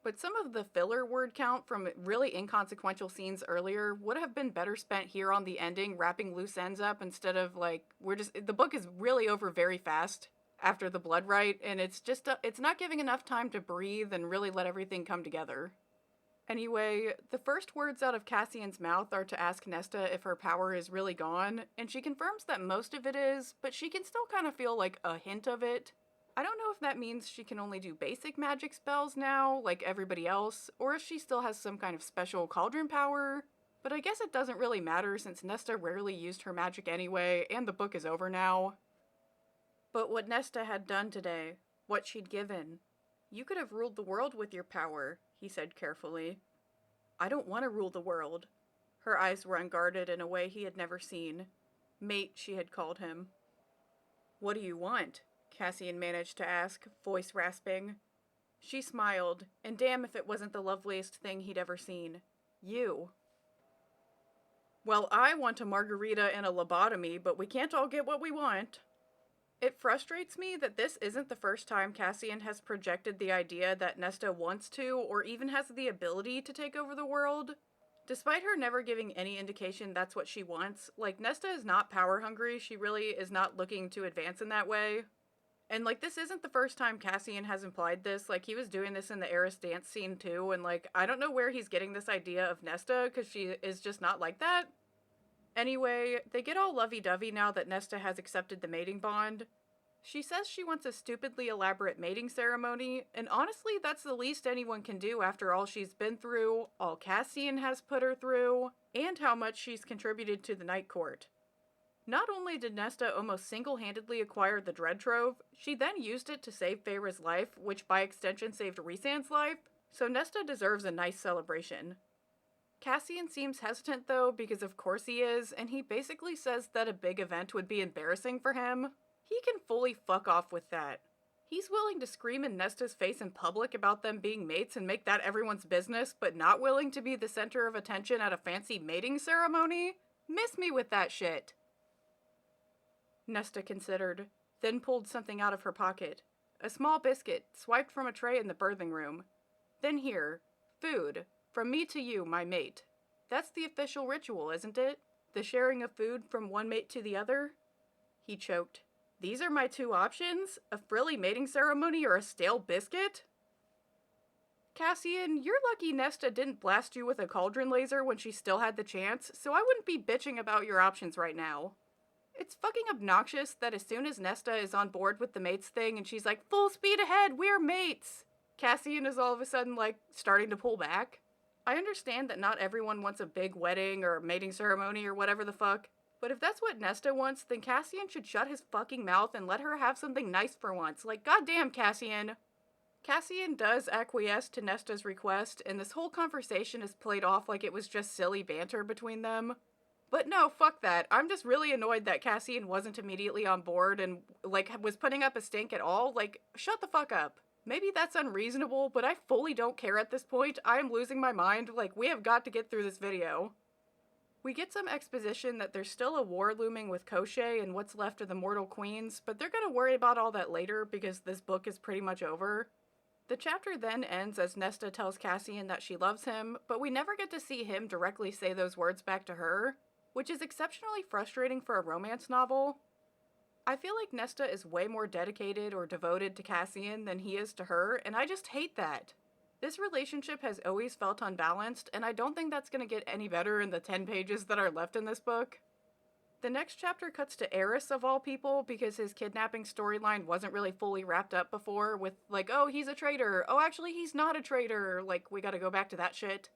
but some of the filler word count from really inconsequential scenes earlier would have been better spent here on the ending, wrapping loose ends up instead of like, the book is really over very fast after the bloodright, and it's not giving enough time to breathe and really let everything come together. Anyway, the first words out of Cassian's mouth are to ask Nesta if her power is really gone, and she confirms that most of it is, but she can still kind of feel like a hint of it. I don't know if that means she can only do basic magic spells now, like everybody else, or if she still has some kind of special cauldron power, but I guess it doesn't really matter since Nesta rarely used her magic anyway, and the book is over now. But what Nesta had done today, what she'd given. You could have ruled the world with your power, he said carefully. I don't want to rule the world. Her eyes were unguarded in a way he had never seen. Mate, she had called him. What do you want? Cassian managed to ask, voice rasping. She smiled, and damn if it wasn't the loveliest thing he'd ever seen. You. Well, I want a margarita and a lobotomy, but we can't all get what we want. It frustrates me that this isn't the first time Cassian has projected the idea that Nesta wants to, or even has the ability to take over the world. Despite her never giving any indication that's what she wants, like, Nesta is not power hungry, she really is not looking to advance in that way. And, like, this isn't the first time Cassian has implied this, like, he was doing this in the Aerys dance scene too, and, like, I don't know where he's getting this idea of Nesta, because she is just not like that. Anyway, they get all lovey-dovey now that Nesta has accepted the mating bond. She says she wants a stupidly elaborate mating ceremony, and honestly, that's the least anyone can do after all she's been through, all Cassian has put her through, and how much she's contributed to the Night Court. Not only did Nesta almost single-handedly acquire the Dread Trove, she then used it to save Feyre's life, which by extension saved Rhysand's life, so Nesta deserves a nice celebration. Cassian seems hesitant though, because of course he is, and he basically says that a big event would be embarrassing for him. He can fully fuck off with that. He's willing to scream in Nesta's face in public about them being mates and make that everyone's business, but not willing to be the center of attention at a fancy mating ceremony? Miss me with that shit. Nesta considered, then pulled something out of her pocket. A small biscuit, swiped from a tray in the birthing room. Then here, food. From me to you, my mate. That's the official ritual, isn't it? The sharing of food from one mate to the other? He choked. These are my two options? A frilly mating ceremony or a stale biscuit? Cassian, you're lucky Nesta didn't blast you with a cauldron laser when she still had the chance, so I wouldn't be bitching about your options right now. It's fucking obnoxious that as soon as Nesta is on board with the mates thing and she's like, full speed ahead, we're mates, Cassian is all of a sudden, like, starting to pull back. I understand that not everyone wants a big wedding or mating ceremony or whatever the fuck, but if that's what Nesta wants, then Cassian should shut his fucking mouth and let her have something nice for once. Like, goddamn, Cassian. Cassian does acquiesce to Nesta's request, and this whole conversation is played off like it was just silly banter between them. But no, fuck that. I'm just really annoyed that Cassian wasn't immediately on board and, like, was putting up a stink at all. Like, shut the fuck up. Maybe that's unreasonable, but I fully don't care at this point. I am losing my mind. Like, we have got to get through this video. We get some exposition that there's still a war looming with Koschei and what's left of the Mortal Queens, but they're gonna worry about all that later because this book is pretty much over. The chapter then ends as Nesta tells Cassian that she loves him, but we never get to see him directly say those words back to her, which is exceptionally frustrating for a romance novel. I feel like Nesta is way more dedicated or devoted to Cassian than he is to her, and I just hate that. This relationship has always felt unbalanced, and I don't think that's going to get any better in the 10 pages that are left in this book. The next chapter cuts to Aerys, of all people, because his kidnapping storyline wasn't really fully wrapped up before, with like, oh, he's a traitor, oh, actually he's not a traitor, like, we gotta go back to that shit.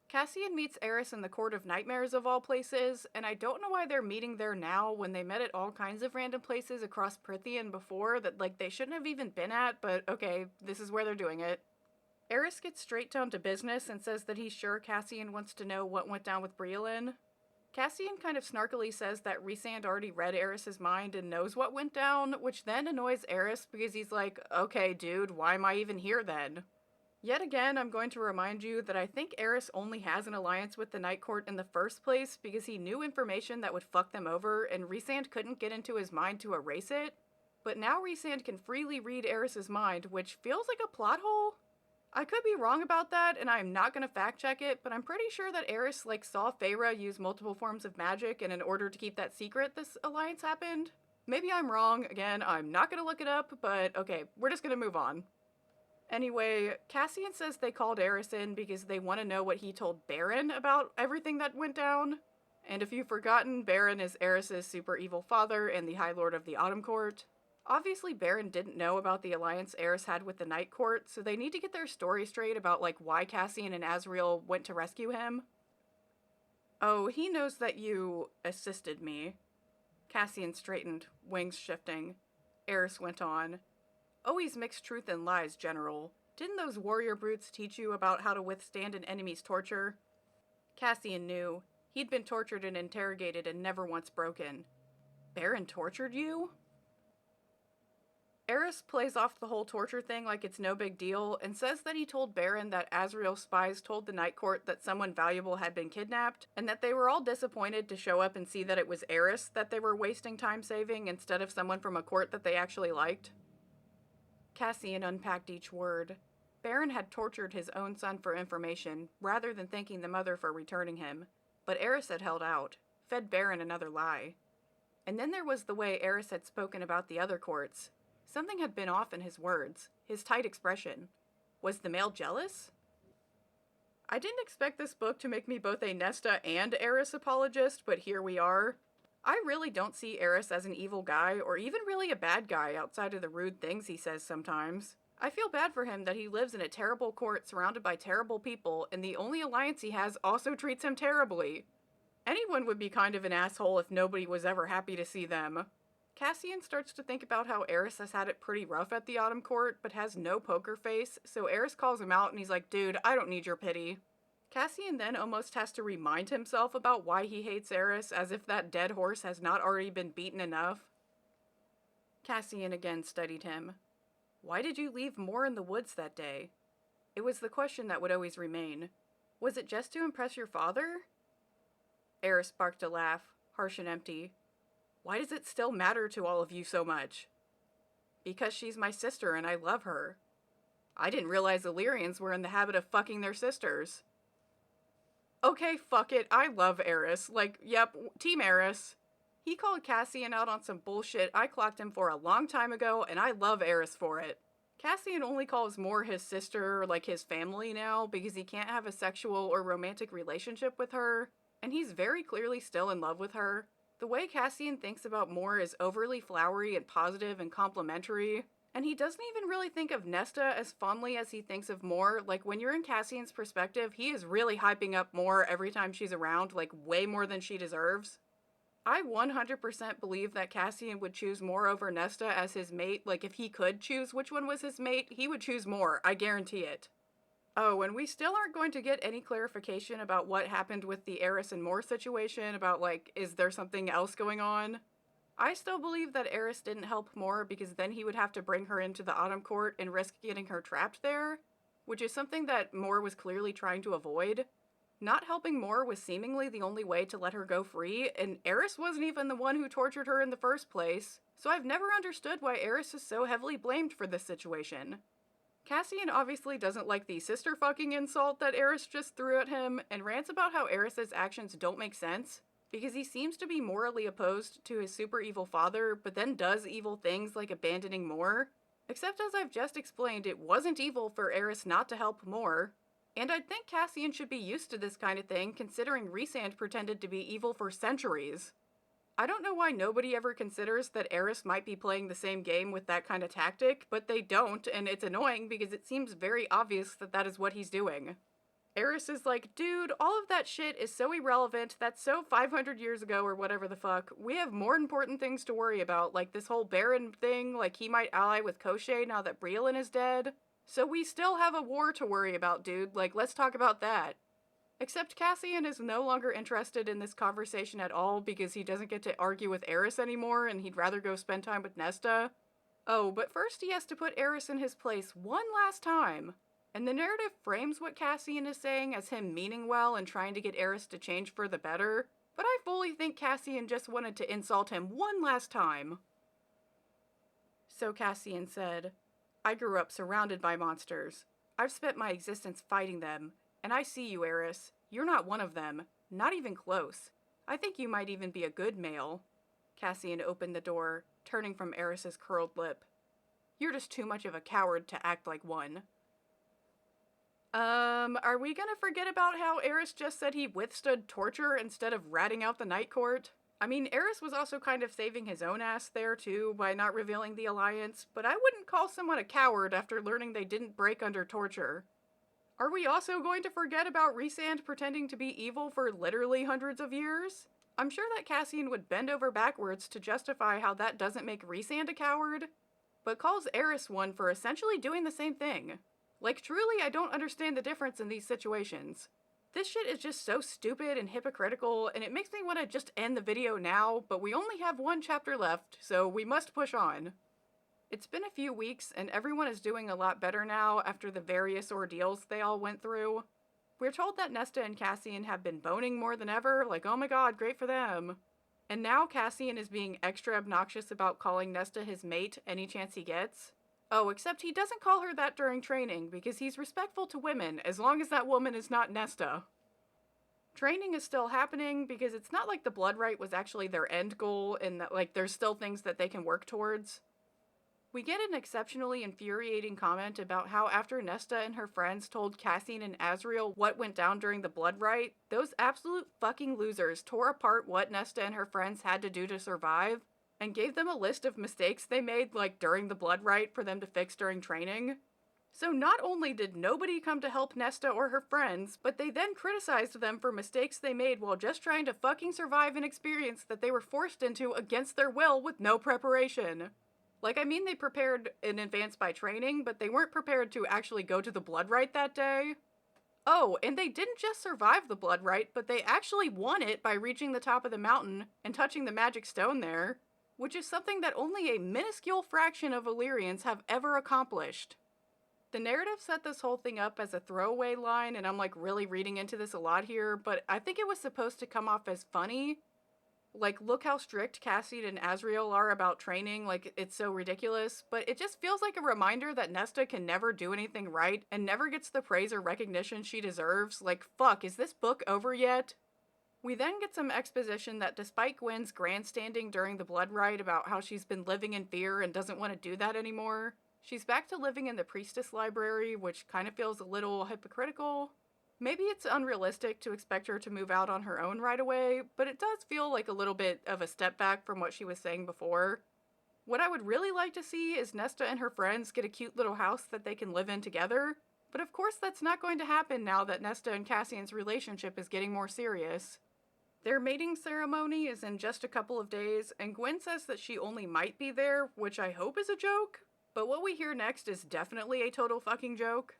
Cassian meets Aerys in the Court of Nightmares, of all places, and I don't know why they're meeting there now when they met at all kinds of random places across Prythian before that, like, they shouldn't have even been at, but okay, this is where they're doing it. Aerys gets straight down to business and says that he's sure Cassian wants to know what went down with Briolin. Cassian kind of snarkily says that Rhysand already read Aerys' mind and knows what went down, which then annoys Aerys because he's like, okay, dude, why am I even here then? Yet again, I'm going to remind you that I think Aerys only has an alliance with the Night Court in the first place because he knew information that would fuck them over and Rhysand couldn't get into his mind to erase it. But now Rhysand can freely read Aerys' mind, which feels like a plot hole. I could be wrong about that, and I'm not going to fact check it, but I'm pretty sure that Aerys, like, saw Feyre use multiple forms of magic, and in order to keep that secret, this alliance happened. Maybe I'm wrong. Again, I'm not going to look it up, but okay, we're just going to move on. Anyway, Cassian says they called Aerys in because they want to know what he told Baron about everything that went down. And if you've forgotten, Baron is Aerys' super evil father and the High Lord of the Autumn Court. Obviously, Baron didn't know about the alliance Aerys had with the Night Court, so they need to get their story straight about, like, why Cassian and Azriel went to rescue him. Oh, he knows that you assisted me. Cassian straightened, wings shifting. Aerys went on. Always mix truth and lies, General. Didn't those warrior brutes teach you about how to withstand an enemy's torture? Cassian knew. He'd been tortured and interrogated and never once broken. Baron tortured you? Aerys plays off the whole torture thing like it's no big deal and says that he told Baron that Azriel's spies told the Night Court that someone valuable had been kidnapped, and that they were all disappointed to show up and see that it was Aerys that they were wasting time saving instead of someone from a court that they actually liked. Cassian unpacked each word. Baron had tortured his own son for information, rather than thanking the mother for returning him, but Aerys had held out, fed Baron another lie. And then there was the way Aerys had spoken about the other courts. Something had been off in his words, his tight expression. Was the male jealous? I didn't expect this book to make me both a Nesta and Aerys apologist, but here we are. I really don't see Aerys as an evil guy, or even really a bad guy outside of the rude things he says sometimes. I feel bad for him that he lives in a terrible court surrounded by terrible people, and the only alliance he has also treats him terribly. Anyone would be kind of an asshole if nobody was ever happy to see them. Cassian starts to think about how Aerys has had it pretty rough at the Autumn Court, but has no poker face, so Aerys calls him out and he's like, dude, I don't need your pity. Cassian then almost has to remind himself about why he hates Aerys, as if that dead horse has not already been beaten enough. Cassian again studied him. Why did you leave Moore in the woods that day? It was the question that would always remain. Was it just to impress your father? Aerys sparked a laugh, harsh and empty. Why does it still matter to all of you so much? Because she's my sister and I love her. I didn't realize Illyrians were in the habit of fucking their sisters. Okay, fuck it, I love Aerys. Like, yep, Team Aerys. He called Cassian out on some bullshit I clocked him for a long time ago, and I love Aerys for it. Cassian only calls Moore his sister, like his family now, because he can't have a sexual or romantic relationship with her, and he's very clearly still in love with her. The way Cassian thinks about Moore is overly flowery and positive and complimentary, and he doesn't even really think of Nesta as fondly as he thinks of Moore. Like, when you're in Cassian's perspective, he is really hyping up Moore every time she's around, like, way more than she deserves. I 100% believe that Cassian would choose Moore over Nesta as his mate. Like, if he could choose which one was his mate, he would choose Moore, I guarantee it. Oh, and we still aren't going to get any clarification about what happened with the Aerys and Moore situation, about, like, is there something else going on? I still believe that Aerys didn't help Moore because then he would have to bring her into the Autumn Court and risk getting her trapped there, which is something that Moore was clearly trying to avoid. Not helping Moore was seemingly the only way to let her go free, and Aerys wasn't even the one who tortured her in the first place, so I've never understood why Aerys is so heavily blamed for this situation. Cassian obviously doesn't like the sister fucking insult that Aerys just threw at him, and rants about how Aerys' actions don't make sense, because he seems to be morally opposed to his super evil father, but then does evil things like abandoning Moore. Except as I've just explained, it wasn't evil for Aerys not to help Moore. And I'd think Cassian should be used to this kind of thing, considering Rhysand pretended to be evil for centuries. I don't know why nobody ever considers that Aerys might be playing the same game with that kind of tactic, but they don't, and it's annoying because it seems very obvious that that is what he's doing. Aerys is like, dude, all of that shit is so irrelevant, that's so 500 years ago or whatever the fuck. We have more important things to worry about, like this whole Baron thing, like he might ally with Koschei now that Briellen is dead. So we still have a war to worry about, dude, like let's talk about that. Except Cassian is no longer interested in this conversation at all because he doesn't get to argue with Aerys anymore and he'd rather go spend time with Nesta. Oh, but first he has to put Aerys in his place one last time. And the narrative frames what Cassian is saying as him meaning well and trying to get Aerys to change for the better, but I fully think Cassian just wanted to insult him one last time. So Cassian said, I grew up surrounded by monsters. I've spent my existence fighting them. And I see you, Aerys. You're not one of them. Not even close. I think you might even be a good male. Cassian opened the door, turning from Aerys' curled lip. You're just too much of a coward to act like one. Are we gonna forget about how Aerys just said he withstood torture instead of ratting out the Night Court? I mean, Aerys was also kind of saving his own ass there too by not revealing the alliance, but I wouldn't call someone a coward after learning they didn't break under torture. Are we also going to forget about Rhysand pretending to be evil for literally hundreds of years? I'm sure that Cassian would bend over backwards to justify how that doesn't make Rhysand a coward, but calls Aerys one for essentially doing the same thing. Like, truly, I don't understand the difference in these situations. This shit is just so stupid and hypocritical, and it makes me want to just end the video now, but we only have one chapter left, so we must push on. It's been a few weeks, and everyone is doing a lot better now after the various ordeals they all went through. We're told that Nesta and Cassian have been boning more than ever, like, oh my god, great for them. And now Cassian is being extra obnoxious about calling Nesta his mate any chance he gets. Oh, except he doesn't call her that during training, because he's respectful to women, as long as that woman is not Nesta. Training is still happening, because it's not like the bloodright was actually their end goal, and that, like, there's still things that they can work towards. We get an exceptionally infuriating comment about how after Nesta and her friends told Cassian and Azriel what went down during the bloodright, those absolute fucking losers tore apart what Nesta and her friends had to do to survive, and gave them a list of mistakes they made, like, during the bloodright for them to fix during training. So not only did nobody come to help Nesta or her friends, but they then criticized them for mistakes they made while just trying to fucking survive an experience that they were forced into against their will with no preparation. Like, I mean, they prepared in advance by training, but they weren't prepared to actually go to the bloodright that day. Oh, and they didn't just survive the bloodright, but they actually won it by reaching the top of the mountain and touching the magic stone there, which is something that only a minuscule fraction of Illyrians have ever accomplished. The narrative set this whole thing up as a throwaway line, and I'm like really reading into this a lot here, but I think it was supposed to come off as funny. Like, look how strict Cassian and Azriel are about training, like, it's so ridiculous, but it just feels like a reminder that Nesta can never do anything right and never gets the praise or recognition she deserves. Like, fuck, is this book over yet? We then get some exposition that despite Gwen's grandstanding during the bloodright about how she's been living in fear and doesn't want to do that anymore, she's back to living in the priestess library, which kind of feels a little hypocritical. Maybe it's unrealistic to expect her to move out on her own right away, but it does feel like a little bit of a step back from what she was saying before. What I would really like to see is Nesta and her friends get a cute little house that they can live in together, but of course that's not going to happen now that Nesta and Cassian's relationship is getting more serious. Their mating ceremony is in just a couple of days, and Gwen says that she only might be there, which I hope is a joke, but what we hear next is definitely a total fucking joke.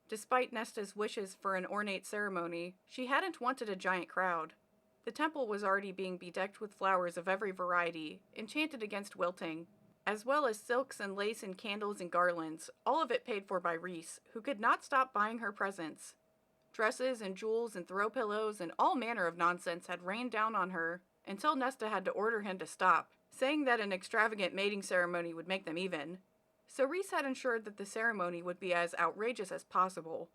Despite Nesta's wishes for an ornate ceremony, she hadn't wanted a giant crowd. The temple was already being bedecked with flowers of every variety, enchanted against wilting, as well as silks and lace and candles and garlands, all of it paid for by Rhys, who could not stop buying her presents. Dresses and jewels and throw pillows and all manner of nonsense had rained down on her, until Nesta had to order him to stop, saying that an extravagant mating ceremony would make them even. So Rhys had ensured that the ceremony would be as outrageous as possible.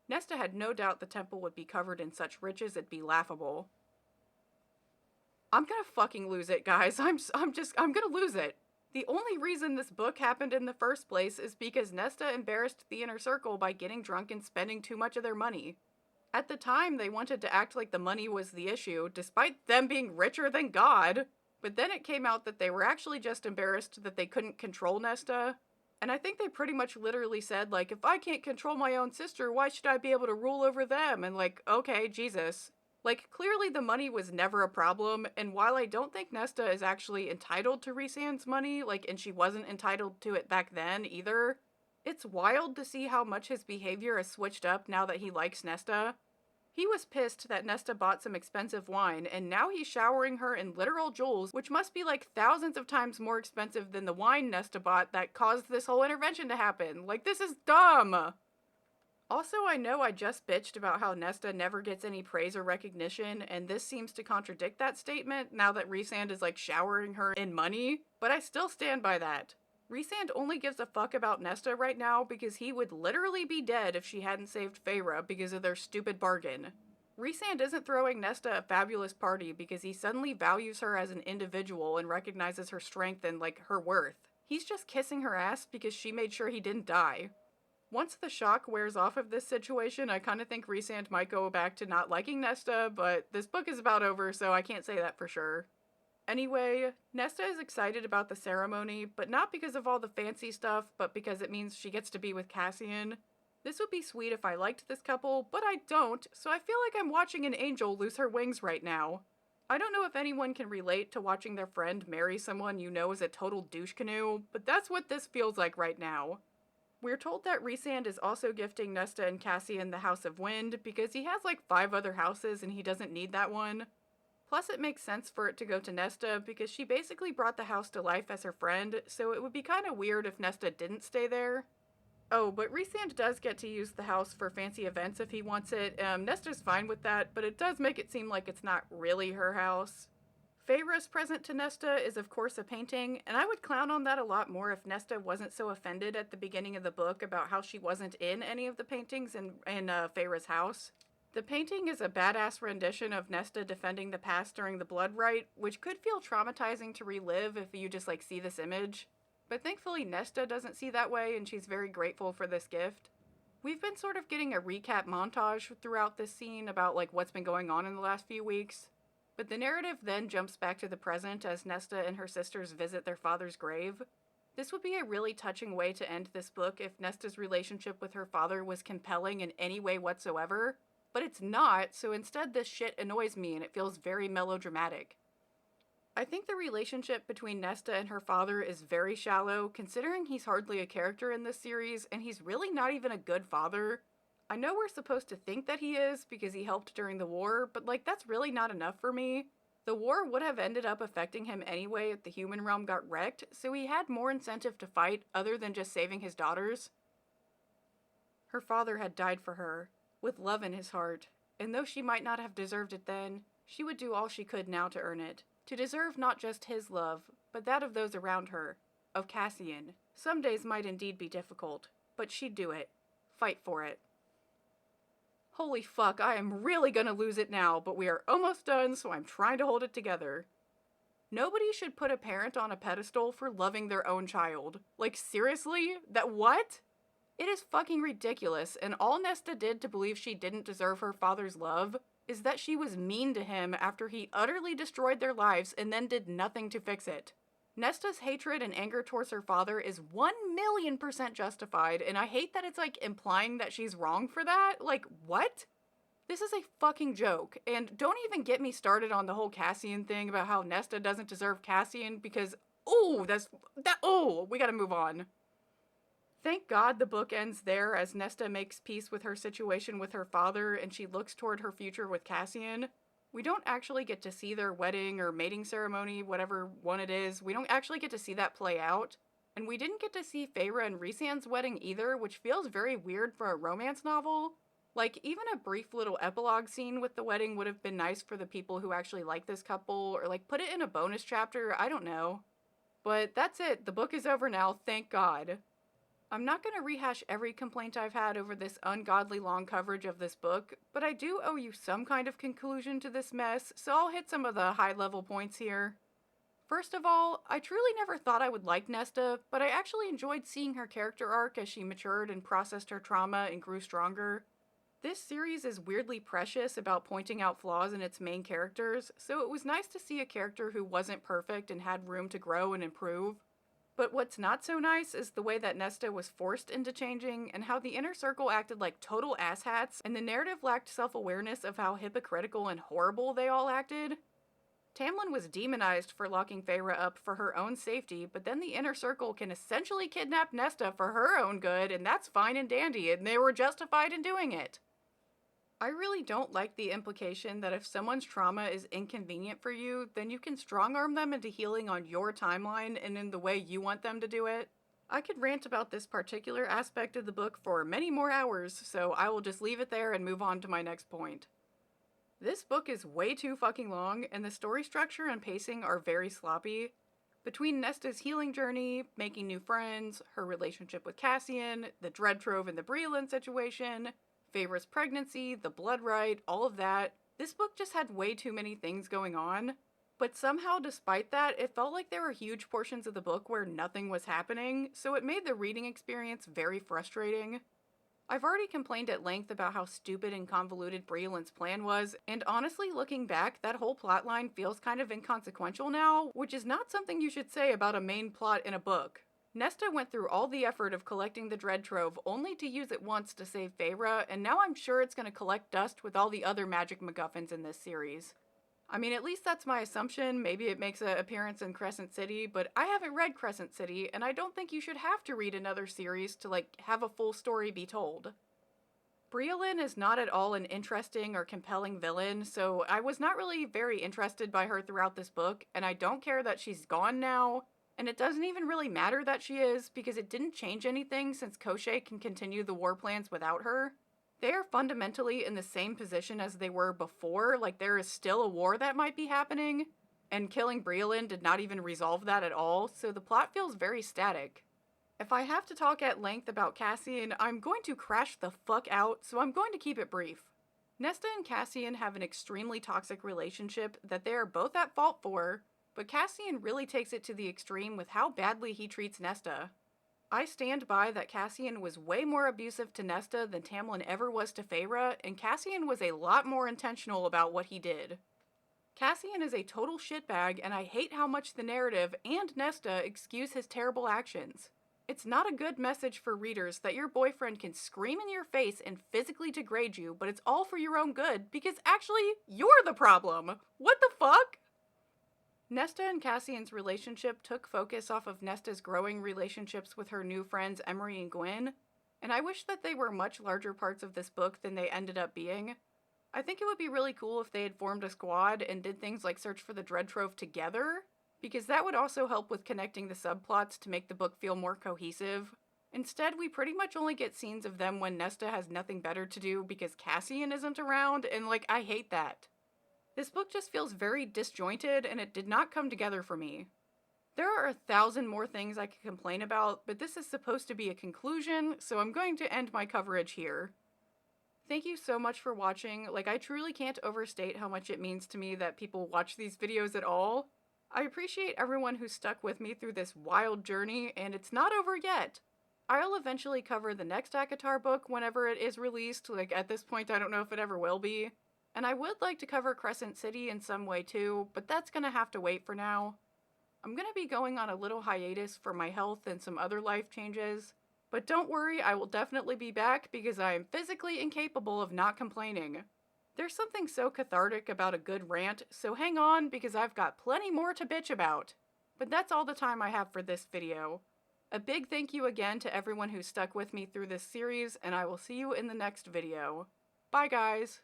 Nesta had no doubt the temple would be covered in such riches it'd be laughable. I'm gonna fucking lose it, guys. I'm gonna lose it. The only reason this book happened in the first place is because Nesta embarrassed the inner circle by getting drunk and spending too much of their money. At the time, they wanted to act like the money was the issue, despite them being richer than God. But then it came out that they were actually just embarrassed that they couldn't control Nesta. And I think they pretty much literally said, like, if I can't control my own sister, why should I be able to rule over them? And like, okay, Jesus. Like, clearly the money was never a problem, and while I don't think Nesta is actually entitled to Rhysand's money, like, and she wasn't entitled to it back then either, it's wild to see how much his behavior has switched up now that he likes Nesta. He was pissed that Nesta bought some expensive wine, and now he's showering her in literal jewels, which must be like thousands of times more expensive than the wine Nesta bought that caused this whole intervention to happen. Like, this is dumb! Also, I know I just bitched about how Nesta never gets any praise or recognition, and this seems to contradict that statement now that Rhysand is like showering her in money, but I still stand by that. Rhysand only gives a fuck about Nesta right now because he would literally be dead if she hadn't saved Feyre because of their stupid bargain. Rhysand isn't throwing Nesta a fabulous party because he suddenly values her as an individual and recognizes her strength and, like, her worth. He's just kissing her ass because she made sure he didn't die. Once the shock wears off of this situation, I kind of think Rhysand might go back to not liking Nesta, but this book is about over, so I can't say that for sure. Anyway, Nesta is excited about the ceremony, but not because of all the fancy stuff, but because it means she gets to be with Cassian. This would be sweet if I liked this couple, but I don't, so I feel like I'm watching an angel lose her wings right now. I don't know if anyone can relate to watching their friend marry someone you know is a total douche canoe, but that's what this feels like right now. We're told that Rhysand is also gifting Nesta and Cassian the House of Wind because he has like 5 other houses and he doesn't need that one. Plus it makes sense for it to go to Nesta because she basically brought the house to life as her friend, so it would be kinda weird if Nesta didn't stay there. Oh, but Rhysand does get to use the house for fancy events if he wants it. Nesta's fine with that, but it does make it seem like it's not really her house. Feyre's present to Nesta is of course a painting, and I would clown on that a lot more if Nesta wasn't so offended at the beginning of the book about how she wasn't in any of the paintings in Feyre's house. The painting is a badass rendition of Nesta defending the past during the bloodright, which could feel traumatizing to relive if you just see this image. But thankfully Nesta doesn't see that way, and she's very grateful for this gift. We've been sort of getting a recap montage throughout this scene about what's been going on in the last few weeks. But the narrative then jumps back to the present as Nesta and her sisters visit their father's grave. This would be a really touching way to end this book if Nesta's relationship with her father was compelling in any way whatsoever, but it's not, so instead this shit annoys me and it feels very melodramatic. I think the relationship between Nesta and her father is very shallow, considering he's hardly a character in this series, and he's really not even a good father. I know we're supposed to think that he is because he helped during the war, but that's really not enough for me. The war would have ended up affecting him anyway if the human realm got wrecked, so he had more incentive to fight other than just saving his daughters. Her father had died for her, with love in his heart, and though she might not have deserved it then, she would do all she could now to earn it. To deserve not just his love, but that of those around her, of Cassian. Some days might indeed be difficult, but she'd do it. Fight for it. Holy fuck, I am really gonna lose it now, but we are almost done, so I'm trying to hold it together. Nobody should put a parent on a pedestal for loving their own child. Seriously? That what? It is fucking ridiculous, and all Nesta did to believe she didn't deserve her father's love is that she was mean to him after he utterly destroyed their lives and then did nothing to fix it. Nesta's hatred and anger towards her father is 1,000,000% justified, and I hate that it's implying that she's wrong for that. What? This is a fucking joke, and don't even get me started on the whole Cassian thing about how Nesta doesn't deserve Cassian because, we gotta move on. Thank God the book ends there as Nesta makes peace with her situation with her father and she looks toward her future with Cassian. We don't actually get to see their wedding or mating ceremony, whatever one it is. We don't actually get to see that play out. And we didn't get to see Feyre and Rhysand's wedding either, which feels very weird for a romance novel. Even a brief little epilogue scene with the wedding would have been nice for the people who actually like this couple, or put it in a bonus chapter, I don't know. But that's it, the book is over now, thank God. I'm not going to rehash every complaint I've had over this ungodly long coverage of this book, but I do owe you some kind of conclusion to this mess, so I'll hit some of the high-level points here. First of all, I truly never thought I would like Nesta, but I actually enjoyed seeing her character arc as she matured and processed her trauma and grew stronger. This series is weirdly precious about pointing out flaws in its main characters, so it was nice to see a character who wasn't perfect and had room to grow and improve. But what's not so nice is the way that Nesta was forced into changing and how the inner circle acted like total asshats and the narrative lacked self-awareness of how hypocritical and horrible they all acted. Tamlin was demonized for locking Feyre up for her own safety, but then the inner circle can essentially kidnap Nesta for her own good, and that's fine and dandy, and they were justified in doing it. I really don't like the implication that if someone's trauma is inconvenient for you, then you can strong-arm them into healing on your timeline and in the way you want them to do it. I could rant about this particular aspect of the book for many more hours, so I will just leave it there and move on to my next point. This book is way too fucking long, and the story structure and pacing are very sloppy. Between Nesta's healing journey, making new friends, her relationship with Cassian, the dread trove and the Breland situation, Feyre's pregnancy, the bloodright, all of that, this book just had way too many things going on. But somehow, despite that, it felt like there were huge portions of the book where nothing was happening, so it made the reading experience very frustrating. I've already complained at length about how stupid and convoluted Briolin's plan was, and honestly, looking back, that whole plotline feels kind of inconsequential now, which is not something you should say about a main plot in a book. Nesta went through all the effort of collecting the Dread Trove only to use it once to save Feyre, and now I'm sure it's going to collect dust with all the other magic MacGuffins in this series. I mean, at least that's my assumption. Maybe it makes an appearance in Crescent City, but I haven't read Crescent City, and I don't think you should have to read another series to, have a full story be told. Briolin is not at all an interesting or compelling villain, so I was not really very interested by her throughout this book, and I don't care that she's gone now. And it doesn't even really matter that she is, because it didn't change anything since Koschei can continue the war plans without her. They are fundamentally in the same position as they were before, like there is still a war that might be happening, and killing Briolin did not even resolve that at all, so the plot feels very static. If I have to talk at length about Cassian, I'm going to crash the fuck out, so I'm going to keep it brief. Nesta and Cassian have an extremely toxic relationship that they are both at fault for, but Cassian really takes it to the extreme with how badly he treats Nesta. I stand by that Cassian was way more abusive to Nesta than Tamlin ever was to Feyre, and Cassian was a lot more intentional about what he did. Cassian is a total shitbag, and I hate how much the narrative and Nesta excuse his terrible actions. It's not a good message for readers that your boyfriend can scream in your face and physically degrade you, but it's all for your own good, because actually, you're the problem! What the fuck? Nesta and Cassian's relationship took focus off of Nesta's growing relationships with her new friends Emery and Gwyn, and I wish that they were much larger parts of this book than they ended up being. I think it would be really cool if they had formed a squad and did things like search for the Dread Trove together, because that would also help with connecting the subplots to make the book feel more cohesive. Instead, we pretty much only get scenes of them when Nesta has nothing better to do because Cassian isn't around, and I hate that. This book just feels very disjointed, and it did not come together for me. There are 1,000 more things I could complain about, but this is supposed to be a conclusion, so I'm going to end my coverage here. Thank you so much for watching. I truly can't overstate how much it means to me that people watch these videos at all. I appreciate everyone who stuck with me through this wild journey, and it's not over yet. I'll eventually cover the next ACOTAR book whenever it is released. At this point, I don't know if it ever will be. And I would like to cover Crescent City in some way too, but that's gonna have to wait for now. I'm gonna be going on a little hiatus for my health and some other life changes. But don't worry, I will definitely be back because I am physically incapable of not complaining. There's something so cathartic about a good rant, so hang on because I've got plenty more to bitch about. But that's all the time I have for this video. A big thank you again to everyone who stuck with me through this series, and I will see you in the next video. Bye guys!